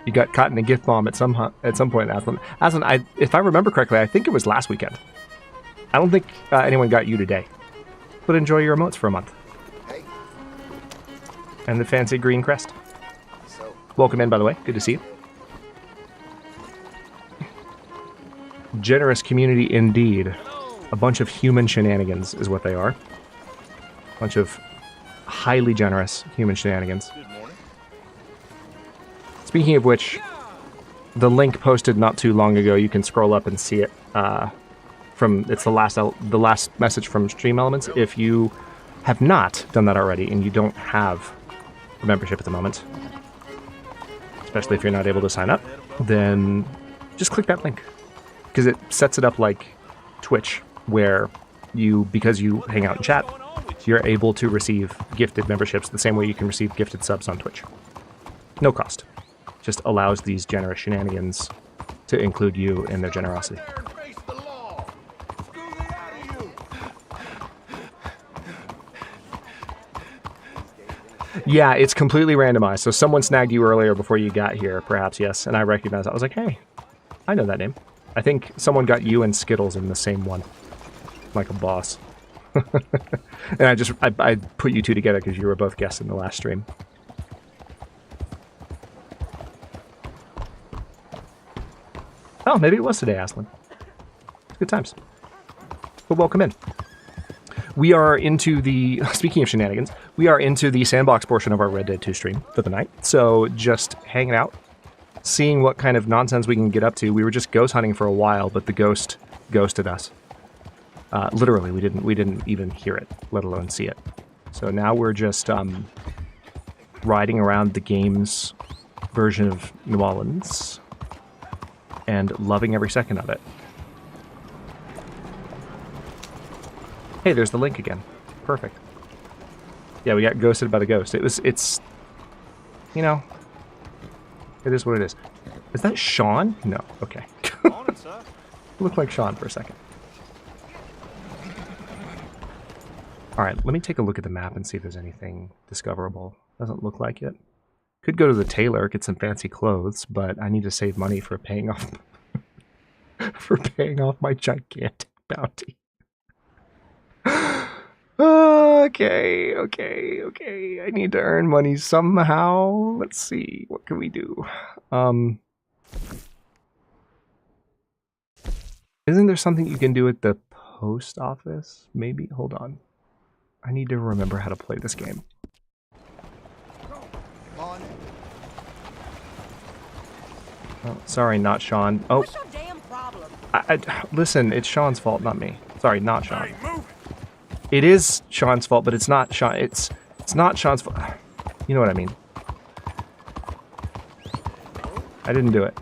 S1: You got caught in a gift bomb at some point, Aslan. Aslan, if I remember correctly, I think it was last weekend. I don't think anyone got you today. But enjoy your emotes for a month.
S9: Hey.
S1: And the fancy green crest. Welcome in, by the way. Good to see you. Generous community indeed. A bunch of human shenanigans is what they are. A bunch of highly generous human shenanigans. Speaking of which, the link posted not too long ago, you can scroll up and see it. It's the last message from Stream Elements. If you have not done that already and you don't have a membership at the moment, especially if you're not able to sign up, then just click that link. Because it sets it up like Twitch, where because you hang out and chat, you're able to receive gifted memberships the same way you can receive gifted subs on Twitch. No cost. Just allows these generous shenanigans to include you in their generosity. Yeah, it's completely randomized. So someone snagged you earlier before you got here, perhaps, yes. And I recognized that. I was like, hey, I know that name. I think someone got you and Skittles in the same one. Like a boss. And I put you two together because you were both guests in the last stream. Oh, maybe it was today, Aslan. Good times. But welcome in. We are into the, speaking of shenanigans, we are into the sandbox portion of our Red Dead 2 stream for the night. So just hanging out, seeing what kind of nonsense we can get up to. We were just ghost hunting for a while, but the ghost ghosted us. Literally, we didn't even hear it, let alone see it. So now we're just riding around the game's version of New Orleans and loving every second of it. Hey, there's the link again. Perfect. Yeah, we got ghosted by the ghost. It's, you know, it is what it is. Is that Sean? No. Okay. Looked like Sean for a second. All right, let me take a look at the map and see if there's anything discoverable. Doesn't look like it. Could go to the tailor, get some fancy clothes, but I need to save money for paying off for paying off my gigantic bounty. Okay. I need to earn money somehow. Let's see. What can we do? Isn't there something you can do at the post office? Maybe? Hold on. I need to remember how to play this game. Oh, sorry, not Sean. Oh.
S8: What's your damn problem?
S1: Listen, it's Sean's fault, not me. Sorry, not Sean. It is Sean's fault, but it's not Sean. It's not Sean's fault. You know what I mean. I didn't do it.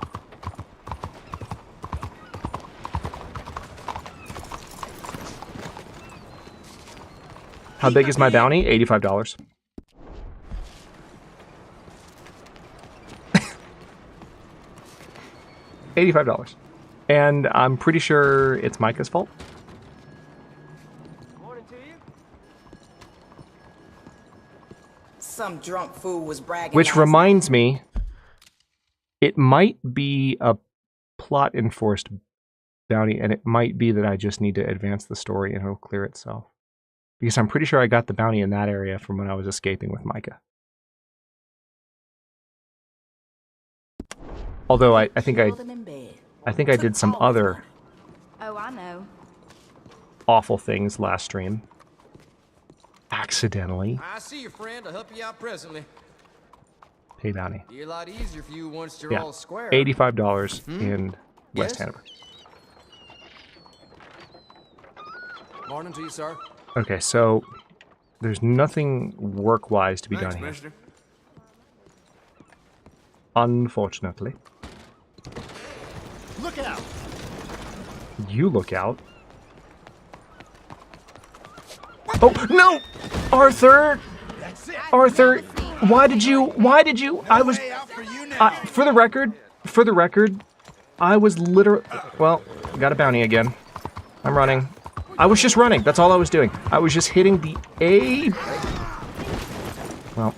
S1: How big is my bounty? $85. $85. And I'm pretty sure it's Micah's fault.
S10: Some drunk fool was bragging.
S1: Which reminds me, it might be a plot enforced bounty, and it might be that I just need to advance the story and it'll clear itself. Because I'm pretty sure I got the bounty in that area from when I was escaping with Micah. Although I think I did some other
S11: I know.
S1: awful things last stream. Accidentally.
S18: I see your friend. I'll help you out presently.
S1: Pay bounty.
S18: Be a lot easier for you once you're
S1: Yeah,
S18: all square.
S1: $85 in West Hanover.
S18: Morning to you, sir.
S1: Okay, so there's nothing work-wise to be done here.
S18: Mister.
S1: Unfortunately.
S6: Look out!
S1: You look out. Oh, no! Arthur! Arthur, why did you, I was, for the record, I was literally, well, got a bounty again. I'm running. I was just running, that's all I was doing. I was just hitting the A. Well.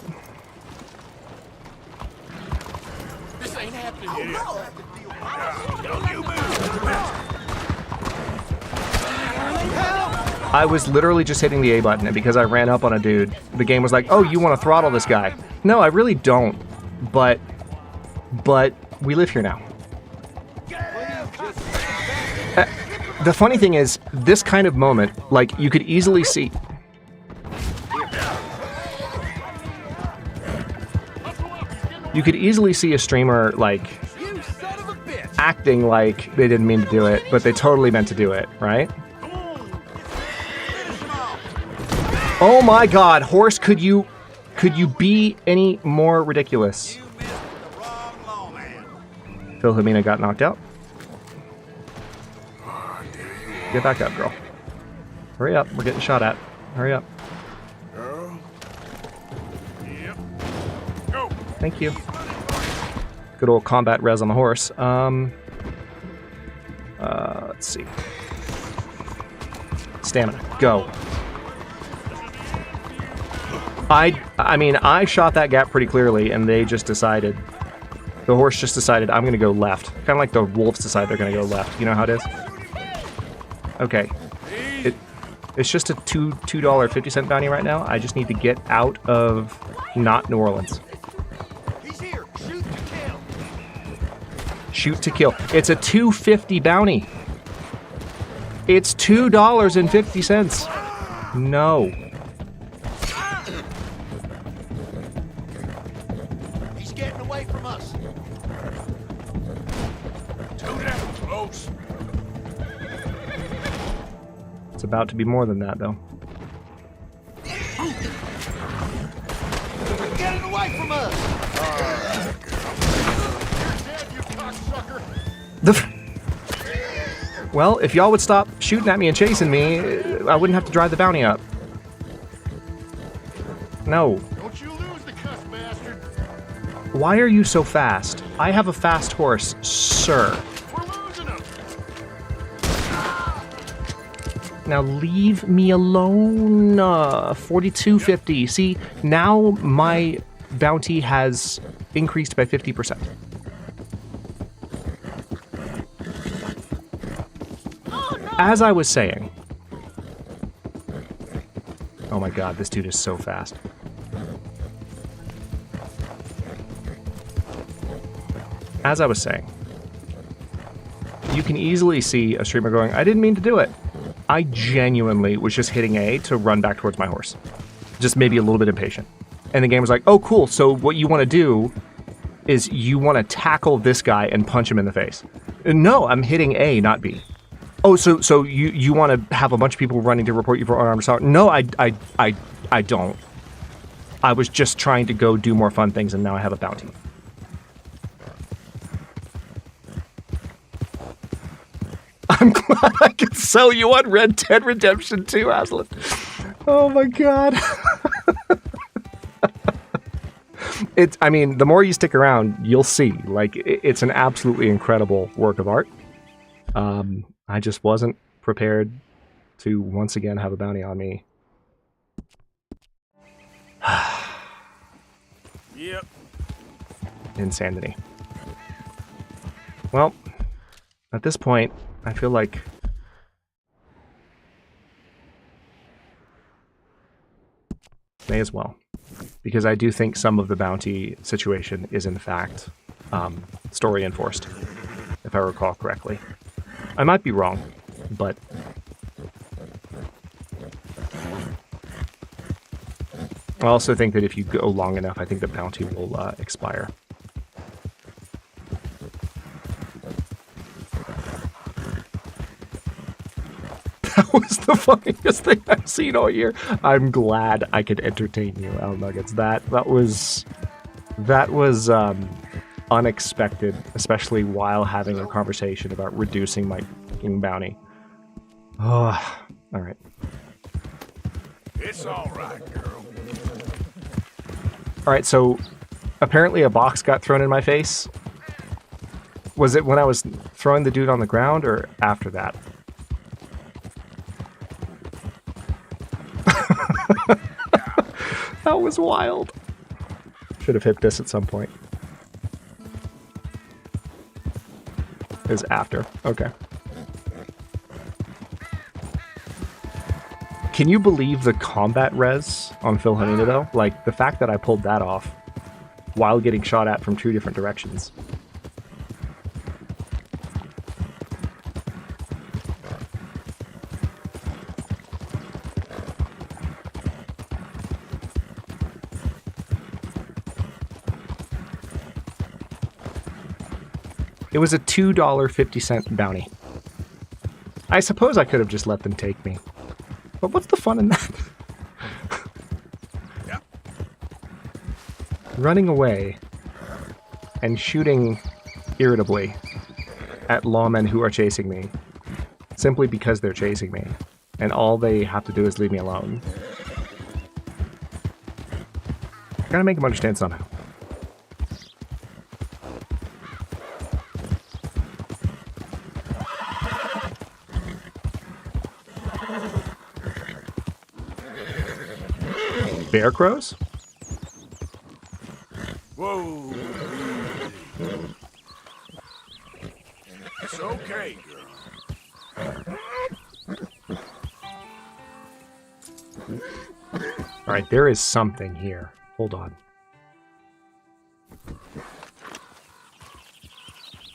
S6: This ain't happening.
S1: I was literally just hitting the A button, and because I ran up on a dude, the game was like, oh, you want to throttle this guy. No, I really don't, but we live here now. The funny thing is, this kind of moment, like, you could easily see... You could easily see a streamer, like, acting like they didn't mean to do it, but they totally meant to do it, right? Oh my god, horse, could you be any more ridiculous? Philomena got knocked out. Get back up, girl. Hurry up, we're getting shot at. Hurry up. Thank you. Good old combat res on the horse. Let's see. Stamina, go. I mean, I shot that gap pretty clearly, and they just decided, the horse just decided, I'm gonna go left. Kind of like the wolves decide they're gonna go left. You know how it is? Okay. It's just a $2.50 bounty right now. I just need to get out of not New Orleans.
S6: He's here. Shoot to kill.
S1: Shoot to kill. It's a $2.50 bounty. It's $2.50. No.
S6: He's getting away from us. Too damn close.
S1: It's about to be more than that, though.
S6: Getting away from us. You're dead, you cocksucker.
S1: Well, if y'all would stop shooting at me and chasing me, I wouldn't have to drive the bounty up. No.
S5: Don't you lose the cuss, bastard.
S1: Why are you so fast? I have a fast horse, sir.
S5: We're losing him.
S1: Now leave me alone. 4250. See, now my bounty has increased by 50%. As I was saying. Oh my god, this dude is so fast. As I was saying, you can easily see a streamer going, I didn't mean to do it. I genuinely was just hitting A to run back towards my horse. Just maybe a little bit impatient. And the game was like, oh cool, so what you want to do is you want to tackle this guy and punch him in the face. No, I'm hitting A, not B. Oh, so you want to have a bunch of people running to report you for unarmed assault? No, I don't. I was just trying to go do more fun things, and now I have a bounty. I'm glad I could sell you on Red Dead Redemption 2, Aslan. Oh my god. I mean, the more you stick around, you'll see. Like, it's an absolutely incredible work of art. I just wasn't prepared to once again have a bounty on me.
S6: Yep.
S1: Insanity. Well, at this point, I feel like may as well. Because I do think some of the bounty situation is in fact story enforced, if I recall correctly. I might be wrong, but I also think that if you go long enough, I think the bounty will expire. That was the funniest thing I've seen all year. I'm glad I could entertain you, Al Nuggets. That was unexpected, especially while having a conversation about reducing my fucking bounty. Oh, all right.
S6: It's all right, girl.
S1: All right, so apparently a box got thrown in my face. Was it when I was throwing the dude on the ground or after that? That was wild. Should have hit this at some point. It was after. Okay. Can you believe the combat res on Philhelmina though? Like, the fact that I pulled that off while getting shot at from two different directions. It was a $2.50 bounty. I suppose I could have just let them take me. But what's the fun in that?
S6: Yeah.
S1: Running away and shooting irritably at lawmen who are chasing me simply because they're chasing me, and all they have to do is leave me alone. Gotta make them understand somehow. Bear crows?
S6: Whoa. It's okay, girl.
S1: All right, there is something here. Hold on.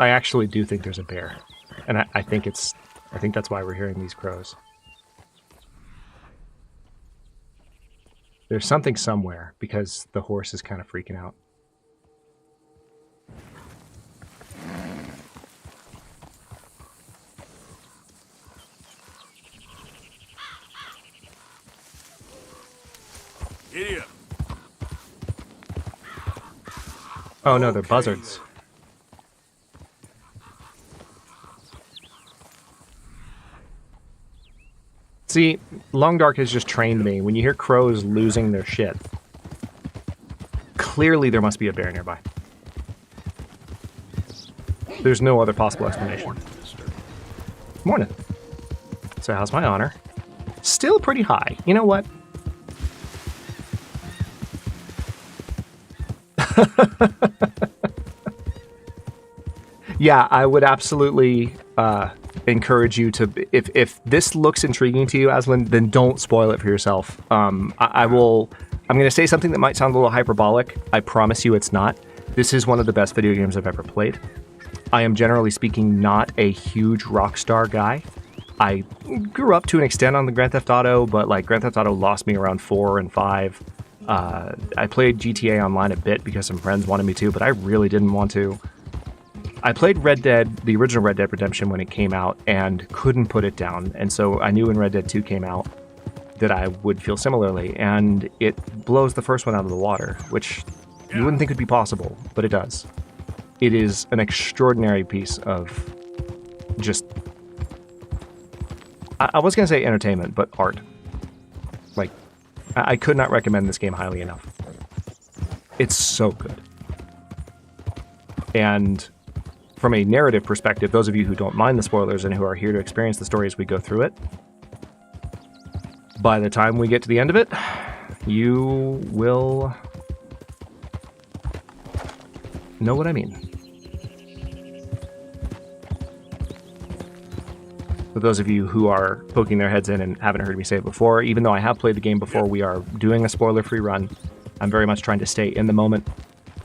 S1: I actually do think there's a bear. And I think that's why we're hearing these crows. There's something somewhere, because the horse is kind of freaking out.
S6: Idiot.
S1: Oh no, they're buzzards. See, Long Dark has just trained me. When you hear crows losing their shit, clearly there must be a bear nearby. There's no other possible explanation. Morning. So how's my honor? Still pretty high. You know what? Yeah, I would absolutely encourage you to, if this looks intriguing to you, Aslan, then don't spoil it for yourself. I'm going to say something that might sound a little hyperbolic. I promise you it's not. This is one of the best video games I've ever played. I am generally speaking not a huge Rockstar guy. I grew up to an extent on the Grand Theft Auto, but like Grand Theft Auto lost me around 4 and 5. I played GTA Online a bit because some friends wanted me to, but I really didn't want to. I played Red Dead, the original Red Dead Redemption, when it came out and couldn't put it down. And so I knew when Red Dead 2 came out that I would feel similarly. And it blows the first one out of the water, which you wouldn't think would be possible, but it does. It is an extraordinary piece of just, I was going to say entertainment, but art. Like, I could not recommend this game highly enough. It's so good. And from a narrative perspective, those of you who don't mind the spoilers and who are here to experience the story as we go through it, by the time we get to the end of it, you will know what I mean. For those of you who are poking their heads in and haven't heard me say it before, even though I have played the game before, we are doing a spoiler-free run. I'm very much trying to stay in the moment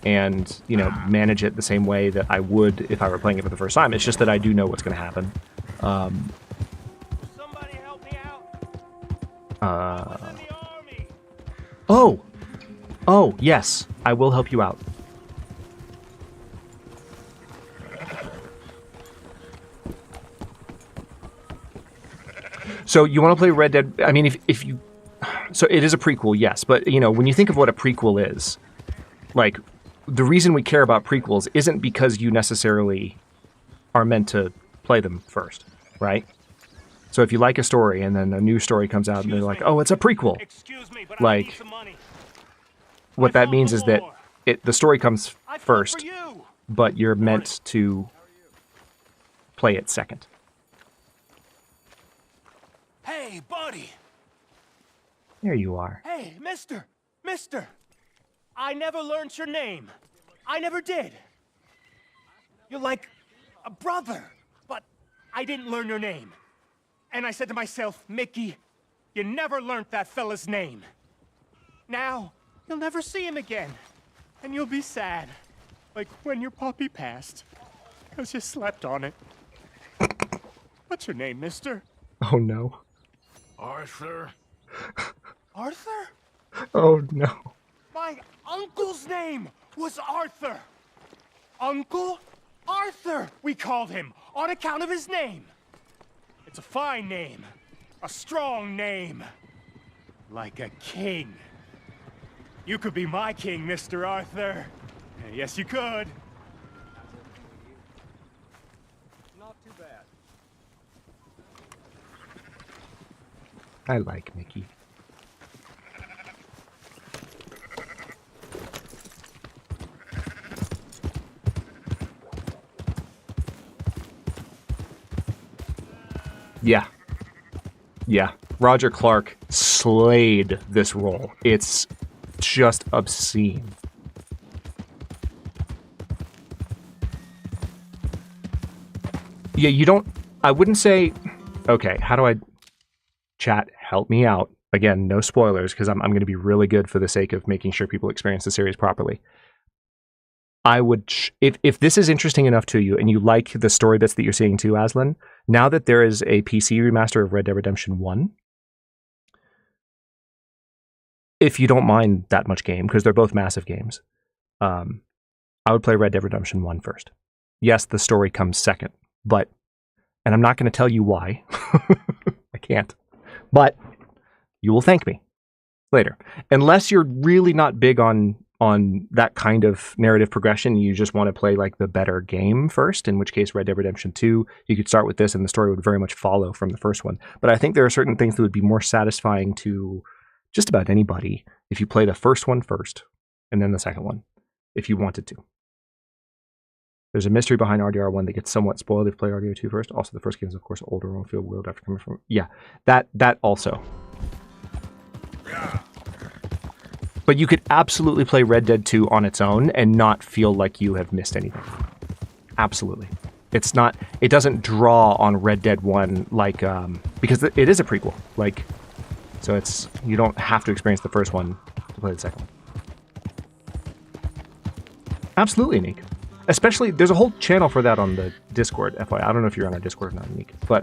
S1: and, you know, manage it the same way that I would if I were playing it for the first time. It's just that I do know what's going to happen.
S3: Somebody help me out.
S1: Oh, yes, I will help you out. So you want to play Red Dead? I mean, if you, so it is a prequel, yes, but you know, when you think of what a prequel is, like, the reason we care about prequels isn't because you necessarily are meant to play them first, right? So if you like a story and then a new story comes out and they're like, oh, it's a prequel. Like, what that means is that the story comes first, but you're meant to play it second.
S3: Hey, buddy.
S1: There you are.
S3: Hey, mister. I never learned your name. I never did. You're like a brother, but I didn't learn your name. And I said to myself, Mickey, you never learned that fella's name. Now, you'll never see him again. And you'll be sad. Like when your puppy passed. Because you slept on it. What's your name, mister?
S1: Oh, no.
S3: Arthur. Arthur?
S1: Oh, no.
S3: My uncle's name was Arthur. Uncle Arthur, we called him, on account of his name. It's a fine name, a strong name, like a king. You could be my king, Mr. Arthur. Yes, you could. Not too bad.
S1: I like Mickey. Yeah. Roger Clark slayed this role. It's just obscene. Yeah, you don't... I wouldn't say... Okay, how do I... Chat, help me out. Again, no spoilers, because I'm going to be really good for the sake of making sure people experience the series properly. I would... If this is interesting enough to you, and you like the story bits that you're seeing too, Aslan, now that there is a PC remaster of Red Dead Redemption 1, if you don't mind that much game, because they're both massive games, I would play Red Dead Redemption 1 first. Yes, the story comes second, but... And I'm not going to tell you why. I can't. But you will thank me later. Unless you're really not big on on that kind of narrative progression, you just want to play like the better game first, in which case Red Dead Redemption 2, you could start with this and the story would very much follow from the first one. But I think there are certain things that would be more satisfying to just about anybody if you play the first one first and then the second one, if you wanted to. There's a mystery behind RDR1 that gets somewhat spoiled if you play RDR2 first. Also, the first game is, of course, older on field world after coming from... Yeah, that also. But you could absolutely play Red Dead 2 on its own and not feel like you have missed anything. Absolutely. It's not... It doesn't draw on Red Dead 1 like... because it is a prequel. Like... So it's... You don't have to experience the first one to play the second one. Absolutely unique. Especially, there's a whole channel for that on the Discord, FYI. I don't know if you're on our Discord or not, unique. But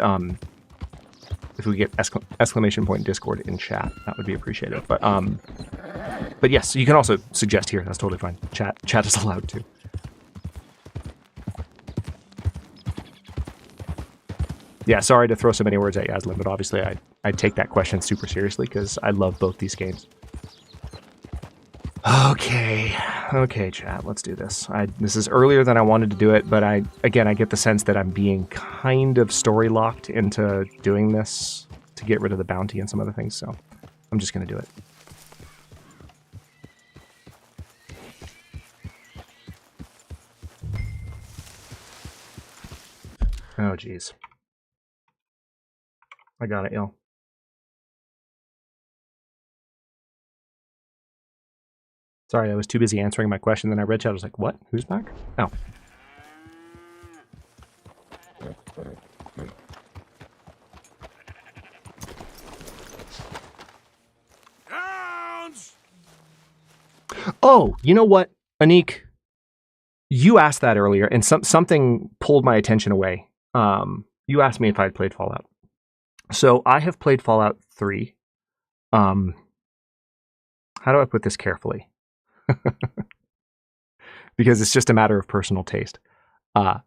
S1: if we get exclamation point Discord in chat, that would be appreciated. But yes, you can also suggest here. That's totally fine. Chat is allowed too. Yeah, sorry to throw so many words at you, Aslan, but obviously I take that question super seriously because I love both these games. Okay, chat, let's do this. This is earlier than I wanted to do it, but I get the sense that I'm being kind of story locked into doing this to get rid of the bounty and some other things, so I'm just gonna do it. Oh, jeez. I got it, yo. Sorry, I was too busy answering my question. Then I read chat. I was like, what? Who's back? Oh. Oh, you know what, Anik? You asked that earlier, and something pulled my attention away. You asked me if I had played Fallout. So I have played Fallout 3. How do I put this carefully? Because it's just a matter of personal taste. I've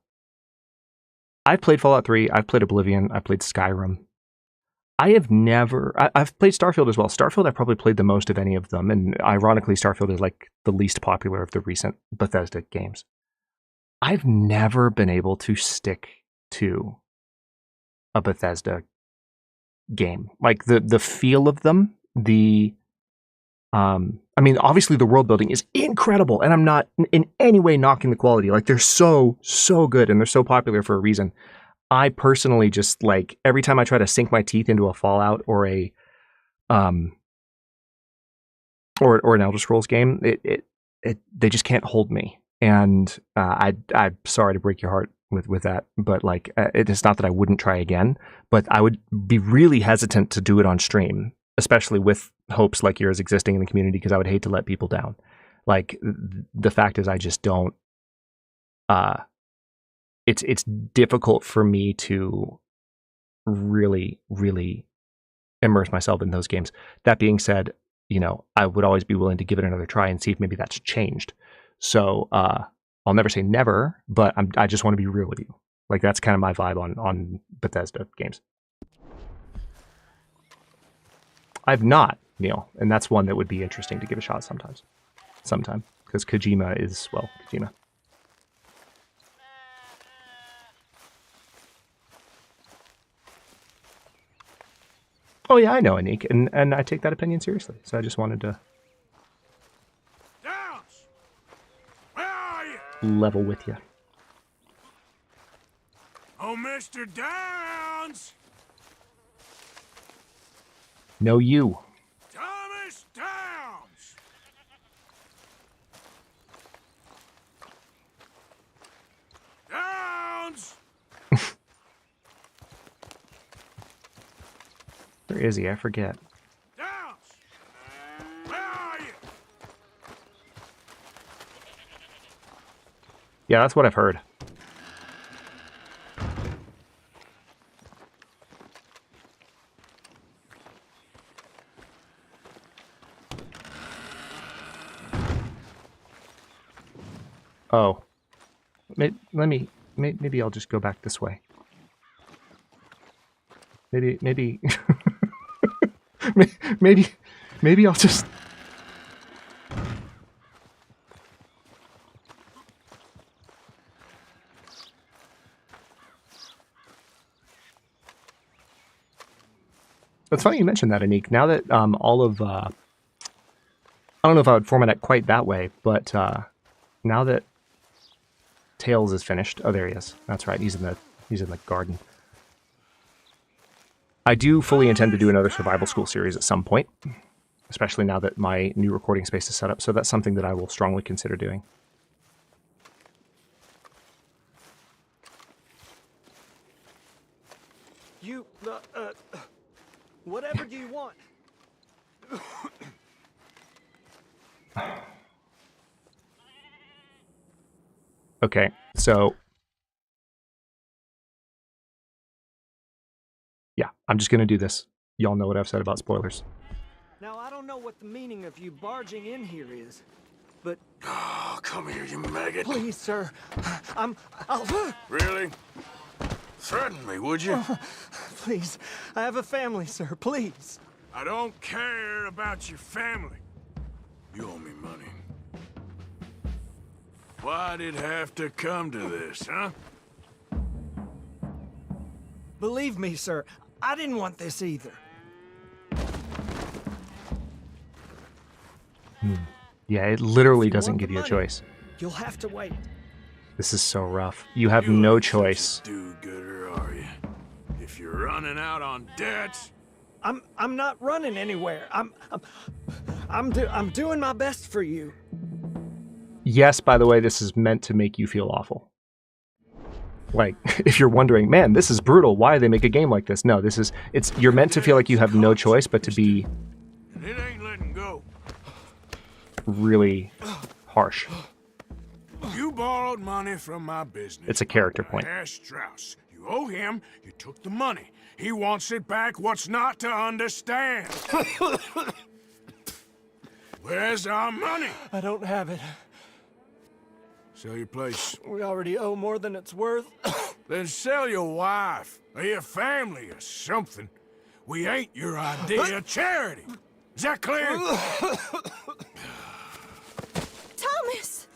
S1: played Fallout 3, I've played Oblivion, I've played Skyrim. I've played Starfield as well. Starfield I've probably played the most of any of them, and ironically Starfield is like the least popular of the recent Bethesda games. I've never been able to stick to a Bethesda game. Like the feel of them, I mean, obviously the world building is incredible, and I'm not in any way knocking the quality. Like, they're so good, and they're so popular for a reason. I personally just, like, every time I try to sink my teeth into a Fallout or a or an Elder Scrolls game, they just can't hold me. And I'm sorry to break your heart with that, but like, it's not that I wouldn't try again, but I would be really hesitant to do it on stream, especially with hopes like yours existing in the community, because I would hate to let people down. Like, the fact is, I just don't. It's difficult for me to really immerse myself in those games. That being said, you know, I would always be willing to give it another try and see if maybe that's changed. So I'll never say never, but I just want to be real with you. Like, that's kind of my vibe on Bethesda games. I've not, Neil, and that's one that would be interesting to give a shot sometime, because Kojima is, well, Kojima. Oh yeah, I know, Anik, and I take that opinion seriously. So I just wanted to level with you.
S6: Oh, Mr. Downs!
S1: No, you.
S6: Thomas Downs! Downs!
S1: Where is he? I forget.
S6: Downs! Where are you?
S1: Yeah, that's what I've heard. Oh, maybe I'll just go back this way. Maybe maybe I'll just. It's funny you mentioned that, Anik. Now that all of I don't know if I would format it quite that way, but now that Tails is finished, oh, there he is. That's right. He's in the garden. I do fully intend to do another survival school series at some point, especially now that my new recording space is set up. So that's something that I will strongly consider doing.
S15: You, whatever do you want?
S1: Okay, so yeah, I'm just gonna do this. Y'all know what I've said about spoilers.
S15: Now, I don't know what the meaning of you barging in here is, but...
S7: Oh, come here, you maggot.
S15: Please, sir. I'll...
S7: Really? Threaten me, would you?
S15: Please. I have a family, sir. Please.
S7: I don't care about your family. You owe me money. Why'd it have to come to this, huh?
S15: Believe me, sir. I didn't want this either.
S1: Yeah, it literally doesn't give you a choice.
S15: You'll have to wait.
S1: This is so rough. You have no choice.
S7: Do-gooder, are you? If you're running out on debts...
S15: I'm not running anywhere. I'm doing my best for you.
S1: Yes, by the way, this is meant to make you feel awful. Like, if you're wondering, man, this is brutal. Why do they make a game like this? No, you're meant to feel like you have no choice but to be
S7: It ain't letting go.
S1: really harsh.
S7: You borrowed money from my business.
S1: It's a character point.
S7: Herr Strauss. You owe him. You took the money. He wants it back. What's not to understand? Where's our money?
S15: I don't have it.
S7: Sell your place.
S15: We already owe more than it's worth.
S7: Then sell your wife, or your family, or something. We ain't your idea of charity. Is that clear?
S13: Thomas!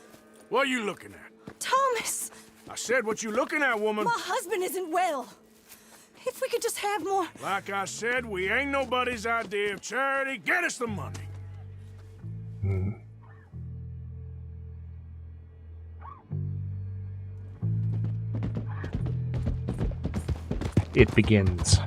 S7: What are you looking at?
S13: Thomas!
S7: I said what you looking at, woman.
S13: My husband isn't well. If we could just have more...
S7: Like I said, we ain't nobody's idea of charity. Get us the money.
S1: It begins.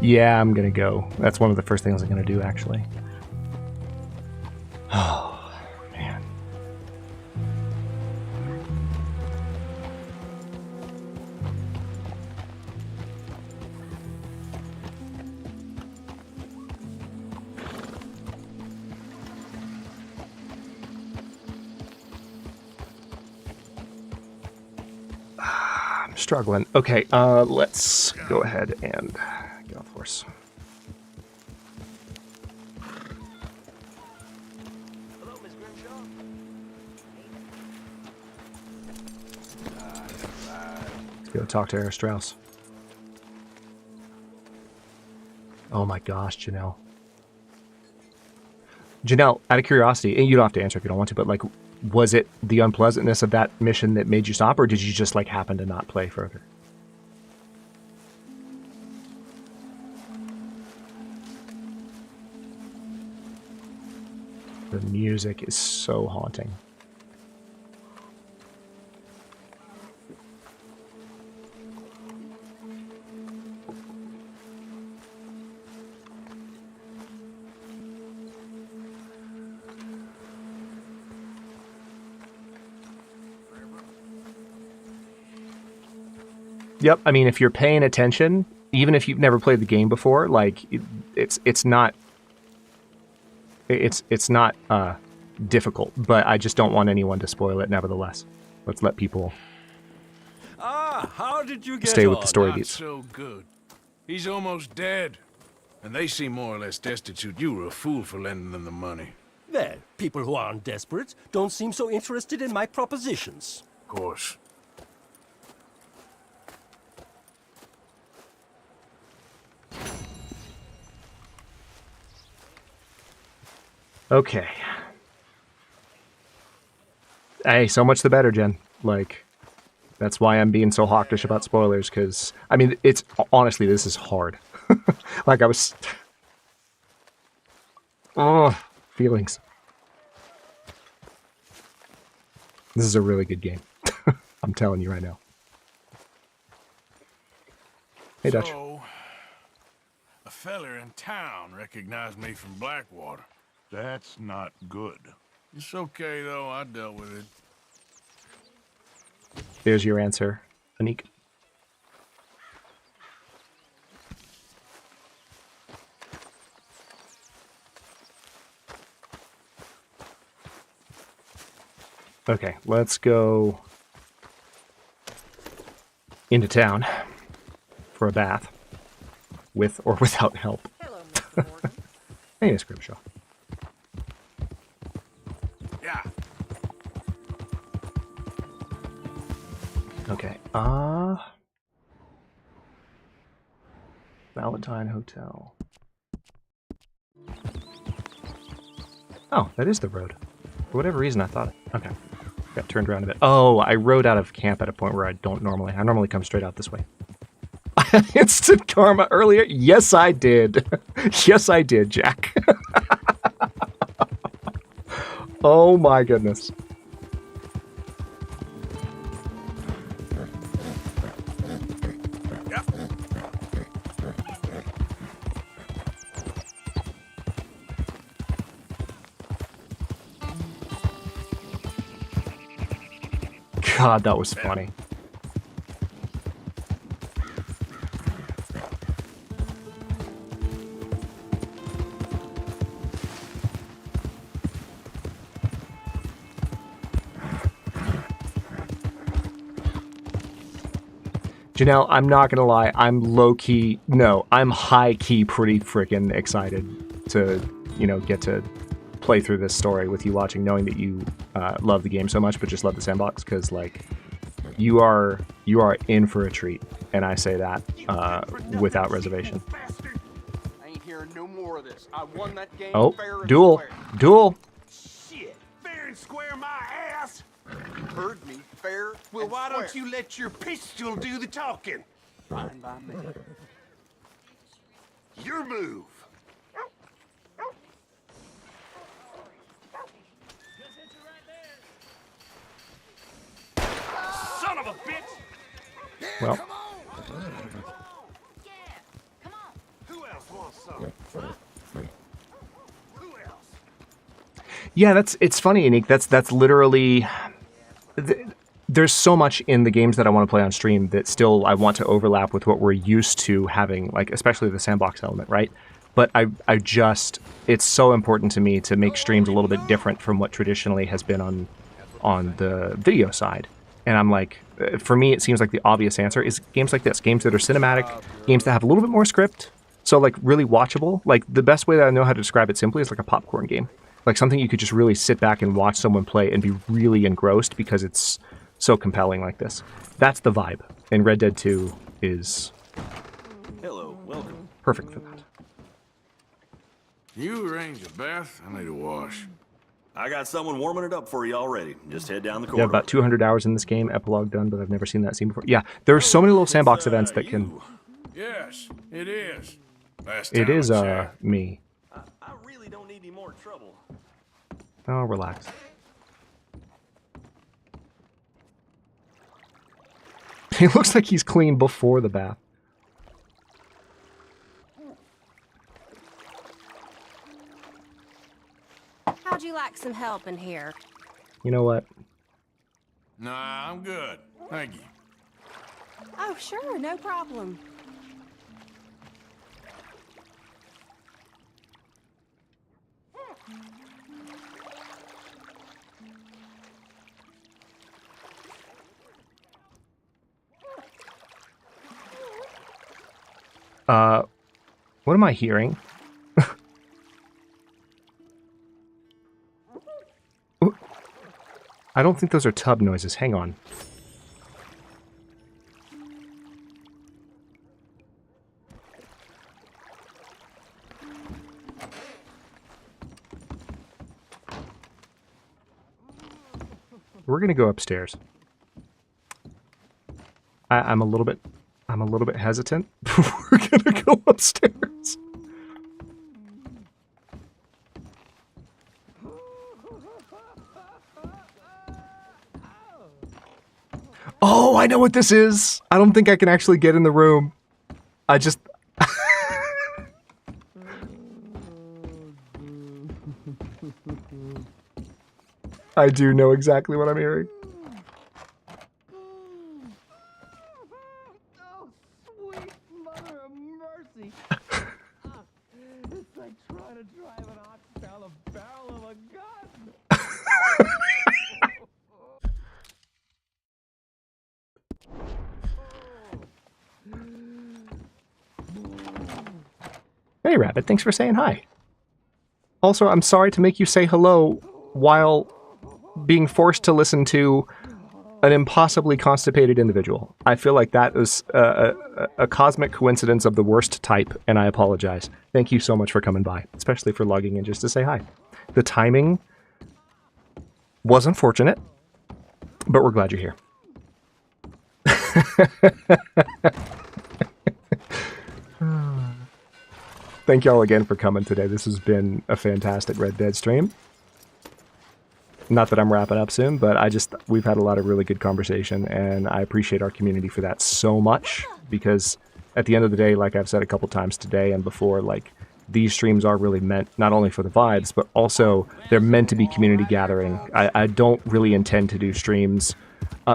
S1: Yeah, I'm gonna go. That's one of the first things I'm gonna do, actually. Oh, man. I'm struggling. Okay, let's go ahead and get off the horse. Let's go talk to Herr Strauss. Oh my gosh, Janelle. Janelle, out of curiosity, and you don't have to answer if you don't want to, but like, was it the unpleasantness of that mission that made you stop, or did you just like happen to not play further? The music is so haunting. Yep, I mean, if you're paying attention, even if you've never played the game before, like it's not difficult, but I just don't want anyone to spoil it. Nevertheless, let's let people
S7: how did you get
S1: stay with the story
S7: Not
S1: beats.
S7: so good. He's almost dead, and they seem more or less destitute. You were a fool for lending them the money.
S14: Well, people who aren't desperate don't seem so interested in my propositions.
S7: Of course.
S1: Okay. Hey, so much the better, Jen. Like, that's why I'm being so hawkish about spoilers, because, I mean, it's, honestly, this is hard. Like, I was... Oh, feelings. This is a really good game. I'm telling you right now. Hey, Dutch.
S7: So, a feller in town recognized me from Blackwater.
S5: That's not good.
S7: It's okay, though. I dealt with it.
S1: There's your answer, Anik. Okay, let's go into town for a bath, with or without help.
S8: Hello, Mr. Morgan.
S1: Hey, Miss Grimshaw.
S7: Yeah.
S1: Okay, Valentine Hotel. Oh, that is the road. For whatever reason, I thought... Okay. Got turned around a bit. Oh, I rode out of camp at a point where I normally come straight out this way. Instant karma earlier? Yes, I did. Yes, I did, Jack. Oh my goodness. God, that was funny. Janelle, I'm not gonna lie, I'm low-key, no, I'm high-key pretty freaking excited to, you know, get to play through this story with you watching, knowing that you love the game so much, but just love the sandbox, because, like, you are in for a treat, and I say that without reservation.
S18: I ain't hearing no more of this. I won that game
S1: Oh,
S18: fair and
S1: duel,
S18: square.
S1: duel.
S6: Shit, fair and square my ass.
S18: Heard me, fair.
S6: Well,
S18: and
S6: why
S18: square.
S6: don't you let your pistol do the talking?
S18: Fine by me.
S6: Your move. Son of a bitch!
S1: Well,
S6: Who else wants some? Who else?
S1: yeah, it's funny, Unique. That's literally. There's so much in the games that I want to play on stream that still I want to overlap with what we're used to having, like especially the sandbox element, right? But I just, it's so important to me to make streams a little bit different from what traditionally has been on the video side. And I'm like, for me, it seems like the obvious answer is games like this, games that are cinematic, games that have a little bit more script, so like really watchable. Like the best way that I know how to describe it simply is like a popcorn game, like something you could just really sit back and watch someone play and be really engrossed because it's so compelling like this. That's the vibe, and Red Dead 2 is
S20: Hello, welcome.
S1: perfect for that.
S7: You arrange a bath? I need a wash.
S20: I got someone warming it up for you already. Just head down the
S1: You
S20: corridor.
S1: have about 200 hours in this game, epilogue done, but I've never seen that scene before. Yeah, there are so many little sandbox events that can...
S7: Yes, it is. Last
S1: It
S7: time
S1: is,
S7: I checked.
S1: me.
S20: I really don't need any more trouble.
S1: Oh, relax. He looks like he's clean before the bath.
S16: How'd you like some help in here?
S1: You know what?
S7: Nah, I'm good. Thank you.
S16: Oh, sure, no problem.
S1: What am I hearing? Ooh. I don't think those are tub noises. Hang on. We're gonna go upstairs. I'm a little bit hesitant. We're gonna go upstairs. Oh, I know what this is. I don't think I can actually get in the room. I just... I do know exactly what I'm hearing.
S15: Oh, sweet mother of mercy. It's like trying to drive an ox down a barrel of a gun.
S1: Hey, Rabbit, thanks for saying hi. Also, I'm sorry to make you say hello while being forced to listen to an impossibly constipated individual. I feel like that is a cosmic coincidence of the worst type, and I apologize. Thank you so much for coming by, especially for logging in just to say hi. The timing was unfortunate, but we're glad you're here. Thank y'all again for coming today. This has been a fantastic Red Dead stream. Not that I'm wrapping up soon, but we've had a lot of really good conversation, and I appreciate our community for that so much, because at the end of the day, like I've said a couple times today and before, like, these streams are really meant not only for the vibes, but also they're meant to be community gathering. I don't really intend to do streams,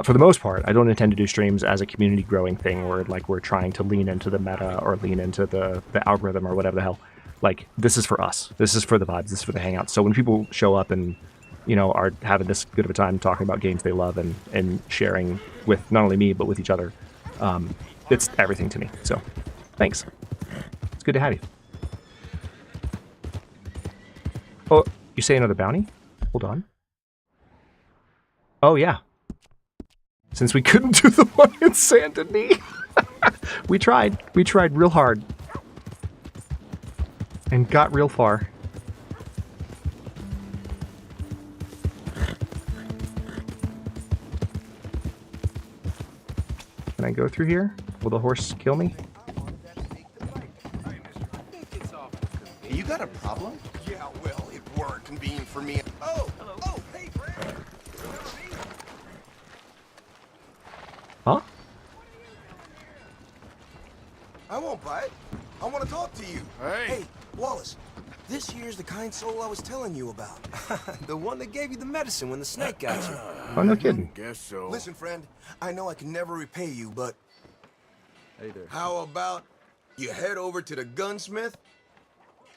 S1: for the most part, I don't intend to do streams as a community growing thing where like we're trying to lean into the meta or lean into the algorithm or whatever the hell. Like, this is for us. This is for the vibes. This is for the hangouts. So when people show up and, you know, are having this good of a time talking about games they love and sharing with not only me, but with each other, it's everything to me. So thanks. It's good to have you. Oh, you say another bounty? Hold on. Oh, yeah. Since we couldn't do the one in Saint Denis. We tried real hard. And got real far. Can I go through here? Will the horse kill me?
S12: Hey, you got a problem?
S17: Yeah, well, it weren't convenient for me. Oh, hello. Oh, hey, friend.
S1: Huh?
S17: I won't bite. I want to talk to you.
S12: Hey.
S17: Wallace. This here's the kind soul I was telling you about. The one that gave you the medicine when the snake got you.
S1: Oh, no kidding.
S12: Guess so.
S17: Listen, friend, I know I can never repay you, but...
S12: Hey there.
S17: How about you head over to the gunsmith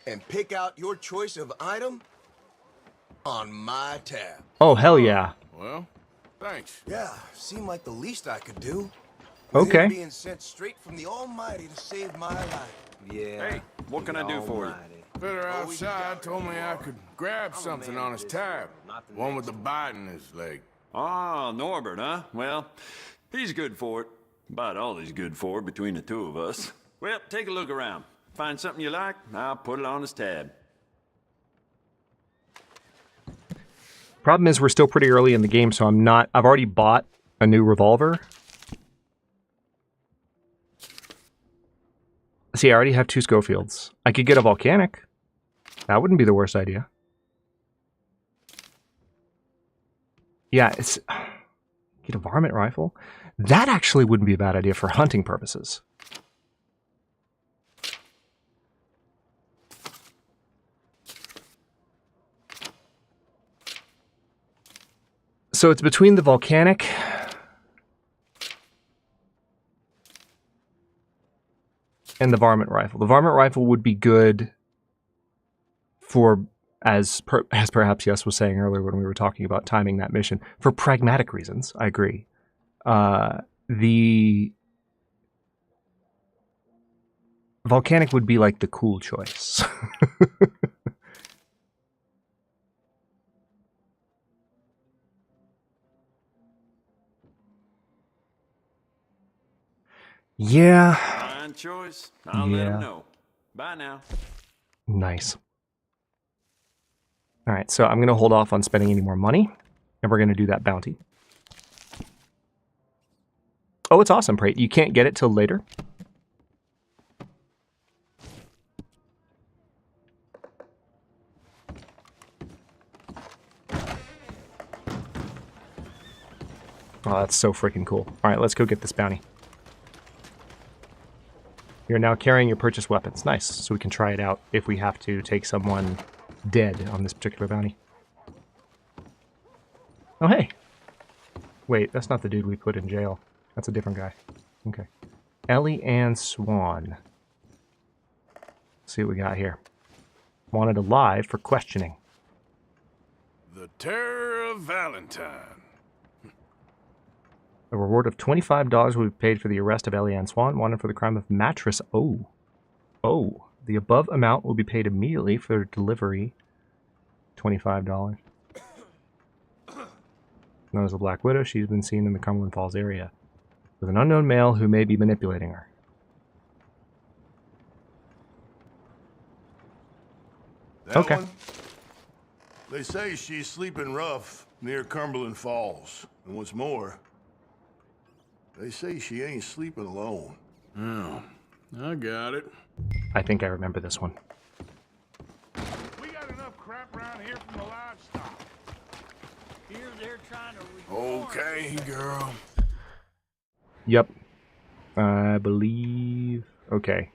S17: and pick out your choice of item on my tab?
S1: Oh, hell yeah.
S12: Well, thanks.
S17: Yeah, seemed like the least I could do.
S1: Okay.
S17: Him being sent straight from the Almighty to save my life.
S20: Yeah.
S21: Hey, what can I do for you?
S7: Fitter outside told me I could grab something on his tab. One with the bite in his leg.
S21: Ah, Norbert, huh? Well, he's good for it. About all he's good for between the two of us. Well, take a look around. Find something you like, I'll put it on his tab.
S1: Problem is we're still pretty early in the game, so I've already bought a new revolver. See, I already have 2 Schofields. I could get a volcanic. That wouldn't be the worst idea. Yeah, get a varmint rifle. That actually wouldn't be a bad idea for hunting purposes. So it's between the volcanic and the varmint rifle. The varmint rifle would be good for, as perhaps Yes was saying earlier when we were talking about timing that mission, for pragmatic reasons. I agree. The volcanic would be like the cool choice. Yeah.
S21: Fine choice. I'll let him know. Bye now.
S1: Nice. All right, so I'm going to hold off on spending any more money And we're going to do that bounty. Oh, it's awesome, Prate. You can't get it till later. Oh, that's so freaking cool. All right, let's go get this bounty. You're now carrying your purchased weapons. Nice. So we can try it out if we have to take someone dead on this particular bounty. Oh, hey. Wait, that's not the dude we put in jail. That's a different guy. Okay. Ellie Ann Swan. Let's see what we got here. Wanted alive for questioning.
S7: The Terror of Valentine.
S1: A reward of $25 will be paid for the arrest of Ellie Ann Swan, wanted for the crime of mattress. Oh. Oh. The above amount will be paid immediately for delivery. $25. Known as the Black Widow, she's been seen in the Cumberland Falls area with an unknown male who may be manipulating her.
S5: That
S1: Okay.
S5: one? They say she's sleeping rough near Cumberland Falls. And what's more, they say she ain't sleeping alone.
S7: Oh, I got it.
S1: I think I remember this one.
S5: We got enough crap around here from the livestock.
S15: Here they're trying to
S7: Okay, girl.
S1: Yep. I believe... Okay.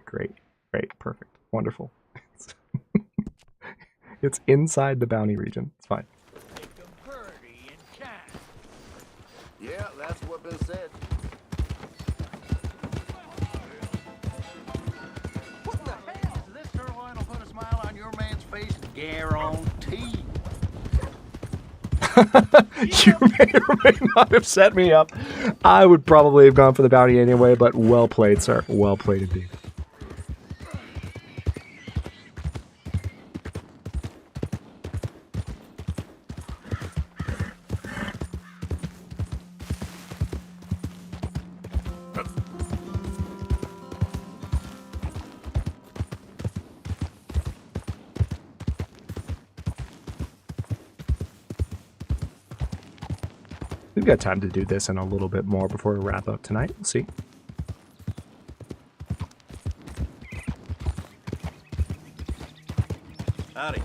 S1: Great. Great. Perfect. Wonderful. It's inside the bounty region. It's fine.
S9: Yeah, that's what Bill said.
S15: What in the hell? This sirloin will put a smile on your man's face, guarantee.
S1: You may or may not have set me up. I would probably have gone for the bounty anyway, but well played, sir. Well played indeed. We've got time to do this and a little bit more before we wrap up tonight. We'll see.
S12: Howdy.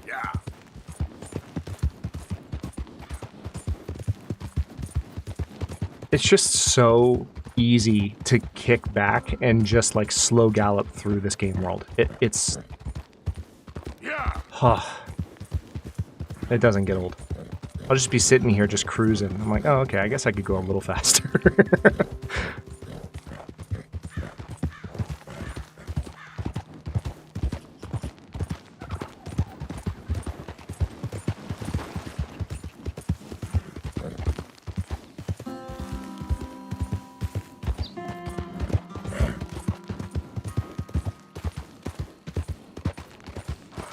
S7: Yeah.
S1: It's just so easy to kick back and just like slow gallop through this game world. It's it doesn't get old. I'll just be sitting here just cruising. I'm like, oh, okay, I guess I could go a little faster.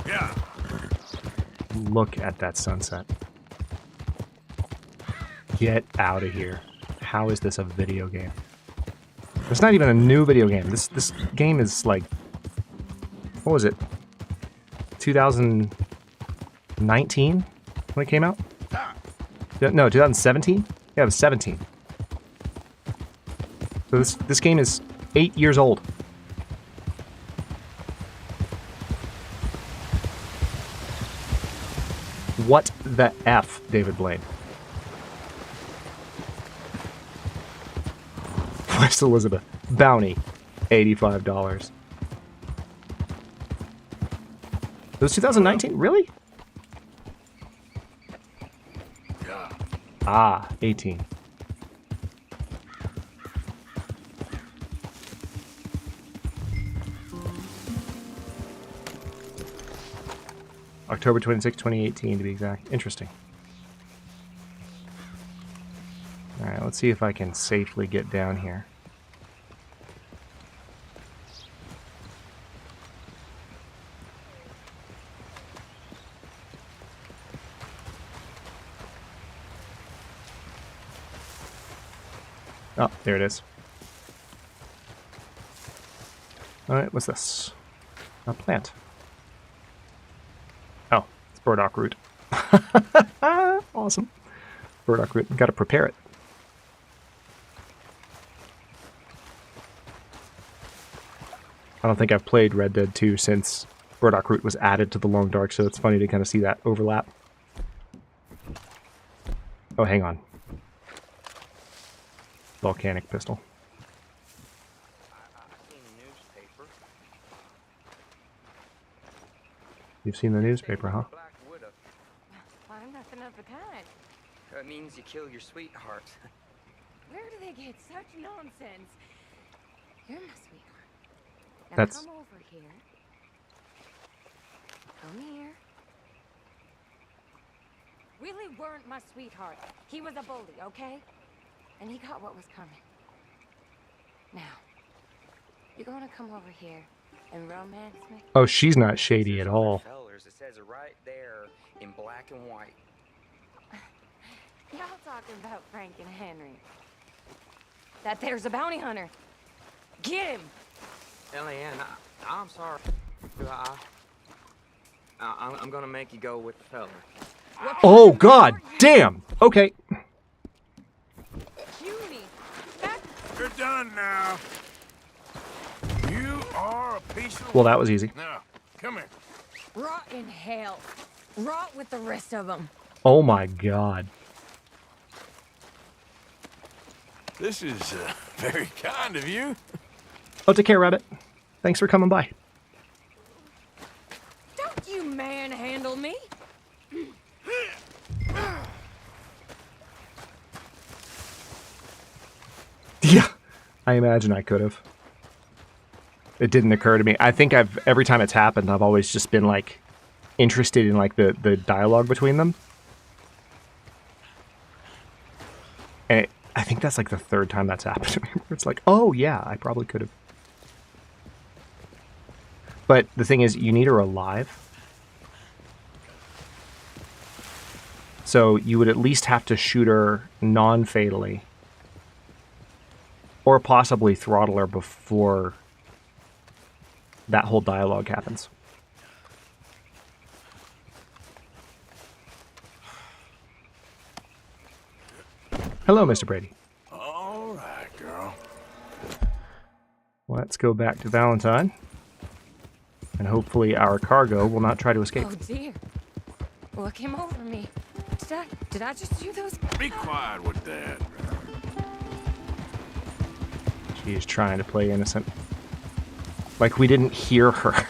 S7: Yeah.
S1: Look at that sunset. Get out of here. How is this a video game? It's not even a new video game. This game is like, what was it? 2019 when it came out? No, 2017? Yeah, it was 17. So this game is 8 years old. What the F, David Blaine? West Elizabeth. Bounty. $85. It was 2019? Really?
S7: Yeah.
S1: Ah, 18. October 26, 2018 to be exact. Interesting. Alright, let's see if I can safely get down here. Oh, there it is. Alright, what's this? A plant. Oh, it's burdock root. Awesome. Burdock root. Gotta prepare it. I don't think I've played Red Dead 2 since burdock root was added to the Long Dark, so it's funny to kind of see that overlap. Oh, hang on. Volcanic pistol. You've seen the newspaper, huh?
S18: Why, nothing of the kind. It means you kill your sweetheart.
S11: Where do they get such nonsense? You're my sweetheart. Now
S1: That's...
S11: come over here. Come here. Willie weren't my sweetheart. He was a bully, okay? And he got what was coming. Now, you're gonna come over here and romance me?
S1: Oh, she's not shady at all.
S18: It says it right there in black and white.
S11: Y'all talking about Frank and Henry. That there's a bounty hunter. Get him!
S18: Eliane, I'm sorry. I'm gonna make you go with the fella.
S1: Oh, god damn! Okay.
S7: You're done now. You are a piece of...
S1: Well, that was easy.
S7: Now, come here.
S11: Rot in hell. Rot with the rest of them.
S1: Oh my god.
S7: This is very kind of you.
S1: Oh, take care, Rabbit. Thanks for coming by.
S11: Don't you manhandle me.
S1: Yeah, I imagine I could have. It didn't occur to me. I think every time it's happened, I've always just been like interested in like the dialogue between them. And I think that's like the third time that's happened to me. It's like, oh yeah, I probably could have. But the thing is, you need her alive. So you would at least have to shoot her non-fatally. Or possibly throttle her before that whole dialogue happens. Hello, Mr. Brady.
S7: All right, girl.
S1: Let's go back to Valentine. And hopefully our cargo will not try to escape.
S11: Oh dear. What came over me? Did I just do those?
S7: Be quiet with that.
S1: She is trying to play innocent. Like we didn't hear her.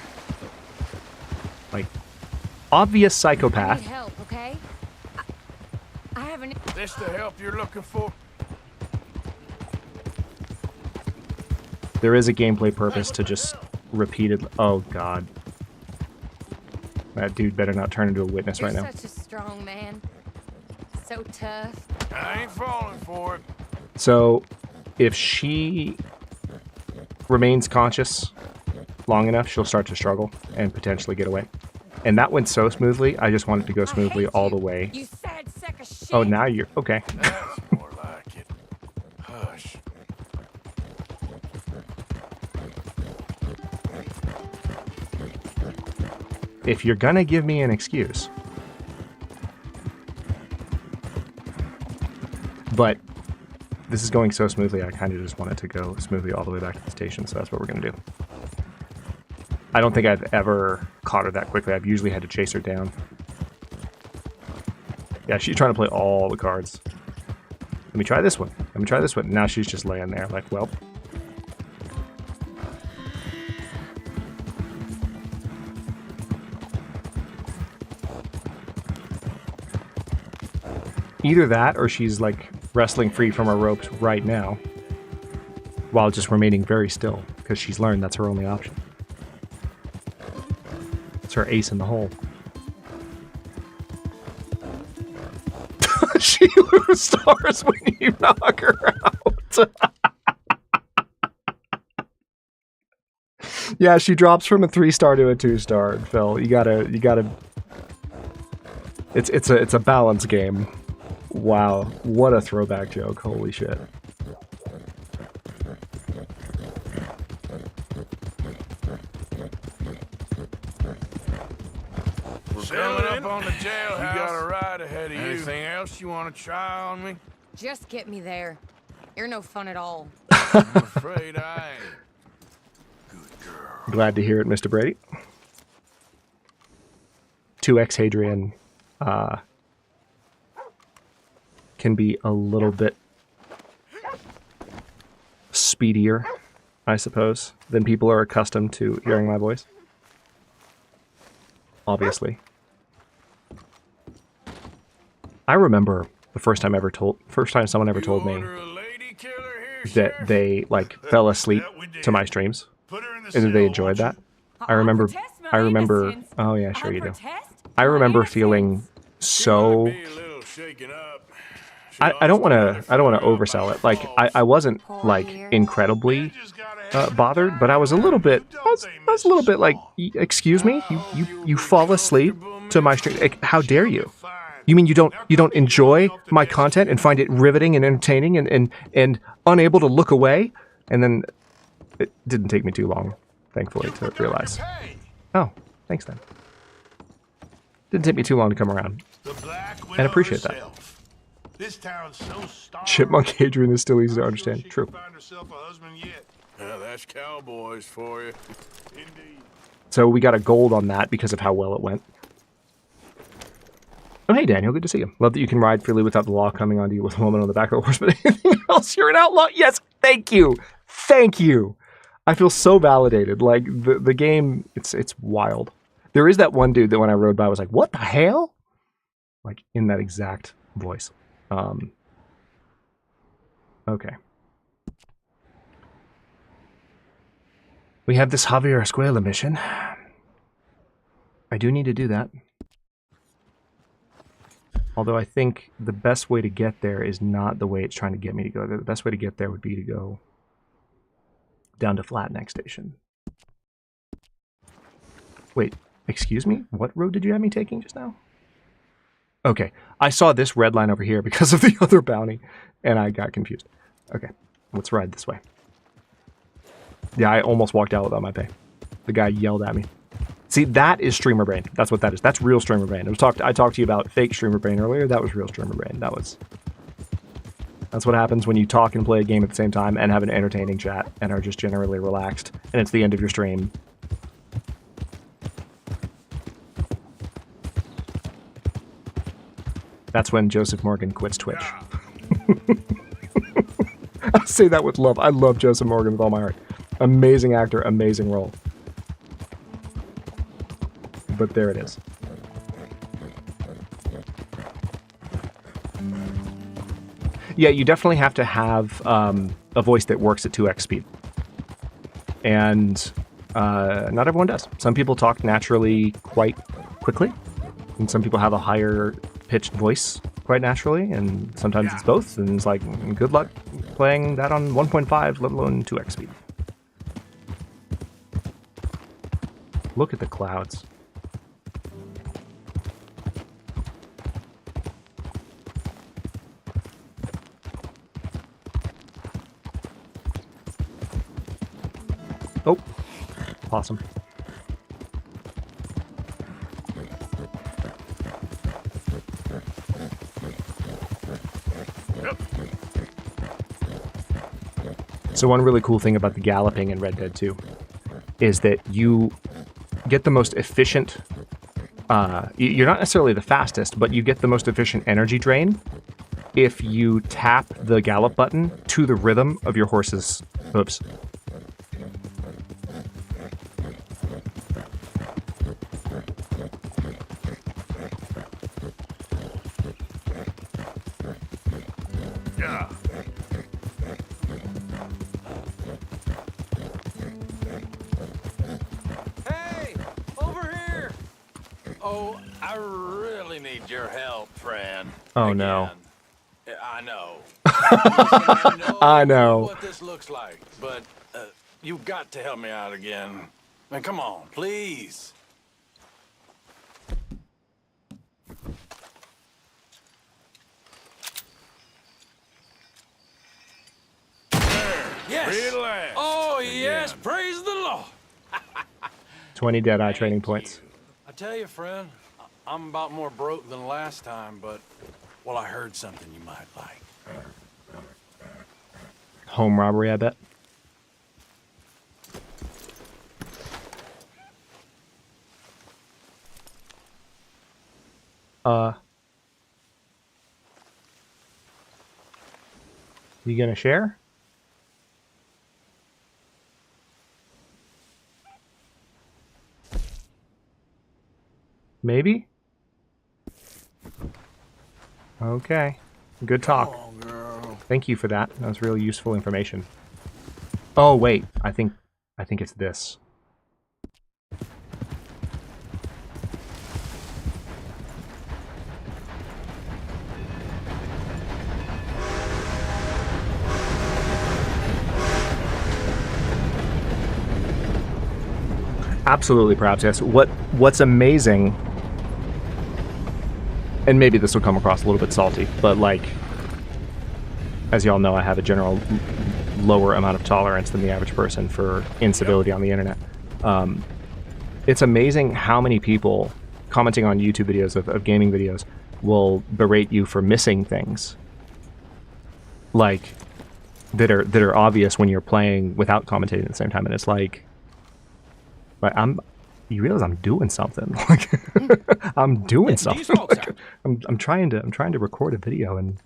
S1: Like, obvious
S11: I
S1: psychopath.
S11: need help, okay? I haven't.
S7: This the help you're looking for?
S1: There is a gameplay purpose to just repeatedly... Oh, God. That dude better not turn into a witness right now.
S11: You're such a strong man. So tough.
S7: I ain't falling for it.
S1: So, if she remains conscious long enough, she'll start to struggle and potentially get away. And that went so smoothly, I just want it to go smoothly all the way.
S11: You sad sack of shit.
S1: Oh, now you're... Okay.
S7: That's more like it. Hush.
S1: If you're gonna give me an excuse... But this is going so smoothly, I kind of just want it to go smoothly all the way back to the station, so that's what we're going to do. I don't think I've ever caught her that quickly. I've usually had to chase her down. Yeah, she's trying to play all the cards. Let me try this one. Let me try this one. Now she's just laying there like, well... Either that, or she's like wrestling free from her ropes right now, while just remaining very still, because she's learned that's her only option. It's her ace in the hole. She loses stars when you knock her out. Yeah, she drops from a 3-star to a 2-star, Phil. You gotta. It's a balance game. Wow, what a throwback joke. Holy shit.
S7: Coming up on the jailhouse. You got a ride ahead of you. Anything else you want to try on me?
S11: Just get me there. You're no fun at all.
S7: I'm afraid I ain't.
S1: Glad to hear it, Mr. Brady. 2X Hadrian can be a little bit speedier, I suppose, than people are accustomed to hearing my voice. Obviously. I remember the first time someone ever told me that they like fell asleep to my streams and that they enjoyed that. I remember oh yeah, sure you do. I remember feeling so I don't want to oversell it. Like I wasn't like incredibly bothered, but I was a little bit like, excuse me, you fall asleep to my stream. Like, how dare you? You mean you don't enjoy my content and find it riveting and entertaining and unable to look away? And then it didn't take me too long, thankfully, to realize. Oh, thanks then. Didn't take me too long to come around. And appreciate that.
S5: This town's so starved.
S1: Chipmunk Hadrian is still easy to understand. True.
S7: Yeah, that's cowboys for you.
S5: Indeed.
S1: So we got a gold on that because of how well it went. Oh, hey, Daniel. Good to see you. Love that you can ride freely without the law coming onto you with a woman on the back of the horse. But anything else, you're an outlaw. Yes, thank you. Thank you. I feel so validated. Like, the game, it's wild. There is that one dude that when I rode by, I was like, what the hell? Like, in that exact voice. Okay. We have this Javier Escuela mission. I do need to do that. Although I think the best way to get there is not the way it's trying to get me to go there. The best way to get there would be to go down to Flatneck Station. Wait, excuse me? What road did you have me taking just now? Okay, I saw this red line over here because of the other bounty, and I got confused. Okay, let's ride this way. Yeah, I almost walked out without my pay. The guy yelled at me. See, that is streamer brain. That's what that is. That's real streamer brain. I talked to you about fake streamer brain earlier. That was real streamer brain. That's what happens when you talk and play a game at the same time and have an entertaining chat and are just generally relaxed, and it's the end of your stream. That's when Joseph Morgan quits Twitch. I say that with love. I love Joseph Morgan with all my heart. Amazing actor, amazing role. But there it is. Yeah, you definitely have to have a voice that works at 2x speed. And not everyone does. Some people talk naturally quite quickly, and some people have a higher pitched voice quite naturally, and sometimes it's both, and it's like, good luck playing that on 1.5, let alone 2x speed. Look at the clouds. Oh, awesome. So one really cool thing about the galloping in Red Dead 2 is that you get the most efficient, you're not necessarily the fastest, but you get the most efficient energy drain if you tap the gallop button to the rhythm of your horse's hooves.
S7: Yeah.
S18: Hey, over here! Oh, I really need your help, friend.
S1: Oh no.
S18: I know.
S1: I know.
S18: What this looks like, but you've got to help me out again. Man, come on, please. Yes.
S7: Relax.
S18: Oh, yes. Praise the Lord.
S1: 20 Deadeye training points.
S18: I tell you, friend,
S7: I'm about more broke than last time, but, well, I heard something you might like.
S1: Home robbery, I bet. You gonna share? Maybe? Okay. Good talk.
S7: Oh, girl.
S1: Thank you for that. That was really useful information. Oh, wait. I think it's this. Absolutely, perhaps, yes. What's amazing, and maybe this will come across a little bit salty, but like, as y'all know, I have a general lower amount of tolerance than the average person for incivility on the internet. It's amazing how many people commenting on YouTube videos of gaming videos will berate you for missing things, like that are obvious when you're playing without commentating at the same time, and it's like. But you realize I'm doing something. Like I'm doing something. Like, I'm trying to record a video and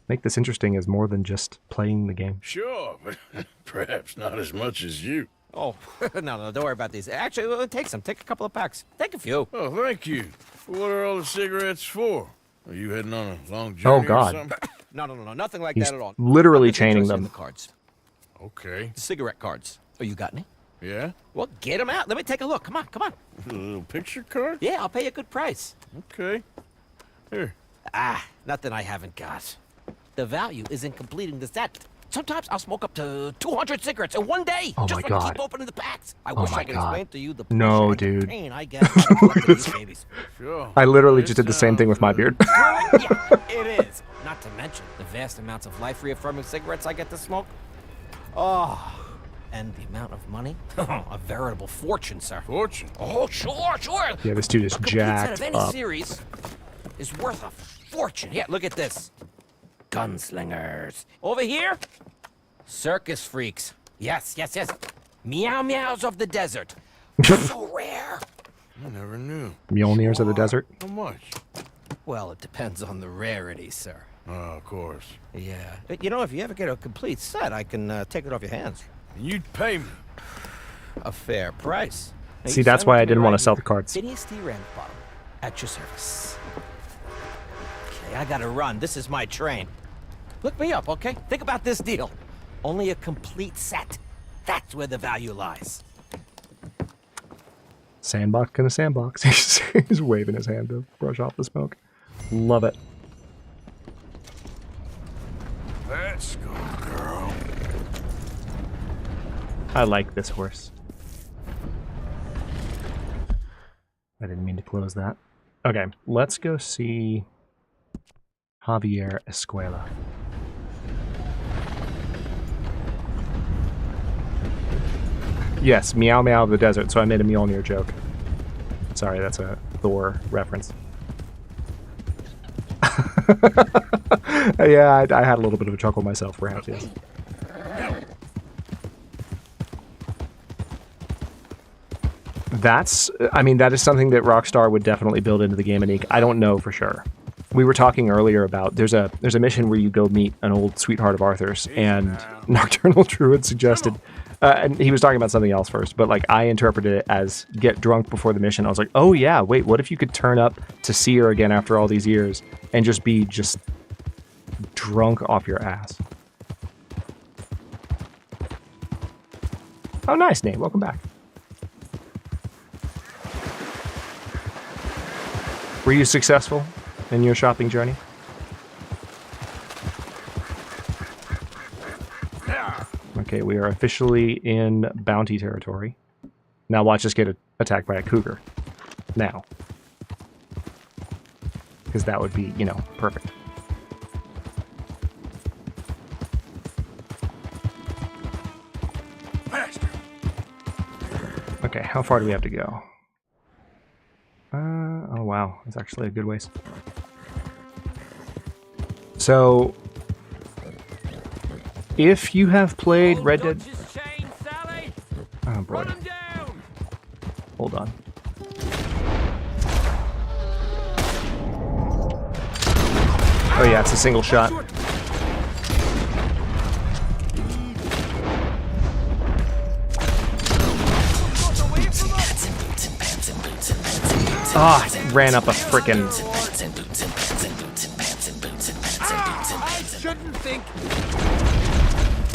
S1: make this interesting as more than just playing the game.
S7: Sure, but perhaps not as much as you.
S19: Oh, no, don't worry about these. Actually, take some. Take a couple of packs. Take a few.
S7: Oh, thank you. What are all the cigarettes for? Are you heading on a long journey?
S1: Oh God.
S19: Or something? No, nothing like
S1: He's
S19: that at all.
S1: literally chaining them.
S19: The cards.
S7: Okay.
S19: The cigarette cards. Oh, you got any?
S7: Yeah?
S19: Well, get them out. Let me take a look. Come on.
S7: A little picture card?
S19: Yeah, I'll pay you a good price.
S7: Okay. Here.
S19: Nothing I haven't got. The value is in completing the set. Sometimes I'll smoke up to 200 cigarettes in one day.
S1: Oh
S19: just
S1: my
S19: to
S1: God.
S19: keep opening the packs. I
S1: Oh
S19: wish
S1: my
S19: I could
S1: God.
S19: explain to you the
S1: No,
S19: pleasure and
S1: dude.
S19: pain I get out of collecting these babies.
S7: Sure.
S1: I literally just did the same thing with my beard.
S19: Yeah, it is. Not to mention the vast amounts of life-reaffirming cigarettes I get to smoke. Oh, and the amount of money. A veritable fortune, sir.
S7: Fortune?
S19: Oh, sure.
S1: Yeah, this dude is
S19: A complete set
S1: jacked
S19: of any
S1: up.
S19: series is worth a fortune. Yeah, look at this. Gunslingers. Over here, circus freaks. Yes. Meow meows of the desert. So rare.
S7: I never knew.
S1: Mjolnirs of the desert.
S7: How much?
S19: Well, it depends on the rarity, sir.
S7: Oh, of course.
S19: Yeah. You know, if you ever get a complete set, I can take it off your hands.
S7: You'd pay me.
S19: A fair price. Now,
S1: See,
S19: you
S1: that's
S19: sign
S1: why
S19: up
S1: I
S19: to me
S1: didn't want
S19: right
S1: to sell
S19: here.
S1: the cards.
S19: Phineas T. Ramsbottom, at your service. Okay, I gotta run. This is my train. Look me up, okay? Think about this deal. Only a complete set. That's where the value lies.
S1: Sandbox in a sandbox. He's waving his hand to brush off the smoke. Love it.
S7: Let's go, girl.
S1: I like this horse. I didn't mean to close that. Okay, let's go see Javier Escuela. Yes, Meow Meow of the Desert, so I made a Mjolnir joke. Sorry, that's a Thor reference. Yeah, I had a little bit of a chuckle myself, perhaps, yes. That is something that Rockstar would definitely build into the game, Anik. I don't know for sure. We were talking earlier about there's a mission where you go meet an old sweetheart of Arthur's, and Nocturnal Druid suggested, and he was talking about something else first, but like I interpreted it as get drunk before the mission. I was like, oh yeah, wait, what if you could turn up to see her again after all these years and just be drunk off your ass? Oh, nice, Nate. Welcome back. Were you successful in your shopping journey? Okay, we are officially in bounty territory. Now watch us get attacked by a cougar. Now. Because that would be, perfect. Okay, how far do we have to go? Oh wow, that's actually a good ways. So, if you have played Red Dead... Oh boy. Hold on. Oh yeah, it's a single shot. Ah, oh, ran up a frickin'...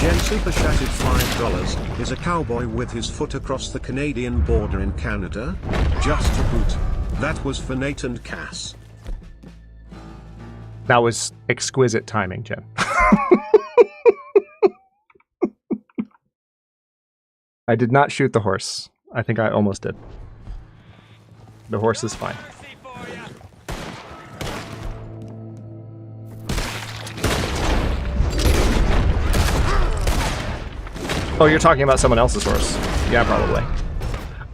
S2: Jen super chatted $5. Is a cowboy with his foot across the Canadian border in Canada? Just a boot. That was for Nate and Cass.
S1: That was exquisite timing, Jen. I did not shoot the horse. I think I almost did. The horse is fine. Oh, you're talking about someone else's horse. Yeah, probably.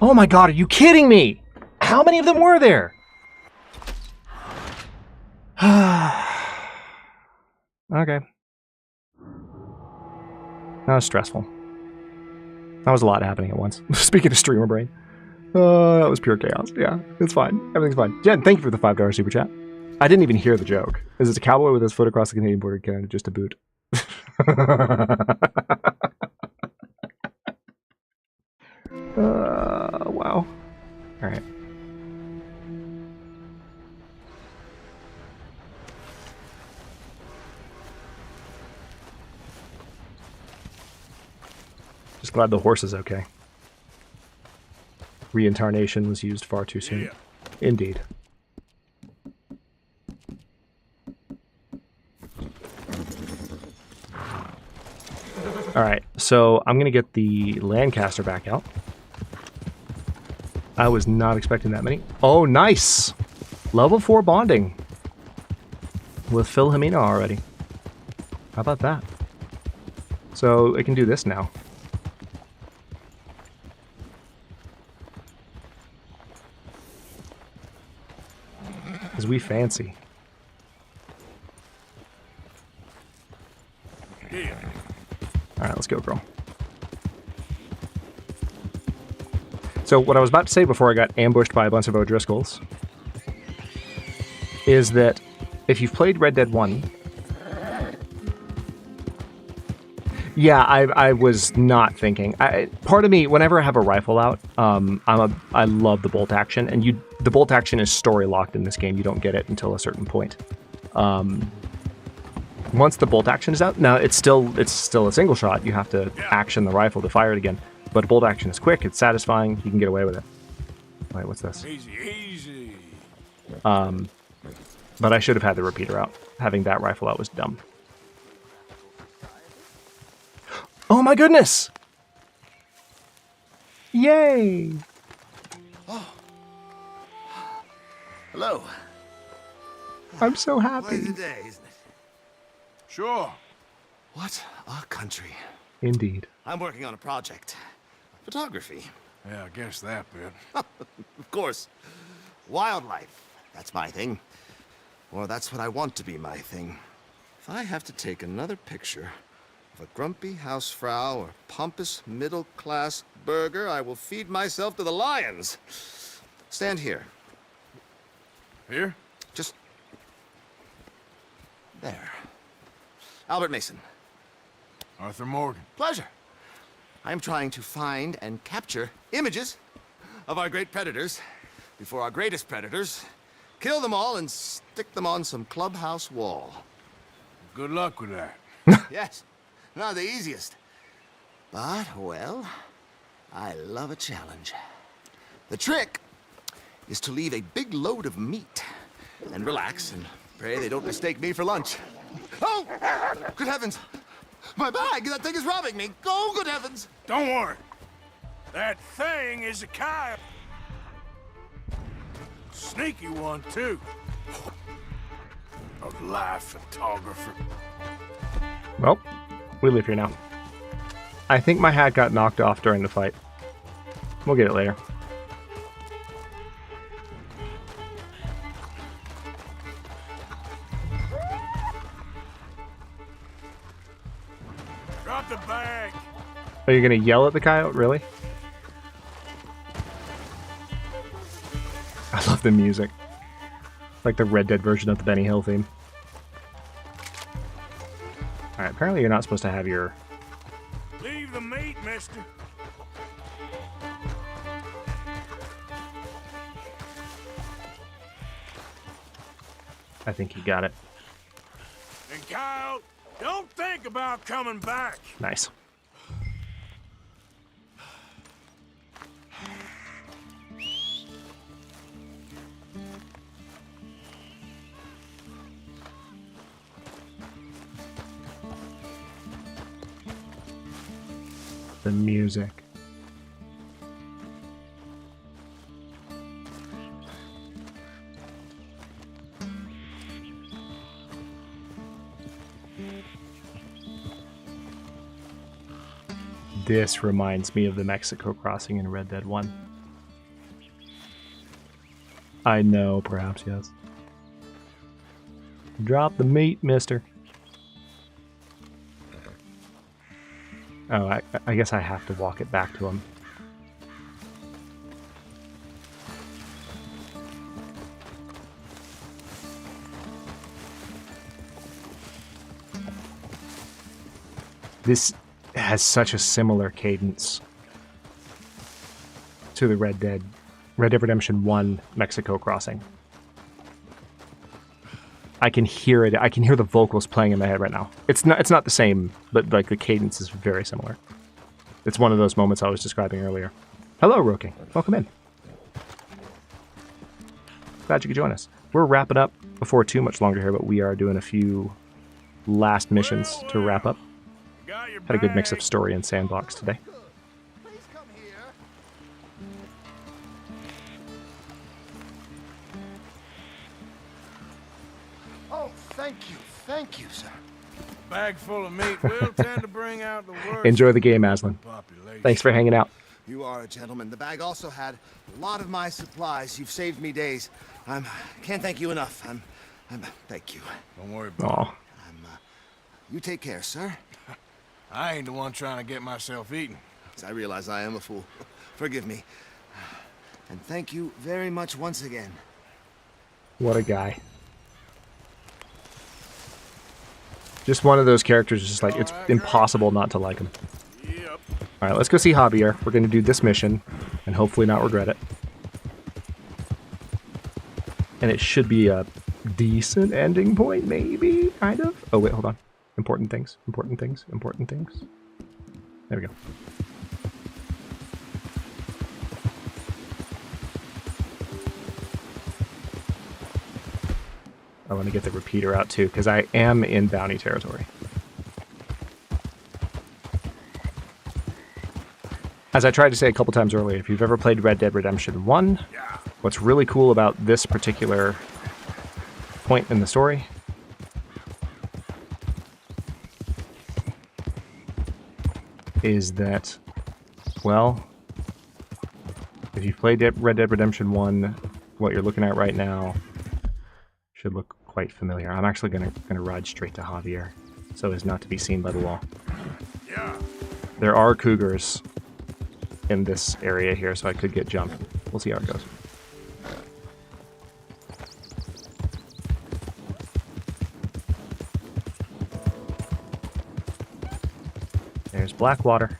S1: Oh my god, are you kidding me? How many of them were there? Okay. That was stressful. That was a lot happening at once. Speaking of streamer brain. That was pure chaos. Yeah, it's fine. Everything's fine. Jen, thank you for the $5 super chat. I didn't even hear the joke. Is it a cowboy with his foot across the Canadian border? Canada, just a boot. Wow. All right. Just glad the horse is okay. Reincarnation was used far too soon. Yeah. Indeed. Alright, so I'm going to get the Lancaster back out. I was not expecting that many. Oh, nice! Level 4 bonding. With Philomena already. How about that? So it can do this now. Because we fancy. Alright, let's go, girl. So what I was about to say before I got ambushed by a bunch of O'Driscolls is that if you've played Red Dead 1... Yeah, I was not thinking. Part of me, whenever I have a rifle out, I love the bolt action, and the bolt action is story locked in this game. You don't get it until a certain point. Once the bolt action is out, now it's still a single shot. You have to action the rifle to fire it again, but bolt action is quick. It's satisfying. You can get away with it. Wait, what's this?
S6: Easy.
S1: But I should have had the repeater out. Having that rifle out was dumb. Oh my goodness! Yay!
S6: Oh. Hello.
S1: I'm so happy.
S6: Quite a day, isn't it? Sure. What a country.
S1: Indeed.
S6: I'm working on a project. Photography.
S7: Yeah, I guess that bit.
S6: Of course. Wildlife. That's my thing. Or that's what I want to be my thing. If I have to take another picture of a grumpy housefrau or pompous middle-class burgher, I will feed myself to the lions. Stand here.
S7: Here?
S6: Just... there. Albert Mason.
S7: Arthur Morgan.
S6: Pleasure. I'm trying to find and capture images of our great predators before our greatest predators kill them all and stick them on some clubhouse wall.
S7: Good luck with that.
S6: Yes. Not the easiest. But, well, I love a challenge. The trick is to leave a big load of meat and relax and pray they don't mistake me for lunch. Oh! Good heavens! My bag! That thing is robbing me! Oh, good heavens!
S7: Don't worry. That thing is a coyote. Sneaky one, too. A live photographer.
S1: Well, we live here now. I think my hat got knocked off during the fight. We'll get it later. Are you gonna yell at the coyote? Really? I love the music. Like the Red Dead version of the Benny Hill theme. Alright, apparently you're not supposed to have your...
S6: Leave the meat, mister.
S1: I think you got it.
S6: And Kyle, don't think about coming back.
S1: Nice. The music. This reminds me of the Mexico crossing in Red Dead 1. I know, perhaps, yes. Drop the meat, mister. Oh, I guess I have to walk it back to him. This has such a similar cadence to the Red Dead Redemption 1 Mexico crossing. I can hear it. I can hear the vocals playing in my head right now. It's not the same, but like the cadence is very similar. It's one of those moments I was describing earlier. Hello, Roking. Welcome in. Glad you could join us. We're wrapping up before too much longer here, but we are doing a few last missions to wrap up. Had a good mix of story and sandbox today.
S9: Oh, thank you, sir.
S6: Bag full of meat will tend to bring out the worst.
S1: Enjoy the game, Aslan. Thanks for hanging out.
S4: You are a gentleman. The bag also had a lot of my supplies. You've saved me days. Can't thank you enough. Thank you.
S6: Don't worry about it.
S4: You take care, sir.
S6: I ain't the one trying to get myself eaten.
S4: I realize I am a fool. Forgive me. And thank you very much once again.
S1: What a guy. Just one of those characters, just like, it's impossible not to like him.
S6: Yep.
S1: Alright, let's go see Javier. We're going to do this mission, and hopefully not regret it. And it should be a decent ending point, maybe? Kind of? Oh, wait, hold on. Important things, important things, important things. There we go. I want to get the repeater out too, because I am in bounty territory. As I tried to say a couple times earlier, if you've ever played Red Dead Redemption 1, what's really cool about this particular point in the story is that, well, if you've played Red Dead Redemption 1, what you're looking at right now should look quite familiar. I'm actually gonna ride straight to Javier so as not to be seen by the wall.
S6: Yeah.
S1: There are cougars in this area here, so I could get jumped. We'll see how it goes. There's Blackwater.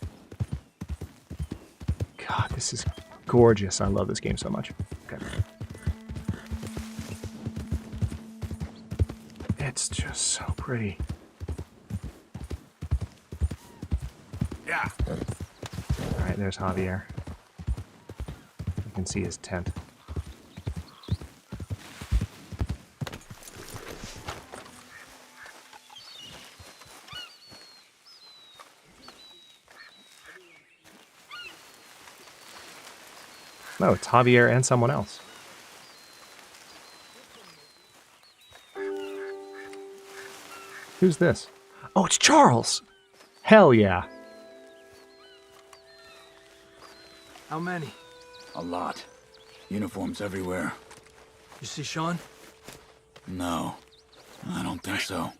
S1: God, this is gorgeous. I love this game so much. Okay. It's just so pretty.
S6: Yeah.
S1: Alright, there's Javier. You can see his tent. No, it's Javier and someone else. Who's this? Oh, it's Charles! Hell yeah.
S22: How many?
S20: A lot. Uniforms everywhere.
S22: You see Sean?
S20: No, I don't think so.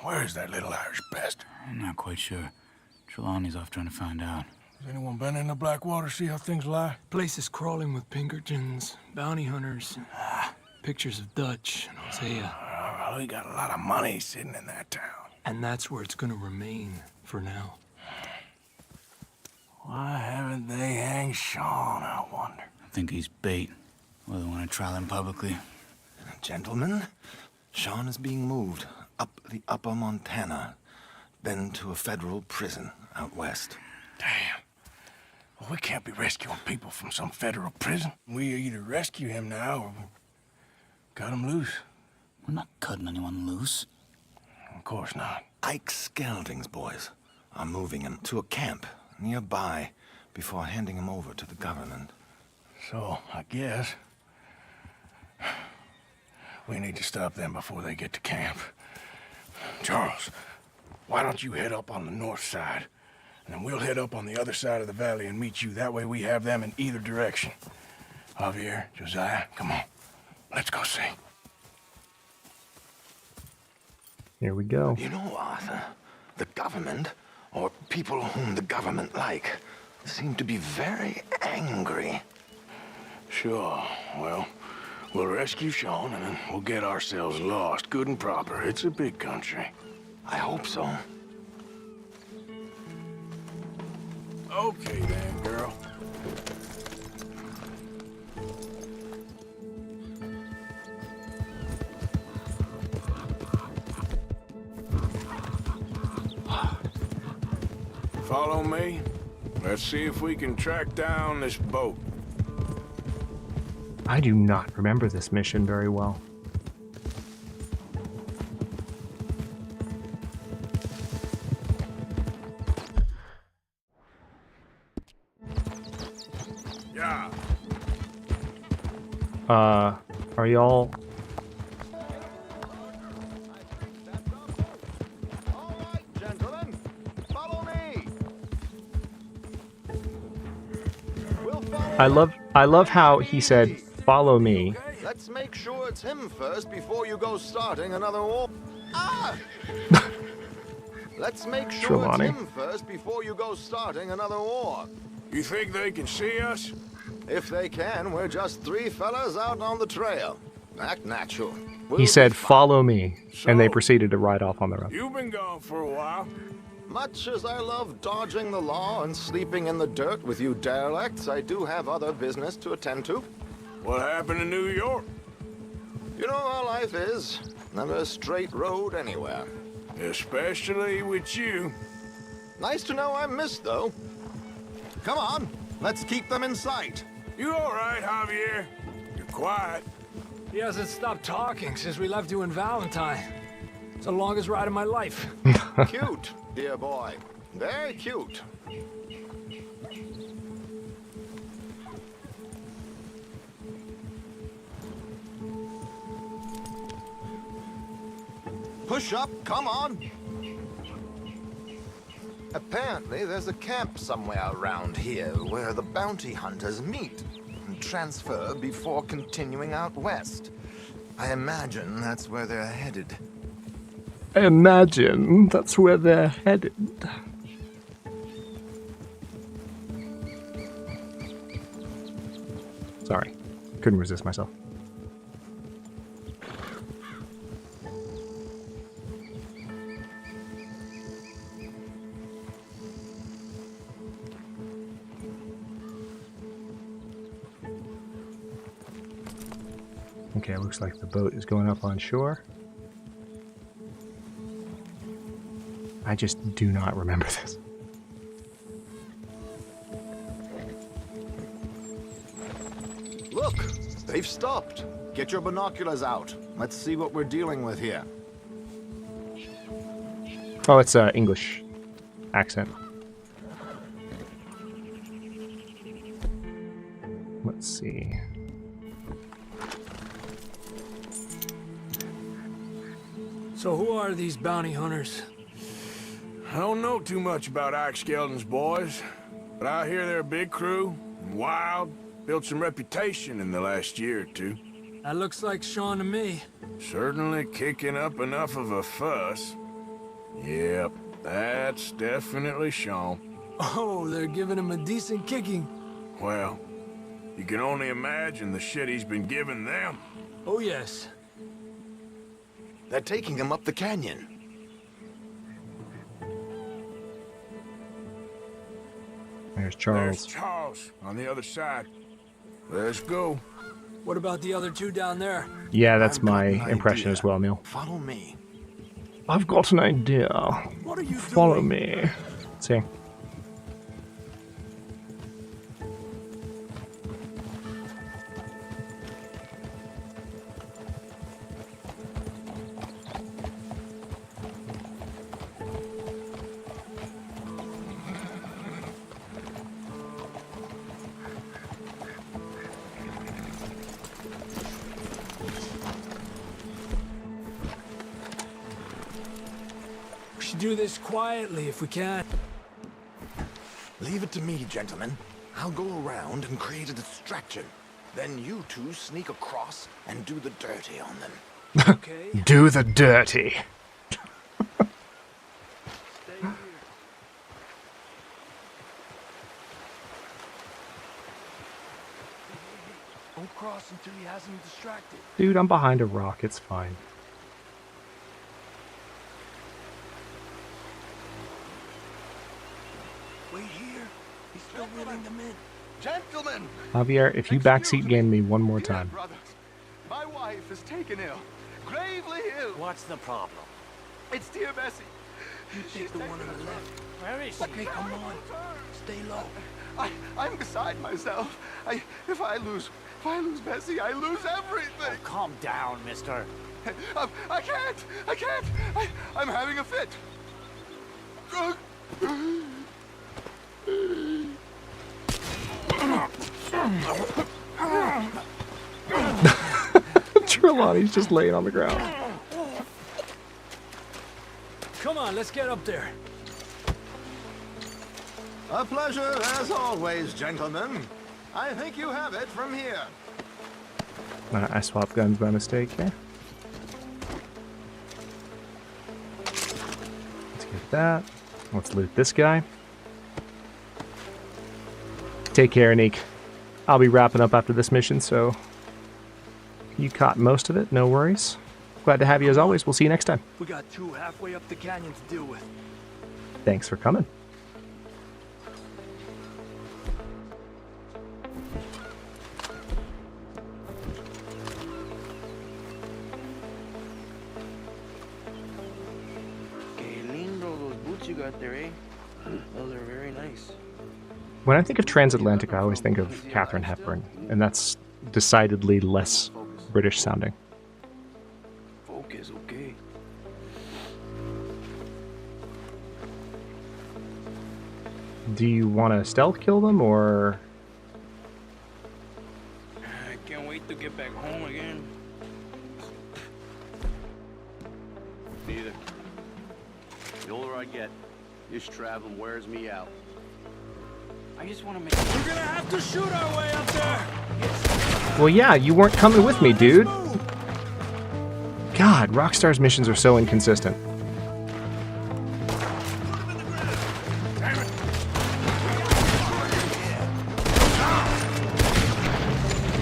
S6: Where's that little Irish bastard?
S20: I'm not quite sure. Trelawney's off trying to find out. Has anyone been in the Blackwater, see how things lie?
S22: Place is crawling with Pinkertons, bounty hunters, pictures of Dutch and Hosea.
S20: Well, we got a lot of money sitting in that town.
S22: And that's where it's gonna remain for now.
S20: Why haven't they hanged Sean, I wonder? I think he's bait. Well, they want to trial him publicly.
S4: Gentlemen, Sean is being moved up the upper Montana, then to a federal prison out west.
S20: Damn. Well, we can't be rescuing people from some federal prison. We either rescue him now or cut him loose. We're not cutting anyone loose. Of course not.
S4: Ike Skelding's boys are moving him to a camp nearby before handing him over to the government.
S20: So, I guess we need to stop them before they get to camp. Charles, why don't you head up on the north side, and then we'll head up on the other side of the valley and meet you. That way we have them in either direction. Javier, Josiah, come on. Let's go see.
S1: Here we go.
S4: You know, Arthur, the government, or people whom the government like, seem to be very angry.
S20: Sure. Well, we'll rescue Sean, and then we'll get ourselves lost, good and proper. It's a big country.
S4: I hope so.
S20: Okay then, girl. Follow me. Let's see if we can track down this boat.
S1: I do not remember this mission very well.
S20: Yeah.
S1: Are y'all...
S4: Gentlemen, follow me.
S1: I love how he said, "Follow me."
S4: Let's make sure it's him first before you go starting another war. Ah! Let's make sure
S1: Trelawney.
S4: it's him first before you go starting another war.
S20: You think they can see us?
S4: If they can, we're just three fellas out on the trail. Act natural.
S1: He said, "Follow me," and they proceeded to ride off on their own.
S20: You've been gone for a while.
S4: Much as I love dodging the law and sleeping in the dirt with you derelicts, I do have other business to attend to.
S20: What happened in New York?
S4: You know how life is. Never a straight road anywhere.
S20: Especially with you.
S4: Nice to know I'm missed, though. Come on, let's keep them in sight.
S20: You all right, Javier? You're quiet.
S22: He hasn't stopped talking since we left you in Valentine. It's the longest ride of my life.
S4: Cute, dear boy. Very cute. Push up, come on. Apparently, there's a camp somewhere around here where the bounty hunters meet and transfer before continuing out west. I imagine that's where they're headed.
S1: Imagine that's where they're headed. Sorry, couldn't resist myself. Okay, looks like the boat is going up on shore. I just do not remember this.
S4: Look, they've stopped. Get your binoculars out. Let's see what we're dealing with here.
S1: Oh, it's English accent. Let's see.
S22: So who are these bounty hunters?
S20: I don't know too much about Ike Skelding's boys, but I hear they're a big crew, and wild, built some reputation in the last year or two.
S22: That looks like Sean to me.
S20: Certainly kicking up enough of a fuss. Yep,
S7: That's definitely Sean.
S22: Oh, they're giving him a decent kicking.
S7: Well, you can only imagine the shit he's been giving them.
S22: Oh, yes.
S4: They're taking him up the canyon.
S1: There's Charles.
S7: There's Charles on the other side. Let's go.
S22: What about the other two down there?
S1: Yeah, that's my impression as well, Neil.
S4: Follow me.
S1: I've got an idea.
S22: What are you
S1: Follow
S22: doing?
S1: me. See.
S22: We should do this quietly if we can.
S4: Leave it to me, gentlemen. I'll go around and create a distraction. Then you two sneak across and do the dirty on them.
S22: Okay.
S1: Do the dirty.
S22: Don't cross until he has him distracted.
S1: Dude, I'm behind a rock. It's fine.
S22: Wait here. He's still reeling them in.
S9: Gentlemen!
S1: Javier, if you backseat game me one more time.
S9: Brothers, my wife is taken ill. Gravely ill.
S15: What's the problem?
S9: It's dear Bessie.
S22: Take the one on the left.
S15: Where is she?
S22: Okay, come on. Stay low.
S9: I'm beside myself. If I lose Bessie, I lose everything.
S15: Oh, calm down, mister.
S9: I can't. I'm having a fit.
S1: Trelawney's just laying on the ground.
S22: Come on, let's get up there.
S9: A pleasure as always, gentlemen. I think you have it from here.
S1: I swapped guns by mistake here. Let's get that. Let's loot this guy. Take care, Neek. I'll be wrapping up after this mission, so you caught most of it. No worries. Glad to have you as always. We'll see you next time.
S22: We got two halfway up the canyon to deal with.
S1: Thanks for coming.
S15: Que lindo those boots you got there, eh? Those are very nice.
S1: When I think of transatlantic, I always think of Katharine Hepburn, and that's decidedly less British sounding.
S15: Focus, okay.
S1: Do you want to stealth kill them, or...?
S15: I can't wait to get back home again.
S3: Neither. The older I get, this traveling wears me out.
S15: I just want to make...
S22: We're gonna have to shoot our way up there!
S1: Well, yeah, you weren't coming with me, dude. God, Rockstar's missions are so inconsistent.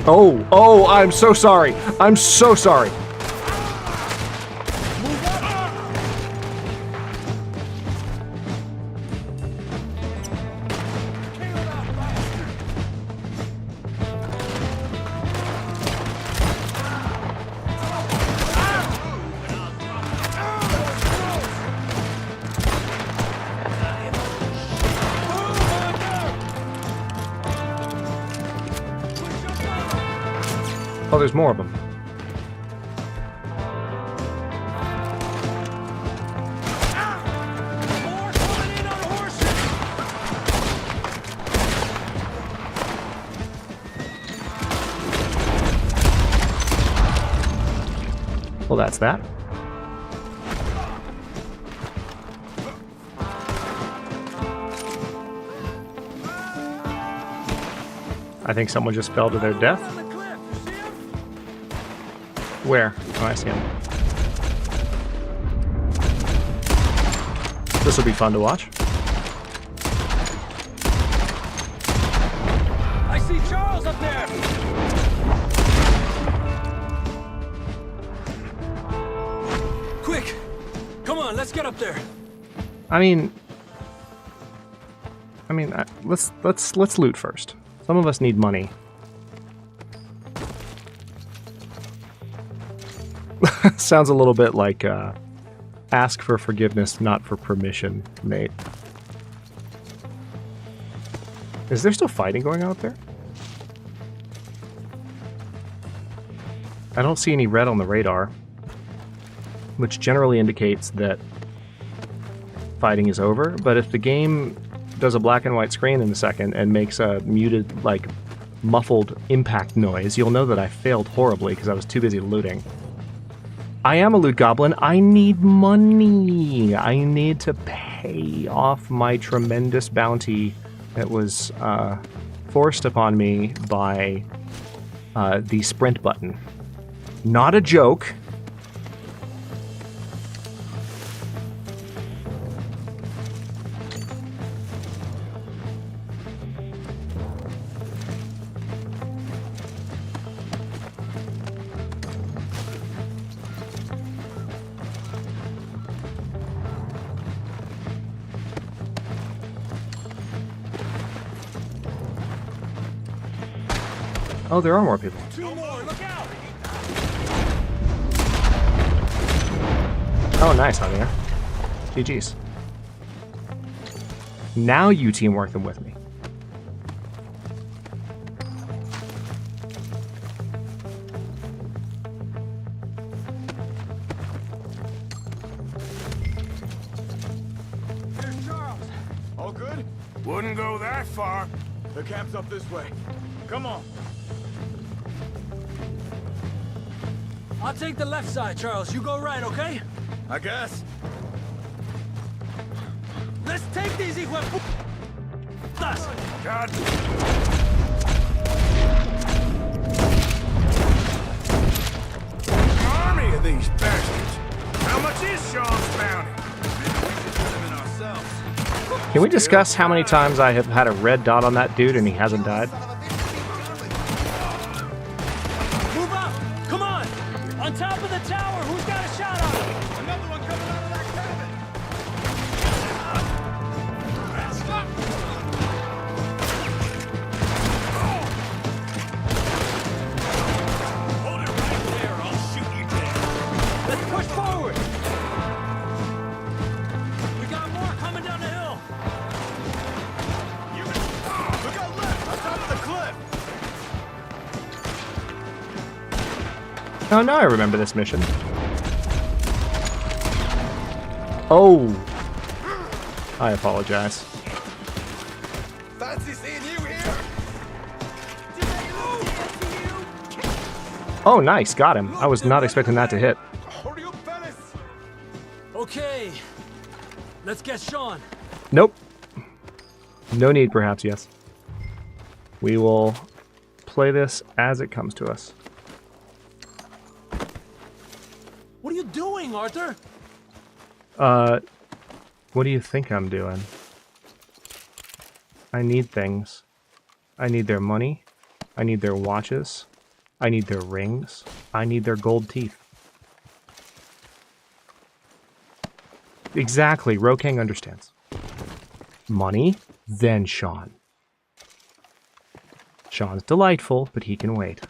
S1: Oh, I'm so sorry. I'm so sorry. Oh, there's more of them. Well, that's that. I think someone just fell to their death. Where? Oh, I see him. This will be fun to watch.
S15: I see Charles up there! Quick! Come on, let's get up there.
S1: I mean, let's loot first. Some of us need money. Sounds a little bit like ask for forgiveness, not for permission, mate. Is there still fighting going on up there? I don't see any red on the radar, which generally indicates that fighting is over, but if the game does a black and white screen in a second and makes a muted, like, muffled impact noise, you'll know that I failed horribly because I was too busy looting. I am a loot goblin. I need money. I need to pay off my tremendous bounty that was forced upon me by the sprint button. Not a joke. Oh, there are more people.
S15: Two more, look out!
S1: Oh, nice, Javier. GG's. Now you teamwork them with me.
S15: Here's Charles.
S7: All good? Wouldn't go that far. The camp's up this way. Come on.
S15: I'll take the left side, Charles. You go right, okay?
S7: I guess.
S15: Let's take these equipment. Us.
S7: God. An army of these bastards. How much is Sean's bounty?
S1: Can we discuss how many times I have had a red dot on that dude and he hasn't died?
S15: Move up! Come on! On top of the tower, who's got a shot on him? Another one coming out of that cabin! Stop! Hold it right there, I'll shoot you dead. Let's push forward! We got more coming down the hill!
S7: Look out left, on top of the cliff.
S1: Oh, now I remember this mission. Oh. I apologize.
S7: Fancy seeing you here.
S1: Oh, nice. Got him. I was not expecting that to hit.
S7: Hurry up, fellas.
S15: Okay, let's get Sean.
S1: Nope. No need, perhaps, yes. We will play this as it comes to us.
S15: What are you doing, Arthur?
S1: What do you think I'm doing? I need things. I need their money. I need their watches. I need their rings. I need their gold teeth. Exactly, Rokang understands. Money, then Sean. Sean's delightful, but he can wait.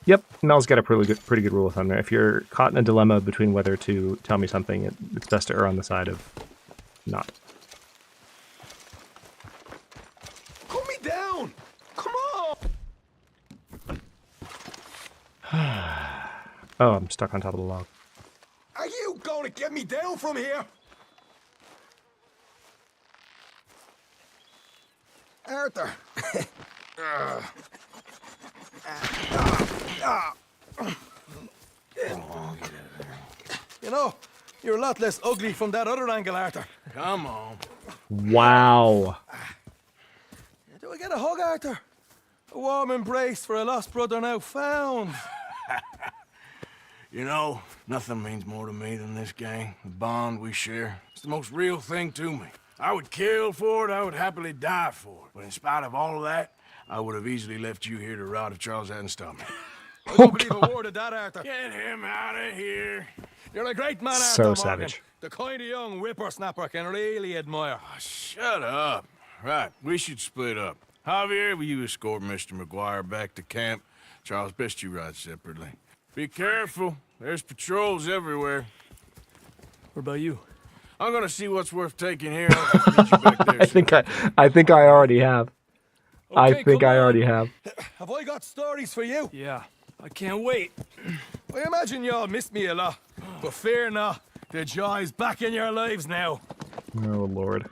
S1: Yep, Mel's got a pretty good rule of thumb there. If you're caught in a dilemma between whether to tell me something, it's best to err on the side of not.
S7: Put me down. Come on.
S1: Oh, I'm stuck on top of the log.
S7: Are you going to get me down from here? Arthur. You know, you're a lot less ugly from that other angle, Arthur. Come on.
S1: Wow.
S7: Do I get a hug, Arthur? A warm embrace for a lost brother now found. You know, nothing means more to me than this gang, the bond we share. It's the most real thing to me. I would kill for it, I would happily die for it. But in spite of all of that, I would have easily left you here to rot if Charles hadn't stopped me. I don't believe a word of that, Arthur. Get him out of here. You're a great man,
S1: So
S7: Arthur
S1: savage.
S7: Morgan. The kind of young whippersnapper I can really admire. Oh, shut up. Right, we should split up. Javier, will you escort Mr. McGuire back to camp? Charles, best you ride separately. Be careful. There's patrols everywhere.
S22: What about you?
S7: I'm gonna see what's worth taking here. I'll meet you back there.
S1: I think I already have. I
S7: Okay,
S1: think
S7: come
S1: I
S7: on.
S1: already have.
S7: Have I got stories for you?
S22: Yeah, I can't wait.
S7: I imagine y'all missed me a lot, but fear not, the joy's back in your lives now.
S1: Oh, Lord.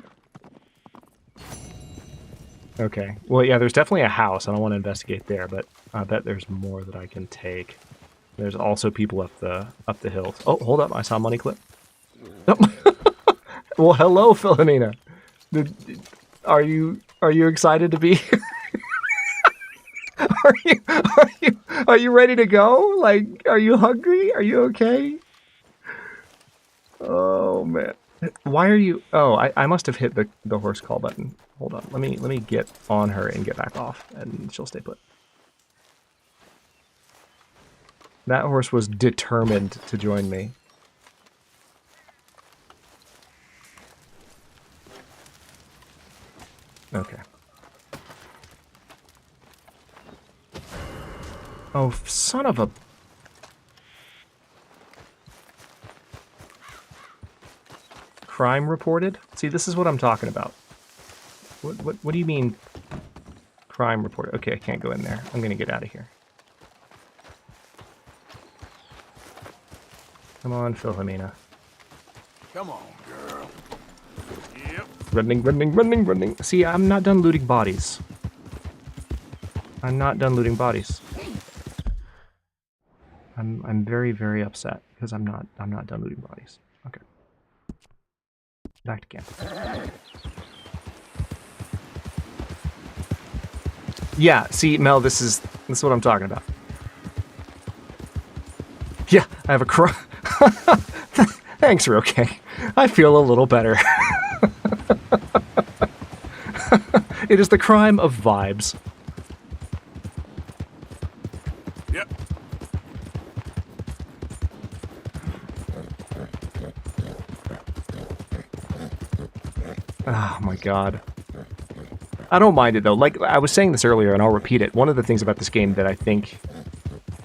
S1: Okay. Well, yeah, there's definitely a house, and I want to investigate there, but I bet there's more that I can take. There's also people up the hills. Oh, hold up. I saw a money clip. Oh. Well, hello, Philomena. Are you excited to be here? Are you ready to go? Like, are you hungry? Are you okay? Oh man. Why are you? Oh, I must have hit the horse call button. Hold on. Let me get on her and get back off, and she'll stay put. That horse was determined to join me. Okay. Oh, son of a... Crime reported? See, this is what I'm talking about. What do you mean crime reported? Okay, I can't go in there. I'm gonna get out of here. Come on, Philomena.
S7: Come on, girl. Yep.
S1: Running. See, I'm not done looting bodies. I'm not done looting bodies. I'm very, very upset because I'm not done looting bodies. Okay. Back to camp. Yeah, see, Mel, this is what I'm talking about. Yeah, I have a cry. Thanks, Roque. I feel a little better. It is the crime of vibes.
S7: Yep.
S1: Oh my god. I don't mind it though. Like I was saying this earlier, and I'll repeat it. One of the things about this game that I think,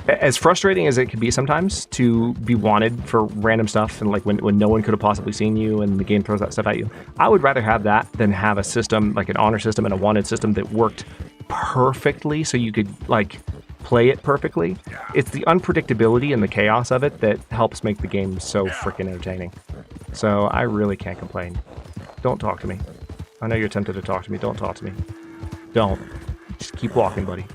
S1: as frustrating as it can be sometimes to be wanted for random stuff, and like when no one could have possibly seen you and the game throws that stuff at you, I would rather have that than have a system like an honor system and a wanted system that worked perfectly so you could like play it perfectly. It's the unpredictability and the chaos of it that helps make the game so freaking entertaining. So I really can't complain. Don't talk to me. I know you're tempted to talk to me. Don't talk to me. Don't. Just keep walking, buddy.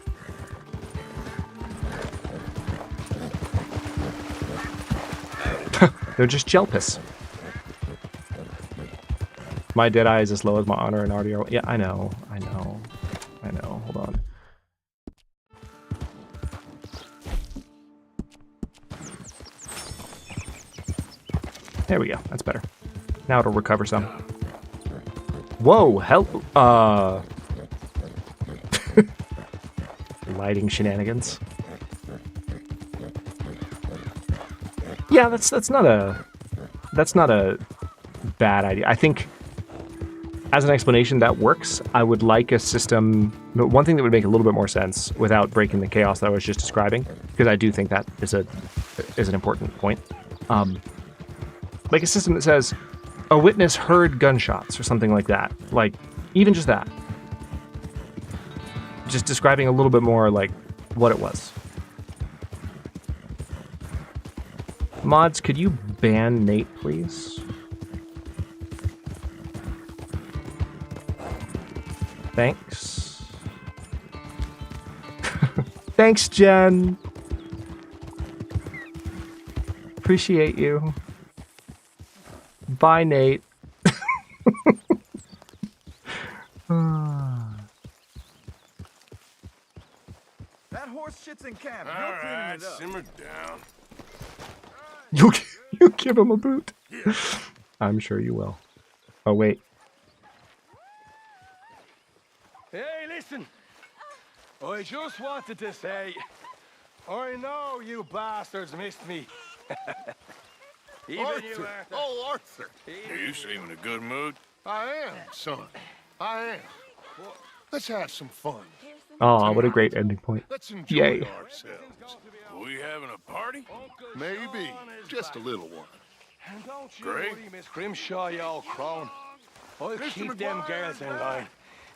S1: They're just jelpus. My dead eye is as low as my honor and RDR. Yeah, I know. Hold on. There we go. That's better. Now it'll recover some. Whoa, help. Lighting shenanigans. Yeah, that's not a bad idea. I think as an explanation that works. I would like a system, but one thing that would make a little bit more sense without breaking the chaos that I was just describing, because I do think that is an important point. Like a system that says a witness heard gunshots or something like that. Like even just that. Just describing a little bit more like what it was. Mods, could you ban Nate, please? Thanks. Thanks, Jen. Appreciate you. Bye, Nate.
S12: horse shits in camp.
S20: All right, simmer down.
S1: You give him a boot. I'm sure you will. Oh, wait.
S12: Hey, listen. I just wanted to say, I know you bastards missed me. Even
S9: Arthur.
S12: you, Arthur.
S9: Oh, Arthur.
S20: You seem in a good mood.
S9: I am, son. I am. Let's have some fun.
S1: Oh, what a great ending point.
S9: Let's enjoy
S1: Yay.
S9: ourselves.
S20: We having a party?
S9: Maybe. Just a little one.
S12: And don't you
S20: Great.
S12: worry, Miss Grimshaw, you old crone. I'll keep them girls in line.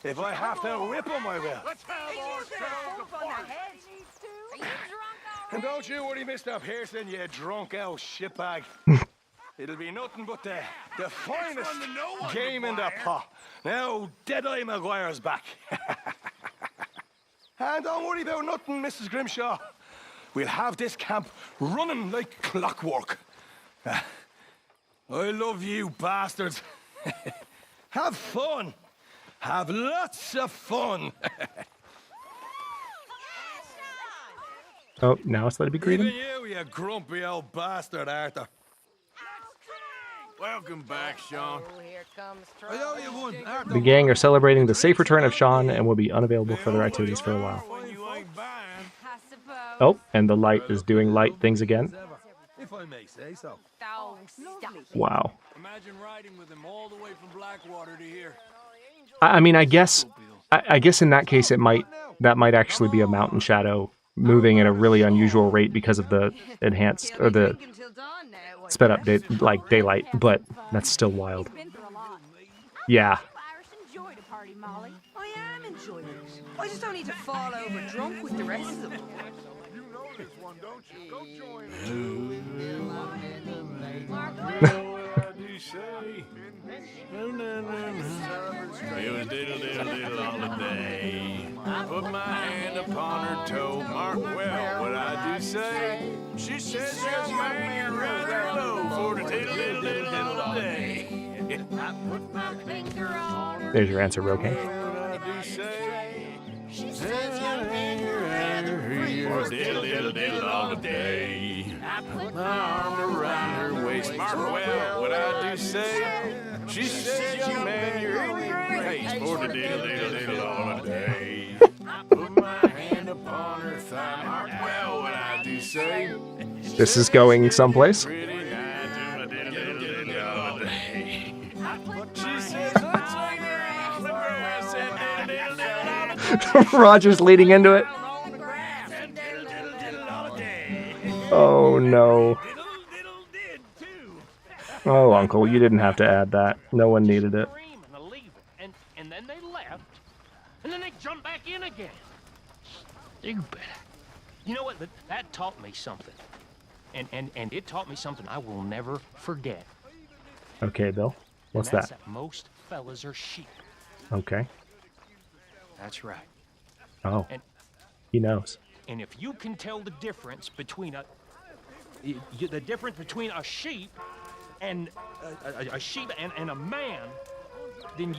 S12: If I have to whip them, I will.
S9: Let's have ourselves a party.
S12: And don't you worry, Mr. Pearson, you drunk old shitbag. It'll be nothing but the finest game in the pot. Now, Deadeye Maguire's back. And don't worry about nothing, Mrs. Grimshaw. We'll have this camp running like clockwork. I love you, bastards. Have fun. Have lots of fun.
S1: Oh, now it's let it be greeted.
S12: Even you grumpy old bastard, Arthur.
S7: Welcome back, Sean.
S15: I owe you one. Arthur.
S1: The gang are celebrating the safe return of Sean and will be unavailable for their activities for a while. Oh, and the light is doing light things again.
S15: If I may say so.
S1: Wow.
S18: Imagine riding with him all the way from Blackwater to here.
S1: I mean, I guess in that case that might actually be a mountain shadow moving at a really unusual rate because of the enhanced or the sped up daylight, but that's still wild. Yeah.
S10: I am enjoying it. I just don't need to fall over drunk with the rest of them.
S9: You know this one, don't you? Go join us.
S7: It was diddle diddle diddle all the day. Put my hand upon her toe. Mark well what I do say. She says, young man, you're rather low for the diddle diddle diddle diddle all day. I put my finger on her.
S1: There's your answer, Rokan.
S7: She says, young man, you're rather here. Diddle diddle diddle all the day. I put my arm around her waist. Mark well what I do say. She says, young man, you're in great haste for the diddle diddle diddle all day. I put my hand upon her thigh. Mark well what I do say.
S1: This is going someplace. Roger's leading into it. Oh no. Oh, Uncle, you didn't have to add that. No one needed it.
S18: And then they left, and then they jumped back in again. Stupid. You know what? That taught me something. And it taught me something I will never forget.
S1: Okay, Bill. What's
S18: and that's
S1: that?
S18: Most fellas are sheep.
S1: Okay.
S18: That's right.
S1: Oh.
S18: And
S1: he knows.
S18: And if you can tell the difference between a sheep and a sheep and a man, then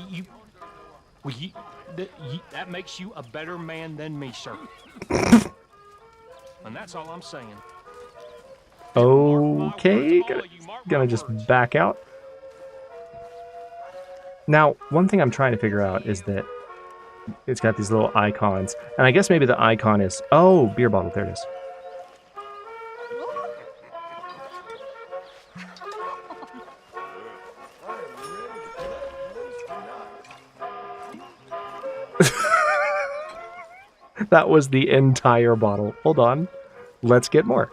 S18: that makes you a better man than me, sir. And that's all I'm saying.
S1: Okay, gonna just back out. Now, one thing I'm trying to figure out is that it's got these little icons, and I guess maybe the icon is, oh, beer bottle, there it is. That was the entire bottle. Hold on. Let's get more.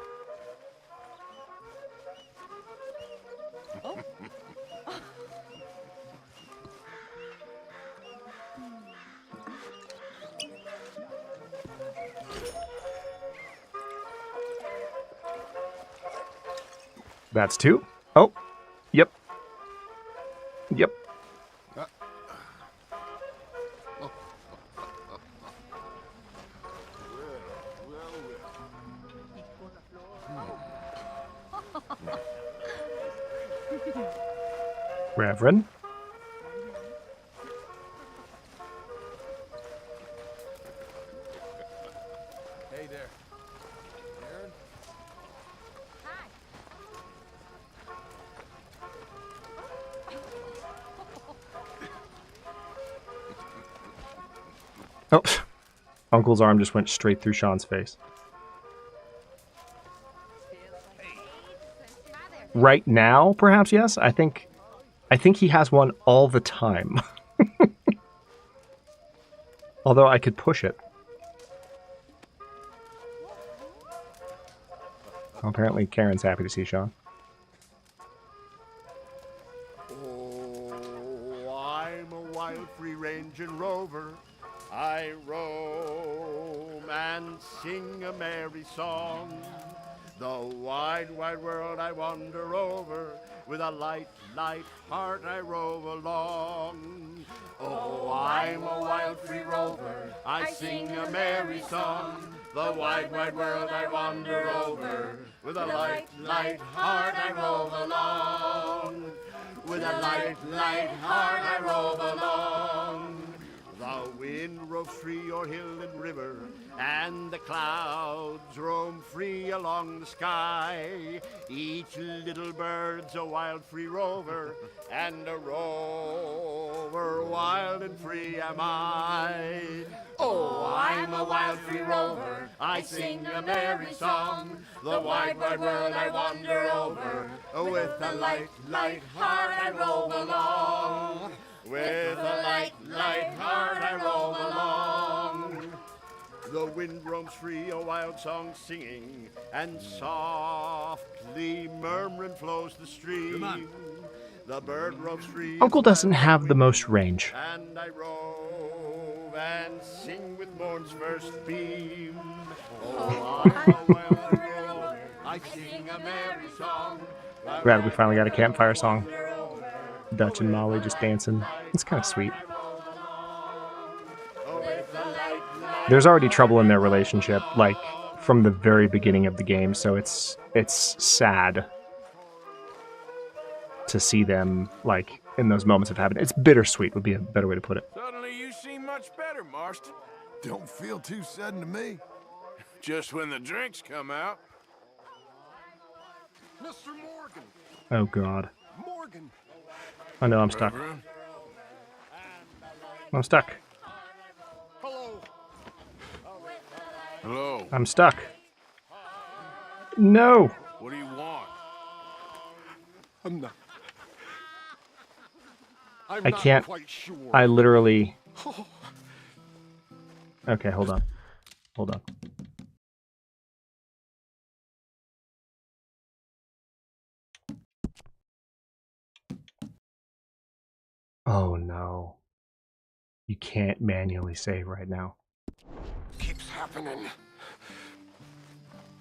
S1: That's two. Oh. Yep. Yep. Reverend.
S12: Hey there.
S1: Oh, Uncle's arm just went straight through Sean's face. Right now, perhaps, yes. I think he has one all the time. Although I could push it. Well, apparently Karen's happy to see Sean.
S13: Oh, I'm a wild free-ranging rover. I roam and sing a merry song. The wide, wide world I wander over. With a light, light heart I rove along. Oh, I'm a wild free rover. I sing a merry song. The wide, wide world I wander over. With a light, light heart I rove along. With a light, light heart I rove along. The wind roves free o'er hill and river, and the clouds roam free along the sky. Each little bird's a wild free rover, and a rover wild and free am I. Oh, I'm a wild free rover, I sing a merry song. The wide, wide world I wander over, with a light, light heart I rove along. With a light, light heart I roam along. The wind roams free, a wild song singing, and softly murmuring flows the stream. The bird roams free.
S1: Uncle doesn't have the most range.
S13: And I rove and sing with morn's first beam. Oh, I'm a wild rover, I sing a merry song.
S1: Glad we finally got a campfire song. Dutch and Molly just dancing. It's kind of sweet. There's already trouble in their relationship, like, from the very beginning of the game, so it's sad to see them, like, in those moments of happiness. It's bittersweet would be a better way to put it.
S7: Suddenly you seem much better, Marston.
S9: Don't feel too sudden to me.
S7: Just when the drinks come out.
S9: Mr. Morgan.
S1: Oh, God.
S9: Morgan.
S1: Oh, no, I'm stuck. I'm stuck.
S9: Hello.
S7: Hello.
S1: I'm stuck. No.
S7: What do you want?
S9: I'm not
S1: I can't.
S9: quite sure.
S1: I literally. Okay, hold on. Hold on. Oh no. You can't manually save right now.
S9: Keeps happening.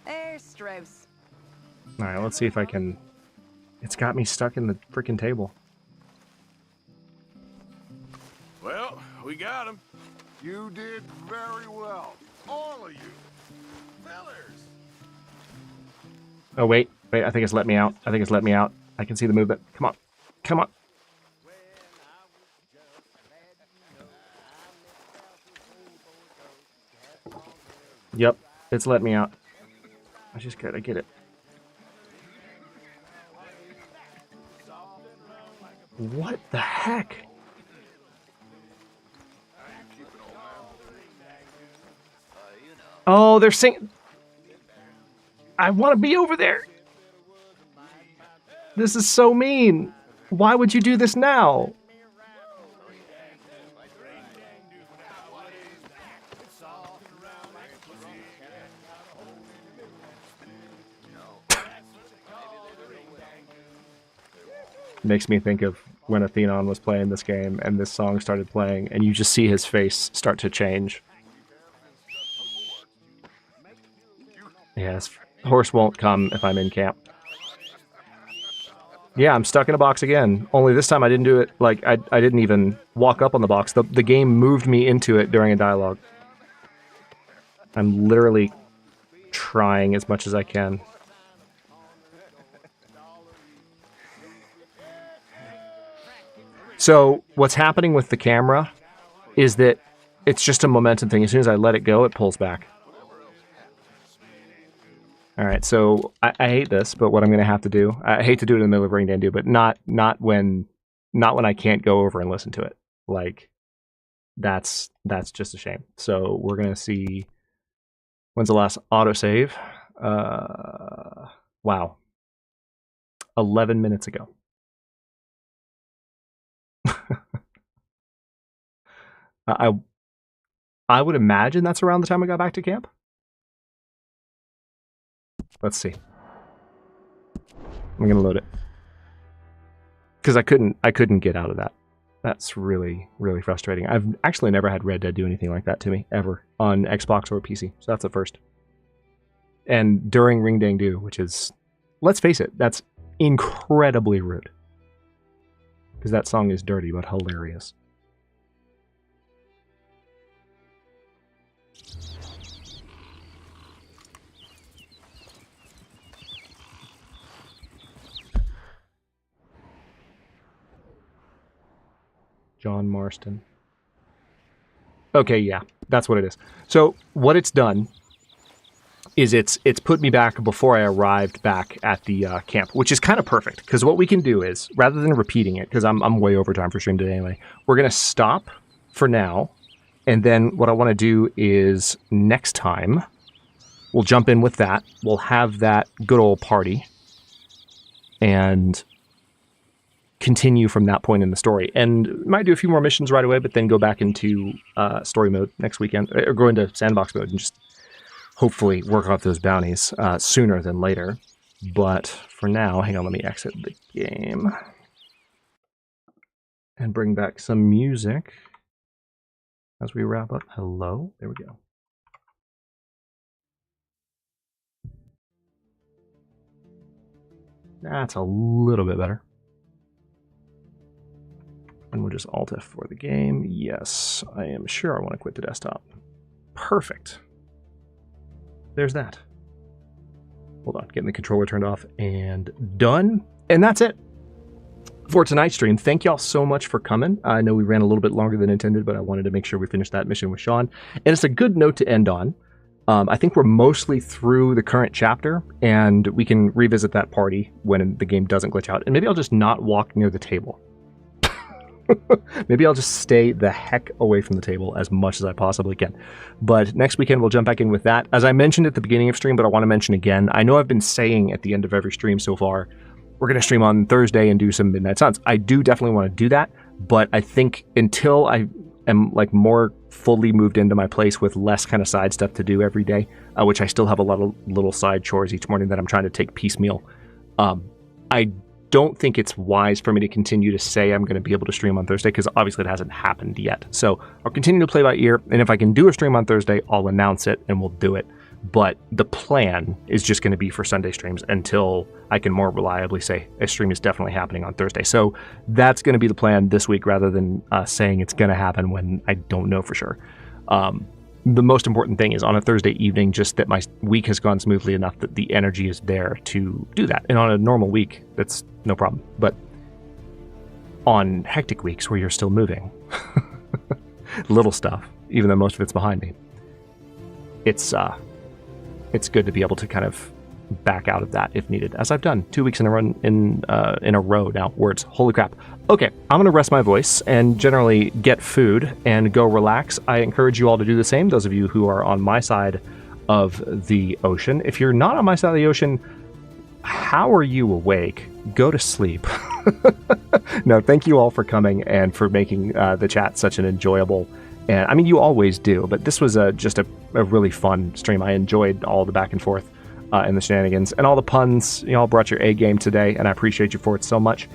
S10: There's Strauss.
S1: Alright, let's see if I can. It's got me stuck in the freaking table.
S7: Well, we got him.
S9: You did very well. All of you. Fellers.
S1: Oh, wait. Wait, I think it's let me out. I think it's let me out. I can see the movement. Come on. Come on. Yep, it's let me out. I just gotta get it. What the heck? Oh, they're singing. I want to be over there. This is so mean. Why would you do this now? Makes me think of when Athenon was playing this game and this song started playing and you just see his face start to change. Yes, horse won't come if I'm in camp. Yeah, I'm stuck in a box again. Only this time I didn't do it, like, I didn't even walk up on the box. The game moved me into it during a dialogue. I'm literally trying as much as I can. So, what's happening with the camera is that it's just a momentum thing. As soon as I let it go, it pulls back. Alright, so I hate this, but what I'm going to have to do... I hate to do it in the middle of Ring Dandu, but not when I can't go over and listen to it. Like, That's just a shame. So we're gonna see when's the last autosave. Wow, 11 minutes ago. I would imagine that's around the time I got back to camp. Let's see. I'm gonna load it because I couldn't get out of that. That's really, really frustrating. I've actually never had Red Dead do anything like that to me ever on Xbox or PC, so that's the first. And during Ring Dang Do, which is, let's face it, that's incredibly rude because that song is dirty but hilarious. John Marston. Okay, yeah, that's what it is. So what it's done is it's put me back before I arrived back at the camp, which is kind of perfect because what we can do is, rather than repeating it, because I'm way over time for stream today anyway, we're going to stop for now, and then what I want to do is next time we'll jump in with that. We'll have that good old party and continue from that point in the story, and might do a few more missions right away, but then go back into story mode next weekend, or go into sandbox mode and just hopefully work off those bounties sooner than later. But for now, hang on, let me exit the game and bring back some music as we wrap up. Hello, there we go. That's a little bit better. And we'll just Alt F for the game. Yes, I am sure I want to quit the desktop. Perfect. There's that. Hold on, getting the controller turned off and done. And that's it for tonight's stream. Thank y'all so much for coming. I know we ran a little bit longer than intended, but I wanted to make sure we finished that mission with Sean. And it's a good note to end on. I think we're mostly through the current chapter, and we can revisit that party when the game doesn't glitch out. And maybe I'll just not walk near the table. Maybe I'll just stay the heck away from the table as much as I possibly can. But next weekend, we'll jump back in with that. As I mentioned at the beginning of stream, but I want to mention again, I know I've been saying at the end of every stream so far, we're going to stream on Thursday and do some Midnight Suns. I do definitely want to do that, but I think until I am like more fully moved into my place with less kind of side stuff to do every day, which I still have a lot of little side chores each morning that I'm trying to take piecemeal, I don't think it's wise for me to continue to say I'm going to be able to stream on Thursday because obviously it hasn't happened yet. So I'll continue to play by ear, and if I can do a stream on Thursday, I'll announce it and we'll do it. But the plan is just going to be for Sunday streams until I can more reliably say a stream is definitely happening on Thursday. So that's going to be the plan this week rather than saying it's going to happen when I don't know for sure. The most important thing is on a Thursday evening, just that my week has gone smoothly enough that the energy is there to do that. And on a normal week, that's no problem. But on hectic weeks where you're still moving, little stuff, even though most of it's behind me, it's good to be able to kind of back out of that if needed, as I've done 2 weeks in a row now. Words, holy crap. Okay, I'm going to rest my voice and generally get food and go relax. I encourage you all to do the same, those of you who are on my side of the ocean. If you're not on my side of the ocean, how are you awake? Go to sleep. No, thank you all for coming and for making the chat such an enjoyable, and I mean, you always do, but this was just a really fun stream. I enjoyed all the back and forth and the shenanigans and all the puns. You all brought your A game today, and I appreciate you for it so much.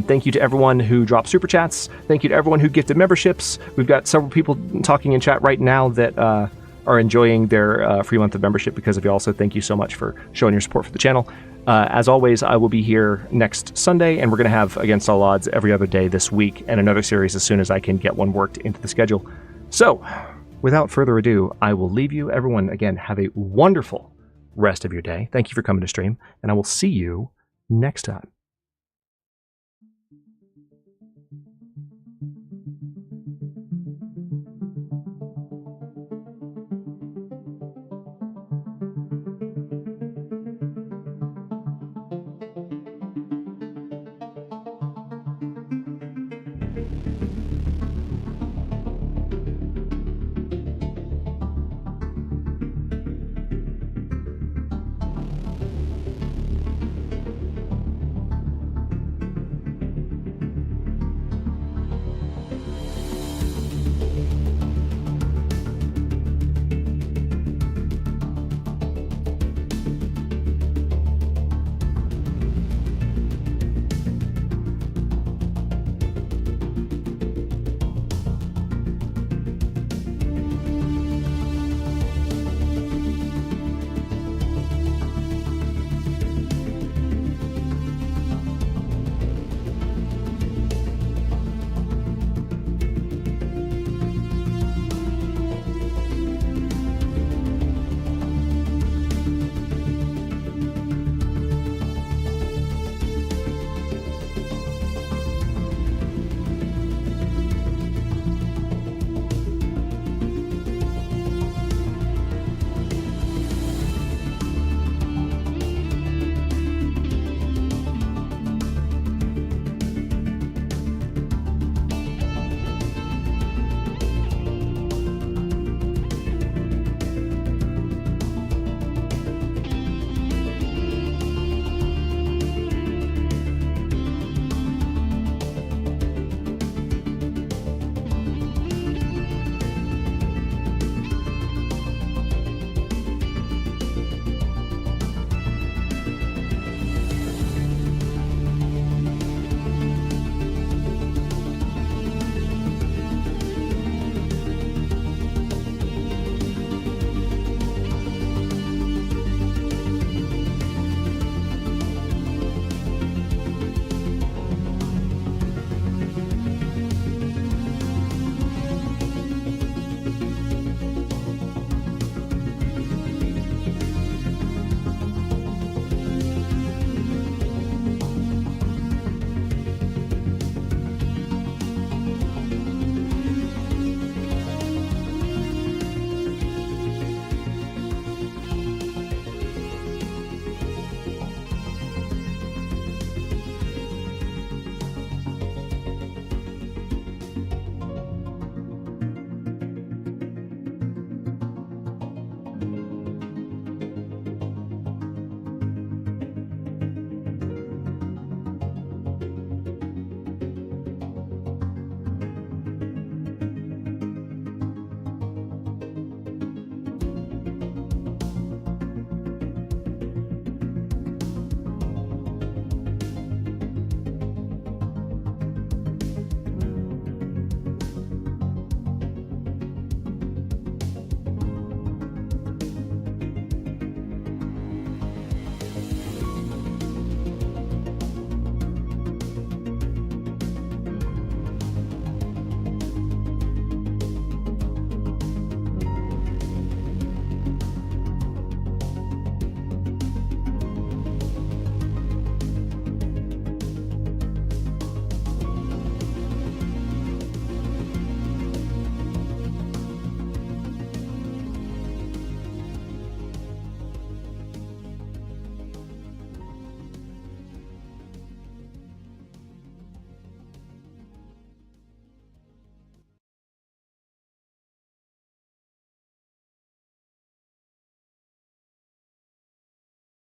S1: Thank you to everyone who dropped super chats. Thank you to everyone who gifted memberships. We've got several people talking in chat right now that are enjoying their free month of membership because of y'all. So thank you so much for showing your support for the channel. As always, I will be here next Sunday, and we're going to have Against All Odds every other day this week, and another series as soon as I can get one worked into the schedule. So, without further ado, I will leave you. Everyone, again, have a wonderful rest of your day. Thank you for coming to stream, and I will see you next time.